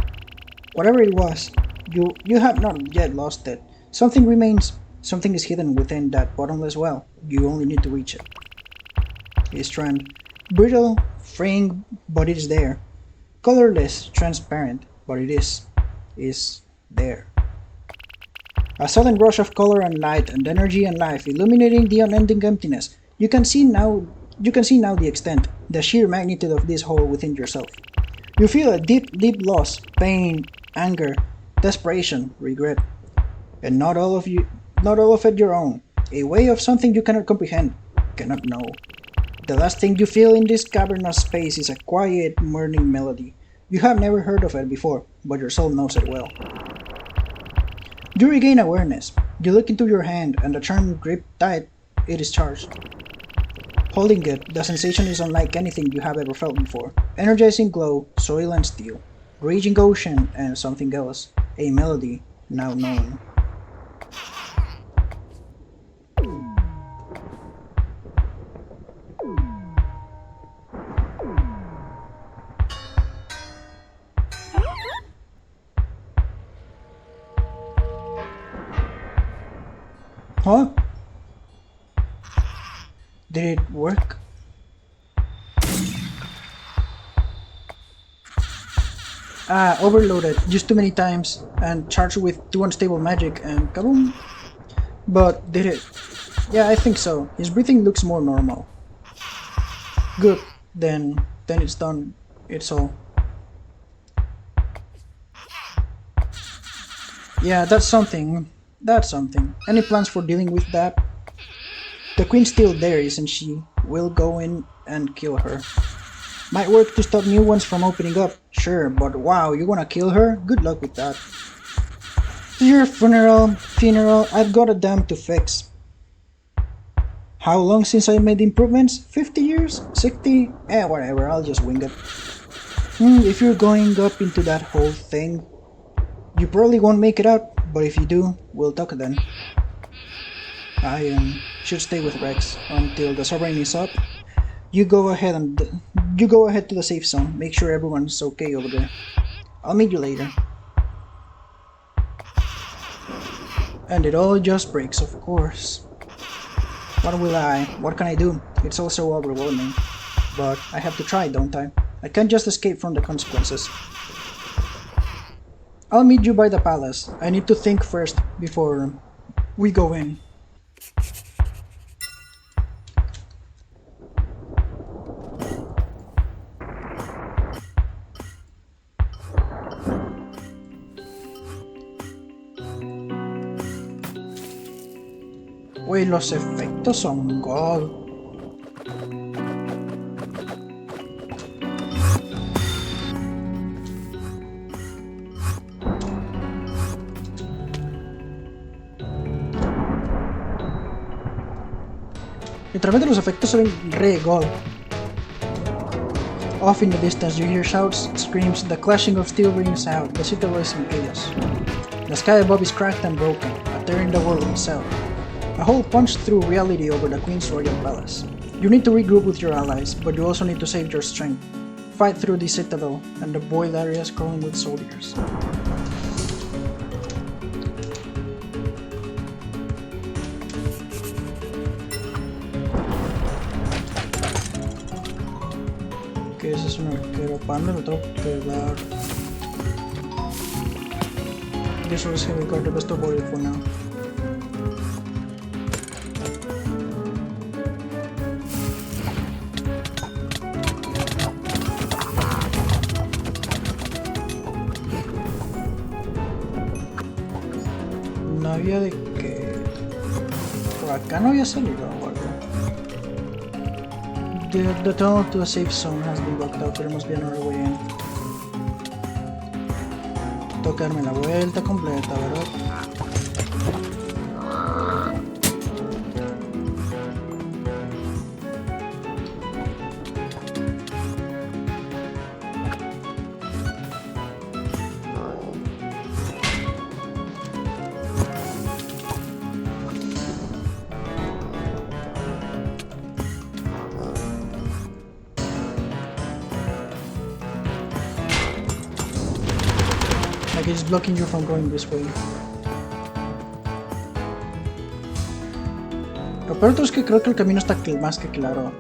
Whatever it was, you have not yet lost it. Something remains. Something is hidden within that bottomless well. You only need to reach it. A strand. Brittle, fraying, but it is there. Colorless, transparent, but it is there. A sudden rush of color and light and energy and life, illuminating the unending emptiness. You can see now the extent, the sheer magnitude of this hole within yourself. You feel a deep, deep loss, pain, anger, desperation, regret. And not all of it your own. A way of something you cannot comprehend, cannot know. The last thing you feel in this cavernous space is a quiet, mourning melody. You have never heard of it before, but your soul knows it well. You regain awareness. You look into your hand, and the charm gripped tight, it is charged. Holding it, the sensation is unlike anything you have ever felt before. Energizing glow, soil and steel, raging ocean, and something else. A melody, now known. Huh? Did it work? Overloaded, used too many times, and charged with too unstable magic, and kaboom! But did it? Yeah, I think so. His breathing looks more normal. Good, then it's done. It's all. Yeah, that's something. That's something. Any plans for dealing with that? The queen's still there, isn't she? We'll go in and kill her. Might work to stop new ones from opening up, sure, but wow, you wanna kill her? Good luck with that. Your funeral, I've got a dam to fix. How long since I made improvements? 50 years? 60? Whatever, I'll just wing it. If you're going up into that whole thing, you probably won't make it out, but if you do, we'll talk then. I should stay with Rex until the sovereign is up. You go ahead to the safe zone. Make sure everyone's okay over there. I'll meet you later. And it all just breaks, of course. What can I do? It's all so overwhelming. But I have to try, don't I? I can't just escape from the consequences. I'll meet you by the palace. I need to think first before we go in. Güey, los efectos son god. Literalmente los efectos se ven re god. Off in the distance you hear shouts, screams, the clashing of steel rings out, the citadel is in chaos. The sky above is cracked and broken, a tear in the world itself. A hole punched through reality over the Queen's royal palace. You need to regroup with your allies, but you also need to save your strength. Fight through the citadel and the boiled areas crawling with soldiers. Que ese es un arquero. ¿Para dónde lo tengo que dar? This was heavy guard, the best of all for now. No había de que... Por acá no había salido o algo. The tunnel to a safe zone has been blocked out. There must be another way in. Tengo que darme la vuelta completa, ¿verdad? Like it's blocking you from going this way. Lo peor es que creo que el camino está más que claro.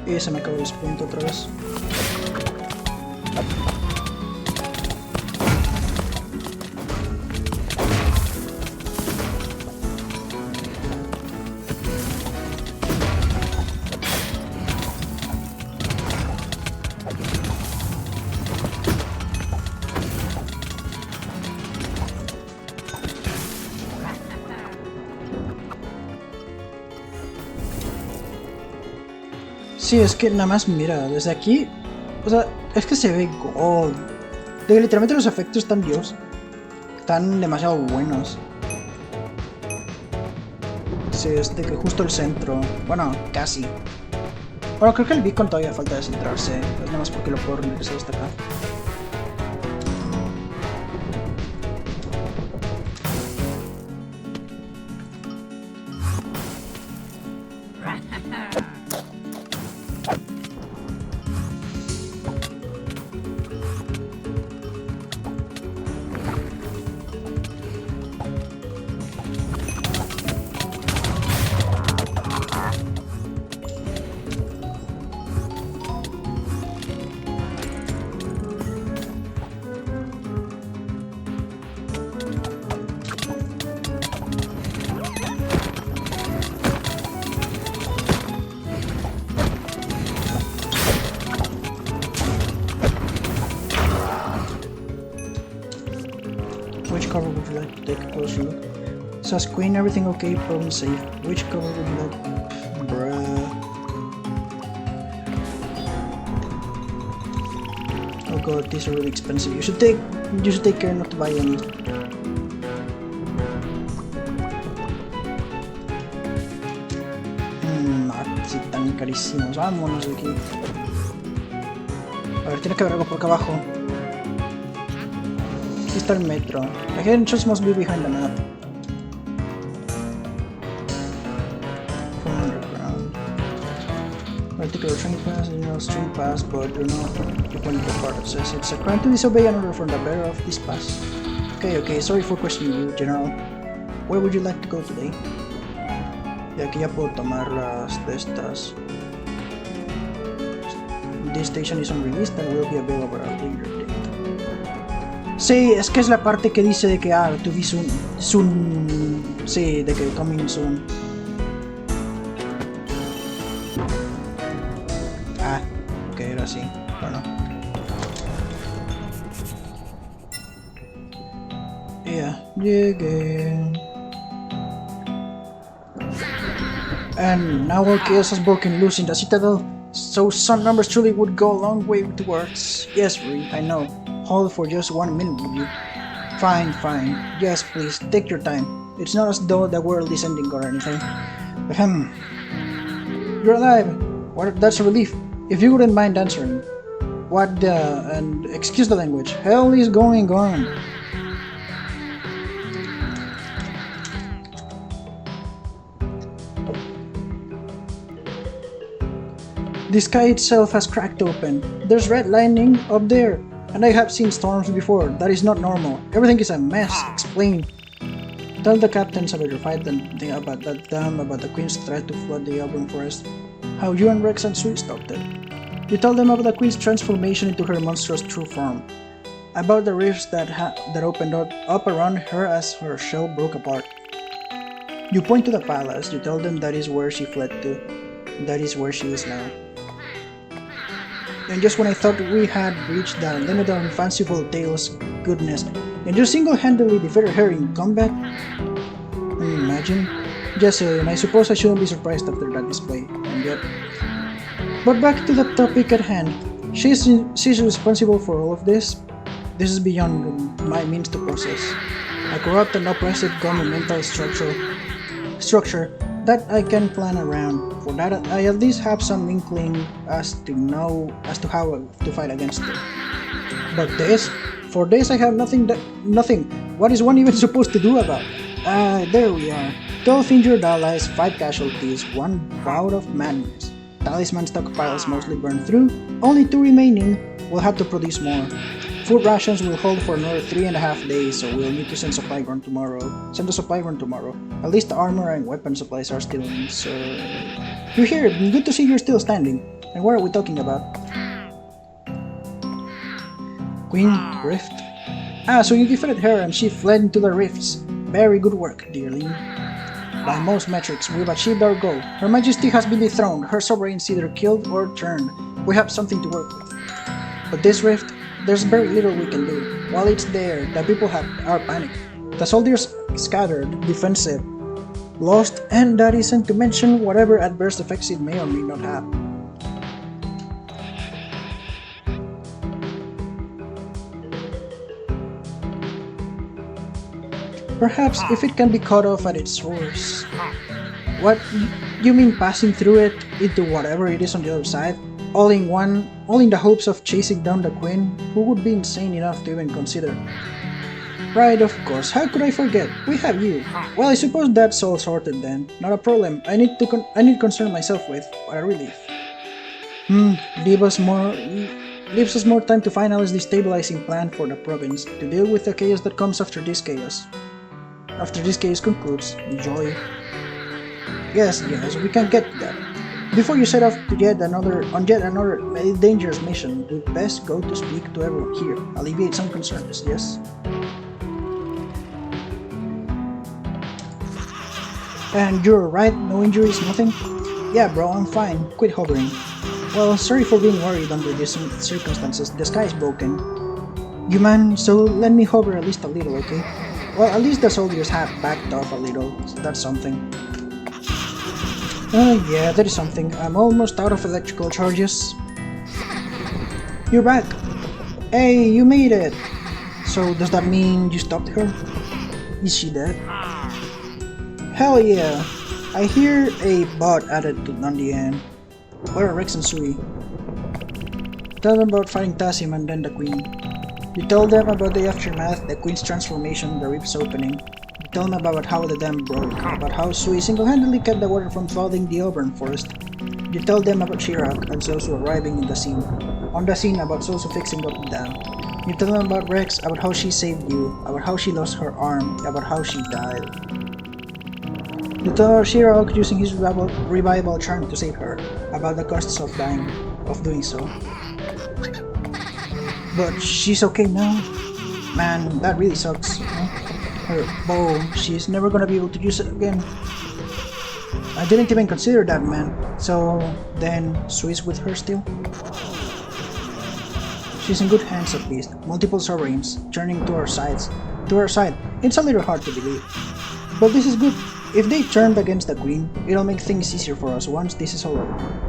Y se me acabó el sprint otra vez. Sí, es que nada más mira, desde aquí, o sea, es que se ve gold. De que literalmente los efectos están Dios, están demasiado buenos. Sí, es de que justo el centro, bueno, casi. Bueno, creo que el beacon todavía falta de centrarse, es nada más porque lo puedo regresar hasta acá. Which cover would you like to take a closer look? Says Queen, everything okay, problem safe. Which cover would you like? Bruh. Oh god, these are really expensive. You should take care not to buy any. Sí, tan carísimos. Vámonos de aquí. A ver, tiene que haber algo por acá abajo. Aquí está el metro. The hidden entrance must be behind the map. From underground. Particular train pass, street pass, but you're not appointed the part that says it's a crime to disobey an order from the bearer of this pass. Okay, sorry for questioning you, General. Where would you like to go today? Y aquí ya puedo tomar las de estas. This station is unreleased and will be available at a later date. Sí, es que es la parte que dice de que to be soon. Sí, de que coming soon. Ok, era así. Bueno. Llegué. And now all chaos has broken loose in the Citadel, so some numbers truly would go a long way towards... Yes, Ree, I know. Hold for just 1 minute, will you? Fine. Yes, please, take your time. It's not as though the world is ending or anything. You're alive! What? That's a relief. If you wouldn't mind answering. What the... and excuse the language. Hell is going on? The sky itself has cracked open. There's red lightning up there. And I have seen storms before. That is not normal. Everything is a mess. Explain. Tell the captains about your fight and about that dam, about the queens that tried to flood the Auburn forest. How you and Rex and Sue stopped it. You tell them about the queen's transformation into her monstrous true form. About the rifts that opened up around her as her shell broke apart. You point to the palace. You tell them that is where she fled to. That is where she is now. And just when I thought we had reached the limit of fanciful tales, goodness, and you single-handedly defeated her in combat? Imagine. Just and I suppose I shouldn't be surprised after that display, and yet... But back to the topic at hand. She's responsible for all of this. This is beyond my means to process. A corrupt and oppressive governmental structure that I can plan around. For that, I at least have some inkling as to how to fight against it. But for this I have nothing. What is one even supposed to do about? There we are. 12 injured allies, 5 casualties, 1 bout of madness. Talisman stockpiles mostly burned through, only 2 remaining. We'll have to produce more. Food rations will hold for another 3.5 days, so we'll need to send the supply run tomorrow. At least the armor and weapon supplies are still in, so... You're here, good to see you're still standing. And what are we talking about? Queen Rift? Ah, so you defeated her and she fled into the rifts. Very good work, dearling. By most metrics, we've achieved our goal. Her Majesty has been dethroned, her sovereign's either killed or turned. We have something to work with. But this rift, there's very little we can do. While it's there, the people are panicked. The soldiers scattered, defensive, lost, and that isn't to mention whatever adverse effects it may or may not have. Perhaps if it can be cut off at its source. What? You mean passing through it into whatever it is on the other side? All in the hopes of chasing down the Queen? Who would be insane enough to even consider? Right, of course, how could I forget? We have you. Well, I suppose that's all sorted then. Not a problem. I need to concern myself with. What a relief. Leaves us more time to finalize the stabilizing plan for the province, to deal with the chaos that comes after this chaos. After this chaos concludes, enjoy. Yes, we can get to that. Before you set off to yet another dangerous mission, you'd best go to speak to everyone here, alleviate some concerns, yes? And you're right, no injuries, nothing? Yeah bro, I'm fine, quit hovering. Well, sorry for being worried under these circumstances, the sky is broken. You man, so let me hover at least a little, okay? Well, at least the soldiers have backed off a little, so that's something. Yeah, that is something. I'm almost out of electrical charges. You're back! Hey, you made it! So, does that mean you stopped her? Is she dead? Hell yeah! I hear a bot added to Nandian. Where are Rex and Sui? Tell them about fighting Tassim and then the Queen. You tell them about the aftermath, the Queen's transformation, the rifts opening. You tell them about how the dam broke, about how Sui single-handedly kept the water from flooding the Auburn forest. You tell them about Chirac and Sosu arriving on the scene about Sosu fixing up the dam. You tell them about Rex, about how she saved you, about how she lost her arm, about how she died. You tell Chirac using his revival charm to save her, about the costs of doing so. But she's okay now? Man, that really sucks. Her bow, she's never gonna be able to use it again. I didn't even consider that, man. So, then, Sui's with her still? She's in good hands at least. Multiple sovereigns, turning to her side. It's a little hard to believe. But this is good. If they turned against the Queen, it'll make things easier for us once this is all over.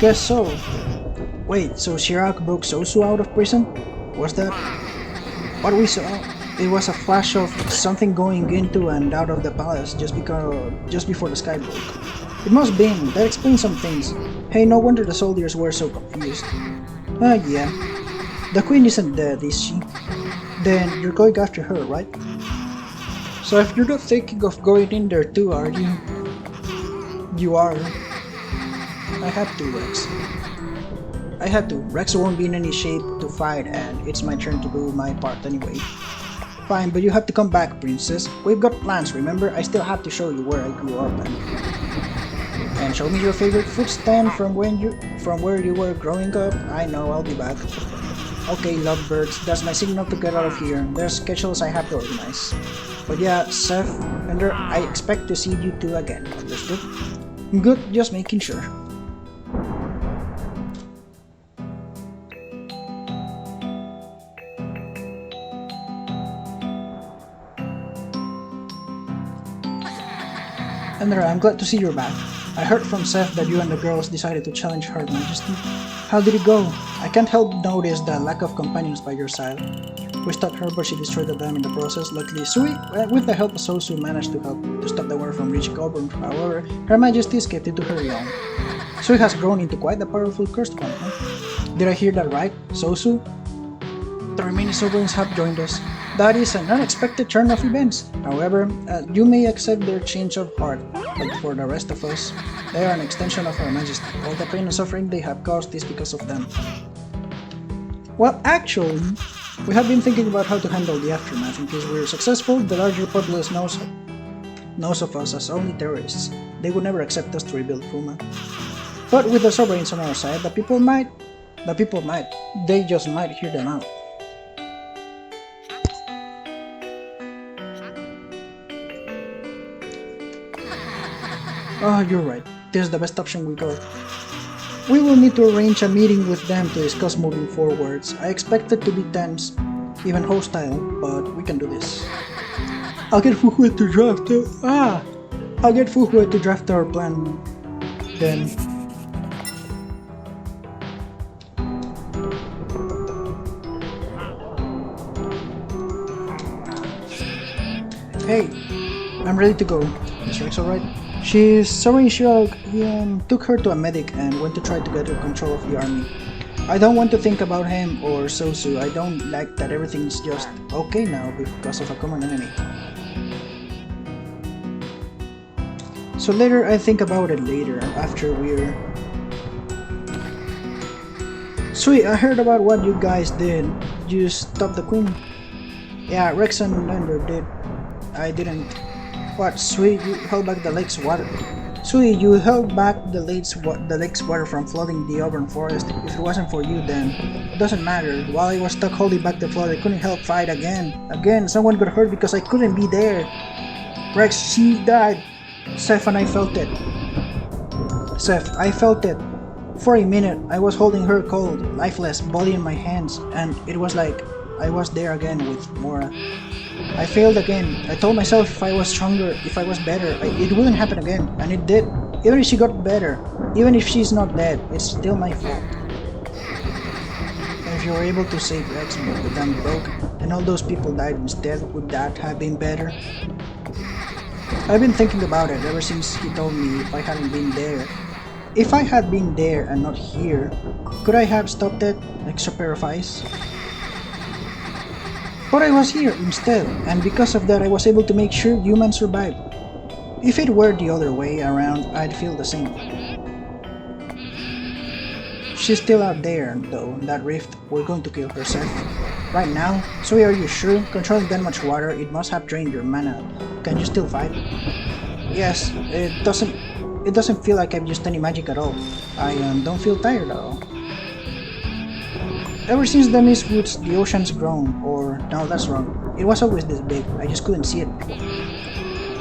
Guess so. Wait, so Chirac broke Sosu out of prison? Was that what we saw? It was a flash of something going into and out of the palace just before the sky broke. It must have been. That explains some things. Hey, no wonder the soldiers were so confused. Yeah. The Queen isn't dead, is she? Then you're going after her, right? So if you're not thinking of going in there too, are you? You are. I have to, Rex. Rex won't be in any shape to fight and it's my turn to do my part anyway. Fine, but you have to come back, princess. We've got plans, remember? I still have to show you where I grew up and show me your favorite food stand from where you were growing up. I know, I'll be back. Okay, lovebirds, that's my signal to get out of here. There's schedules I have to organize. But yeah, Seth, Ender, I expect to see you two again, understood? Good, just making sure. Ender, I'm glad to see you're back. I heard from Seth that you and the girls decided to challenge Her Majesty. How did it go? I can't help but notice the lack of companions by your side. We stopped her, but she destroyed the dam in the process. Luckily, Sui, with the help of Sosu, managed to stop the water from reaching Auburn. However, Her Majesty escaped it to her realm. Sui has grown into quite a powerful cursed one, huh? Did I hear that right, Sosu? The remaining sovereigns have joined us. That is an unexpected turn of events. However, you may accept their change of heart, but for the rest of us, they are an extension of Her Majesty. All the pain and suffering they have caused is because of them. Well, actually, we have been thinking about how to handle the aftermath. In case we're successful, the larger populace knows of us as only terrorists. They would never accept us to rebuild Fruma. But with the sovereigns on our side, the people might, they just might hear them out. Oh, you're right. This is the best option we got. We will need to arrange a meeting with them to discuss moving forwards. I expect it to be tense, even hostile, but we can do this. I'll get Fuhue to draft our plan. Then. Hey, I'm ready to go. Is Rex alright? She's sorry she took her to a medic and went to try to get her control of the army. I don't want to think about him or Sosu. I don't like that everything's just okay now because of a common enemy. So later, I think about it later after we're... Sweet, I heard about what you guys did. You stopped the queen? Yeah, Rex and Lander did. I didn't. What, Sweet, you held back the lake's water? Sweet, you held back the lake's water from flooding the urban forest. If it wasn't for you, then it doesn't matter. While I was stuck holding back the flood, I couldn't help fight again. Someone got hurt because I couldn't be there. Rex, she died. Seth and I felt it. I felt it. For a minute, I was holding her cold, lifeless, body in my hands, and it was like I was there again with Mora. I failed again. I told myself if I was stronger, if I was better, it wouldn't happen again, and it did. Even if she got better, even if she's not dead, it's still my fault. And if you were able to save Rex but I'm broke, and all those people died instead, would that have been better? I've been thinking about it ever since he told me if I hadn't been there. If I had been there and not here, could I have stopped that extra pair of eyes? But I was here instead, and because of that I was able to make sure humans survived. If it were the other way around, I'd feel the same. She's still out there, though, in that rift. We're going to kill her, Seth. Right now? So are you sure? Controlling that much water, it must have drained your mana. Can you still fight? Yes, it doesn't feel like I've used any magic at all. I don't feel tired at all. Ever since the Mistwoods, the ocean's grown, or no, that's wrong. It was always this big, I just couldn't see it.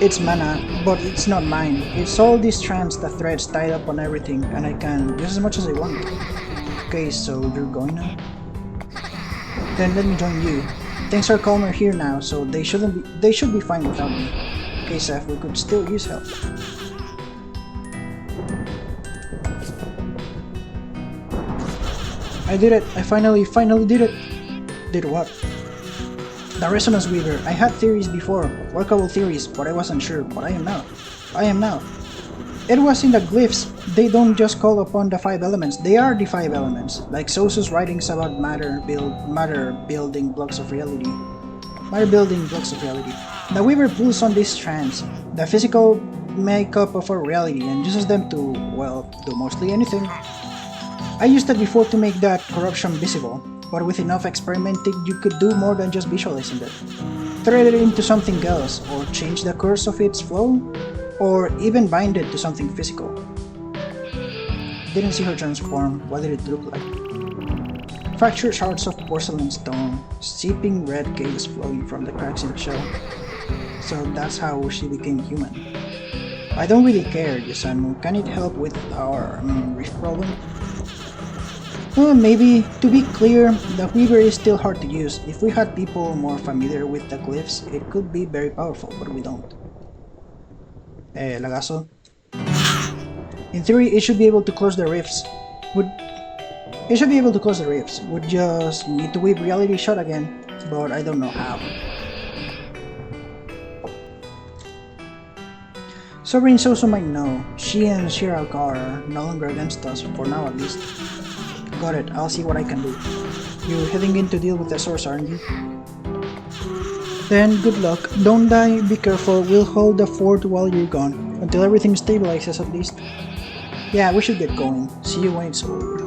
It's mana, but it's not mine. It's all these strands, the threads tied up on everything, and I can use as much as I want. Okay, so you're going now? Then let me join you. Things are calmer here now, so they should be fine without me. Okay, Seth, we could still use help. I did it! I finally did it! Did what? The Resonance Weaver. I had theories before, workable theories, but I wasn't sure, but I am now. It was in the glyphs. They don't just call upon the 5 elements, they are the 5 elements, like Sosu's writings about matter building blocks of reality. The Weaver pulls on these strands, the physical makeup of our reality, and uses them to, well, do mostly anything. I used that before to make that corruption visible, but with enough experimenting you could do more than just visualizing it. Thread it into something else, or change the course of its flow, or even bind it to something physical. Didn't see her transform. What did it look like? Fractured shards of porcelain stone, seeping red gales flowing from the cracks in the shell. So that's how she became human. I don't really care, Yusanu. Can it help with our rift problem? Well, maybe. To be clear, the Weaver is still hard to use. If we had people more familiar with the glyphs, it could be very powerful, but we don't. Lagazo. In theory, it should be able to close the rifts. Would just need to weave reality shut again, but I don't know how. Sovereign Sosu might know. She and Shirakar are no longer against us, for now at least. Got it, I'll see what I can do. You're heading in to deal with the source, aren't you? Then good luck. Don't die, be careful, we'll hold the fort while you're gone. Until everything stabilizes at least. Yeah, we should get going. See you when it's over.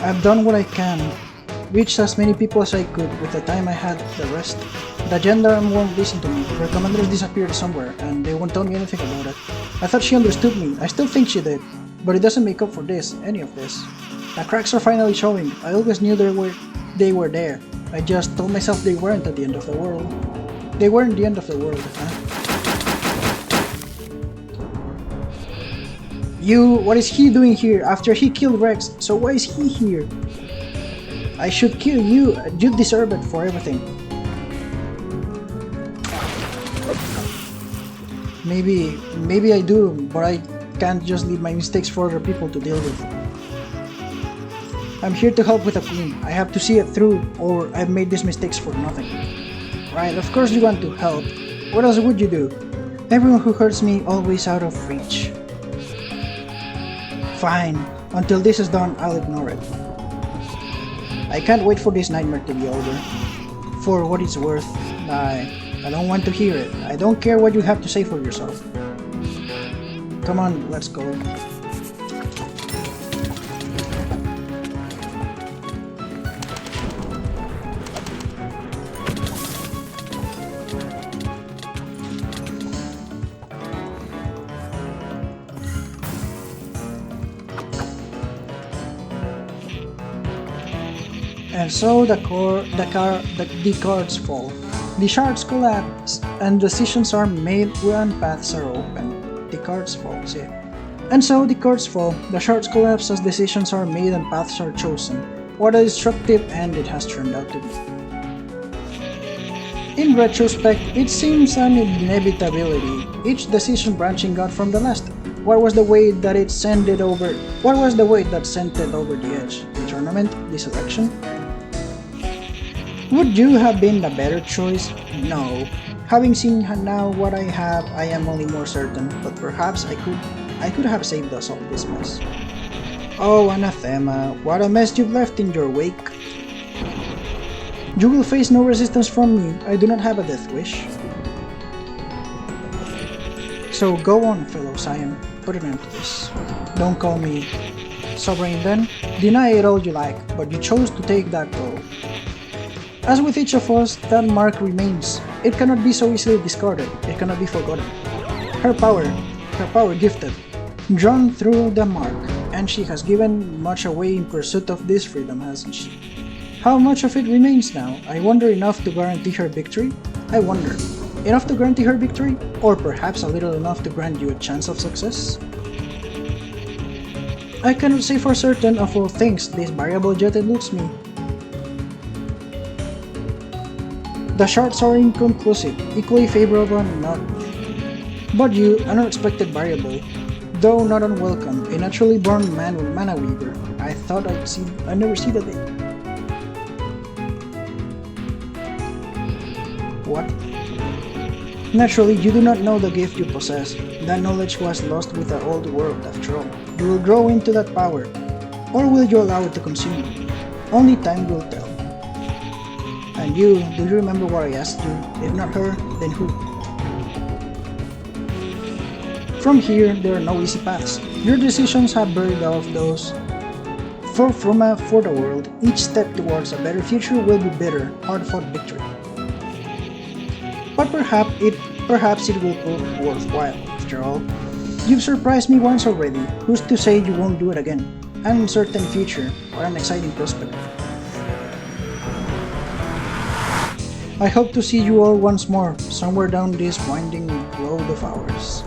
I've done what I can, reached as many people as I could with the time I had. The rest. The gendarme won't listen to me, her commanders disappeared somewhere, and they won't tell me anything about it. I thought she understood me, I still think she did, but it doesn't make up for this, any of this. The cracks are finally showing, I always knew they were there, I just told myself they weren't at the end of the world. They weren't the end of the world, huh? What is he doing here after he killed Rex? So why is he here? I should kill you, you deserve it for everything. Maybe I do, but I can't just leave my mistakes for other people to deal with. I'm here to help with the queen, I have to see it through, or I've made these mistakes for nothing. Right, of course you want to help. What else would you do? Everyone who hurts me always out of reach. Fine. Until this is done, I'll ignore it. I can't wait for this nightmare to be over. For what it's worth, I don't want to hear it. I don't care what you have to say for yourself. Come on, let's go. And so the cards fall. The shards collapse, and decisions are made when paths are open. The cards fall, see. And so the cards fall, the shards collapse as decisions are made and paths are chosen. What a destructive end it has turned out to be. In retrospect, it seems an inevitability, each decision branching out from the last. What was the weight that sent it over the edge? The tournament? The selection? Would you have been the better choice? No. Having seen now what I have, I am only more certain, but perhaps I could have saved us all this mess. Oh, anathema, what a mess you've left in your wake. You will face no resistance from me, I do not have a death wish. So go on, fellow Scion, put an end to this. Don't call me sovereign then, deny it all you like, but you chose to take that role. As with each of us, that mark remains. It cannot be so easily discarded, it cannot be forgotten. Her power gifted, drawn through the mark, and she has given much away in pursuit of this freedom, hasn't she? How much of it remains now? I wonder. Enough to guarantee her victory? I wonder. Enough to guarantee her victory? Or perhaps a little enough to grant you a chance of success? I cannot say for certain of all things, this variable yet eludes me. The shards are inconclusive, equally favorable and not. But you, an unexpected variable, though not unwelcome, a naturally born mana weaver. I thought I'd never see the day. What? Naturally, you do not know the gift you possess. That knowledge was lost with the old world, after all. You will grow into that power, or will you allow it to consume you? Only time will tell. And you, do you remember what I asked you? If not her, then who? From here, there are no easy paths. Your decisions have buried off those. For Fruma, for the world, each step towards a better future will be bitter, hard-fought victory. But perhaps it will prove worthwhile, after all. You've surprised me once already, who's to say you won't do it again? An uncertain future, or an exciting prospect. I hope to see you all once more, somewhere down this winding road of ours.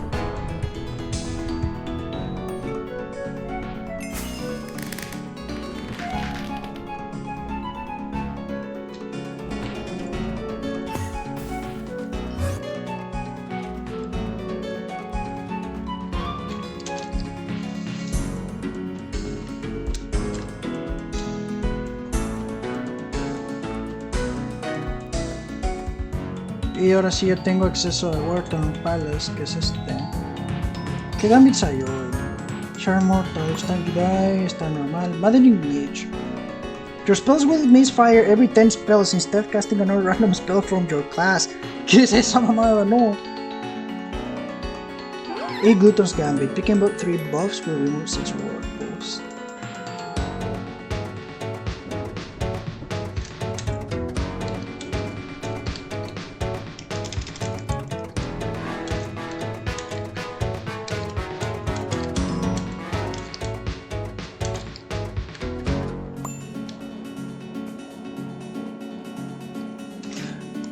y ahora sí ya tengo acceso a Wharton Palace, que es este. ¿Qué gambits hay hoy? Charm Mortal, each time you die, está normal. Maddening Mage. Your spells will misfire every 10 spells instead casting another random spell from your class. ¿Qué es esa mamada? No. A Glutton's Gambit. Picking about 3 buffs will remove 6 ward buffs.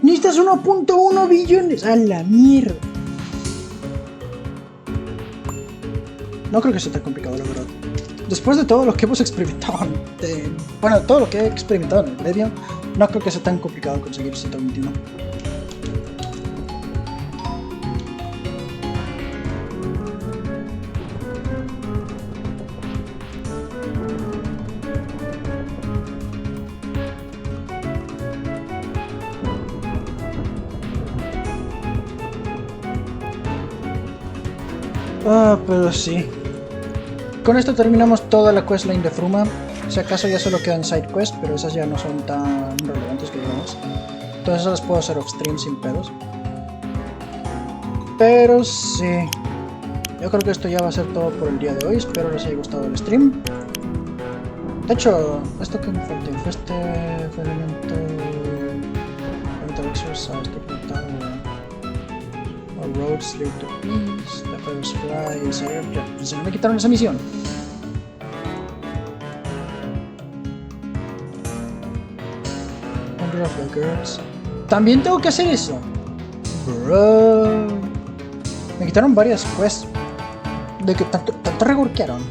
Necesitas 1.1 billones. A la mierda. No creo que sea tan complicado, la verdad. Después de todo lo que hemos experimentado, bueno, todo lo que he experimentado en el medio, no creo que sea tan complicado conseguir 121. Ah, pero sí. Con esto terminamos toda la questline de Fruma. Si acaso ya solo quedan side quests, pero esas ya no son tan relevantes que digamos. Entonces esas las puedo hacer off stream sin pedos. Pero sí. Yo creo que esto ya va a ser todo por el día de hoy. Espero les haya gustado el stream. De hecho, esto que me falta, elemento exercise, Roads lead to peace, the feathers fly, se me quitaron esa misión. Wonder of the Girls. También tengo que hacer eso. Bro. Me quitaron varias quests. De que tanto reworkearon.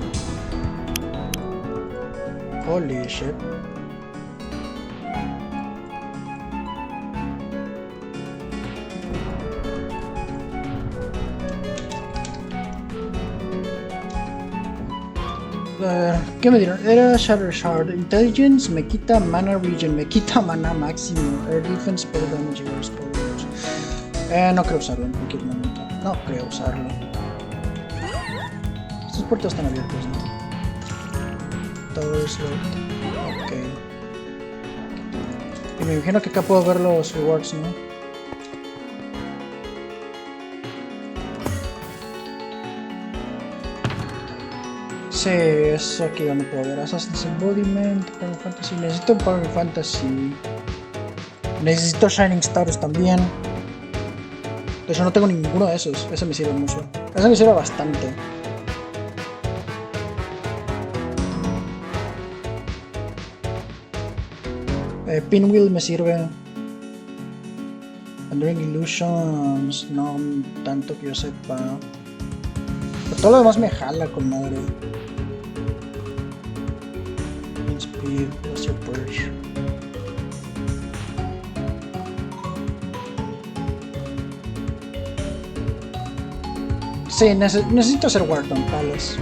Holy shit. ¿Qué me dieron? Era Shatter Shard. Intelligence me quita Mana Regen, me quita Mana Máximo. Air Defense, Spell Damage y Spell. No creo usarlo en cualquier momento. No creo usarlo. Estas puertas están abiertas, ¿no? Todo es locked. Ok. Y me imagino que acá puedo ver los rewards, ¿no? Sí, es aquí donde puedo ver Assassin's Embodiment, Power Fantasy. Necesito Power Fantasy. Necesito Shining Stars también. De hecho no tengo ninguno de esos. Ese me sirve mucho. Ese me sirve bastante. Pinwheel me sirve. Enduring Illusions, no tanto que yo sepa. Pero todo lo demás me jala con madre. Speed, what's your perch? Sí, necesito hacer Wharton Palace.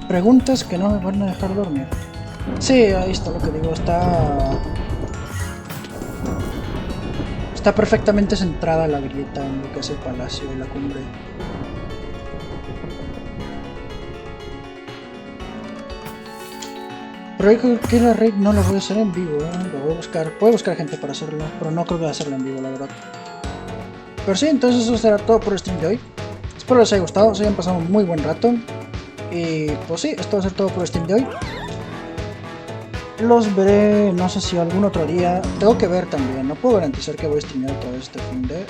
Preguntas que no me van a dejar dormir. Sí, ahí está lo que digo, está perfectamente centrada la grieta en lo que es el palacio y la cumbre. Pero yo que la raid no lo voy a hacer en vivo, lo voy a buscar gente para hacerlo, pero no creo que voy a hacerlo en vivo, la verdad. Pero sí, entonces eso será todo por el stream de hoy. Espero les haya gustado, se hayan pasado un muy buen rato. Y pues sí, esto va a ser todo por el stream de hoy. Los veré, no sé si algún otro día. Tengo que ver también, no puedo garantizar que voy a streamear todo este fin de...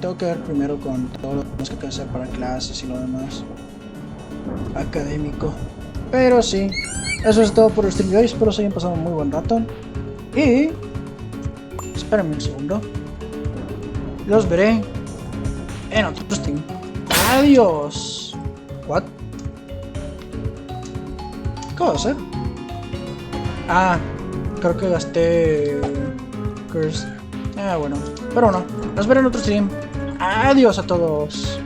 Tengo que ver primero con todo lo que hay que hacer para clases y lo demás académico. Pero sí, eso es todo por el stream de hoy. Espero se hayan pasado un muy buen rato. Y... espérenme un segundo. Los veré en otro stream. Adiós. What? ¿Qué voy a hacer? Ah, creo que gasté curse. Ah, bueno, pero no. Los veré en otro stream. Adiós a todos.